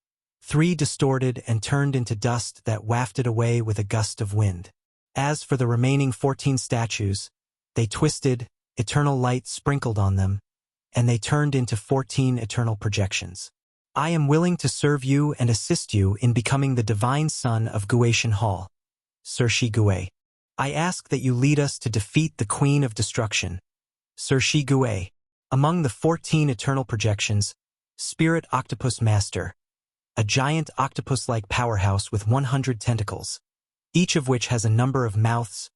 3 distorted and turned into dust that wafted away with a gust of wind. As for the remaining 14 statues, they twisted, eternal light sprinkled on them, and they turned into 14 eternal projections. I am willing to serve you and assist you in becoming the divine son of Guishan Hall, Sir Shigue. I ask that you lead us to defeat the Queen of Destruction, Sir Shigue. Among the 14 eternal projections, Spirit Octopus Master, a giant octopus-like powerhouse with 100 tentacles, each of which has a number of mouths,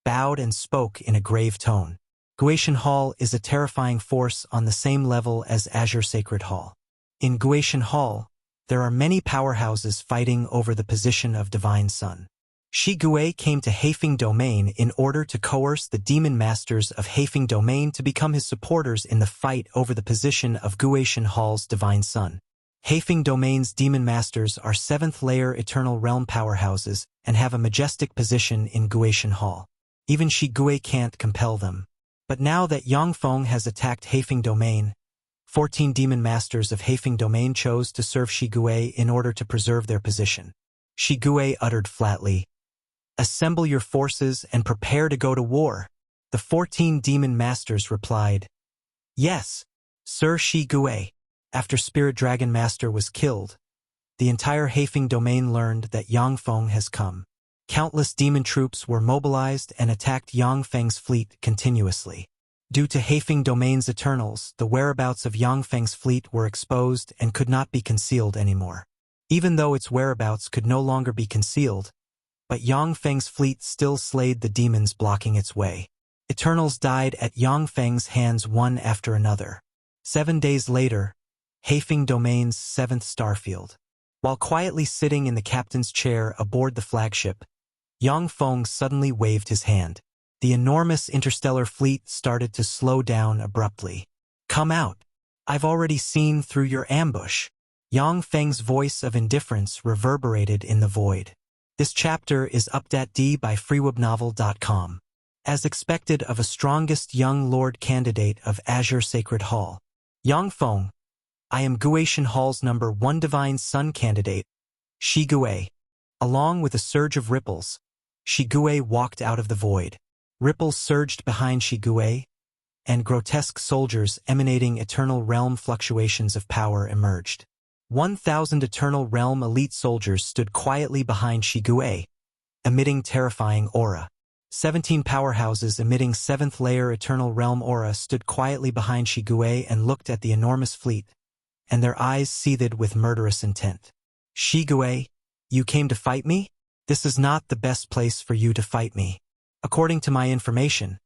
bowed and spoke in a grave tone. Guishan Hall is a terrifying force on the same level as Azure Sacred Hall. In Guishan Hall, there are many powerhouses fighting over the position of Divine Son. Shigue came to Haifeng Domain in order to coerce the demon masters of Haifeng Domain to become his supporters in the fight over the position of Guishan Hall's Divine Son. Haifeng Domain's demon masters are 7th-layer Eternal Realm powerhouses and have a majestic position in Guotian Hall. Even Shi Gui can't compel them. But now that Yang Feng has attacked Haifeng Domain, 14 demon masters of Haifeng Domain chose to serve Shi Gui in order to preserve their position. Shi Gui uttered flatly, "Assemble your forces and prepare to go to war." The 14 demon masters replied, "Yes, Sir Shi Gui." After Spirit Dragon Master was killed, the entire Haifeng Domain learned that Yang Feng has come. Countless demon troops were mobilized and attacked Yang Feng's fleet continuously. Due to Haifeng Domain's Eternals, the whereabouts of Yang Feng's fleet were exposed and could not be concealed anymore. Even though its whereabouts could no longer be concealed, but Yang Feng's fleet still slayed the demons blocking its way. Eternals died at Yang Feng's hands one after another. 7 days later, Haifeng Domain's 7th starfield. While quietly sitting in the captain's chair aboard the flagship, Yang Feng suddenly waved his hand. The enormous interstellar fleet started to slow down abruptly. "Come out. I've already seen through your ambush." Yang Feng's voice of indifference reverberated in the void. This chapter is updated by freewebnovel.com. As expected of a strongest young lord candidate of Azure Sacred Hall. Yang Feng, I am Guotian Hall's #1 Divine Sun candidate, Shi Gui. Along with a surge of ripples, Shi Gui walked out of the void. Ripples surged behind Shi Gui, and grotesque soldiers emanating Eternal Realm fluctuations of power emerged. 1,000 Eternal Realm elite soldiers stood quietly behind Shi Gui, emitting terrifying aura. 17 powerhouses emitting 7th-layer Eternal Realm aura stood quietly behind Shi Gui and looked at the enormous fleet, and their eyes seethed with murderous intent. "Shi Gui, you came to fight me? This is not the best place for you to fight me. According to my information,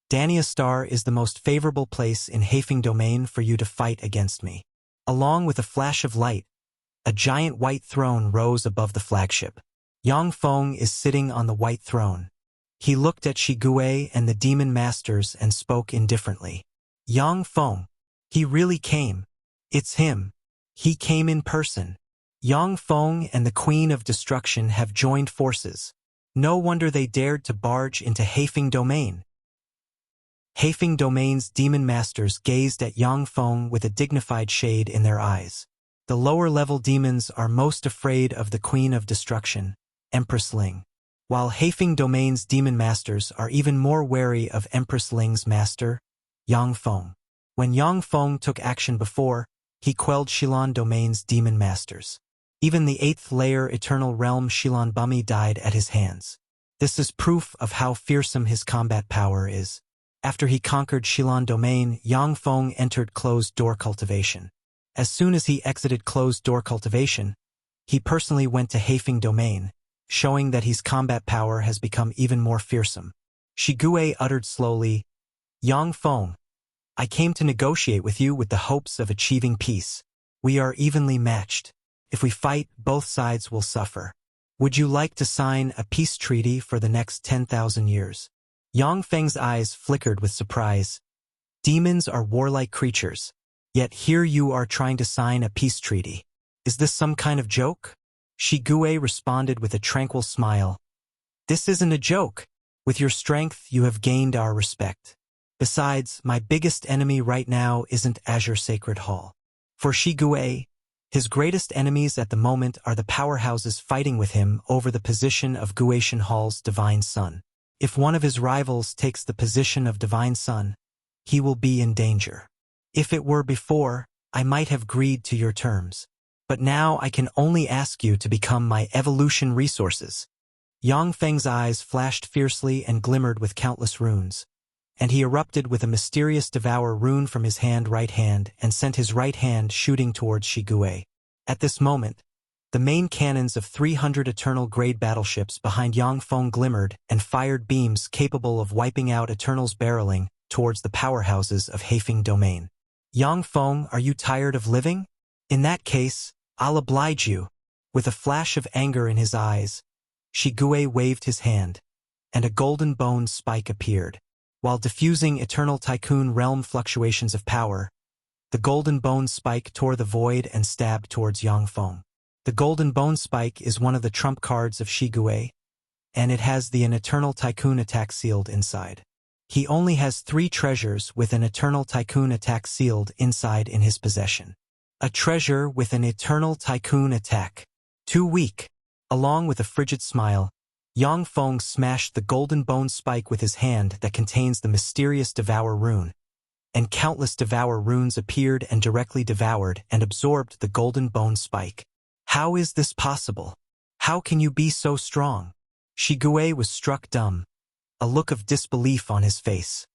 Dania Star is the most favorable place in Haifeng Domain for you to fight against me." Along with a flash of light, a giant white throne rose above the flagship. Yang Feng is sitting on the white throne. He looked at Shi Gui and the demon masters and spoke indifferently. "Yang Feng, he really came. It's him. He came in person. Yang Feng and the Queen of Destruction have joined forces. No wonder they dared to barge into Haifeng Domain." Haifeng Domain's demon masters gazed at Yang Feng with a dignified shade in their eyes. The lower-level demons are most afraid of the Queen of Destruction, Empress Ling, while Haifeng Domain's demon masters are even more wary of Empress Ling's master, Yang Feng. When Yang Feng took action before, he quelled Xilan Domain's demon masters. Even the 8th-layer Eternal Realm Xilan Bumi died at his hands. This is proof of how fearsome his combat power is. After he conquered Xilan Domain, Yang Feng entered closed-door cultivation. As soon as he exited closed-door cultivation, he personally went to Haifeng Domain, showing that his combat power has become even more fearsome. Shi Gui uttered slowly, "Yang Feng, I came to negotiate with you with the hopes of achieving peace. We are evenly matched. If we fight, both sides will suffer. Would you like to sign a peace treaty for the next 10,000 years?" Yang Feng's eyes flickered with surprise. Demons are warlike creatures, yet here you are trying to sign a peace treaty. Is this some kind of joke? Shi Gui responded with a tranquil smile. "This isn't a joke. With your strength, you have gained our respect. Besides, my biggest enemy right now isn't Azure Sacred Hall. For Shi Gui, his greatest enemies at the moment are the powerhouses fighting with him over the position of Guotian Hall's Divine Sun. If one of his rivals takes the position of Divine Sun, he will be in danger. If it were before, I might have agreed to your terms. But now I can only ask you to become my evolution resources." Yang Feng's eyes flashed fiercely and glimmered with countless runes, and he erupted with a mysterious devour rune from his right hand and sent his right hand shooting towards Shi Gui. At this moment, the main cannons of 300 Eternal-grade battleships behind Yang Feng glimmered and fired beams capable of wiping out Eternals barreling towards the powerhouses of Haifeng Domain. "Yang Feng, are you tired of living? In that case, I'll oblige you." With a flash of anger in his eyes, Shi Gui waved his hand, and a golden bone spike appeared. While diffusing Eternal Tycoon realm fluctuations of power, The golden bone spike tore the void and stabbed towards Yang Feng. The golden bone spike is one of the trump cards of Shigue, and it has an Eternal Tycoon attack sealed inside. He only has 3 treasures with an Eternal Tycoon attack sealed inside in his possession. A treasure with an Eternal Tycoon attack. Too weak. Along with a frigid smile, Yang Feng smashed the golden bone spike with his hand that contains the mysterious Devour rune, and countless Devour runes appeared and directly devoured and absorbed the golden bone spike. How is this possible? How can you be so strong? Shigue was struck dumb, a look of disbelief on his face.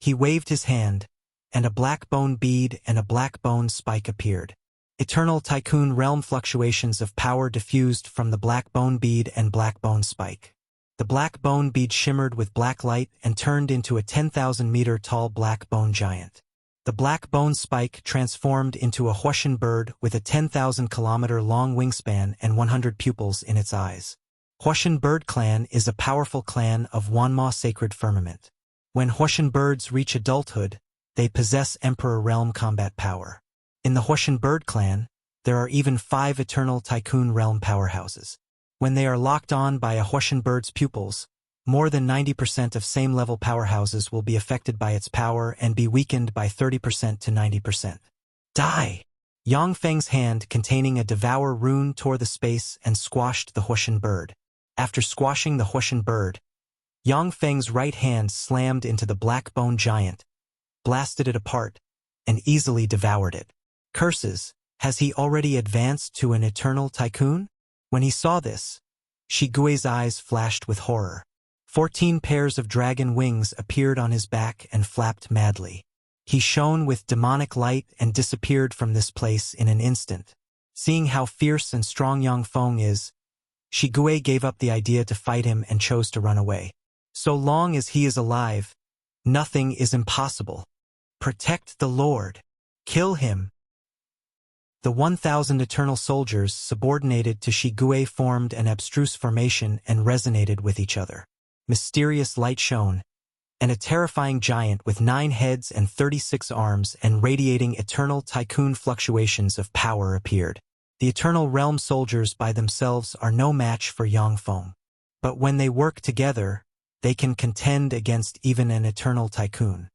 He waved his hand, and a black bone bead and a black bone spike appeared. Eternal Tycoon realm fluctuations of power diffused from the black bone bead and black bone spike. The black bone bead shimmered with black light and turned into a 10,000-meter tall black bone giant. The black bone spike transformed into a Huashan bird with a 10,000-kilometer-long wingspan and 100 pupils in its eyes. Huashan Bird Clan is a powerful clan of Wanma Sacred Firmament. When Huashan birds reach adulthood, they possess Emperor Realm combat power. In the Huashan Bird Clan, there are even 5 Eternal Tycoon Realm powerhouses. When they are locked on by a Huashan bird's pupils, more than 90% of same-level powerhouses will be affected by its power and be weakened by 30% to 90%. Die! Yang Feng's hand containing a Devour rune tore the space and squashed the Huashan bird. After squashing the Huashan bird, Yang Feng's right hand slammed into the black bone giant, blasted it apart, and easily devoured it. Curses, has he already advanced to an Eternal Tycoon? When he saw this, Shigue's eyes flashed with horror. 14 pairs of dragon wings appeared on his back and flapped madly. He shone with demonic light and disappeared from this place in an instant. Seeing how fierce and strong Yang Feng is, Shigue gave up the idea to fight him and chose to run away. So long as he is alive, nothing is impossible. Protect the Lord. Kill him. The 1,000 eternal soldiers subordinated to Shigue formed an abstruse formation and resonated with each other. Mysterious light shone, and a terrifying giant with 9 heads and 36 arms and radiating eternal tycoon fluctuations of power appeared. The Eternal Realm soldiers by themselves are no match for Yang Feng. But when they work together, they can contend against even an Eternal Tycoon.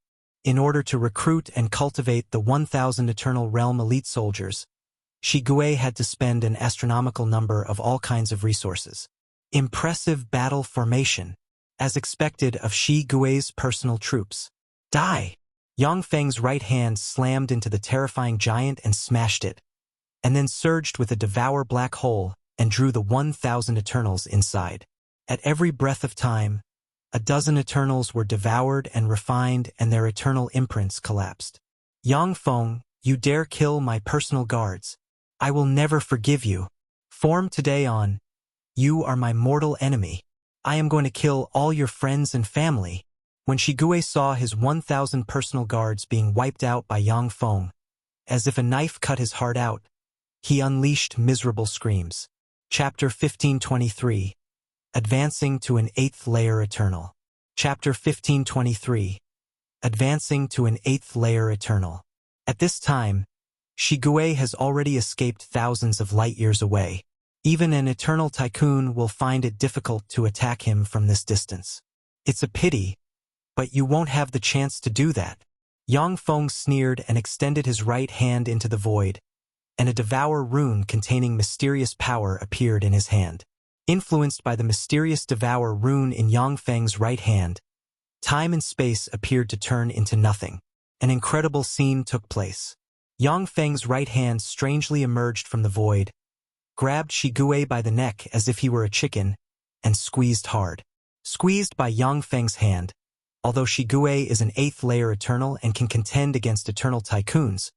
In order to recruit and cultivate the 1,000 Eternal Realm elite soldiers, Shigue had to spend an astronomical number of all kinds of resources. Impressive battle formation, as expected of Shigue's personal troops. Die! Yang Feng's right hand slammed into the terrifying giant and smashed it, and then surged with a Devour black hole and drew the 1,000 Eternals inside. At every breath of time, a dozen Eternals were devoured and refined and their eternal imprints collapsed. Yang Feng, you dare kill my personal guards. I will never forgive you. From today on, you are my mortal enemy. I am going to kill all your friends and family. When Shigue saw his 1,000 personal guards being wiped out by Yang Feng, as if a knife cut his heart out, he unleashed miserable screams. Chapter 1523. Advancing to an 8th layer Eternal. Chapter 1523. Advancing to an 8th layer Eternal. At this time, Shigue has already escaped thousands of light years away. Even an Eternal Tycoon will find it difficult to attack him from this distance. It's a pity, but you won't have the chance to do that. Yang Feng sneered and extended his right hand into the void, and a Devour rune containing mysterious power appeared in his hand. Influenced by the mysterious Devour rune in Yang Feng's right hand, time and space appeared to turn into nothing. An incredible scene took place. Yang Feng's right hand strangely emerged from the void, grabbed Shigue by the neck as if he were a chicken, and squeezed hard. Squeezed by Yang Feng's hand, although Shigue is an 8th layer Eternal and can contend against Eternal Tycoons,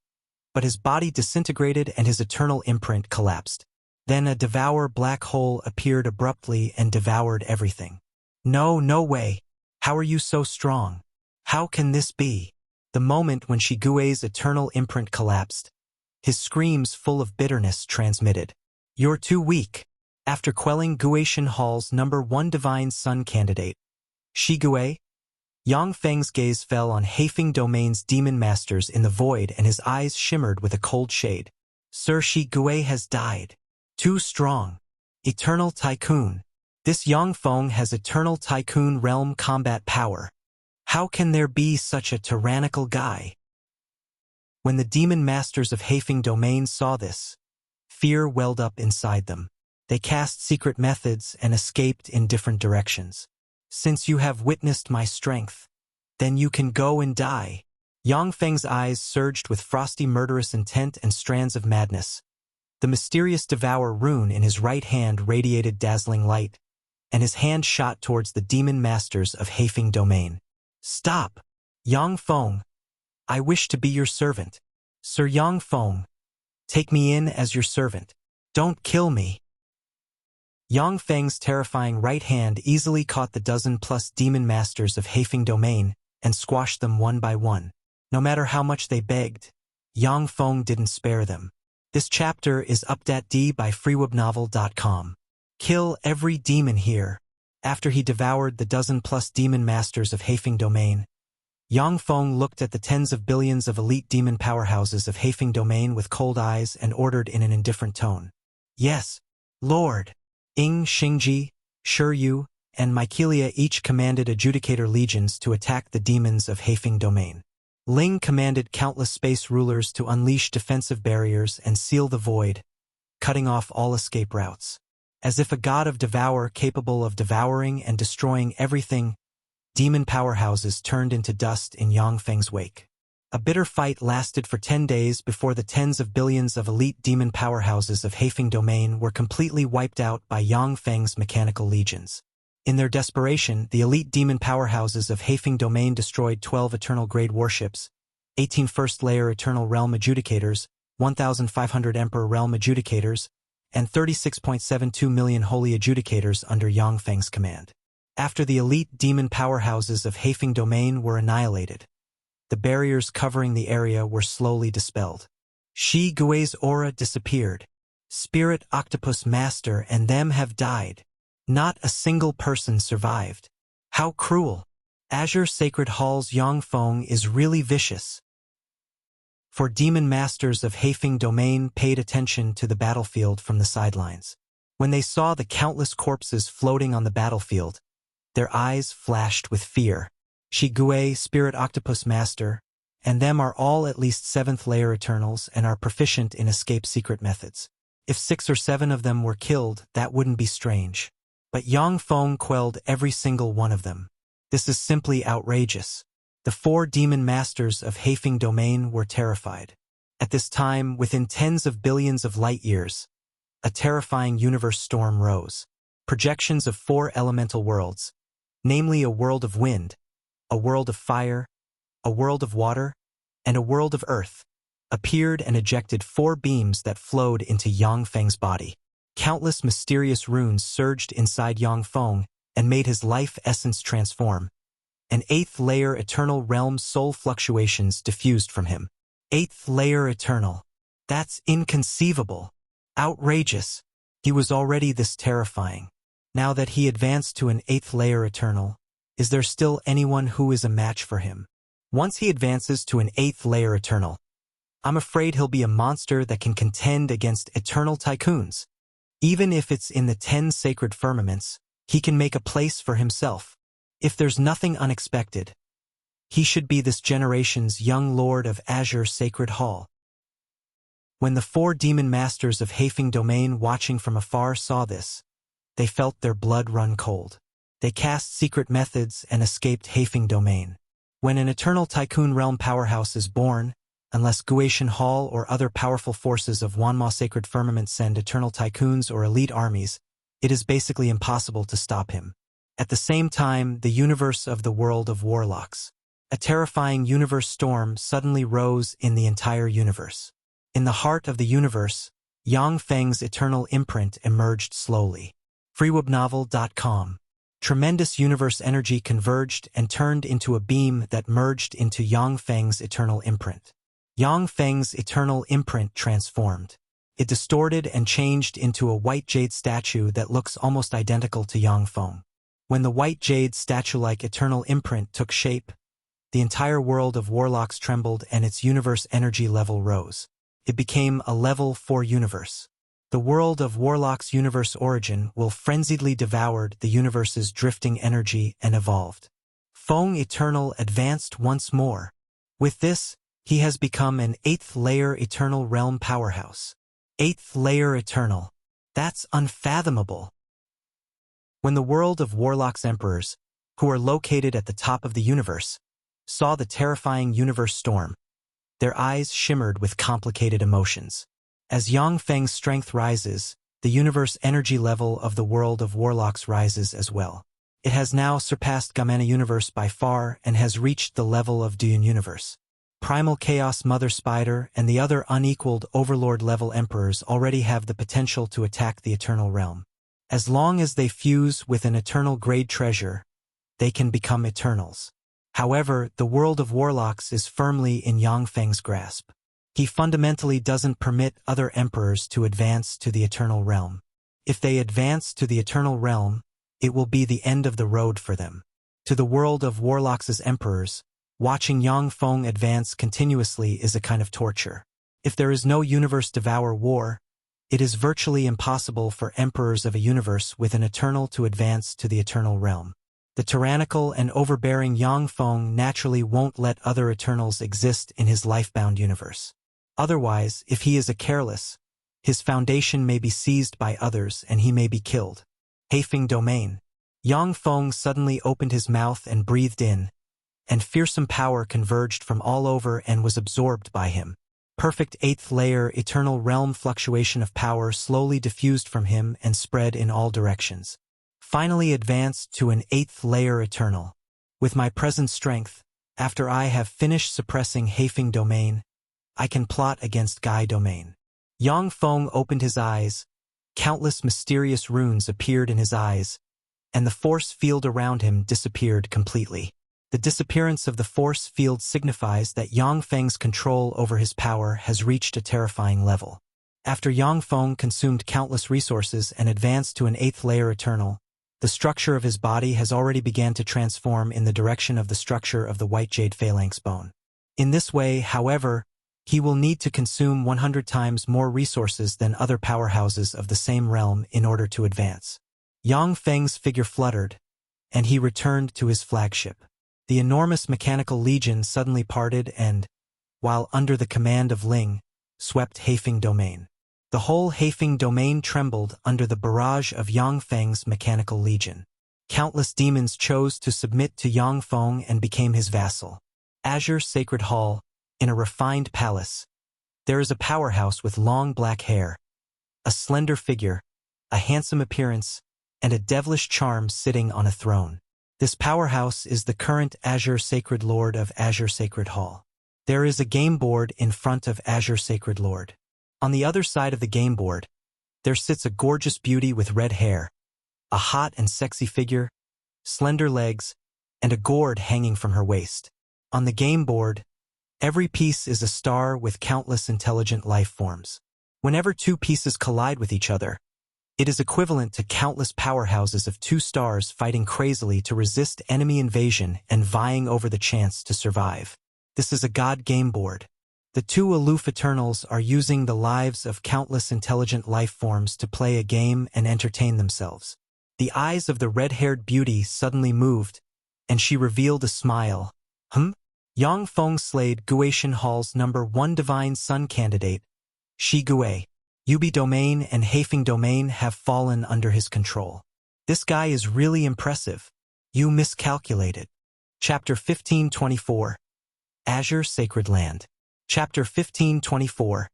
but his body disintegrated and his eternal imprint collapsed. Then a Devour black hole appeared abruptly and devoured everything. No way. How are you so strong? How can this be? The moment when Shigue's eternal imprint collapsed, his screams full of bitterness transmitted. You're too weak. After quelling Guishan Hall's #1 Divine Sun candidate, Shigue, Yang Feng's gaze fell on Haifeng Domain's demon masters in the void and his eyes shimmered with a cold shade. Sir Shi Gui has died. Too strong. Eternal Tycoon. This Yang Feng has Eternal Tycoon realm combat power. How can there be such a tyrannical guy? When the demon masters of Haifeng Domain saw this, fear welled up inside them. They cast secret methods and escaped in different directions. Since you have witnessed my strength, then you can go and die. Yang Feng's eyes surged with frosty murderous intent and strands of madness. The mysterious Devour rune in his right hand radiated dazzling light, and his hand shot towards the demon masters of Haifeng Domain. Stop! Yang Feng! I wish to be your servant. Sir Yang Feng, take me in as your servant. Don't kill me. Yang Feng's terrifying right hand easily caught the dozen-plus demon masters of Haifeng Domain and squashed them one by one. No matter how much they begged, Yang Feng didn't spare them. This chapter is updated by freewebnovel.com. Kill every demon here. After he devoured the dozen-plus demon masters of Haifeng Domain, Yang Feng looked at the tens of billions of elite demon powerhouses of Haifeng Domain with cold eyes and ordered in an indifferent tone. Yes, Lord. Ing Xingji, Shiyu, and Mykelia each commanded adjudicator legions to attack the demons of Haifeng Domain. Ling commanded countless space rulers to unleash defensive barriers and seal the void, cutting off all escape routes. As if a god of devour capable of devouring and destroying everything, demon powerhouses turned into dust in Yang Feng's wake. A bitter fight lasted for 10 days before the tens of billions of elite demon powerhouses of Haifeng Domain were completely wiped out by Yang Feng's mechanical legions. In their desperation, the elite demon powerhouses of Haifeng Domain destroyed 12 Eternal-grade warships, 18 First-layer Eternal Realm Adjudicators, 1,500 Emperor Realm Adjudicators, and 36.72 million Holy Adjudicators under Yang Feng's command. After the elite demon powerhouses of Haifeng Domain were annihilated, the barriers covering the area were slowly dispelled. Shi Gui's aura disappeared. Spirit Octopus Master and them have died. Not a single person survived. How cruel. Azure Sacred Hall's Yang Feng is really vicious. For demon masters of Haifeng Domain paid attention to the battlefield from the sidelines. When they saw the countless corpses floating on the battlefield, their eyes flashed with fear. Shi Gui, Spirit Octopus Master, and them are all at least 7th-layer Eternals and are proficient in escape secret methods. If 6 or 7 of them were killed, that wouldn't be strange. But Yang Feng quelled every single one of them. This is simply outrageous. The 4 demon masters of Haifeng Domain were terrified. At this time, within tens of billions of light-years, a terrifying universe storm rose. Projections of 4 elemental worlds, namely a world of wind, a world of fire, a world of water, and a world of earth, appeared and ejected 4 beams that flowed into Yang Feng's body. Countless mysterious runes surged inside Yang Feng and made his life essence transform. An 8th-layer Eternal Realm soul fluctuations diffused from him. 8th-layer Eternal. That's inconceivable. Outrageous. He was already this terrifying. Now that he advanced to an 8th-layer Eternal, is there still anyone who is a match for him? Once he advances to an 8th-layer Eternal, I'm afraid he'll be a monster that can contend against Eternal Tycoons. Even if it's in the 10 sacred firmaments, he can make a place for himself. If there's nothing unexpected, he should be this generation's young lord of Azure Sacred Hall. When the 4 demon masters of Haifeng Domain watching from afar saw this, they felt their blood run cold. They cast secret methods and escaped Haifeng Domain. When an Eternal Tycoon realm powerhouse is born, unless Guatian Hall or other powerful forces of Wanma Sacred Firmament send Eternal Tycoons or elite armies, it is basically impossible to stop him. At the same time, the universe of the world of warlocks. A terrifying universe storm suddenly rose in the entire universe. In the heart of the universe, Yang Feng's eternal imprint emerged slowly. freewebnovel.com. Tremendous universe energy converged and turned into a beam that merged into Yang Feng's eternal imprint. Yang Feng's eternal imprint transformed. It distorted and changed into a white jade statue that looks almost identical to Yang Feng. When the white jade statue-like eternal imprint took shape, the entire world of warlocks trembled and its universe energy level rose. It became a level 4 universe. The world of warlocks' universe origin will frenziedly devoured the universe's drifting energy and evolved. Feng Eternal advanced once more. With this, he has become an 8th layer Eternal Realm powerhouse. 8th layer Eternal. That's unfathomable. When the world of warlocks emperors, who are located at the top of the universe, saw the terrifying universe storm, their eyes shimmered with complicated emotions. As Yang Feng's strength rises, the universe energy level of the world of warlocks rises as well. It has now surpassed Gamana Universe by far and has reached the level of Dune Universe. Primal Chaos Mother Spider and the other unequaled Overlord-level emperors already have the potential to attack the Eternal Realm. As long as they fuse with an Eternal Grade treasure, they can become Eternals. However, the world of warlocks is firmly in Yang Feng's grasp. He fundamentally doesn't permit other emperors to advance to the Eternal Realm. If they advance to the Eternal Realm, it will be the end of the road for them. To the world of warlocks' emperors, watching Yang Feng advance continuously is a kind of torture. If there is no universe devour war, it is virtually impossible for emperors of a universe with an Eternal to advance to the Eternal Realm. The tyrannical and overbearing Yang Feng naturally won't let other Eternals exist in his lifebound universe. Otherwise, if he is careless, his foundation may be seized by others and he may be killed. Heifeng Domain. Yang Feng suddenly opened his mouth and breathed in, and fearsome power converged from all over and was absorbed by him. Perfect 8th layer Eternal Realm fluctuation of power slowly diffused from him and spread in all directions. Finally advanced to an 8th layer Eternal. With my present strength, after I have finished suppressing Heifeng Domain, I can plot against Gai Domain. Yang Feng opened his eyes, countless mysterious runes appeared in his eyes, and the force field around him disappeared completely. The disappearance of the force field signifies that Yang Feng's control over his power has reached a terrifying level. After Yang Feng consumed countless resources and advanced to an 8th layer Eternal, the structure of his body has already begun to transform in the direction of the structure of the white jade phalanx bone. In this way, however, he will need to consume 100 times more resources than other powerhouses of the same realm in order to advance. Yang Feng's figure fluttered, and he returned to his flagship. The enormous mechanical legion suddenly parted and, while under the command of Ling, swept Heifeng Domain. The whole Heifeng Domain trembled under the barrage of Yang Feng's mechanical legion. Countless demons chose to submit to Yang Feng and became his vassal. Azure Sacred Hall, in a refined palace. There is a powerhouse with long black hair, a slender figure, a handsome appearance, and a devilish charm sitting on a throne. This powerhouse is the current Azure Sacred Lord of Azure Sacred Hall. There is a game board in front of Azure Sacred Lord. On the other side of the game board, there sits a gorgeous beauty with red hair, a hot and sexy figure, slender legs, and a gourd hanging from her waist. On the game board, every piece is a star with countless intelligent life forms. Whenever two pieces collide with each other, it is equivalent to countless powerhouses of 2 stars fighting crazily to resist enemy invasion and vying over the chance to survive. This is a god game board. The 2 aloof Eternals are using the lives of countless intelligent life forms to play a game and entertain themselves. The eyes of the red-haired beauty suddenly moved, and she revealed a smile. Yang Feng slayed Guishan Hall's #1 Divine Sun candidate, Shi Gue. Yubi Domain and Heifeng Domain have fallen under his control. This guy is really impressive. You miscalculated. Chapter 1524. Azure Sacred Land. Chapter 1524.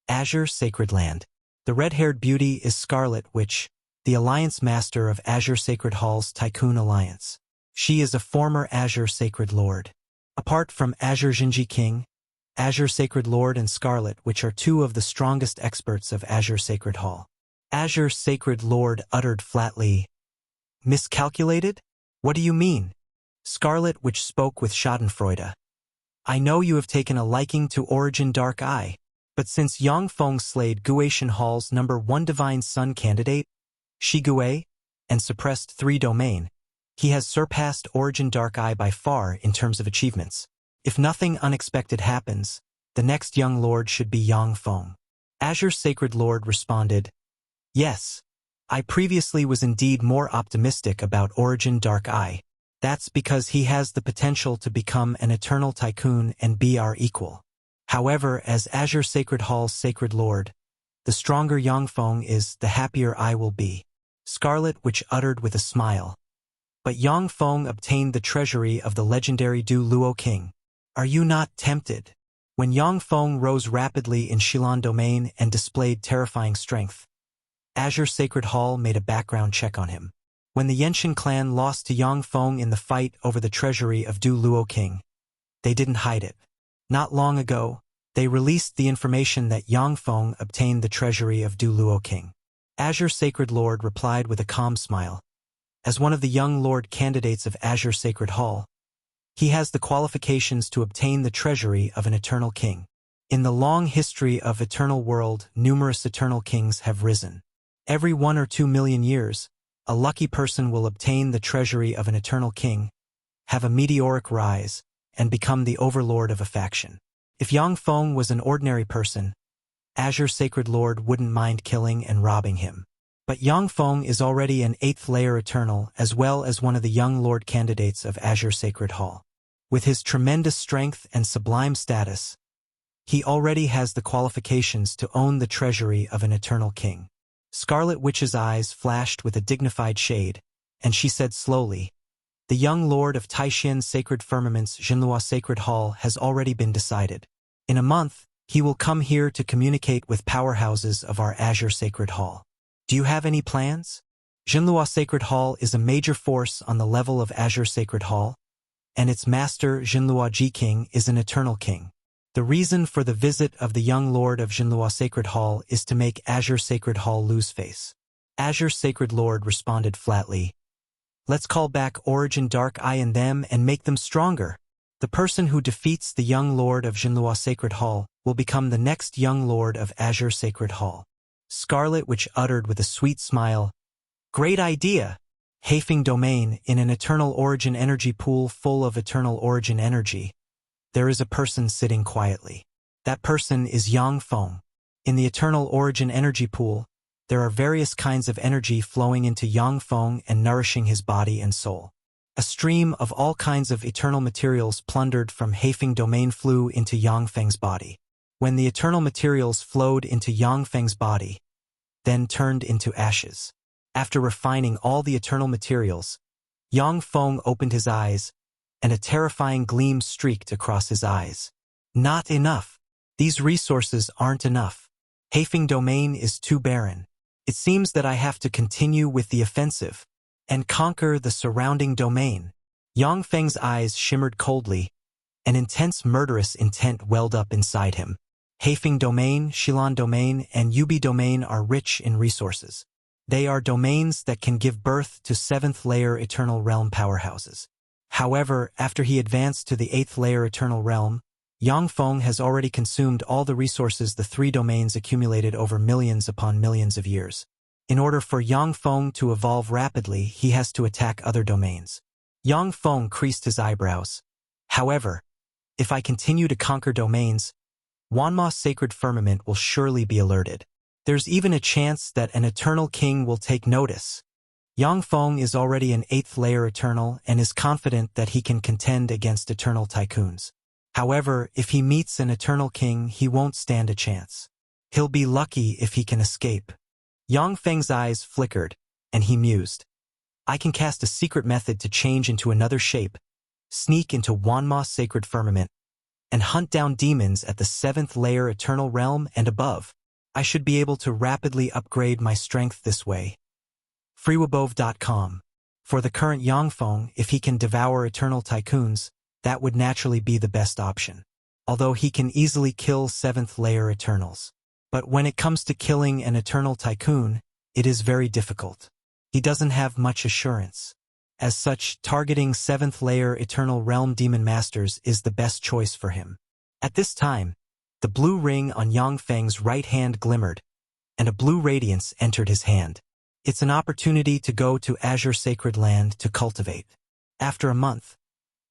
Azure Sacred Land. The red-haired beauty is Scarlet Witch, the Alliance Master of Azure Sacred Hall's Tycoon Alliance. She is a former Azure Sacred Lord. Apart from Azure Jinji King, Azure Sacred Lord and Scarlet Witch are 2 of the strongest experts of Azure Sacred Hall. Azure Sacred Lord uttered flatly, "Miscalculated? What do you mean?" Scarlet Witch spoke with schadenfreude. "I know you have taken a liking to Origin Dark Eye, but since Yang Feng slayed Guishan Hall's #1 Divine Sun candidate, Shi Gue, and suppressed 3 Domain, He has surpassed Origin Dark Eye by far in terms of achievements. If nothing unexpected happens, the next young lord should be Yang Feng. Azure Sacred Lord responded, "Yes, I previously was indeed more optimistic about Origin Dark Eye. That's because he has the potential to become an eternal tycoon and be our equal. However, as Azure Sacred Hall's Sacred Lord, the stronger Yang Feng is, the happier I will be." Scarlet Witch uttered with a smile. But Yang Feng obtained the treasury of the legendary Du Luo King. Are you not tempted? When Yang Feng rose rapidly in Shilan Domain and displayed terrifying strength, Azure Sacred Hall made a background check on him. When the Yenshin clan lost to Yang Feng in the fight over the treasury of Du Luo King, they didn't hide it. Not long ago, they released the information that Yang Feng obtained the treasury of Du Luo King. Azure Sacred Lord replied with a calm smile. As one of the young lord candidates of Azure Sacred Hall, he has the qualifications to obtain the treasury of an eternal king. In the long history of Eternal World, numerous eternal kings have risen. Every 1 or 2 million years, a lucky person will obtain the treasury of an eternal king, have a meteoric rise, and become the overlord of a faction. If Yang Feng was an ordinary person, Azure Sacred Lord wouldn't mind killing and robbing him. But Yang Feng is already an 8th layer eternal as well as one of the young lord candidates of Azure Sacred Hall. With his tremendous strength and sublime status, he already has the qualifications to own the treasury of an eternal king. Scarlet Witch's eyes flashed with a dignified shade, and she said slowly, "The young lord of Taishian's Sacred Firmament's Xuanhuan Sacred Hall has already been decided. In a month, he will come here to communicate with powerhouses of our Azure Sacred Hall. Do you have any plans?" Xuanhuan Sacred Hall is a major force on the level of Azure Sacred Hall, and its master Xuanhuan Ji King is an eternal king. The reason for the visit of the young lord of Xuanhuan Sacred Hall is to make Azure Sacred Hall lose face. Azure Sacred Lord responded flatly, "Let's call back Origin Dark Eye in them and make them stronger. The person who defeats the young lord of Xuanhuan Sacred Hall will become the next young lord of Azure Sacred Hall." Scarlet Witch uttered with a sweet smile, "Great idea! Haefeng Domain, in an eternal origin energy pool full of eternal origin energy, there is a person sitting quietly. That person is Yang Feng. In the eternal origin energy pool, there are various kinds of energy flowing into Yang Feng and nourishing his body and soul. A stream of all kinds of eternal materials plundered from Haefeng Domain flew into Yang Feng's body. When the eternal materials flowed into Yang Feng's body, then turned into ashes. After refining all the eternal materials, Yang Feng opened his eyes, and a terrifying gleam streaked across his eyes. Not enough. These resources aren't enough. Haefeng Domain is too barren. It seems that I have to continue with the offensive and conquer the surrounding domain. Yang Feng's eyes shimmered coldly. An intense murderous intent welled up inside him. Haefeng Domain, Shilan Domain, and Yubi Domain are rich in resources. They are domains that can give birth to 7th layer Eternal Realm powerhouses. However, after he advanced to the 8th layer Eternal Realm, Yang Feng has already consumed all the resources the 3 domains accumulated over millions upon millions of years. In order for Yang Feng to evolve rapidly, he has to attack other domains. Yang Feng creased his eyebrows. However, if I continue to conquer domains, Xuanhuan's Sacred Firmament will surely be alerted. There's even a chance that an Eternal King will take notice. Yang Feng is already an 8th layer Eternal and is confident that he can contend against Eternal Tycoons. However, if he meets an Eternal King, he won't stand a chance. He'll be lucky if he can escape. Yang Feng's eyes flickered, and he mused. I can cast a secret method to change into another shape, sneak into Xuanhuan's Sacred Firmament, and hunt down demons at the 7th layer Eternal Realm and above. I should be able to rapidly upgrade my strength this way. Freewabove.com. For the current Yang Feng, if he can devour Eternal Tycoons, that would naturally be the best option. Although he can easily kill 7th layer Eternals. But when it comes to killing an Eternal Tycoon, it is very difficult. He doesn't have much assurance. As such, targeting 7th layer Eternal Realm Demon Masters is the best choice for him. At this time, the blue ring on Yang Feng's right hand glimmered, and a blue radiance entered his hand. It's an opportunity to go to Azure Sacred Land to cultivate. After a month,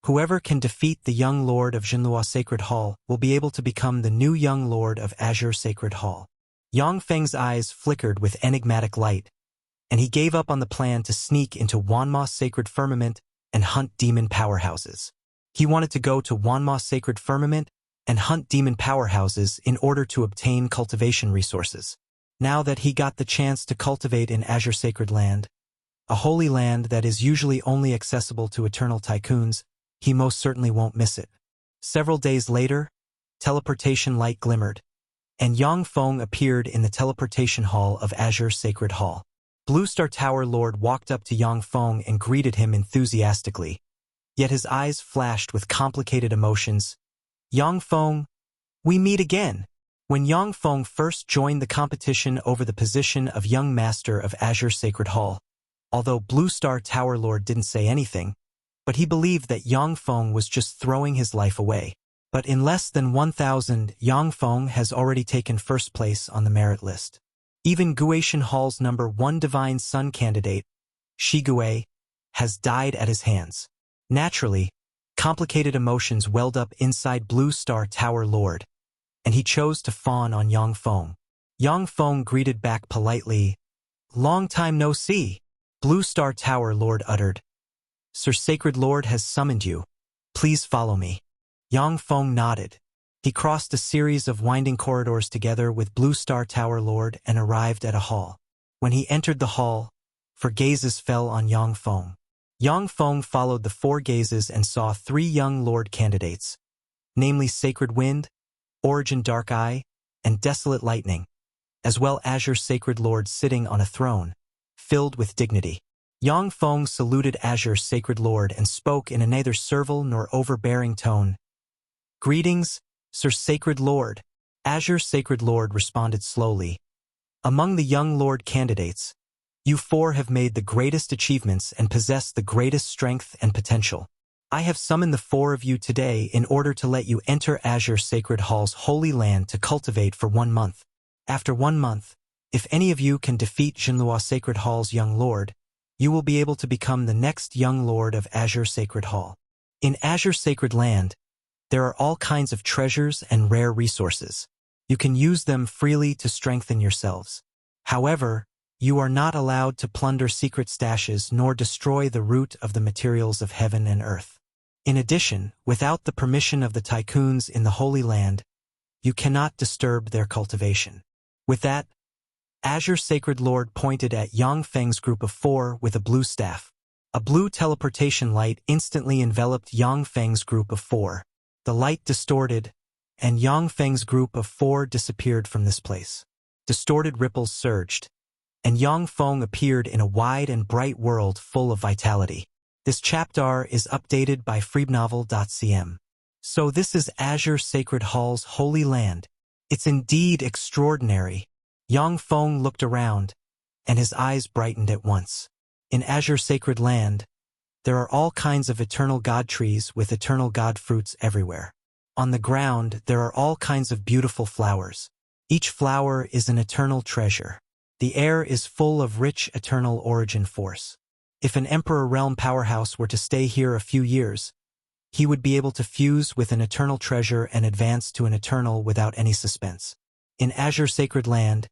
whoever can defeat the young lord of Xuanhuan Sacred Hall will be able to become the new young lord of Azure Sacred Hall. Yang Feng's eyes flickered with enigmatic light, and he gave up on the plan to sneak into Wanma's Sacred Firmament and hunt demon powerhouses. He wanted to go to Wanma's Sacred Firmament and hunt demon powerhouses in order to obtain cultivation resources. Now that he got the chance to cultivate in Azure Sacred Land, a holy land that is usually only accessible to eternal tycoons, he most certainly won't miss it. Several days later, teleportation light glimmered, and Yang Feng appeared in the teleportation hall of Azure Sacred Hall. Blue Star Tower Lord walked up to Yang Feng and greeted him enthusiastically, yet his eyes flashed with complicated emotions. Yang Feng, we meet again. When Yang Feng first joined the competition over the position of Young Master of Azure Sacred Hall, although Blue Star Tower Lord didn't say anything, but he believed that Yang Feng was just throwing his life away. But in less than 1,000, Yang Feng has already taken first place on the merit list. Even Guishan Hall's #1 Divine Son candidate, Shi Gui, has died at his hands. Naturally, complicated emotions welled up inside Blue Star Tower Lord, and he chose to fawn on Yang Feng. Yang Feng greeted back politely. "Long time no see," Blue Star Tower Lord uttered. "Sir Sacred Lord has summoned you. Please follow me." Yang Feng nodded. He crossed a series of winding corridors together with Blue Star Tower Lord and arrived at a hall. When he entered the hall, 4 gazes fell on Yang Feng. Yang Feng followed the 4 gazes and saw 3 young lord candidates, namely Sacred Wind, Origin Dark Eye, and Desolate Lightning, as well Azure Sacred Lord sitting on a throne, filled with dignity. Yang Feng saluted Azure Sacred Lord and spoke in a neither servile nor overbearing tone. "Greetings, Sir Sacred Lord." Azure Sacred Lord responded slowly. "Among the young lord candidates, you 4 have made the greatest achievements and possess the greatest strength and potential. I have summoned the 4 of you today in order to let you enter Azure Sacred Hall's holy land to cultivate for 1 month. After 1 month, if any of you can defeat Xuanhuan Sacred Hall's young lord, you will be able to become the next young lord of Azure Sacred Hall. In Azure Sacred Land, there are all kinds of treasures and rare resources. You can use them freely to strengthen yourselves. However, you are not allowed to plunder secret stashes nor destroy the root of the materials of heaven and earth. In addition, without the permission of the tycoons in the Holy Land, you cannot disturb their cultivation." With that, Azure Sacred Lord pointed at Yang Feng's group of 4 with a blue staff. A blue teleportation light instantly enveloped Yang Feng's group of 4. The light distorted, and Yang Feng's group of 4 disappeared from this place. Distorted ripples surged, and Yang Feng appeared in a wide and bright world full of vitality. This chapter is updated by freebnovel.cm. So this is Azure Sacred Hall's holy land. It's indeed extraordinary. Yang Feng looked around, and his eyes brightened at once. In Azure Sacred Land, there are all kinds of eternal god trees with eternal god fruits everywhere. On the ground, there are all kinds of beautiful flowers. Each flower is an eternal treasure. The air is full of rich eternal origin force. If an Emperor Realm powerhouse were to stay here a few years, he would be able to fuse with an eternal treasure and advance to an eternal without any suspense. In Azure Sacred Land,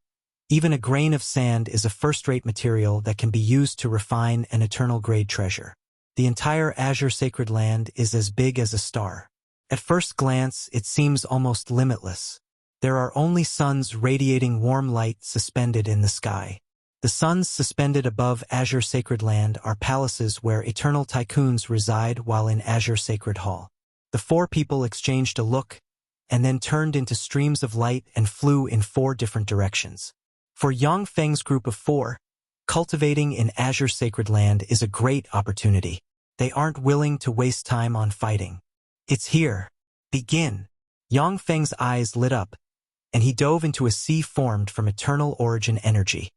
even a grain of sand is a first-rate material that can be used to refine an eternal grade treasure. The entire Azure Sacred Land is as big as a star. At first glance, it seems almost limitless. There are only suns radiating warm light suspended in the sky. The suns suspended above Azure Sacred Land are palaces where eternal tycoons reside while in Azure Sacred Hall. The 4 people exchanged a look, and then turned into streams of light and flew in 4 different directions. For Yang Feng's group of 4, cultivating in Azure Sacred Land is a great opportunity. They aren't willing to waste time on fighting. It's here. Begin. Yang Feng's eyes lit up, and he dove into a sea formed from eternal origin energy.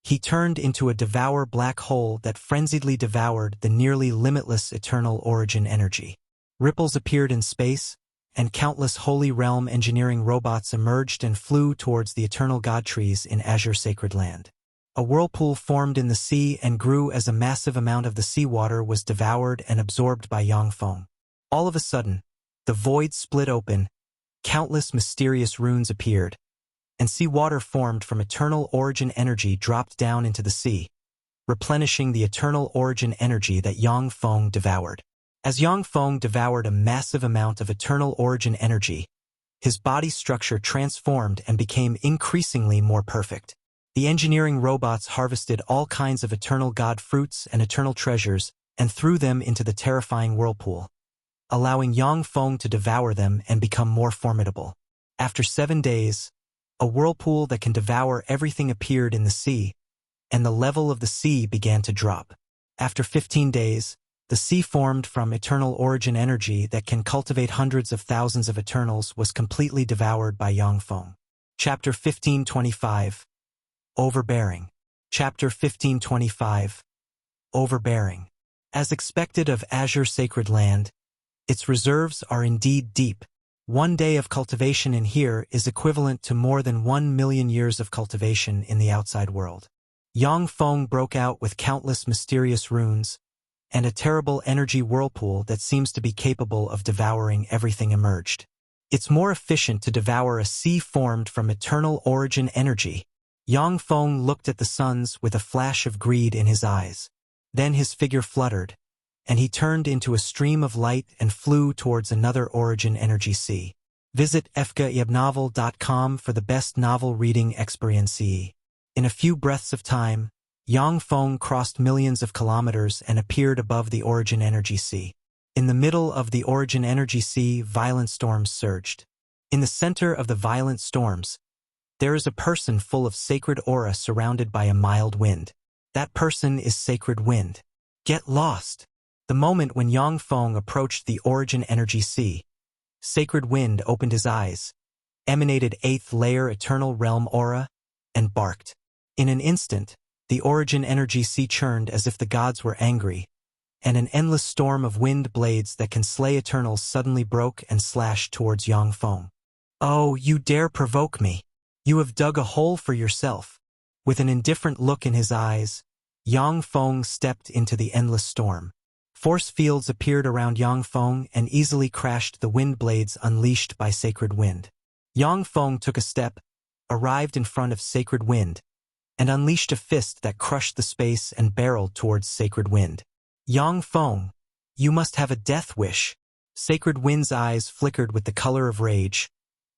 He turned into a devour black hole that frenziedly devoured the nearly limitless eternal origin energy. Ripples appeared in space, and countless Holy Realm engineering robots emerged and flew towards the eternal god trees in Azure Sacred Land. A whirlpool formed in the sea and grew as a massive amount of the seawater was devoured and absorbed by Yangfeng. All of a sudden, the void split open, countless mysterious runes appeared, and seawater formed from eternal origin energy dropped down into the sea, replenishing the eternal origin energy that Yangfeng devoured. As Yangfeng devoured a massive amount of eternal origin energy, his body structure transformed and became increasingly more perfect. The engineering robots harvested all kinds of eternal god fruits and eternal treasures and threw them into the terrifying whirlpool, allowing Yangfeng to devour them and become more formidable. After 7 days, a whirlpool that can devour everything appeared in the sea, and the level of the sea began to drop. After 15 days, the sea formed from eternal origin energy that can cultivate hundreds of thousands of eternals was completely devoured by Yangfeng. Chapter 1525. Overbearing. Chapter 1525. Overbearing. As expected of Azure Sacred Land, its reserves are indeed deep. 1 day of cultivation in here is equivalent to more than 1 million years of cultivation in the outside world. Yangfeng broke out with countless mysterious runes, and a terrible energy whirlpool that seems to be capable of devouring everything emerged. It's more efficient to devour a sea formed from eternal origin energy. Yangfeng looked at the suns with a flash of greed in his eyes. Then his figure fluttered, and he turned into a stream of light and flew towards another origin energy sea. Visit fkaibnovel.com for the best novel reading experience. In a few breaths of time, Yangfeng crossed millions of kilometers and appeared above the origin energy sea. In the middle of the origin energy sea, violent storms surged. In the center of the violent storms, there is a person full of sacred aura surrounded by a mild wind. That person is Sacred Wind. Get lost. The moment when Yangfeng approached the origin energy sea, Sacred Wind opened his eyes, emanated 8th layer eternal realm aura, and barked. In an instant, the origin energy sea churned as if the gods were angry, and an endless storm of wind blades that can slay eternals suddenly broke and slashed towards Yangfeng. Oh, you dare provoke me! You have dug a hole for yourself. With an indifferent look in his eyes, Yangfeng stepped into the endless storm. Force fields appeared around Yangfeng and easily crashed the wind blades unleashed by Sacred Wind. Yangfeng took a step, arrived in front of Sacred Wind, and unleashed a fist that crushed the space and barreled towards Sacred Wind. Yangfeng, you must have a death wish. Sacred Wind's eyes flickered with the color of rage,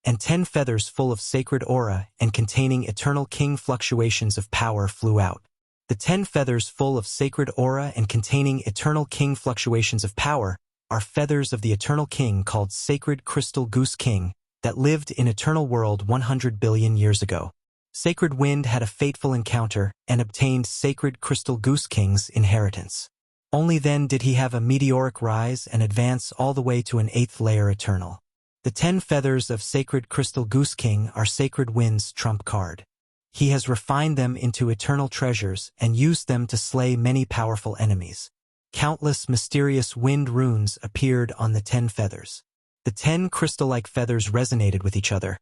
and 10 feathers full of sacred aura and containing eternal king fluctuations of power flew out. The 10 feathers full of sacred aura and containing eternal king fluctuations of power are feathers of the eternal king called Sacred Crystal Goose King that lived in Eternal World 100 billion years ago. Sacred Wind had a fateful encounter and obtained Sacred Crystal Goose King's inheritance. Only then did he have a meteoric rise and advance all the way to an 8th layer eternal. The 10 feathers of Sacred Crystal Goose King are Sacred Wind's trump card. He has refined them into eternal treasures and used them to slay many powerful enemies. Countless mysterious wind runes appeared on the 10 feathers. The 10 crystal-like feathers resonated with each other,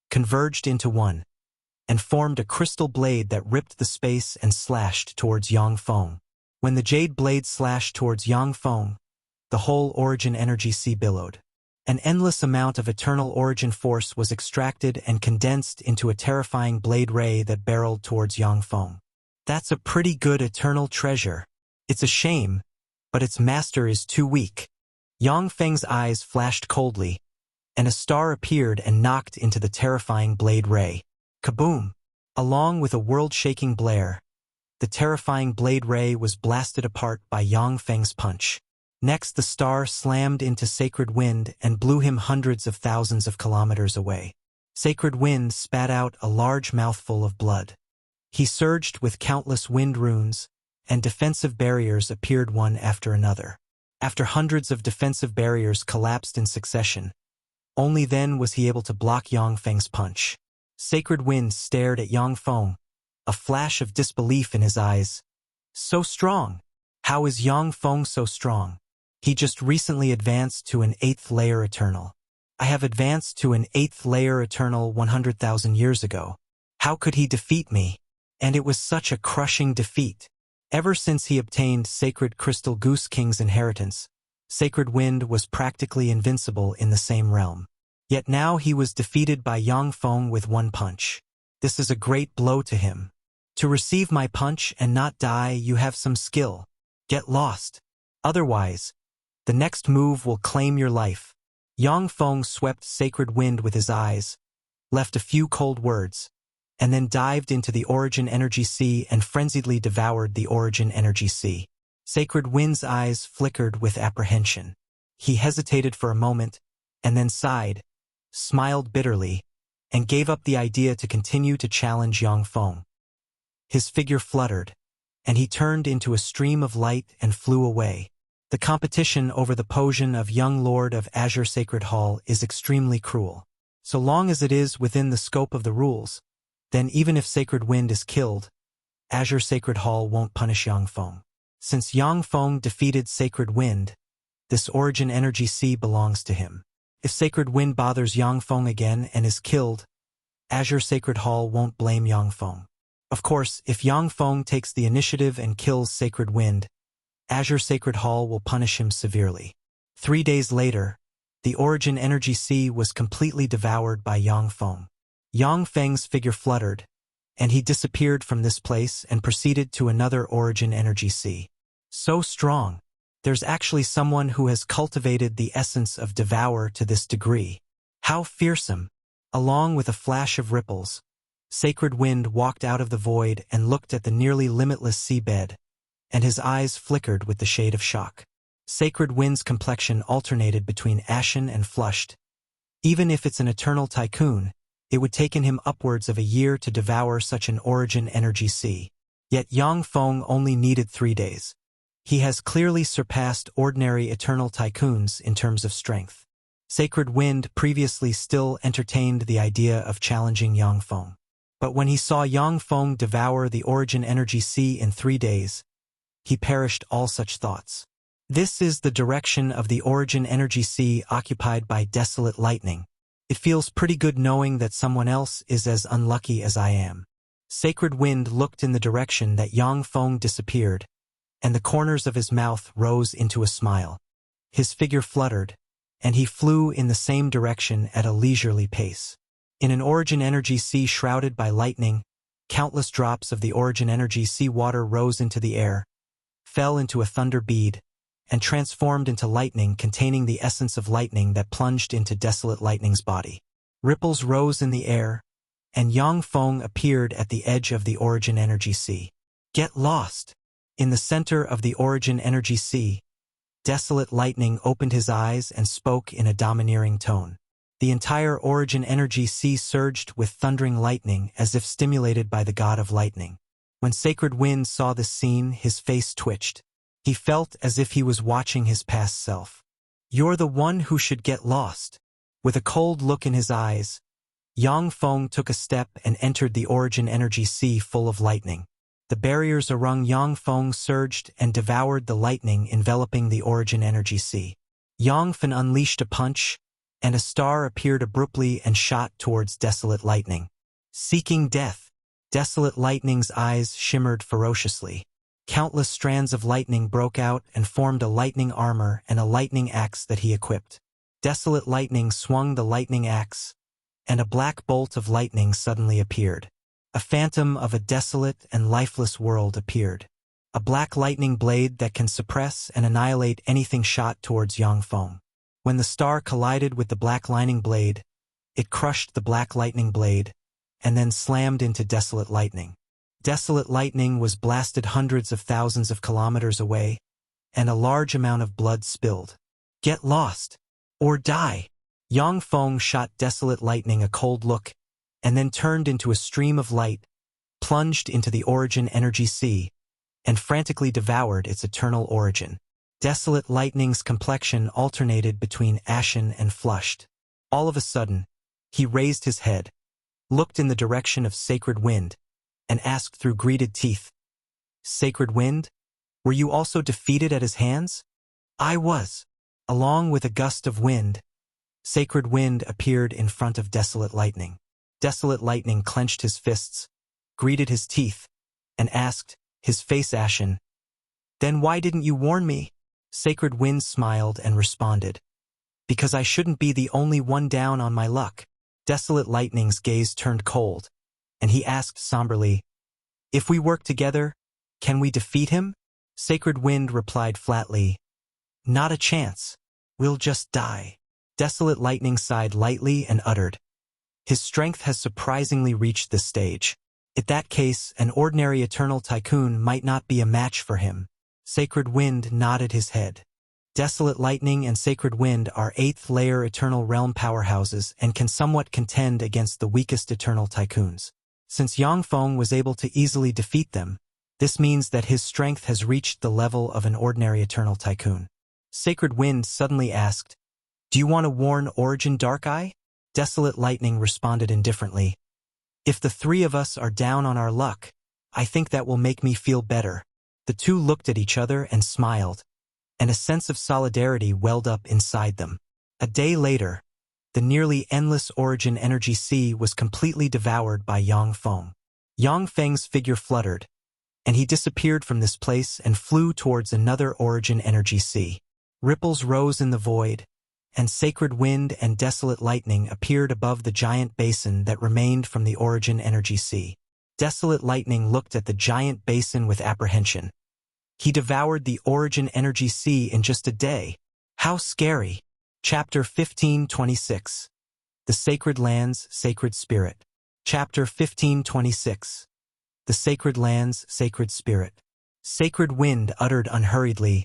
converged into one, and formed a crystal blade that ripped the space and slashed towards Yangfeng. When the jade blade slashed towards Yangfeng, the whole origin energy sea billowed. An endless amount of eternal origin force was extracted and condensed into a terrifying blade ray that barreled towards Yangfeng. That's a pretty good eternal treasure. It's a shame, but its master is too weak. Yangfeng's eyes flashed coldly, and a star appeared and knocked into the terrifying blade ray. Kaboom! Along with a world-shaking blare, the terrifying blade ray was blasted apart by Yangfeng's punch. Next, the star slammed into Sacred Wind and blew him hundreds of thousands of kilometers away. Sacred Wind spat out a large mouthful of blood. He surged with countless wind runes, and defensive barriers appeared one after another. After hundreds of defensive barriers collapsed in succession, only then was he able to block Yangfeng's punch. Sacred Wind stared at Yangfeng, a flash of disbelief in his eyes. So strong! How is Yangfeng so strong? He just recently advanced to an 8th layer eternal. I have advanced to an 8th layer eternal 100,000 years ago. How could he defeat me? And it was such a crushing defeat. Ever since he obtained Sacred Crystal Goose King's inheritance, Sacred Wind was practically invincible in the same realm. Yet now he was defeated by Yang Feng with one punch. This is a great blow to him. To receive my punch and not die, you have some skill. Get lost. Otherwise, the next move will claim your life. Yang Feng swept Sacred Wind with his eyes, left a few cold words, and then dived into the Origin Energy Sea and frenziedly devoured the Origin Energy Sea. Sacred Wind's eyes flickered with apprehension. He hesitated for a moment, and then sighed, smiled bitterly, and gave up the idea to continue to challenge Yang Feng. His figure fluttered, and he turned into a stream of light and flew away. The competition over the position of young Lord of Azure Sacred Hall is extremely cruel. So long as it is within the scope of the rules, then even if Sacred Wind is killed, Azure Sacred Hall won't punish Yang Feng. Since Yang Feng defeated Sacred Wind, this Origin Energy Sea belongs to him. If Sacred Wind bothers Yang Feng again and is killed, Azure Sacred Hall won't blame Yang Feng. Of course, if Yang Feng takes the initiative and kills Sacred Wind, Azure Sacred Hall will punish him severely. 3 days later, the Origin Energy Sea was completely devoured by Yang Feng. Yang Feng's figure fluttered, and he disappeared from this place and proceeded to another Origin Energy Sea. So strong. There's actually someone who has cultivated the essence of devour to this degree. How fearsome! Along with a flash of ripples, Sacred Wind walked out of the void and looked at the nearly limitless seabed, and his eyes flickered with the shade of shock. Sacred Wind's complexion alternated between ashen and flushed. Even if it's an eternal tycoon, it would taken him upwards of a year to devour such an Origin Energy Sea. Yet Yang Feng only needed 3 days. He has clearly surpassed ordinary eternal tycoons in terms of strength. Sacred Wind previously still entertained the idea of challenging Yang Feng. But when he saw Yang Feng devour the Origin Energy Sea in 3 days, he perished all such thoughts. This is the direction of the Origin Energy Sea occupied by desolate lightning. It feels pretty good knowing that someone else is as unlucky as I am. Sacred Wind looked in the direction that Yang Feng disappeared, and the corners of his mouth rose into a smile. His figure fluttered, and he flew in the same direction at a leisurely pace. In an Origin Energy Sea shrouded by lightning, countless drops of the Origin Energy Sea water rose into the air, fell into a thunder bead, and transformed into lightning containing the essence of lightning that plunged into desolate lightning's body. Ripples rose in the air, and Yang Feng appeared at the edge of the Origin Energy Sea. Get lost! In the center of the Origin Energy Sea, desolate lightning opened his eyes and spoke in a domineering tone. The entire Origin Energy Sea surged with thundering lightning as if stimulated by the god of lightning. When Sacred Wind saw this scene, his face twitched. He felt as if he was watching his past self. You're the one who should get lost. With a cold look in his eyes, Yang Feng took a step and entered the Origin Energy Sea full of lightning. The barriers around Yang Feng surged and devoured the lightning enveloping the Origin Energy Sea. Yang Feng unleashed a punch, and a star appeared abruptly and shot towards desolate lightning. Seeking death, desolate lightning's eyes shimmered ferociously. Countless strands of lightning broke out and formed a lightning armor and a lightning axe that he equipped. Desolate lightning swung the lightning axe, and a black bolt of lightning suddenly appeared. A phantom of a desolate and lifeless world appeared. A black lightning blade that can suppress and annihilate anything shot towards Yang Feng. When the star collided with the black lightning blade, it crushed the black lightning blade, and then slammed into desolate lightning. Desolate lightning was blasted hundreds of thousands of kilometers away, and a large amount of blood spilled. Get lost, or die! Yang Feng shot desolate lightning a cold look, and then turned into a stream of light, plunged into the Origin Energy Sea, and frantically devoured its eternal origin. Desolate lightning's complexion alternated between ashen and flushed. All of a sudden, he raised his head, looked in the direction of Sacred Wind, and asked through gritted teeth, Sacred Wind, were you also defeated at his hands? I was. Along with a gust of wind, Sacred Wind appeared in front of Desolate Lightning. Desolate Lightning clenched his fists, greeted his teeth, and asked, his face ashen, "Then why didn't you warn me?" Sacred Wind smiled and responded, "Because I shouldn't be the only one down on my luck." Desolate Lightning's gaze turned cold, and he asked somberly, "If we work together, can we defeat him?" Sacred Wind replied flatly, "Not a chance. We'll just die." Desolate Lightning sighed lightly and uttered, "His strength has surprisingly reached this stage. In that case, an ordinary Eternal Tycoon might not be a match for him." Sacred Wind nodded his head. Desolate Lightning and Sacred Wind are 8th layer Eternal Realm powerhouses and can somewhat contend against the weakest Eternal Tycoons. Since Yangfeng was able to easily defeat them, this means that his strength has reached the level of an ordinary Eternal Tycoon. Sacred Wind suddenly asked, "Do you want to warn Origin Darkeye?" Desolate Lightning responded indifferently, "If the three of us are down on our luck, I think that will make me feel better." The two looked at each other and smiled, and a sense of solidarity welled up inside them. A day later, the nearly endless Origin Energy Sea was completely devoured by Yangfeng. Yangfeng's figure fluttered, and he disappeared from this place and flew towards another Origin Energy Sea. Ripples rose in the void, and Sacred Wind and Desolate Lightning appeared above the giant basin that remained from the Origin Energy Sea. Desolate Lightning looked at the giant basin with apprehension. He devoured the Origin Energy Sea in just a day. How scary! Chapter 1526. The Sacred Lands, Sacred Spirit. Chapter 1526. The Sacred Lands, Sacred Spirit. Sacred Wind uttered unhurriedly,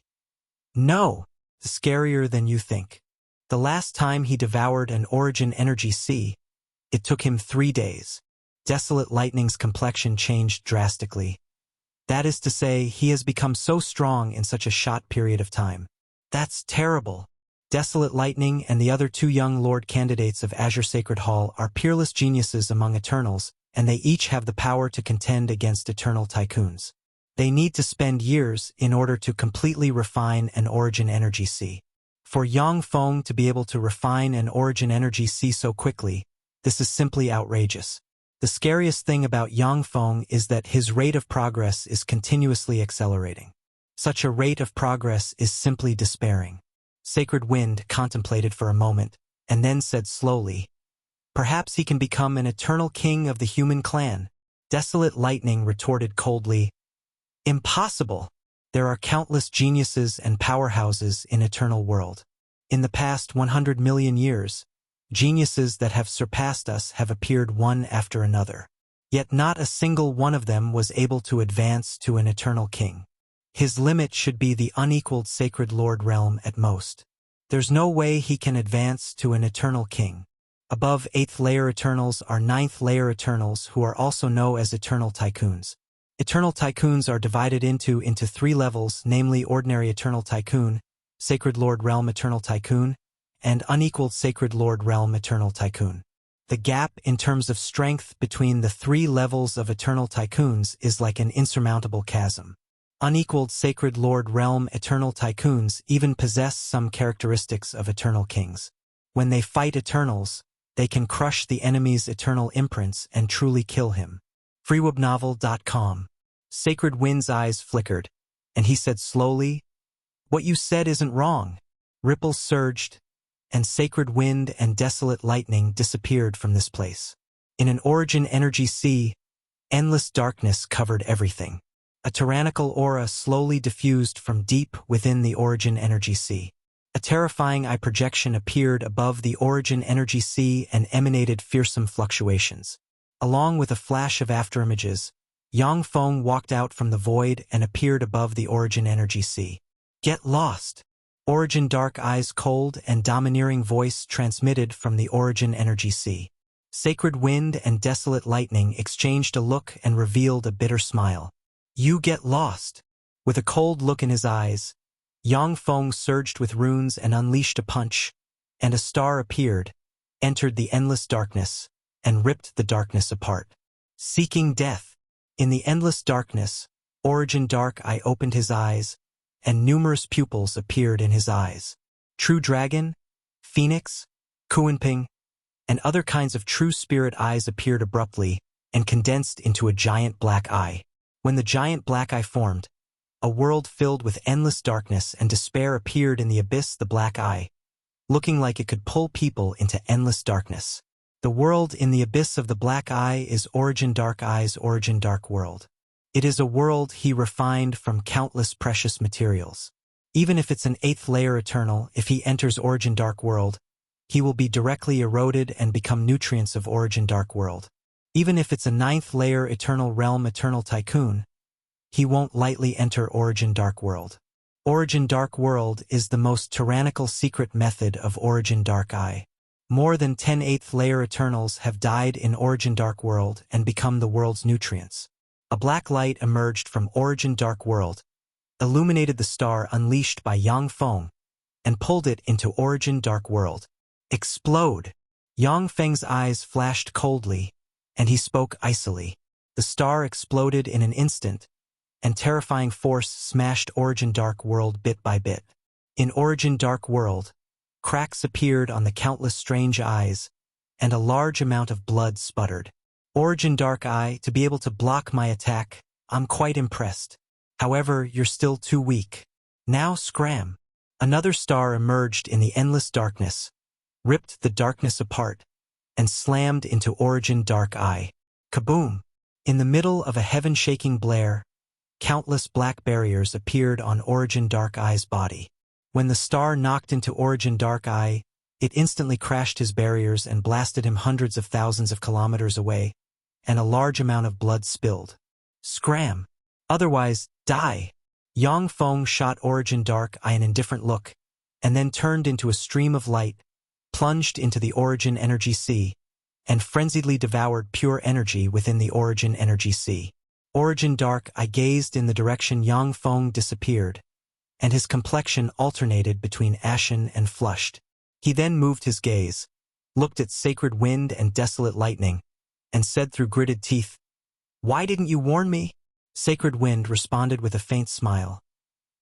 "No, scarier than you think." The last time he devoured an Origin Energy Sea, it took him 3 days. Desolate Lightning's complexion changed drastically. That is to say, he has become so strong in such a short period of time. That's terrible. Desolate Lightning and the other 2 young Lord candidates of Azure Sacred Hall are peerless geniuses among Eternals, and they each have the power to contend against Eternal Tycoons. They need to spend years in order to completely refine an Origin Energy Sea. For Yangfeng to be able to refine an Origin Energy Sea so quickly, this is simply outrageous. The scariest thing about Yangfeng is that his rate of progress is continuously accelerating. Such a rate of progress is simply despairing. Sacred Wind contemplated for a moment, and then said slowly, "Perhaps he can become an eternal king of the human clan." Desolate Lightning retorted coldly, "Impossible! There are countless geniuses and powerhouses in Eternal World. In the past 100 million years, geniuses that have surpassed us have appeared one after another. Yet not a single one of them was able to advance to an Eternal King. His limit should be the unequaled Sacred Lord realm at most. There's no way he can advance to an Eternal King. Above 8th layer Eternals are 9th layer Eternals who are also known as Eternal Tycoons. Eternal Tycoons are divided into 3 levels, namely Ordinary Eternal Tycoon, Sacred Lord Realm Eternal Tycoon, and Unequaled Sacred Lord Realm Eternal Tycoon. The gap in terms of strength between the 3 levels of Eternal Tycoons is like an insurmountable chasm. Unequaled Sacred Lord Realm Eternal Tycoons even possess some characteristics of Eternal Kings. When they fight Eternals, they can crush the enemy's eternal imprints and truly kill him. freewebnovel.com. Sacred Wind's eyes flickered, and he said slowly, "What you said isn't wrong." Ripples surged, and Sacred Wind and Desolate Lightning disappeared from this place. In an Origin Energy Sea, endless darkness covered everything. A tyrannical aura slowly diffused from deep within the Origin Energy Sea. A terrifying eye projection appeared above the Origin Energy Sea and emanated fearsome fluctuations. Along with a flash of afterimages, Yangfeng walked out from the void and appeared above the Origin Energy Sea. "Get lost!" Origin Dark Eye's cold and domineering voice transmitted from the Origin Energy Sea. Sacred Wind and Desolate Lightning exchanged a look and revealed a bitter smile. "You get lost." With a cold look in his eyes, Yangfeng surged with runes and unleashed a punch, and a star appeared, entered the endless darkness, and ripped the darkness apart. Seeking death. In the endless darkness, Origin Dark Eye opened his eyes, and numerous pupils appeared in his eyes. True Dragon, Phoenix, Kuanping, and other kinds of true spirit eyes appeared abruptly, and condensed into a giant black eye. When the giant black eye formed, a world filled with endless darkness and despair appeared in the abyss. The black eye, looking like it could pull people into endless darkness. The world in the abyss of the black eye is Origin Dark Eye's Origin Dark World. It is a world he refined from countless precious materials. Even if it's an 8th layer eternal, if he enters Origin Dark World, he will be directly eroded and become nutrients of Origin Dark World. Even if it's a 9th layer eternal realm eternal tycoon, he won't lightly enter Origin Dark World. Origin Dark World is the most tyrannical secret method of Origin Dark Eye. More than 10 8th layer eternals have died in Origin Dark World and become the world's nutrients. A black light emerged from Origin Dark World, illuminated the star unleashed by Yang Feng, and pulled it into Origin Dark World. Explode! Yang Feng's eyes flashed coldly, and he spoke icily. The star exploded in an instant, and terrifying force smashed Origin Dark World bit by bit. In Origin Dark World, cracks appeared on the countless strange eyes, and a large amount of blood sputtered. Origin Dark Eye, to be able to block my attack, I'm quite impressed. However, you're still too weak. Now scram. Another star emerged in the endless darkness, ripped the darkness apart, and slammed into Origin Dark Eye. Kaboom! In the middle of a heaven-shaking blare, countless black barriers appeared on Origin Dark Eye's body. When the star knocked into Origin Dark Eye, it instantly crashed his barriers and blasted him hundreds of thousands of kilometers away, and a large amount of blood spilled. Scram! Otherwise, die! Yang Feng shot Origin Dark Eye an indifferent look, and then turned into a stream of light, plunged into the Origin Energy Sea, and frenziedly devoured pure energy within the Origin Energy Sea. Origin Dark Eye gazed in the direction Yang Feng disappeared, and his complexion alternated between ashen and flushed. He then moved his gaze, looked at Sacred Wind and Desolate Lightning, and said through gritted teeth, "Why didn't you warn me?" Sacred Wind responded with a faint smile.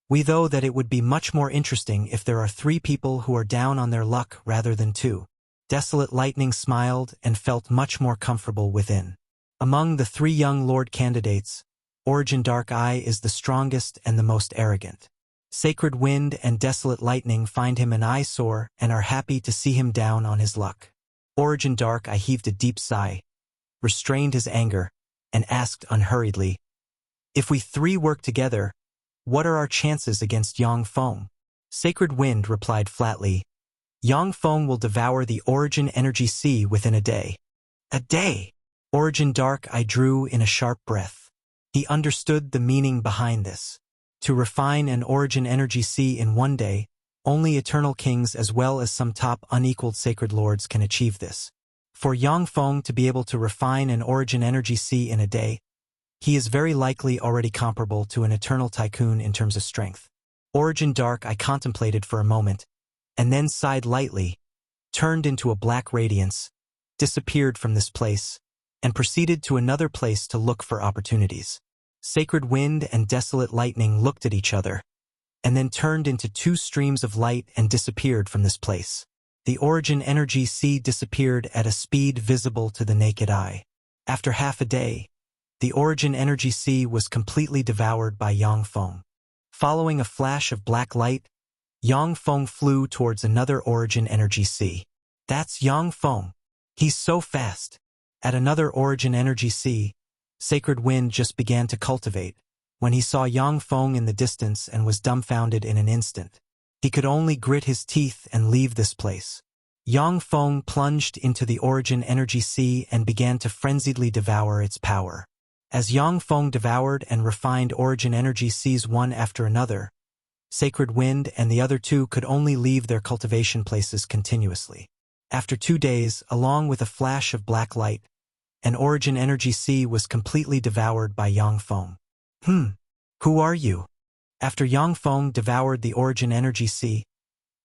"We know that it would be much more interesting if there are 3 people who are down on their luck rather than 2. Desolate Lightning smiled and felt much more comfortable within. Among the 3 young lord candidates, Origin Dark Eye is the strongest and the most arrogant. Sacred Wind and Desolate Lightning find him an eyesore and are happy to see him down on his luck. Origin Dark Eye heaved a deep sigh, restrained his anger, and asked unhurriedly, "If we 3 work together, what are our chances against Yang Feng?" Sacred Wind replied flatly, "Yang Feng will devour the Origin Energy Sea within a day." A day! Origin Dark Eye drew in a sharp breath. He understood the meaning behind this. To refine an Origin Energy Sea in 1 day, only Eternal Kings as well as some top unequaled Sacred Lords can achieve this. For Yang Feng to be able to refine an Origin Energy Sea in a day, he is very likely already comparable to an Eternal Tycoon in terms of strength. Origin Dark Eye contemplated for a moment, and then sighed lightly, turned into a black radiance, disappeared from this place, and proceeded to another place to look for opportunities. Sacred Wind and Desolate Lightning looked at each other, and then turned into 2 streams of light and disappeared from this place. The Origin Energy Sea disappeared at a speed visible to the naked eye. After half a day, the Origin Energy Sea was completely devoured by Yang Feng. Following a flash of black light, Yang Feng flew towards another Origin Energy Sea. "That's Yang Feng. He's so fast." At another Origin Energy Sea, Sacred Wind just began to cultivate, when he saw Yang Feng in the distance and was dumbfounded in an instant. He could only grit his teeth and leave this place. Yang Feng plunged into the Origin Energy Sea and began to frenziedly devour its power. As Yang Feng devoured and refined Origin Energy Seas one after another, Sacred Wind and the other 2 could only leave their cultivation places continuously. After 2 days, along with a flash of black light, an Origin Energy Sea was completely devoured by Yang Feng. Who are you?" After Yang Feng devoured the Origin Energy Sea,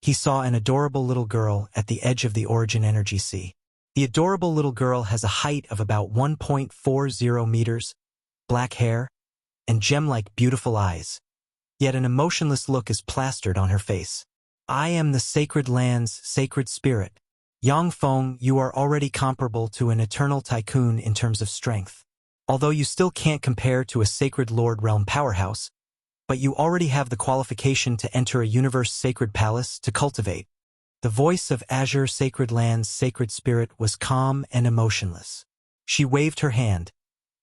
he saw an adorable little girl at the edge of the Origin Energy Sea. The adorable little girl has a height of about 1.40 meters, black hair, and gem-like beautiful eyes. Yet an emotionless look is plastered on her face. "I am the Sacred Land's sacred spirit. Yang Feng, you are already comparable to an eternal tycoon in terms of strength. Although you still can't compare to a sacred Lord Realm powerhouse, but you already have the qualification to enter a universe sacred palace to cultivate. The voice of Azure Sacred Land's sacred spirit was calm and emotionless. She waved her hand,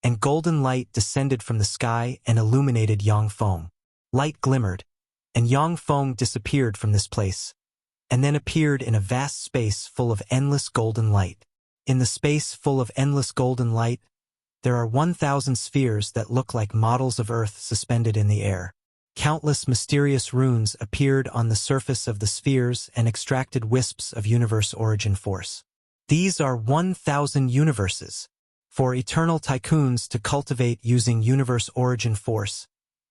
and golden light descended from the sky and illuminated Yang Feng. Light glimmered, and Yang Feng disappeared from this place, and then appeared in a vast space full of endless golden light. In the space full of endless golden light, there are 1,000 spheres that look like models of Earth suspended in the air. Countless mysterious runes appeared on the surface of the spheres and extracted wisps of universe origin force. These are 1,000 universes for eternal tycoons to cultivate using universe origin force.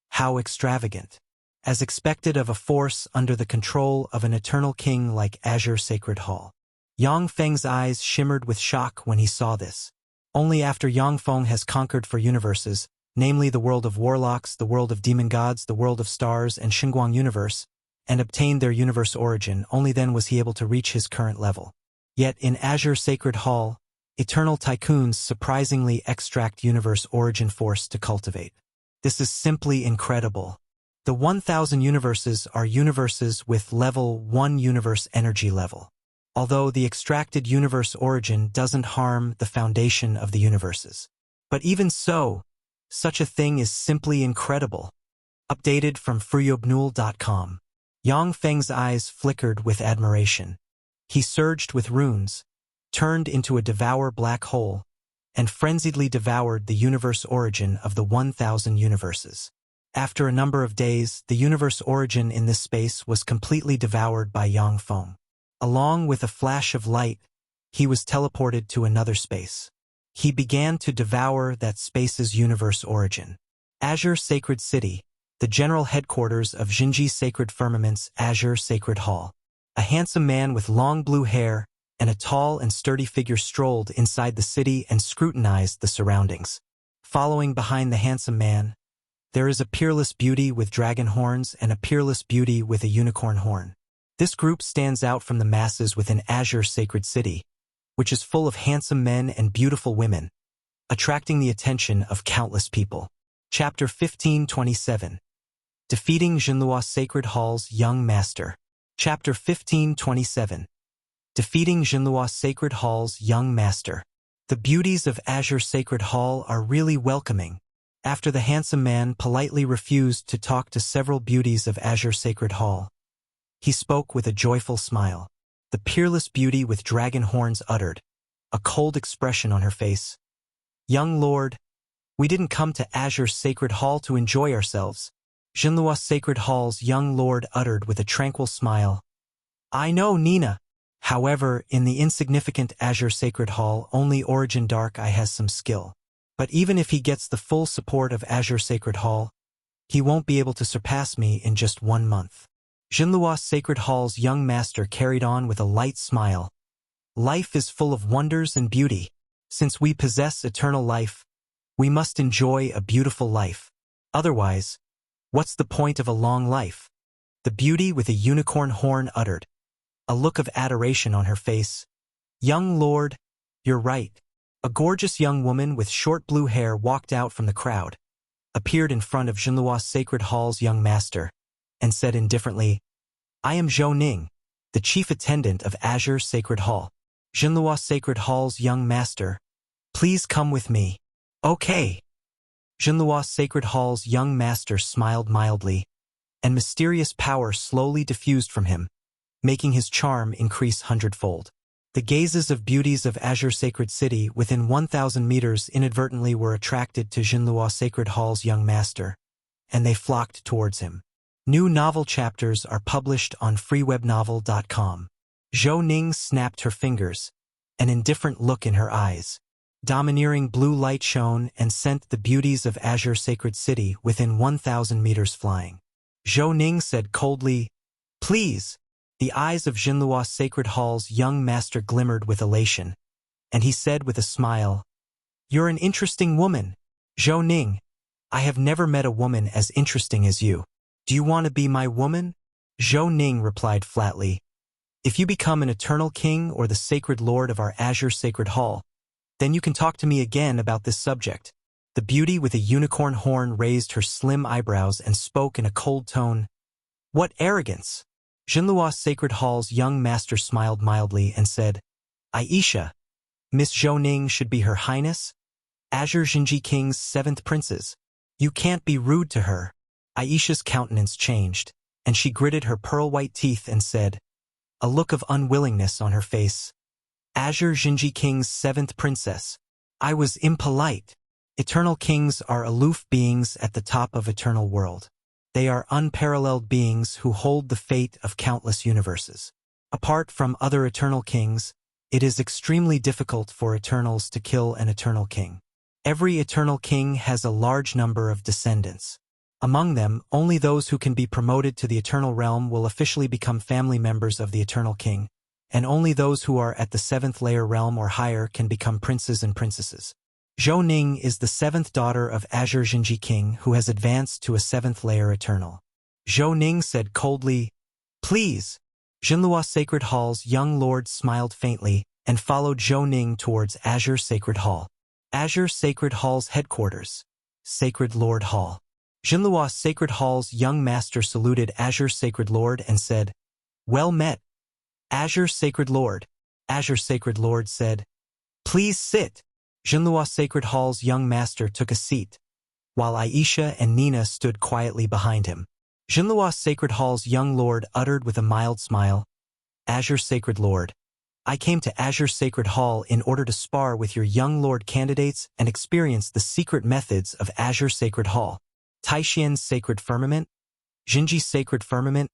How extravagant! As expected of a force under the control of an eternal king like Azure Sacred Hall. Yang Feng's eyes shimmered with shock when he saw this. Only after Yang Feng has conquered for universes, namely the world of warlocks, the world of demon gods, the world of stars, and Shenguang Universe, and obtained their universe origin, only then was he able to reach his current level. Yet in Azure Sacred Hall, eternal tycoons surprisingly extract universe origin force to cultivate. This is simply incredible. The 1,000 universes are universes with level 1 universe energy level. Although the extracted universe origin doesn't harm the foundation of the universes. But even so, such a thing is simply incredible. Updated from freeobnul.com. Yang Feng's eyes flickered with admiration. He surged with runes, turned into a devour black hole, and frenziedly devoured the universe origin of the 1,000 universes. After a number of days, the universe origin in this space was completely devoured by Yang Feng. Along with a flash of light, he was teleported to another space. He began to devour that space's universe origin. Azure Sacred City, the general headquarters of Jinji Sacred Firmament's Azure Sacred Hall. A handsome man with long blue hair and a tall and sturdy figure strolled inside the city and scrutinized the surroundings. Following behind the handsome man, there is a peerless beauty with dragon horns and a peerless beauty with a unicorn horn. This group stands out from the masses within Azure Sacred City, which is full of handsome men and beautiful women, attracting the attention of countless people. Chapter 1527. Defeating Xuanhuan Sacred Hall's Young Master. Chapter 1527. Defeating Xuanhuan Sacred Hall's Young Master. The beauties of Azure Sacred Hall are really welcoming. After the handsome man politely refused to talk to several beauties of Azure Sacred Hall, he spoke with a joyful smile. The peerless beauty with dragon horns uttered, a cold expression on her face. "Young lord, we didn't come to Azure Sacred Hall to enjoy ourselves." Xuanhuan Sacred Hall's young lord uttered with a tranquil smile. "I know, Nina. However, in the insignificant Azure Sacred Hall, only Origin Dark Eye has some skill. But even if he gets the full support of Azure Sacred Hall, he won't be able to surpass me in just 1 month." Xuanhuan Sacred Hall's young master carried on with a light smile. "Life is full of wonders and beauty. Since we possess eternal life, we must enjoy a beautiful life. Otherwise, what's the point of a long life?" The beauty with a unicorn horn uttered, a look of adoration on her face. "Young lord, you're right." A gorgeous young woman with short blue hair walked out from the crowd, appeared in front of Xuanhuan Sacred Hall's young master, and said indifferently, "I am Zhou Ning, the chief attendant of Azure Sacred Hall." Xuanhuan Sacred Hall's young master, "Please come with me." "Okay." Xuanhuan Sacred Hall's young master smiled mildly, and mysterious power slowly diffused from him, making his charm increase 100-fold. The gazes of beauties of Azure Sacred City within 1,000 meters inadvertently were attracted to Xuanhuan Sacred Hall's young master, and they flocked towards him. New novel chapters are published on freewebnovel.com. Zhou Ning snapped her fingers, an indifferent look in her eyes. Domineering blue light shone and sent the beauties of Azure Sacred City within 1,000 meters flying. Zhou Ning said coldly, "Please." The eyes of Xuanhuan Sacred Hall's young master glimmered with elation, and he said with a smile, "You're an interesting woman, Zhou Ning. I have never met a woman as interesting as you. Do you want to be my woman?" Zhou Ning replied flatly, If you become an eternal king or the sacred lord of our Azure Sacred Hall, then you can talk to me again about this subject. The beauty with a unicorn horn raised her slim eyebrows and spoke in a cold tone. What arrogance! Xuanhuan Sacred Hall's young master smiled mildly and said, Aisha, Miss Zhou Ning should be Her Highness, Azure Jinji King's 7th princess. You can't be rude to her. Aisha's countenance changed, and she gritted her pearl-white teeth and said, a look of unwillingness on her face. Azure Jinji King's 7th princess. I was impolite. Eternal kings are aloof beings at the top of eternal world. They are unparalleled beings who hold the fate of countless universes. Apart from other eternal kings, it is extremely difficult for Eternals to kill an eternal king. Every eternal king has a large number of descendants. Among them, only those who can be promoted to the eternal realm will officially become family members of the eternal king, and only those who are at the 7th layer realm or higher can become princes and princesses. Zhou Ning is the 7th daughter of Azure Jinji King who has advanced to a 7th layer eternal. Zhou Ning said coldly, Please. Xuanhuan Sacred Hall's young lord smiled faintly and followed Zhou Ning towards Azure Sacred Hall. Azure Sacred Hall's headquarters. Sacred Lord Hall. Xuanhuan Sacred Hall's young master saluted Azure Sacred Lord and said, Well met. Azure Sacred Lord. Azure Sacred Lord said, Please sit. Xuanhuan Sacred Hall's young master took a seat, while Aisha and Nina stood quietly behind him. Xuanhuan Sacred Hall's young lord uttered with a mild smile, Azure Sacred Lord. I came to Azure Sacred Hall in order to spar with your young lord candidates and experience the secret methods of Azure Sacred Hall. Taishian's Sacred Firmament, Jinji Sacred Firmament,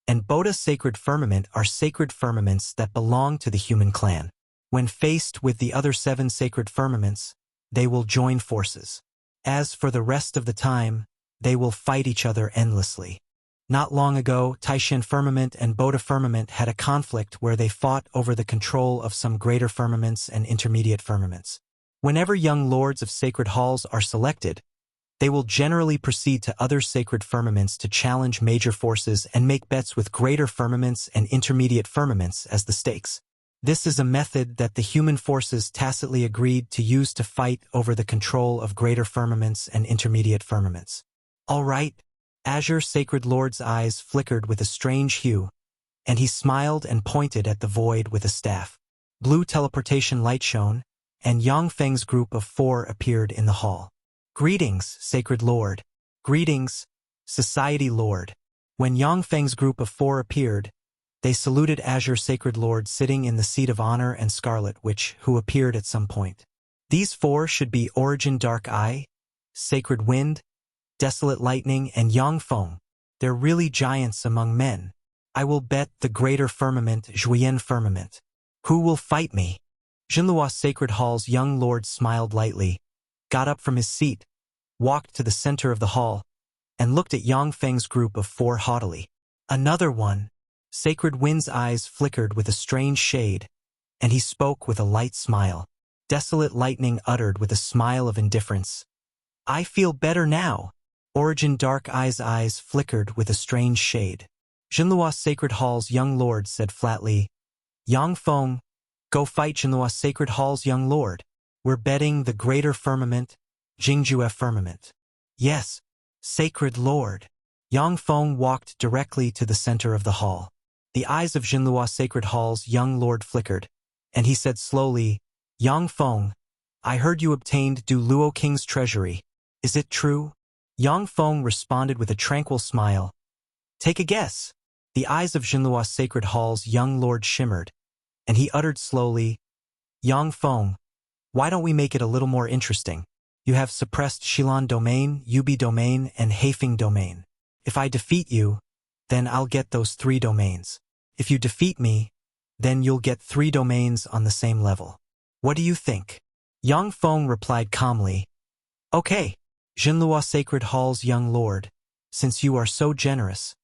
and Boda Sacred Firmament are sacred firmaments that belong to the human clan. When faced with the other 7 sacred firmaments, they will join forces. As for the rest of the time, they will fight each other endlessly. Not long ago, Taishan Firmament and Boda Firmament had a conflict where they fought over the control of some greater firmaments and intermediate firmaments. Whenever young lords of sacred halls are selected, they will generally proceed to other sacred firmaments to challenge major forces and make bets with greater firmaments and intermediate firmaments as the stakes. This is a method that the human forces tacitly agreed to use to fight over the control of greater firmaments and intermediate firmaments. All right. Azure Sacred Lord's eyes flickered with a strange hue, and he smiled and pointed at the void with a staff. Blue teleportation light shone, and Yang Feng's group of 4 appeared in the hall. Greetings, Sacred Lord. Greetings, Society Lord. When Yang Feng's group of 4 appeared, they saluted Azure Sacred Lord sitting in the seat of honor and Scarlet Witch, who appeared at some point. These 4 should be Origin Dark Eye, Sacred Wind, Desolate Lightning, and Yang Feng. They're really giants among men. I will bet the greater firmament, Xuanhuan Firmament. Who will fight me? Xuanhuan Sacred Hall's young lord smiled lightly, got up from his seat, walked to the center of the hall, and looked at Yang Feng's group of 4 haughtily. Another one. Sacred Wind's eyes flickered with a strange shade, and he spoke with a light smile. Desolate Lightning uttered with a smile of indifference, I feel better now. Origin Dark Eye's eyes flickered with a strange shade. Xuanhuan Sacred Hall's young lord said flatly, Yang Feng, go fight Xuanhuan Sacred Hall's young lord. We're betting the greater firmament, Jingjue Firmament. Yes, Sacred Lord. Yang Feng walked directly to the center of the hall. The eyes of Xuanhuan Sacred Hall's young lord flickered, and he said slowly, Yang Feng, I heard you obtained Du Luo King's treasury. Is it true? Yang Feng responded with a tranquil smile. Take a guess. The eyes of Xuanhuan Sacred Hall's young lord shimmered, and he uttered slowly, Yang Feng, why don't we make it a little more interesting? You have suppressed Shilan Domain, Yubi Domain, and Heifeng Domain. If I defeat you, then I'll get those 3 domains. If you defeat me, then you'll get 3 domains on the same level. What do you think? Yang Feng replied calmly, Okay, Xuanhuan Sacred Hall's young lord, since you are so generous,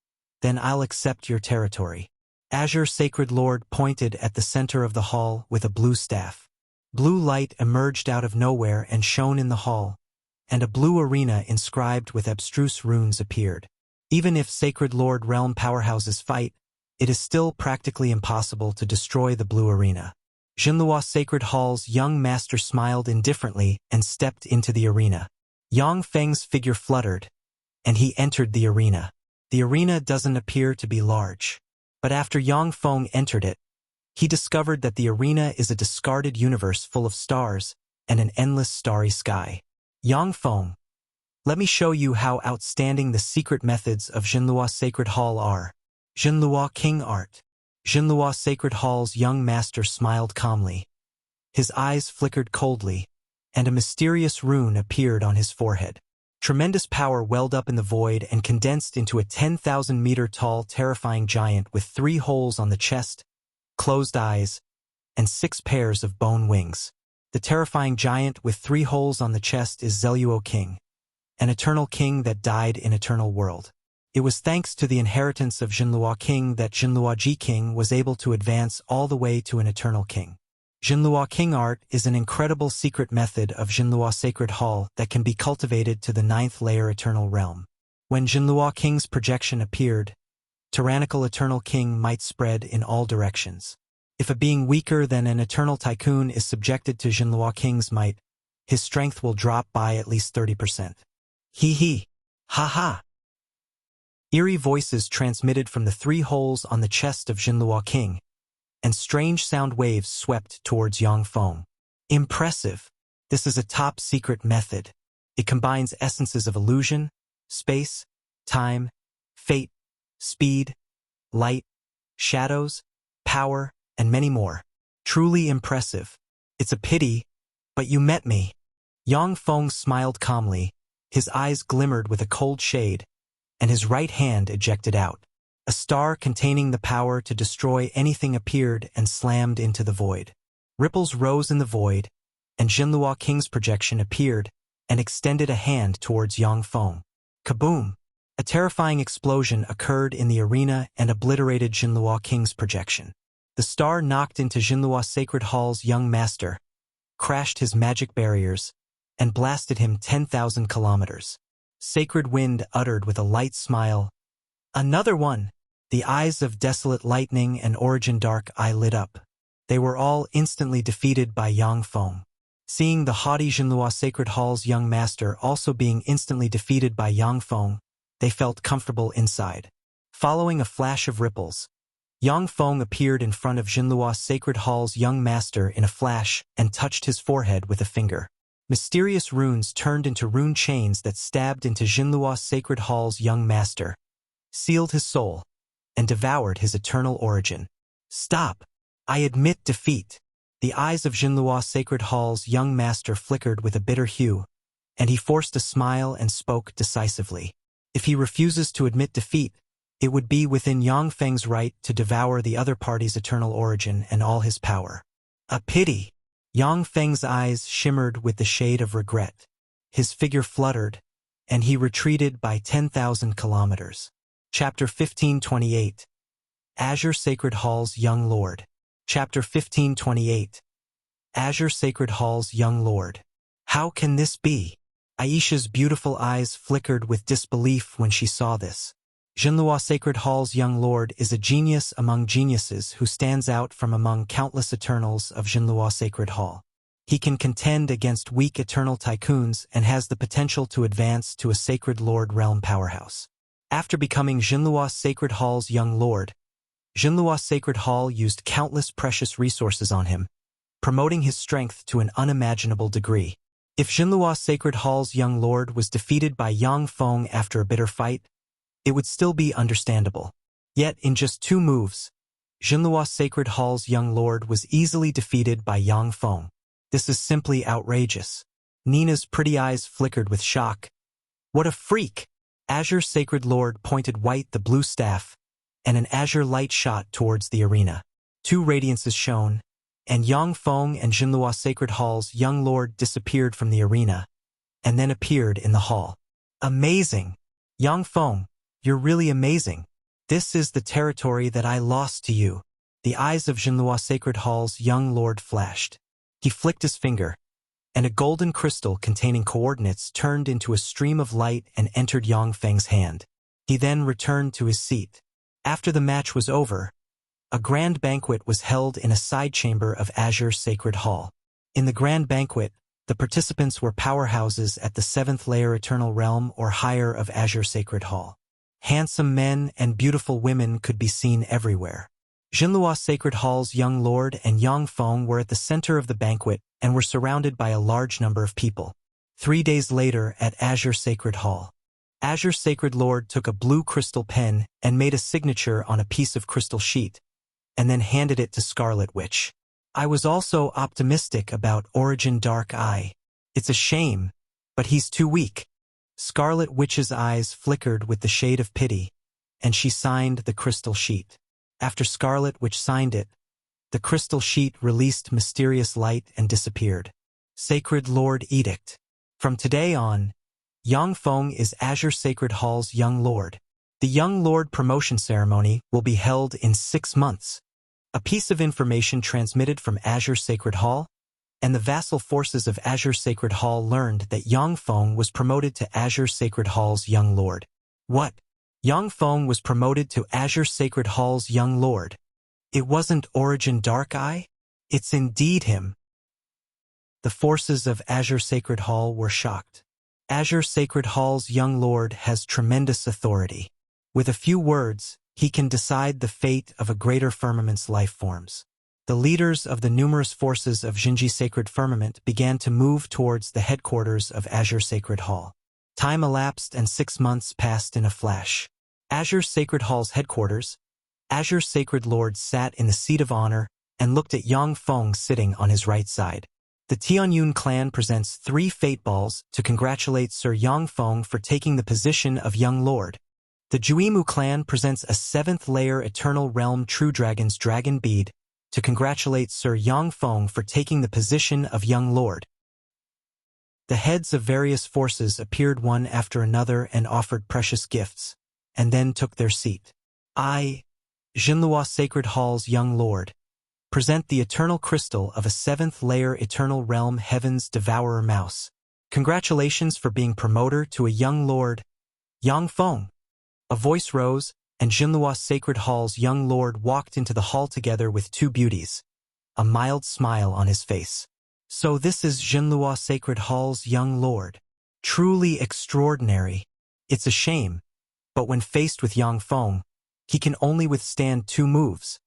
then I'll accept your territory. Azure Sacred Lord pointed at the center of the hall with a blue staff. Blue light emerged out of nowhere and shone in the hall, and a blue arena inscribed with abstruse runes appeared. Even if Sacred Lord realm powerhouses fight, it is still practically impossible to destroy the blue arena. Xuanhuan Sacred Hall's young master smiled indifferently and stepped into the arena. Yang Feng's figure fluttered, and he entered the arena. The arena doesn't appear to be large. But after Yang Feng entered it, he discovered that the arena is a discarded universe full of stars and an endless starry sky. Yang Feng, let me show you how outstanding the secret methods of Xuanhuan Sacred Hall are. Xuanhuan King Art. Xuanhuan Sacred Hall's young master smiled calmly. His eyes flickered coldly, and a mysterious rune appeared on his forehead. Tremendous power welled up in the void and condensed into a 10,000-meter-tall terrifying giant with 3 holes on the chest, closed eyes, and 6 pairs of bone wings. The terrifying giant with 3 holes on the chest is Zeluo King, an eternal king that died in eternal world. It was thanks to the inheritance of Xuanhuan King that Xuanhuan Ji King was able to advance all the way to an eternal king. Xuanhuan King Art is an incredible secret method of Xuanhuan Sacred Hall that can be cultivated to the 9th layer Eternal Realm. When Xuanhuan King's projection appeared, tyrannical Eternal King might spread in all directions. If a being weaker than an Eternal Tycoon is subjected to Xuanhuan King's might, his strength will drop by at least 30%. Hee hee. Ha ha. Eerie voices transmitted from the 3 holes on the chest of Xuanhuan King, and strange sound waves swept towards Yang Feng. Impressive. This is a top-secret method. It combines essences of illusion, space, time, fate, speed, light, shadows, power, and many more. Truly impressive. It's a pity, but you met me. Yang Feng smiled calmly, his eyes glimmered with a cold shade, and his right hand ejected out. A star containing the power to destroy anything appeared and slammed into the void. Ripples rose in the void, and Xuanhuan King's projection appeared and extended a hand towards Yang Feng. Kaboom! A terrifying explosion occurred in the arena and obliterated Xuanhuan King's projection. The star knocked into Xuanhuan Sacred Hall's young master, crashed his magic barriers, and blasted him 10,000 kilometers. Sacred Wind uttered with a light smile, "Another one!" The eyes of Desolate Lightning and Origin Dark Eye lit up. They were all instantly defeated by Yang Feng. Seeing the haughty Xuanhuan Sacred Hall's young master also being instantly defeated by Yang Feng, they felt comfortable inside. Following a flash of ripples, Yang Feng appeared in front of Xuanhuan Sacred Hall's young master in a flash and touched his forehead with a finger. Mysterious runes turned into rune chains that stabbed into Xuanhuan Sacred Hall's young master, sealed his soul, and devoured his eternal origin. Stop! I admit defeat. The eyes of Xuanhuan Sacred Hall's young master flickered with a bitter hue, and he forced a smile and spoke decisively. If he refuses to admit defeat, it would be within Yang Feng's right to devour the other party's eternal origin and all his power. A pity! Yang Feng's eyes shimmered with the shade of regret. His figure fluttered, and he retreated by 10,000 kilometers. Chapter 1528. Azure Sacred Hall's Young Lord. Chapter 1528. Azure Sacred Hall's Young Lord. How can this be? Aisha's beautiful eyes flickered with disbelief when she saw this. Xuanhuan Sacred Hall's Young Lord is a genius among geniuses who stands out from among countless Eternals of Xuanhuan Sacred Hall. He can contend against weak Eternal Tycoons and has the potential to advance to a Sacred Lord realm powerhouse. After becoming Xuanhuan Sacred Hall's Young Lord, Xuanhuan Sacred Hall used countless precious resources on him, promoting his strength to an unimaginable degree. If Xuanhuan Sacred Hall's Young Lord was defeated by Yang Feng after a bitter fight, it would still be understandable. Yet in just 2 moves, Xuanhuan Sacred Hall's Young Lord was easily defeated by Yang Feng. This is simply outrageous. Nina's pretty eyes flickered with shock. What a freak! Azure Sacred Lord pointed white the blue staff, and an azure light shot towards the arena. 2 radiances shone, and Yang Feng and Xuanhuan Sacred Hall's Young Lord disappeared from the arena, and then appeared in the hall. Amazing! Yang Feng, you're really amazing. This is the territory that I lost to you. The eyes of Xuanhuan Sacred Hall's Young Lord flashed. He flicked his finger, and a golden crystal containing coordinates turned into a stream of light and entered Yang Feng's hand. He then returned to his seat. After the match was over, a grand banquet was held in a side chamber of Azure Sacred Hall. In the grand banquet, the participants were powerhouses at the 7th layer Eternal Realm or higher of Azure Sacred Hall. Handsome men and beautiful women could be seen everywhere. Xuanhuan Sacred Hall's young lord and Yang Feng were at the center of the banquet and were surrounded by a large number of people. 3 days later at Azure Sacred Hall, Azure Sacred Lord took a blue crystal pen and made a signature on a piece of crystal sheet, and then handed it to Scarlet Witch. I was also optimistic about Origin Dark Eye. It's a shame, but he's too weak. Scarlet Witch's eyes flickered with the shade of pity, and she signed the crystal sheet. After Scarlet Witch signed it, the crystal sheet released mysterious light and disappeared. Sacred Lord Edict. From today on, Yang Feng is Azure Sacred Hall's young lord. The young lord promotion ceremony will be held in 6 months. A piece of information transmitted from Azure Sacred Hall, and the vassal forces of Azure Sacred Hall learned that Yang Feng was promoted to Azure Sacred Hall's young lord. What? Yang Feng was promoted to Azure Sacred Hall's young lord. It wasn't Origin Dark Eye? It's indeed him. The forces of Azure Sacred Hall were shocked. Azure Sacred Hall's young lord has tremendous authority. With a few words, he can decide the fate of a greater firmament's life forms. The leaders of the numerous forces of Xinji Sacred Firmament began to move towards the headquarters of Azure Sacred Hall. Time elapsed and 6 months passed in a flash. Azure Sacred Hall's headquarters, Azure Sacred Lord sat in the seat of honor and looked at Yang Feng sitting on his right side. The Tianyun clan presents 3 fate balls to congratulate Sir Yang Feng for taking the position of young lord. The Juimu clan presents a 7th layer Eternal Realm True Dragon's Dragon Bead to congratulate Sir Yang Feng for taking the position of young lord. The heads of various forces appeared one after another and offered precious gifts, and then took their seat. I, Xuanhuan Sacred Hall's young lord, present the eternal crystal of a 7th layer Eternal Realm Heaven's Devourer Mouse. Congratulations for being promoter to a young lord, Yang Feng. A voice rose, and Xuanhuan Sacred Hall's young lord walked into the hall together with 2 beauties, a mild smile on his face. So this is Xuanhuan Sacred Hall's young lord. Truly extraordinary. It's a shame, but when faced with Yang Feng, he can only withstand 2 moves.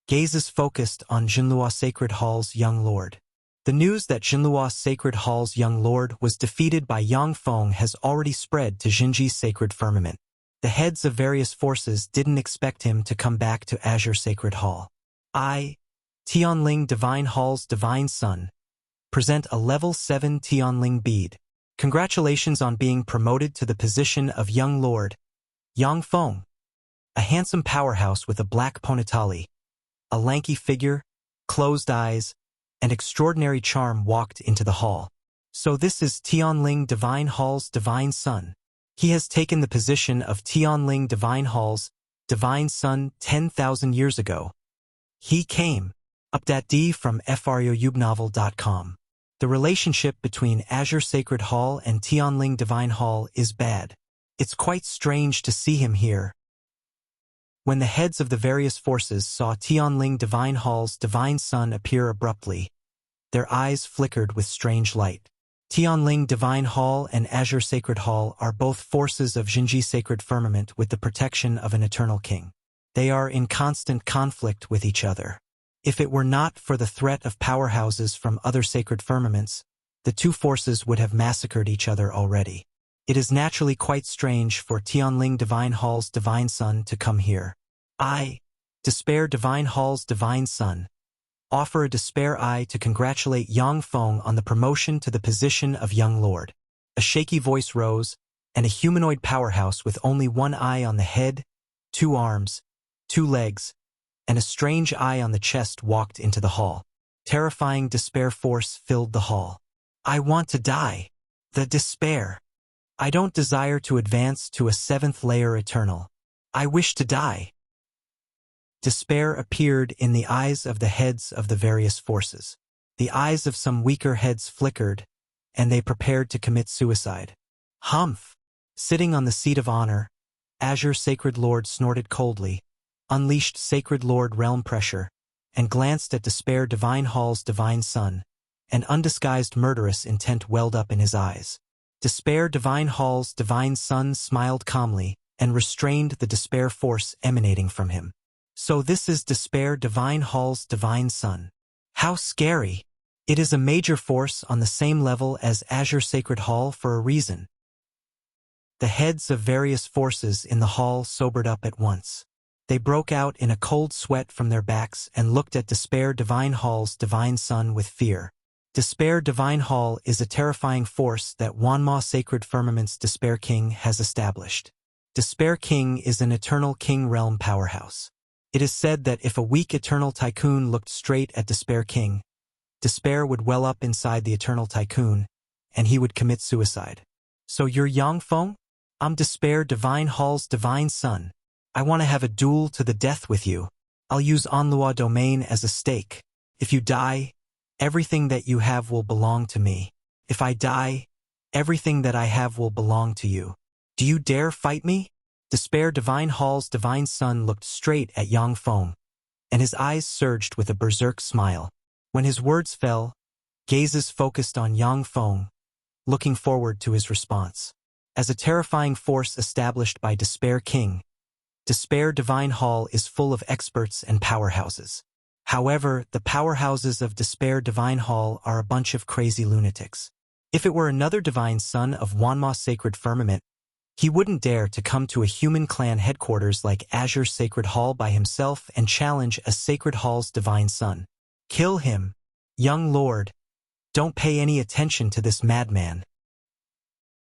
Gazes focused on Xuanhuan Sacred Hall's young lord. The news that Xuanhuan Sacred Hall's young lord was defeated by Yang Feng has already spread to Xinji Sacred Firmament. The heads of various forces didn't expect him to come back to Azure Sacred Hall. I, Tianling Divine Hall's Divine Son, present a level 7 Tianling bead. Congratulations on being promoted to the position of young lord, Yang Feng. A handsome powerhouse with a black ponytail, a lanky figure, closed eyes, and extraordinary charm walked into the hall. So this is Tianling Divine Hall's Divine Son. He has taken the position of Tianling Divine Hall's Divine Son 10,000 years ago. He came. Update D from FRYOUBnovel.com. The relationship between Azure Sacred Hall and Tianling Divine Hall is bad. It's quite strange to see him here. When the heads of the various forces saw Tianling Divine Hall's Divine Son appear abruptly, their eyes flickered with strange light. Tianling Divine Hall and Azure Sacred Hall are both forces of Xinji Sacred Firmament with the protection of an eternal king. They are in constant conflict with each other. If it were not for the threat of powerhouses from other sacred firmaments, the 2 forces would have massacred each other already. It is naturally quite strange for Tianling Divine Hall's Divine Son to come here. I, Despair Divine Hall's Divine Son, offer a despair eye to congratulate Yang Feng on the promotion to the position of young lord. A shaky voice rose, and a humanoid powerhouse with only 1 eye on the head, 2 arms, 2 legs, and a strange eye on the chest walked into the hall. Terrifying despair force filled the hall. I want to die. The despair. I don't desire to advance to a 7th layer eternal. I wish to die. Despair appeared in the eyes of the heads of the various forces. The eyes of some weaker heads flickered, and they prepared to commit suicide. Humph! Sitting on the seat of honor, Azure Sacred Lord snorted coldly, unleashed Sacred Lord realm pressure, and glanced at Despair Divine Hall's divine son. An undisguised murderous intent welled up in his eyes. Despair Divine Hall's divine son smiled calmly and restrained the despair force emanating from him. So this is Despair Divine Hall's divine son. How scary! It is a major force on the same level as Azure Sacred Hall for a reason. The heads of various forces in the hall sobered up at once. They broke out in a cold sweat from their backs and looked at Despair Divine Hall's divine son with fear. Despair Divine Hall is a terrifying force that Xuanhuan Sacred Firmament's Despair King has established. Despair King is an eternal king realm powerhouse. It is said that if a weak eternal tycoon looked straight at Despair King, despair would well up inside the eternal tycoon, and he would commit suicide. So you're Yangfeng? I'm Despair Divine Hall's divine son. I want to have a duel to the death with you. I'll use Onlua domain as a stake. If you die, everything that you have will belong to me. If I die, everything that I have will belong to you. Do you dare fight me? Despair Divine Hall's divine son looked straight at Yangfeng, and his eyes surged with a berserk smile. When his words fell, gazes focused on Yangfeng, looking forward to his response. As a terrifying force established by Despair King, Despair Divine Hall is full of experts and powerhouses. However, the powerhouses of Despair Divine Hall are a bunch of crazy lunatics. If it were another divine son of Xuanhuan Sacred Firmament, he wouldn't dare to come to a human clan headquarters like Azure Sacred Hall by himself and challenge a Sacred Hall's divine son. Kill him, young lord. Don't pay any attention to this madman.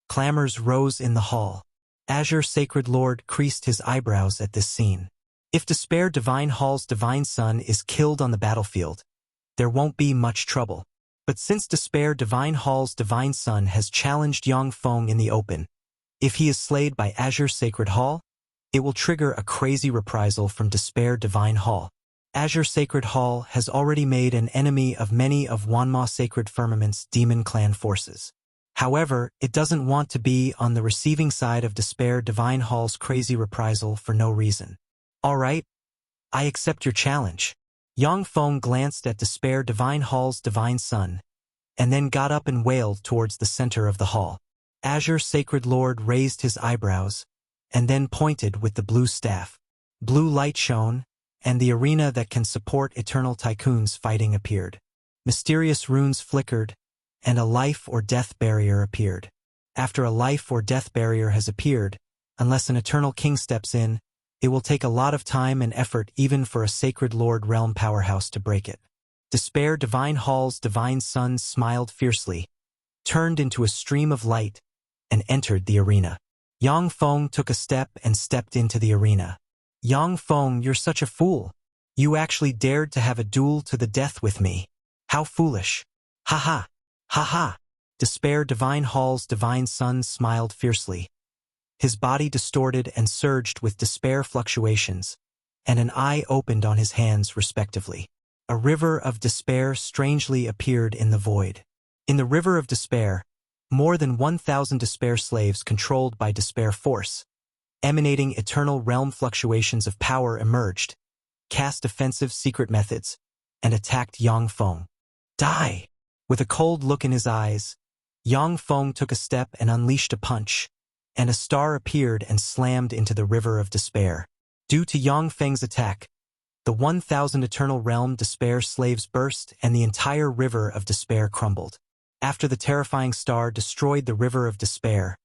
Clamors rose in the hall. Azure Sacred Lord creased his eyebrows at this scene. If Despair Divine Hall's divine son is killed on the battlefield, there won't be much trouble. But since Despair Divine Hall's divine son has challenged Yangfeng in the open, if he is slayed by Azure Sacred Hall, it will trigger a crazy reprisal from Despair Divine Hall. Azure Sacred Hall has already made an enemy of many of Xuanhuan Sacred Firmament's demon clan forces. However, it doesn't want to be on the receiving side of Despair Divine Hall's crazy reprisal for no reason. All right, I accept your challenge. Yangfeng glanced at Despair Divine Hall's divine son, and then got up and wailed towards the center of the hall. Azure Sacred Lord raised his eyebrows, and then pointed with the blue staff. Blue light shone, and the arena that can support eternal tycoons fighting appeared. Mysterious runes flickered, and a life or death barrier appeared. After a life or death barrier has appeared, unless an eternal king steps in, it will take a lot of time and effort even for a Sacred Lord realm powerhouse to break it. Despair Divine Hall's divine son smiled fiercely, turned into a stream of light, and entered the arena. Yangfeng took a step and stepped into the arena. Yangfeng, you're such a fool. You actually dared to have a duel to the death with me. How foolish. Ha ha. Ha ha! Despair Divine Hall's divine son smiled fiercely. His body distorted and surged with despair fluctuations, and an eye opened on his hands respectively. A river of despair strangely appeared in the void. In the river of despair, more than 1,000 despair slaves controlled by despair force, emanating eternal realm fluctuations of power emerged, cast offensive secret methods, and attacked Yangfeng. Die! With a cold look in his eyes, Yangfeng took a step and unleashed a punch, and a star appeared and slammed into the river of despair. Due to Yangfeng's attack, the 1,000 eternal realm despair slaves burst and the entire river of despair crumbled. After the terrifying star destroyed the river of despair,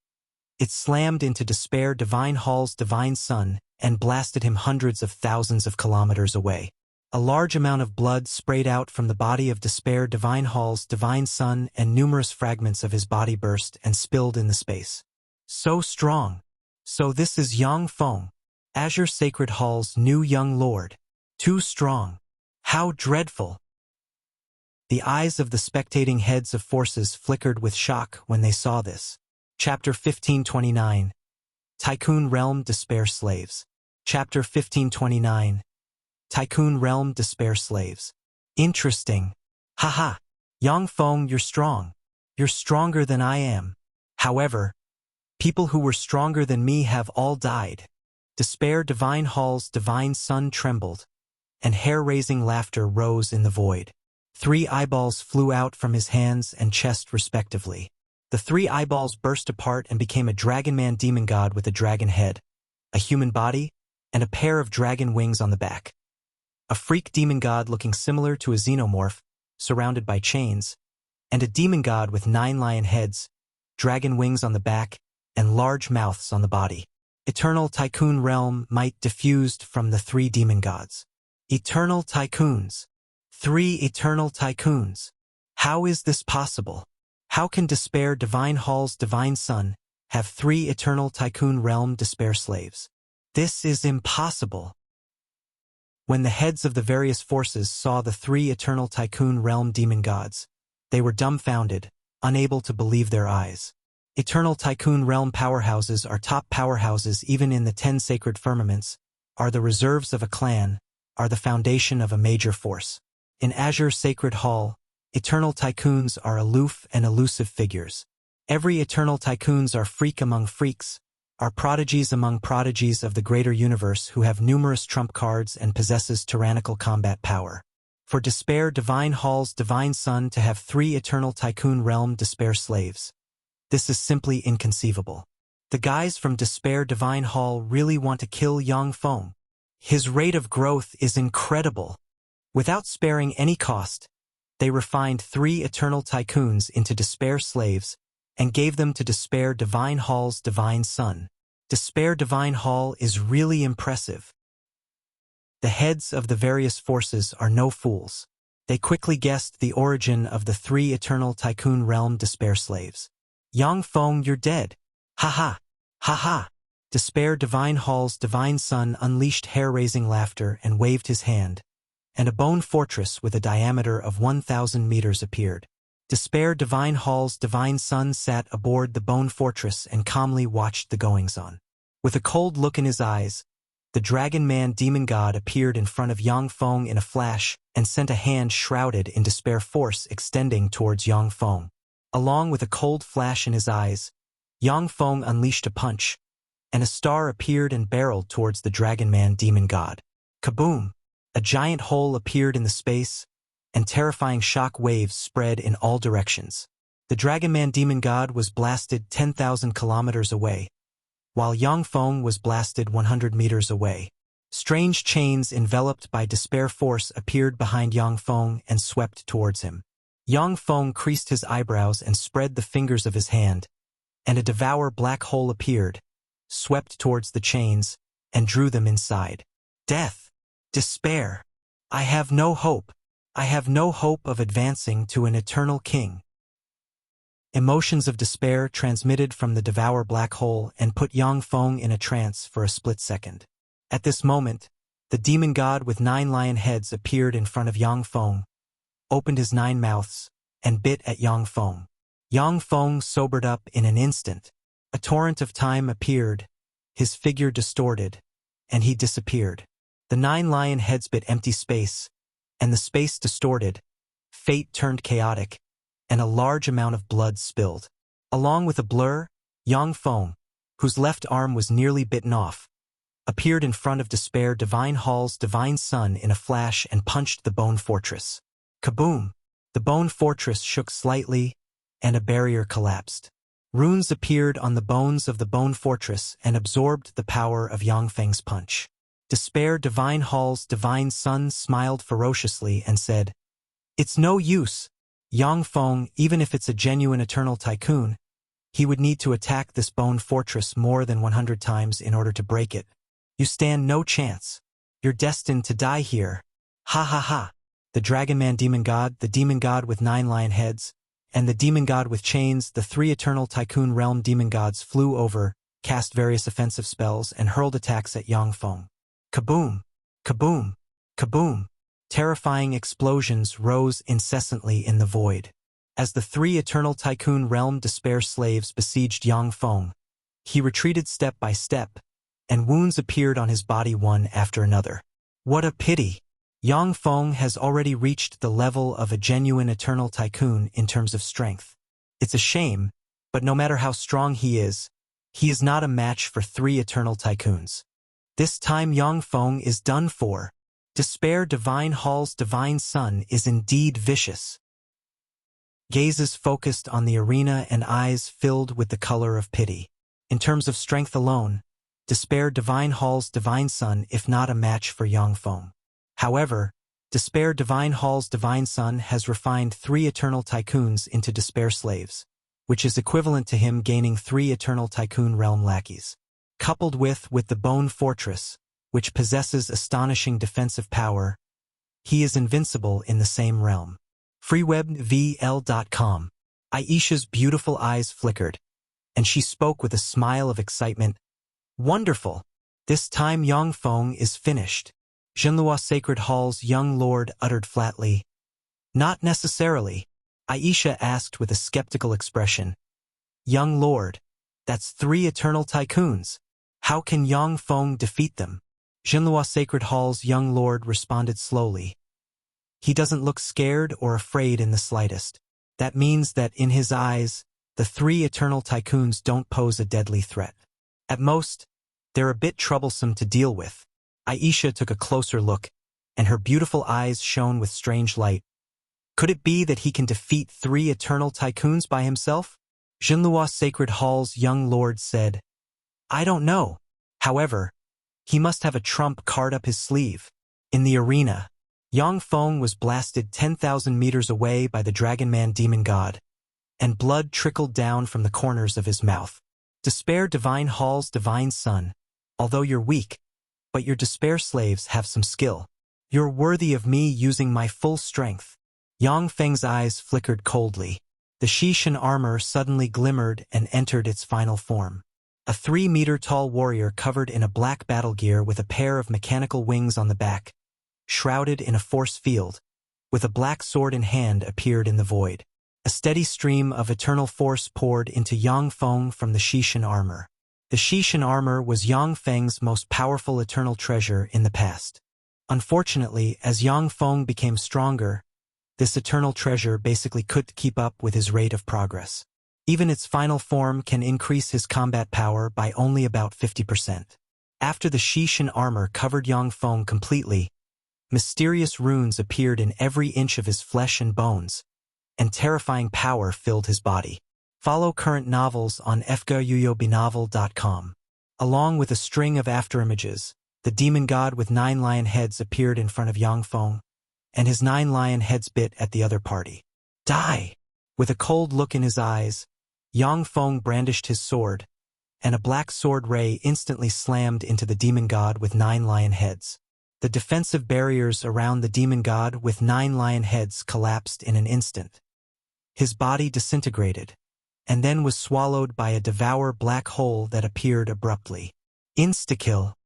it slammed into Despair Divine Hall's divine son and blasted him hundreds of thousands of kilometers away. A large amount of blood sprayed out from the body of Despair Divine Hall's divine son, and numerous fragments of his body burst and spilled in the space. So strong. So this is Yangfeng, Azure Sacred Hall's new young lord. Too strong. How dreadful. The eyes of the spectating heads of forces flickered with shock when they saw this. Chapter 1529. Tycoon Realm Despair Slaves. Chapter 1529. Tycoon Realm Despair Slaves. Interesting. Haha. Yangfeng, you're strong. You're stronger than I am. However, People who were stronger than me have all died. Despair Divine Hall's divine son trembled, and hair-raising laughter rose in the void. 3 eyeballs flew out from his hands and chest respectively. The 3 eyeballs burst apart and became a dragon man demon god with a dragon head, a human body, and a pair of dragon wings on the back. A freak demon god looking similar to a xenomorph, surrounded by chains, and a demon god with 9 lion heads, dragon wings on the back, and large mouths on the body. Eternal Tycoon Realm might diffused from the 3 demon gods. Eternal Tycoons. 3 eternal tycoons. How is this possible? How can Despair Divine Hall's divine son have 3 eternal Tycoon Realm despair slaves? This is impossible. When the heads of the various forces saw the 3 eternal Tycoon Realm demon gods, they were dumbfounded, unable to believe their eyes. Eternal Tycoon Realm powerhouses are top powerhouses even in the 10 sacred firmaments, are the reserves of a clan, are the foundation of a major force. In Azure Sacred Hall, eternal tycoons are aloof and elusive figures. Every eternal tycoons are freak among freaks, are prodigies among prodigies of the greater universe who have numerous trump cards and possesses tyrannical combat power. For Despair Divine Hall's divine son to have 3 eternal Tycoon Realm despair slaves. This is simply inconceivable. The guys from Despair Divine Hall really want to kill Yang Feng. His rate of growth is incredible. Without sparing any cost, they refined 3 eternal tycoons into despair slaves and gave them to Despair Divine Hall's divine son. Despair Divine Hall is really impressive. The heads of the various forces are no fools. They quickly guessed the origin of the 3 eternal Tycoon Realm despair slaves. Yang Feng, you're dead. Ha ha. Ha ha. Despair Divine Hall's divine son unleashed hair-raising laughter and waved his hand, and a bone fortress with a diameter of 1,000 meters appeared. Despair Divine Hall's divine son sat aboard the bone fortress and calmly watched the goings-on. With a cold look in his eyes, the Dragon Man demon god appeared in front of Yang Feng in a flash and sent a hand shrouded in despair force extending towards Yang Feng. Along with a cold flash in his eyes, Yang Feng unleashed a punch, and a star appeared and barreled towards the Dragon Man demon god. Kaboom! A giant hole appeared in the space, and terrifying shock waves spread in all directions. The Dragon Man demon god was blasted 10,000 kilometers away, while Yang Feng was blasted 100 meters away. Strange chains enveloped by despair force appeared behind Yang Feng and swept towards him. Yang Feng creased his eyebrows and spread the fingers of his hand, and a devour black hole appeared, swept towards the chains, and drew them inside. Death! Despair! I have no hope. I have no hope of advancing to an eternal king. Emotions of despair transmitted from the devour black hole and put Yang Feng in a trance for a split second. At this moment, the demon god with 9 lion heads appeared in front of Yang Feng, opened his 9 mouths, and bit at Yang Feng. Yang Feng sobered up in an instant. A torrent of time appeared, his figure distorted, and he disappeared. The 9 lion heads bit empty space, and the space distorted, fate turned chaotic, and a large amount of blood spilled. Along with a blur, Yang Feng, whose left arm was nearly bitten off, appeared in front of Despair Divine Hall's divine son in a flash and punched the bone fortress. Kaboom! The bone fortress shook slightly, and a barrier collapsed. Runes appeared on the bones of the bone fortress and absorbed the power of Yang Feng's punch. Despair Divine Hall's divine son smiled ferociously and said, "It's no use. Yang Feng, even if it's a genuine eternal tycoon, he would need to attack this bone fortress more than 100 times in order to break it. You stand no chance. You're destined to die here. Ha ha ha." The Dragon Man demon god, the demon god with 9 lion heads, and the demon god with chains, the 3 eternal Tycoon Realm demon gods flew over, cast various offensive spells, and hurled attacks at Yang Feng. Kaboom! Kaboom! Kaboom! Terrifying explosions rose incessantly in the void. As the 3 eternal Tycoon Realm despair slaves besieged Yang Feng, he retreated step by step, and wounds appeared on his body one after another. What a pity! Yang Feng has already reached the level of a genuine eternal tycoon in terms of strength. It's a shame, but no matter how strong he is, He is not a match for 3 eternal tycoons. This time Yang Feng is done for. Despair Divine Hall's divine son is indeed vicious. Gazes focused on the arena and eyes filled with the color of pity. In terms of strength alone, Despair Divine Hall's divine son if not a match for Yang Feng. However, Despair Divine Hall's divine son has refined 3 eternal tycoons into despair slaves, which is equivalent to him gaining 3 eternal tycoon realm lackeys. Coupled with the Bone Fortress, which possesses astonishing defensive power, he is invincible in the same realm. FreeWebVL.com. Aisha's beautiful eyes flickered, and she spoke with a smile of excitement. Wonderful! This time Yang Feng is finished. Xuanhuan Sacred Hall's young lord uttered flatly. Not necessarily, Aisha asked with a skeptical expression. Young lord, that's 3 eternal tycoons. How can Yang Feng defeat them? Xuanhuan Sacred Hall's young lord responded slowly. He doesn't look scared or afraid in the slightest. That means that in his eyes, the 3 eternal tycoons don't pose a deadly threat. At most, they're a bit troublesome to deal with. Aisha took a closer look, and her beautiful eyes shone with strange light. Could it be that he can defeat 3 eternal tycoons by himself? Xuanhuan Sacred Hall's young lord said. I don't know. However, he must have a trump card up his sleeve. In the arena, Yang Feng was blasted 10,000 meters away by the Dragon Man demon god, and blood trickled down from the corners of his mouth. Despair Divine Hall's divine son, although you're weak, but your despair slaves have some skill. You're worthy of me using my full strength. Yang Feng's eyes flickered coldly. The Xuanhuan armor suddenly glimmered and entered its final form. A 3-meter-tall warrior covered in a black battle gear with a pair of mechanical wings on the back, shrouded in a force field, with a black sword in hand appeared in the void. A steady stream of eternal force poured into Yang Feng from the Xuanhuan armor. The Xuanhuan armor was Yang Feng's most powerful eternal treasure in the past. Unfortunately, as Yang Feng became stronger, this eternal treasure basically couldn't keep up with his rate of progress. Even its final form can increase his combat power by only about 50%. After the Xuanhuan armor covered Yang Feng completely, mysterious runes appeared in every inch of his flesh and bones, and terrifying power filled his body. Follow current novels on fguyuyobinovel.com. Along with a string of afterimages, the demon god with 9 lion heads appeared in front of Yang Feng, and his 9 lion heads bit at the other party. Die! With a cold look in his eyes, Yang Feng brandished his sword, and a black sword ray instantly slammed into the demon god with 9 lion heads. The defensive barriers around the demon god with 9 lion heads collapsed in an instant. His body disintegrated, and then was swallowed by a devour black hole that appeared abruptly. Insta-kill.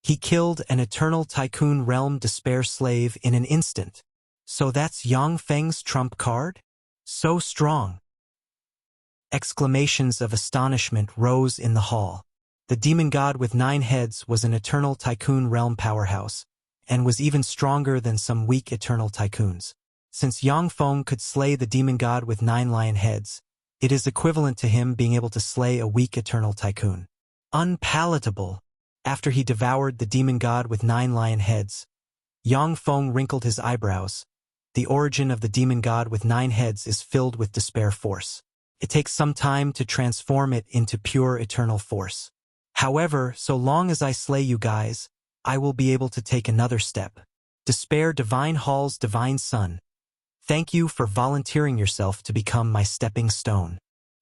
He killed an eternal tycoon realm despair slave in an instant. So that's Yang Feng's trump card? So strong. Exclamations of astonishment rose in the hall. The demon god with 9 heads was an eternal tycoon realm powerhouse, and was even stronger than some weak eternal tycoons. Since Yang Feng could slay the demon god with 9 lion heads, it is equivalent to him being able to slay a weak eternal tycoon. Unpalatable. After he devoured the demon god with 9 lion heads, Yang Feng wrinkled his eyebrows. The origin of the demon god with 9 heads is filled with despair force. It takes some time to transform it into pure eternal force. However, so long as I slay you guys, I will be able to take another step. Despair Divine Hall's divine son. Thank you for volunteering yourself to become my stepping stone.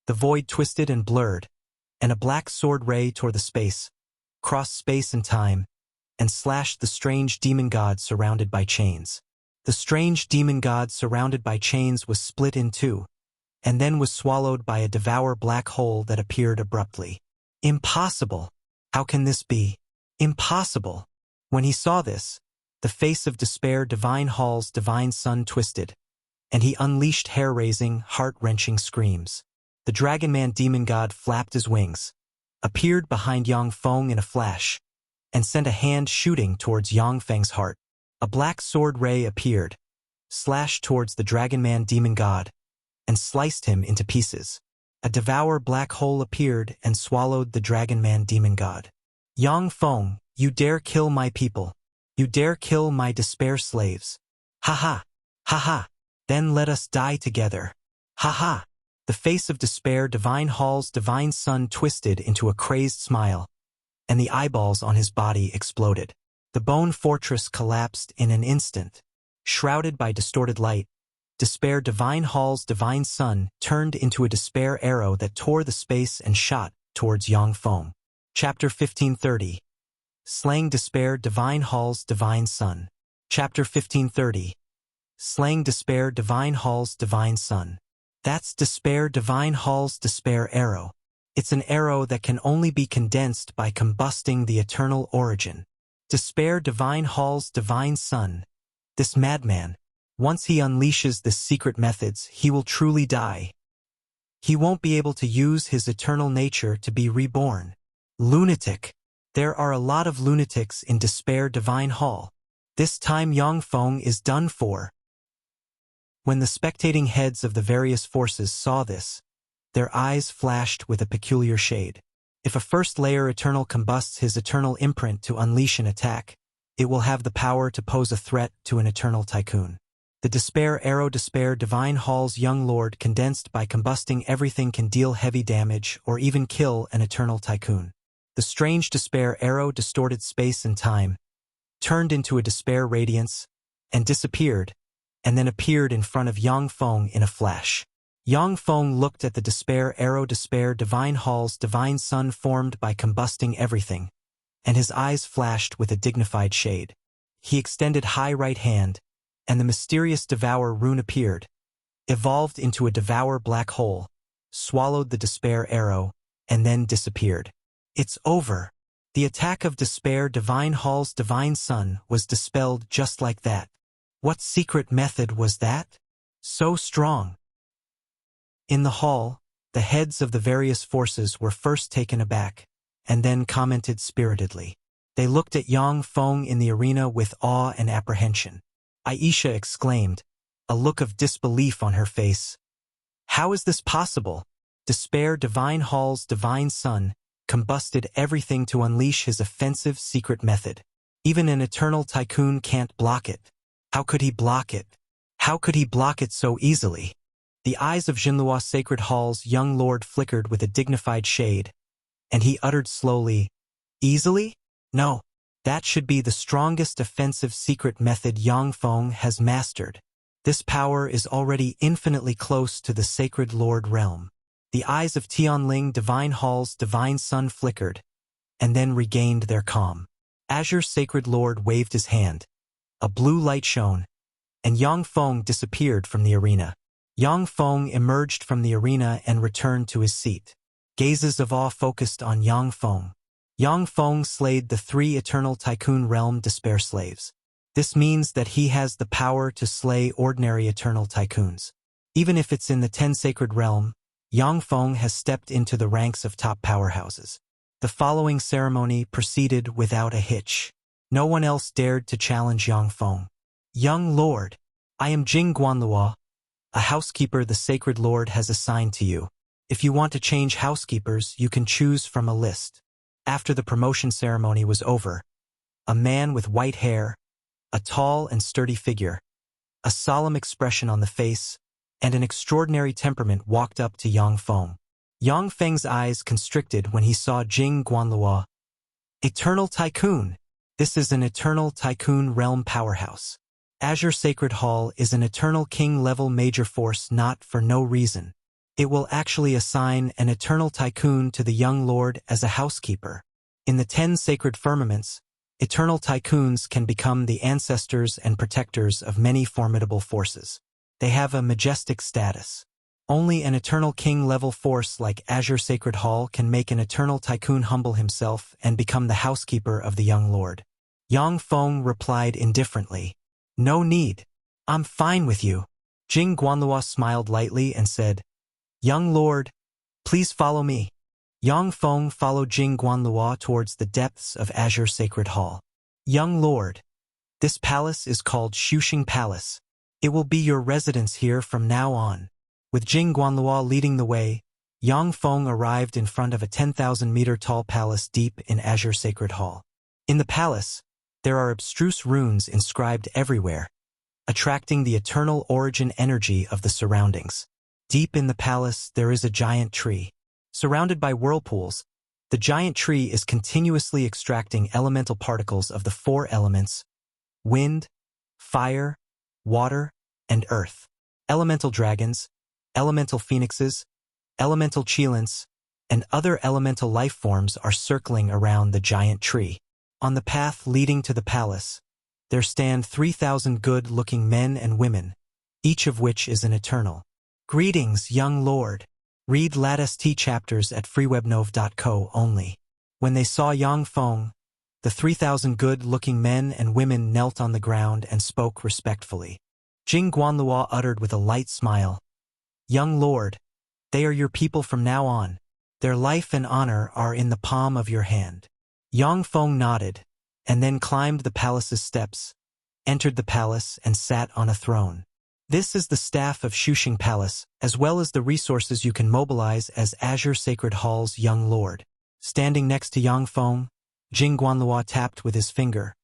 The void twisted and blurred, and a black sword ray tore the space, crossed space and time, and slashed the strange demon god surrounded by chains. The strange demon god surrounded by chains was split in two, and then was swallowed by a devour black hole that appeared abruptly. Impossible! How can this be? Impossible! When he saw this, the face of Despair Divine Hall's divine son twisted, and he unleashed hair-raising, heart-wrenching screams. The Dragon Man demon god flapped his wings, appeared behind Yang Feng in a flash, and sent a hand shooting towards Yang Feng's heart. A black sword ray appeared, slashed towards the Dragon Man demon god, and sliced him into pieces. a devour black hole appeared and swallowed the dragon man demon god. Yang Feng, you dare kill my people. You dare kill my despair slaves. Ha ha. Ha ha. Then let us die together. Ha ha. The face of despair Divine Hall's divine son twisted into a crazed smile, and the eyeballs on his body exploded. The bone fortress collapsed in an instant. Shrouded by distorted light, Despair Divine Hall's divine son turned into a despair arrow that tore the space and shot towards Yang Feng. Chapter 1530. Slaying Despair Divine Hall's divine son. Chapter 1530. Slaying Despair Divine Hall's divine son. That's Despair Divine Hall's despair arrow. It's an arrow that can only be condensed by combusting the eternal origin. Despair Divine Hall's divine son. This madman. Once he unleashes the secret methods, he will truly die. He won't be able to use his eternal nature to be reborn. Lunatic. There are a lot of lunatics in Despair Divine Hall. This time Yang Feng is done for. When the spectating heads of the various forces saw this, their eyes flashed with a peculiar shade. If a first-layer Eternal combusts his eternal imprint to unleash an attack, it will have the power to pose a threat to an Eternal Tycoon. The Despair Arrow Despair Divine Hall's young lord condensed by combusting everything can deal heavy damage or even kill an Eternal Tycoon. The strange Despair Arrow distorted space and time, turned into a despair radiance, and disappeared, and then appeared in front of Yang Feng in a flash. Yang Feng looked at the Despair Arrow Despair Divine Hall's divine son formed by combusting everything, and his eyes flashed with a dignified shade. He extended high right hand, and the mysterious Devour rune appeared, evolved into a Devour black hole, swallowed the Despair Arrow, and then disappeared. It's over. The attack of Despair Divine Hall's divine son was dispelled just like that. What secret method was that? So strong. In the hall, the heads of the various forces were first taken aback, and then commented spiritedly. They looked at Yang Feng in the arena with awe and apprehension. Aisha exclaimed, a look of disbelief on her face. How is this possible? Despair Divine Hall's divine son combusted everything to unleash his offensive secret method. Even an Eternal Tycoon can't block it. How could he block it? How could he block it so easily? The eyes of Xuanhuan Sacred Hall's young lord flickered with a dignified shade, and he uttered slowly, easily? No, that should be the strongest offensive secret method Yang Feng has mastered. This power is already infinitely close to the Sacred Lord realm. The eyes of Tianling Divine Hall's divine son flickered, and then regained their calm. Azure Sacred Lord waved his hand. A blue light shone, and Yang Feng disappeared from the arena. Yang Feng emerged from the arena and returned to his seat. Gazes of awe focused on Yang Feng. Yang Feng slayed the 3 Eternal Tycoon Realm Despair Slaves. This means that he has the power to slay ordinary Eternal Tycoons. Even if it's in the 10 Sacred Realm, Yang Feng has stepped into the ranks of top powerhouses. The following ceremony proceeded without a hitch. No one else dared to challenge Yang Feng. Young Lord, I am Jing Guanluo, a housekeeper the Sacred Lord has assigned to you. If you want to change housekeepers, you can choose from a list. After the promotion ceremony was over, a man with white hair, a tall and sturdy figure, a solemn expression on the face, and an extraordinary temperament walked up to Yang Feng. Yang Feng's eyes constricted when he saw Jing Guanluo. Eternal Tycoon! This is an Eternal Tycoon realm powerhouse. Azure Sacred Hall is an Eternal King-level major force not for no reason. It will actually assign an Eternal Tycoon to the young lord as a housekeeper. In the 10 sacred firmaments, Eternal Tycoons can become the ancestors and protectors of many formidable forces. They have a majestic status. Only an Eternal King-level force like Azure Sacred Hall can make an Eternal Tycoon humble himself and become the housekeeper of the young lord. Yang Feng replied indifferently, no need. I'm fine with you. Jing Guanluo smiled lightly and said, young lord, please follow me. Yang Feng followed Jing Guanluo towards the depths of Azure Sacred Hall. Young lord, this palace is called Xuxing Palace. It will be your residence here from now on. With Jing Guanluo leading the way, Yang Feng arrived in front of a 10,000-meter-tall palace deep in Azure Sacred Hall. In the palace, there are abstruse runes inscribed everywhere, attracting the eternal origin energy of the surroundings. Deep in the palace, there is a giant tree. Surrounded by whirlpools, the giant tree is continuously extracting elemental particles of the four elements: wind, fire, water, and earth. Elemental dragons, elemental phoenixes, elemental cheilants, and other elemental life forms are circling around the giant tree. On the path leading to the palace, there stand 3,000 good-looking men and women, each of which is an eternal. Greetings, young lord. Read latest chapters at freewebnov.co only. When they saw Yang Feng, the 3,000 good-looking men and women knelt on the ground and spoke respectfully. Jing Guanluo uttered with a light smile, "Young lord, they are your people from now on. Their life and honor are in the palm of your hand." Yang Feng nodded, and then climbed the palace's steps, entered the palace, and sat on a throne. This is the staff of Xuxing Palace, as well as the resources you can mobilize as Azure Sacred Hall's young lord. Standing next to Yang Feng, Jing Guanluo tapped with his finger,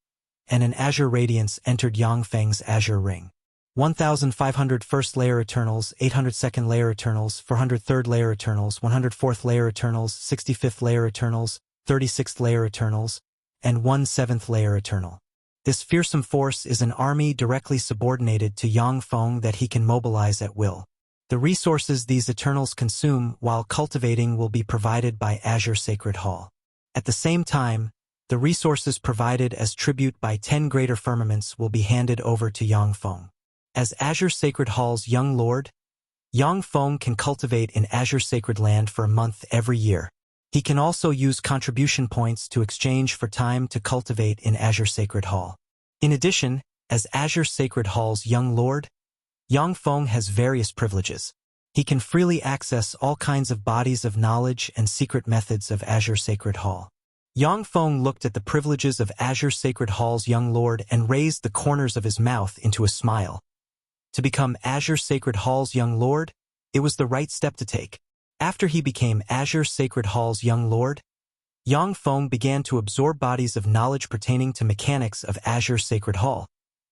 and an azure radiance entered Yang Feng's azure ring. 1,500 first layer Eternals, 800 second layer Eternals, 400 third layer Eternals, 104th layer Eternals, 65th layer Eternals, 36th layer Eternals, and 1/7th layer Eternal. This fearsome force is an army directly subordinated to Yang Feng that he can mobilize at will. The resources these Eternals consume while cultivating will be provided by Azure Sacred Hall. At the same time, the resources provided as tribute by 10 greater firmaments will be handed over to Yang Feng. As Azure Sacred Hall's young lord, Yang Feng can cultivate in Azure Sacred Land for a month every year. He can also use contribution points to exchange for time to cultivate in Azure Sacred Hall. In addition, as Azure Sacred Hall's young lord, Yang Feng has various privileges. He can freely access all kinds of bodies of knowledge and secret methods of Azure Sacred Hall. Yang Feng looked at the privileges of Azure Sacred Hall's young lord and raised the corners of his mouth into a smile. To become Azure Sacred Hall's young lord, it was the right step to take. After he became Azure Sacred Hall's young lord, Yang Feng began to absorb bodies of knowledge pertaining to mechanics of Azure Sacred Hall,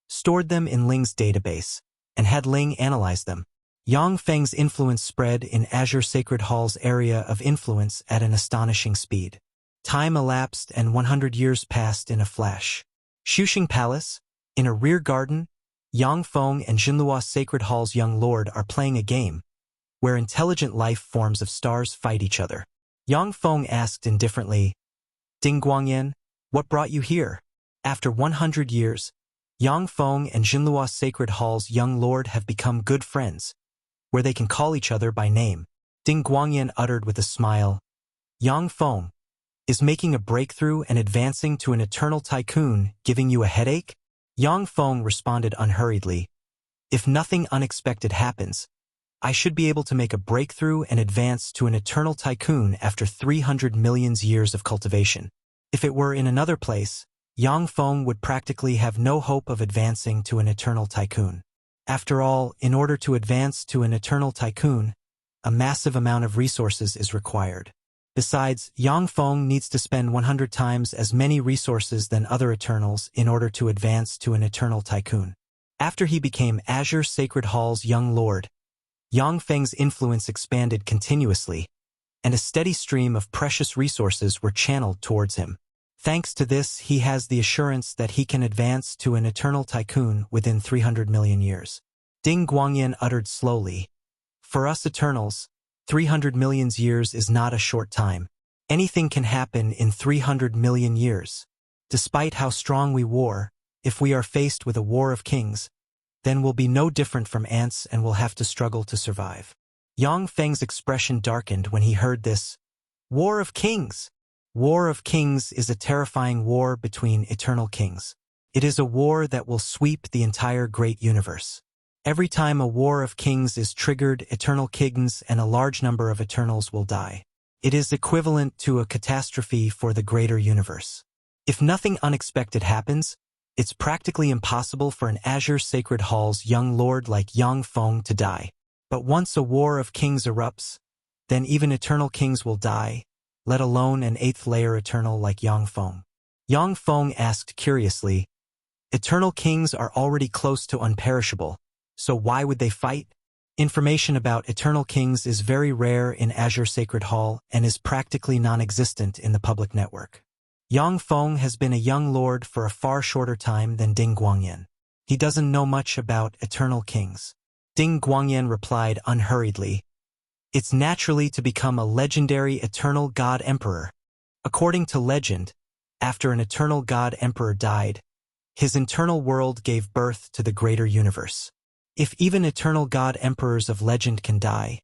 stored them in Ling's database, and had Ling analyze them. Yang Feng's influence spread in Azure Sacred Hall's area of influence at an astonishing speed. Time elapsed and 100 years passed in a flash. Xuxing Palace, in a rear garden, Yang Feng and Jinluo Sacred Hall's young lord are playing a game, where intelligent life forms of stars fight each other. Yang Feng asked indifferently, "Ding Guangyan, what brought you here?" After 100 years, Yang Feng and Jinluo Sacred Hall's young lord have become good friends, where they can call each other by name. Ding Guangyan uttered with a smile, "Yang Feng, is making a breakthrough and advancing to an eternal tycoon giving you a headache?" Yang Feng responded unhurriedly, "If nothing unexpected happens, I should be able to make a breakthrough and advance to an eternal tycoon after 300 million years of cultivation. If it were in another place, Yang Feng would practically have no hope of advancing to an eternal tycoon. After all, in order to advance to an eternal tycoon, a massive amount of resources is required. Besides, Yang Feng needs to spend 100 times as many resources than other Eternals in order to advance to an eternal tycoon. After he became Azure Sacred Hall's young lord, Yang Feng's influence expanded continuously, and a steady stream of precious resources were channeled towards him. Thanks to this, he has the assurance that he can advance to an eternal tycoon within 300 million years. Ding Guangyan uttered slowly, "For us Eternals, 300 million years is not a short time. Anything can happen in 300 million years. Despite how strong we war, if we are faced with a war of kings, then we'll be no different from ants and will have to struggle to survive." Yang Feng's expression darkened when he heard this. War of Kings! War of Kings is a terrifying war between eternal kings. It is a war that will sweep the entire great universe. Every time a war of kings is triggered, eternal kings and a large number of Eternals will die. It is equivalent to a catastrophe for the greater universe. If nothing unexpected happens, it's practically impossible for an Azure Sacred Hall's young lord like Yang Feng to die. But once a war of kings erupts, then even eternal kings will die, let alone an eighth-layer eternal like Yang Feng. Yang Feng asked curiously, eternal kings are already close to unperishable, so why would they fight? Information about eternal kings is very rare in Azure Sacred Hall and is practically non-existent in the public network. Yang Feng has been a young lord for a far shorter time than Ding Guangyan. He doesn't know much about eternal kings. Ding Guangyan replied unhurriedly, it's naturally to become a legendary eternal god emperor. According to legend, after an eternal god emperor died, his internal world gave birth to the greater universe. If even eternal god emperors of legend can die,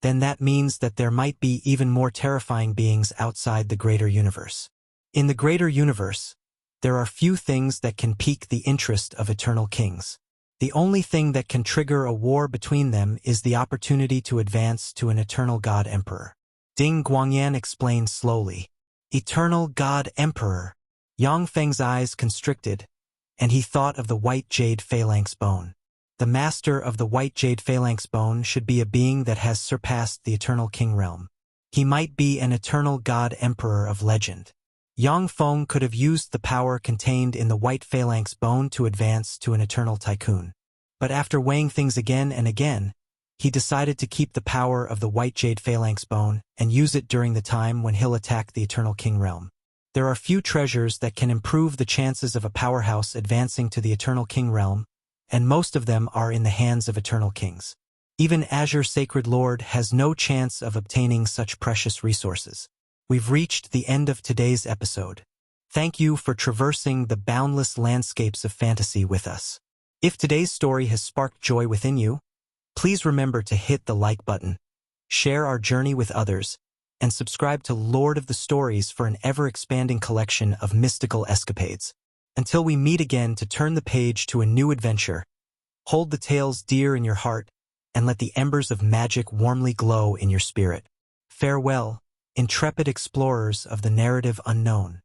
then that means that there might be even more terrifying beings outside the greater universe. In the greater universe, there are few things that can pique the interest of eternal kings. The only thing that can trigger a war between them is the opportunity to advance to an eternal god emperor. Ding Guangyan explained slowly. Eternal god emperor. Yang Feng's eyes constricted, and he thought of the white jade phalanx bone. The master of the white jade phalanx bone should be a being that has surpassed the eternal king realm. He might be an eternal god emperor of legend. Yang Feng could have used the power contained in the white phalanx bone to advance to an eternal tycoon. But after weighing things again and again, he decided to keep the power of the white jade phalanx bone and use it during the time when he'll attack the eternal king realm. There are few treasures that can improve the chances of a powerhouse advancing to the eternal king realm, and most of them are in the hands of eternal kings. Even Azure Sacred Lord has no chance of obtaining such precious resources. We've reached the end of today's episode. Thank you for traversing the boundless landscapes of fantasy with us. If today's story has sparked joy within you, please remember to hit the like button, share our journey with others, and subscribe to Lord of the Stories for an ever-expanding collection of mystical escapades. Until we meet again to turn the page to a new adventure, hold the tales dear in your heart and let the embers of magic warmly glow in your spirit. Farewell, intrepid explorers of the narrative unknown.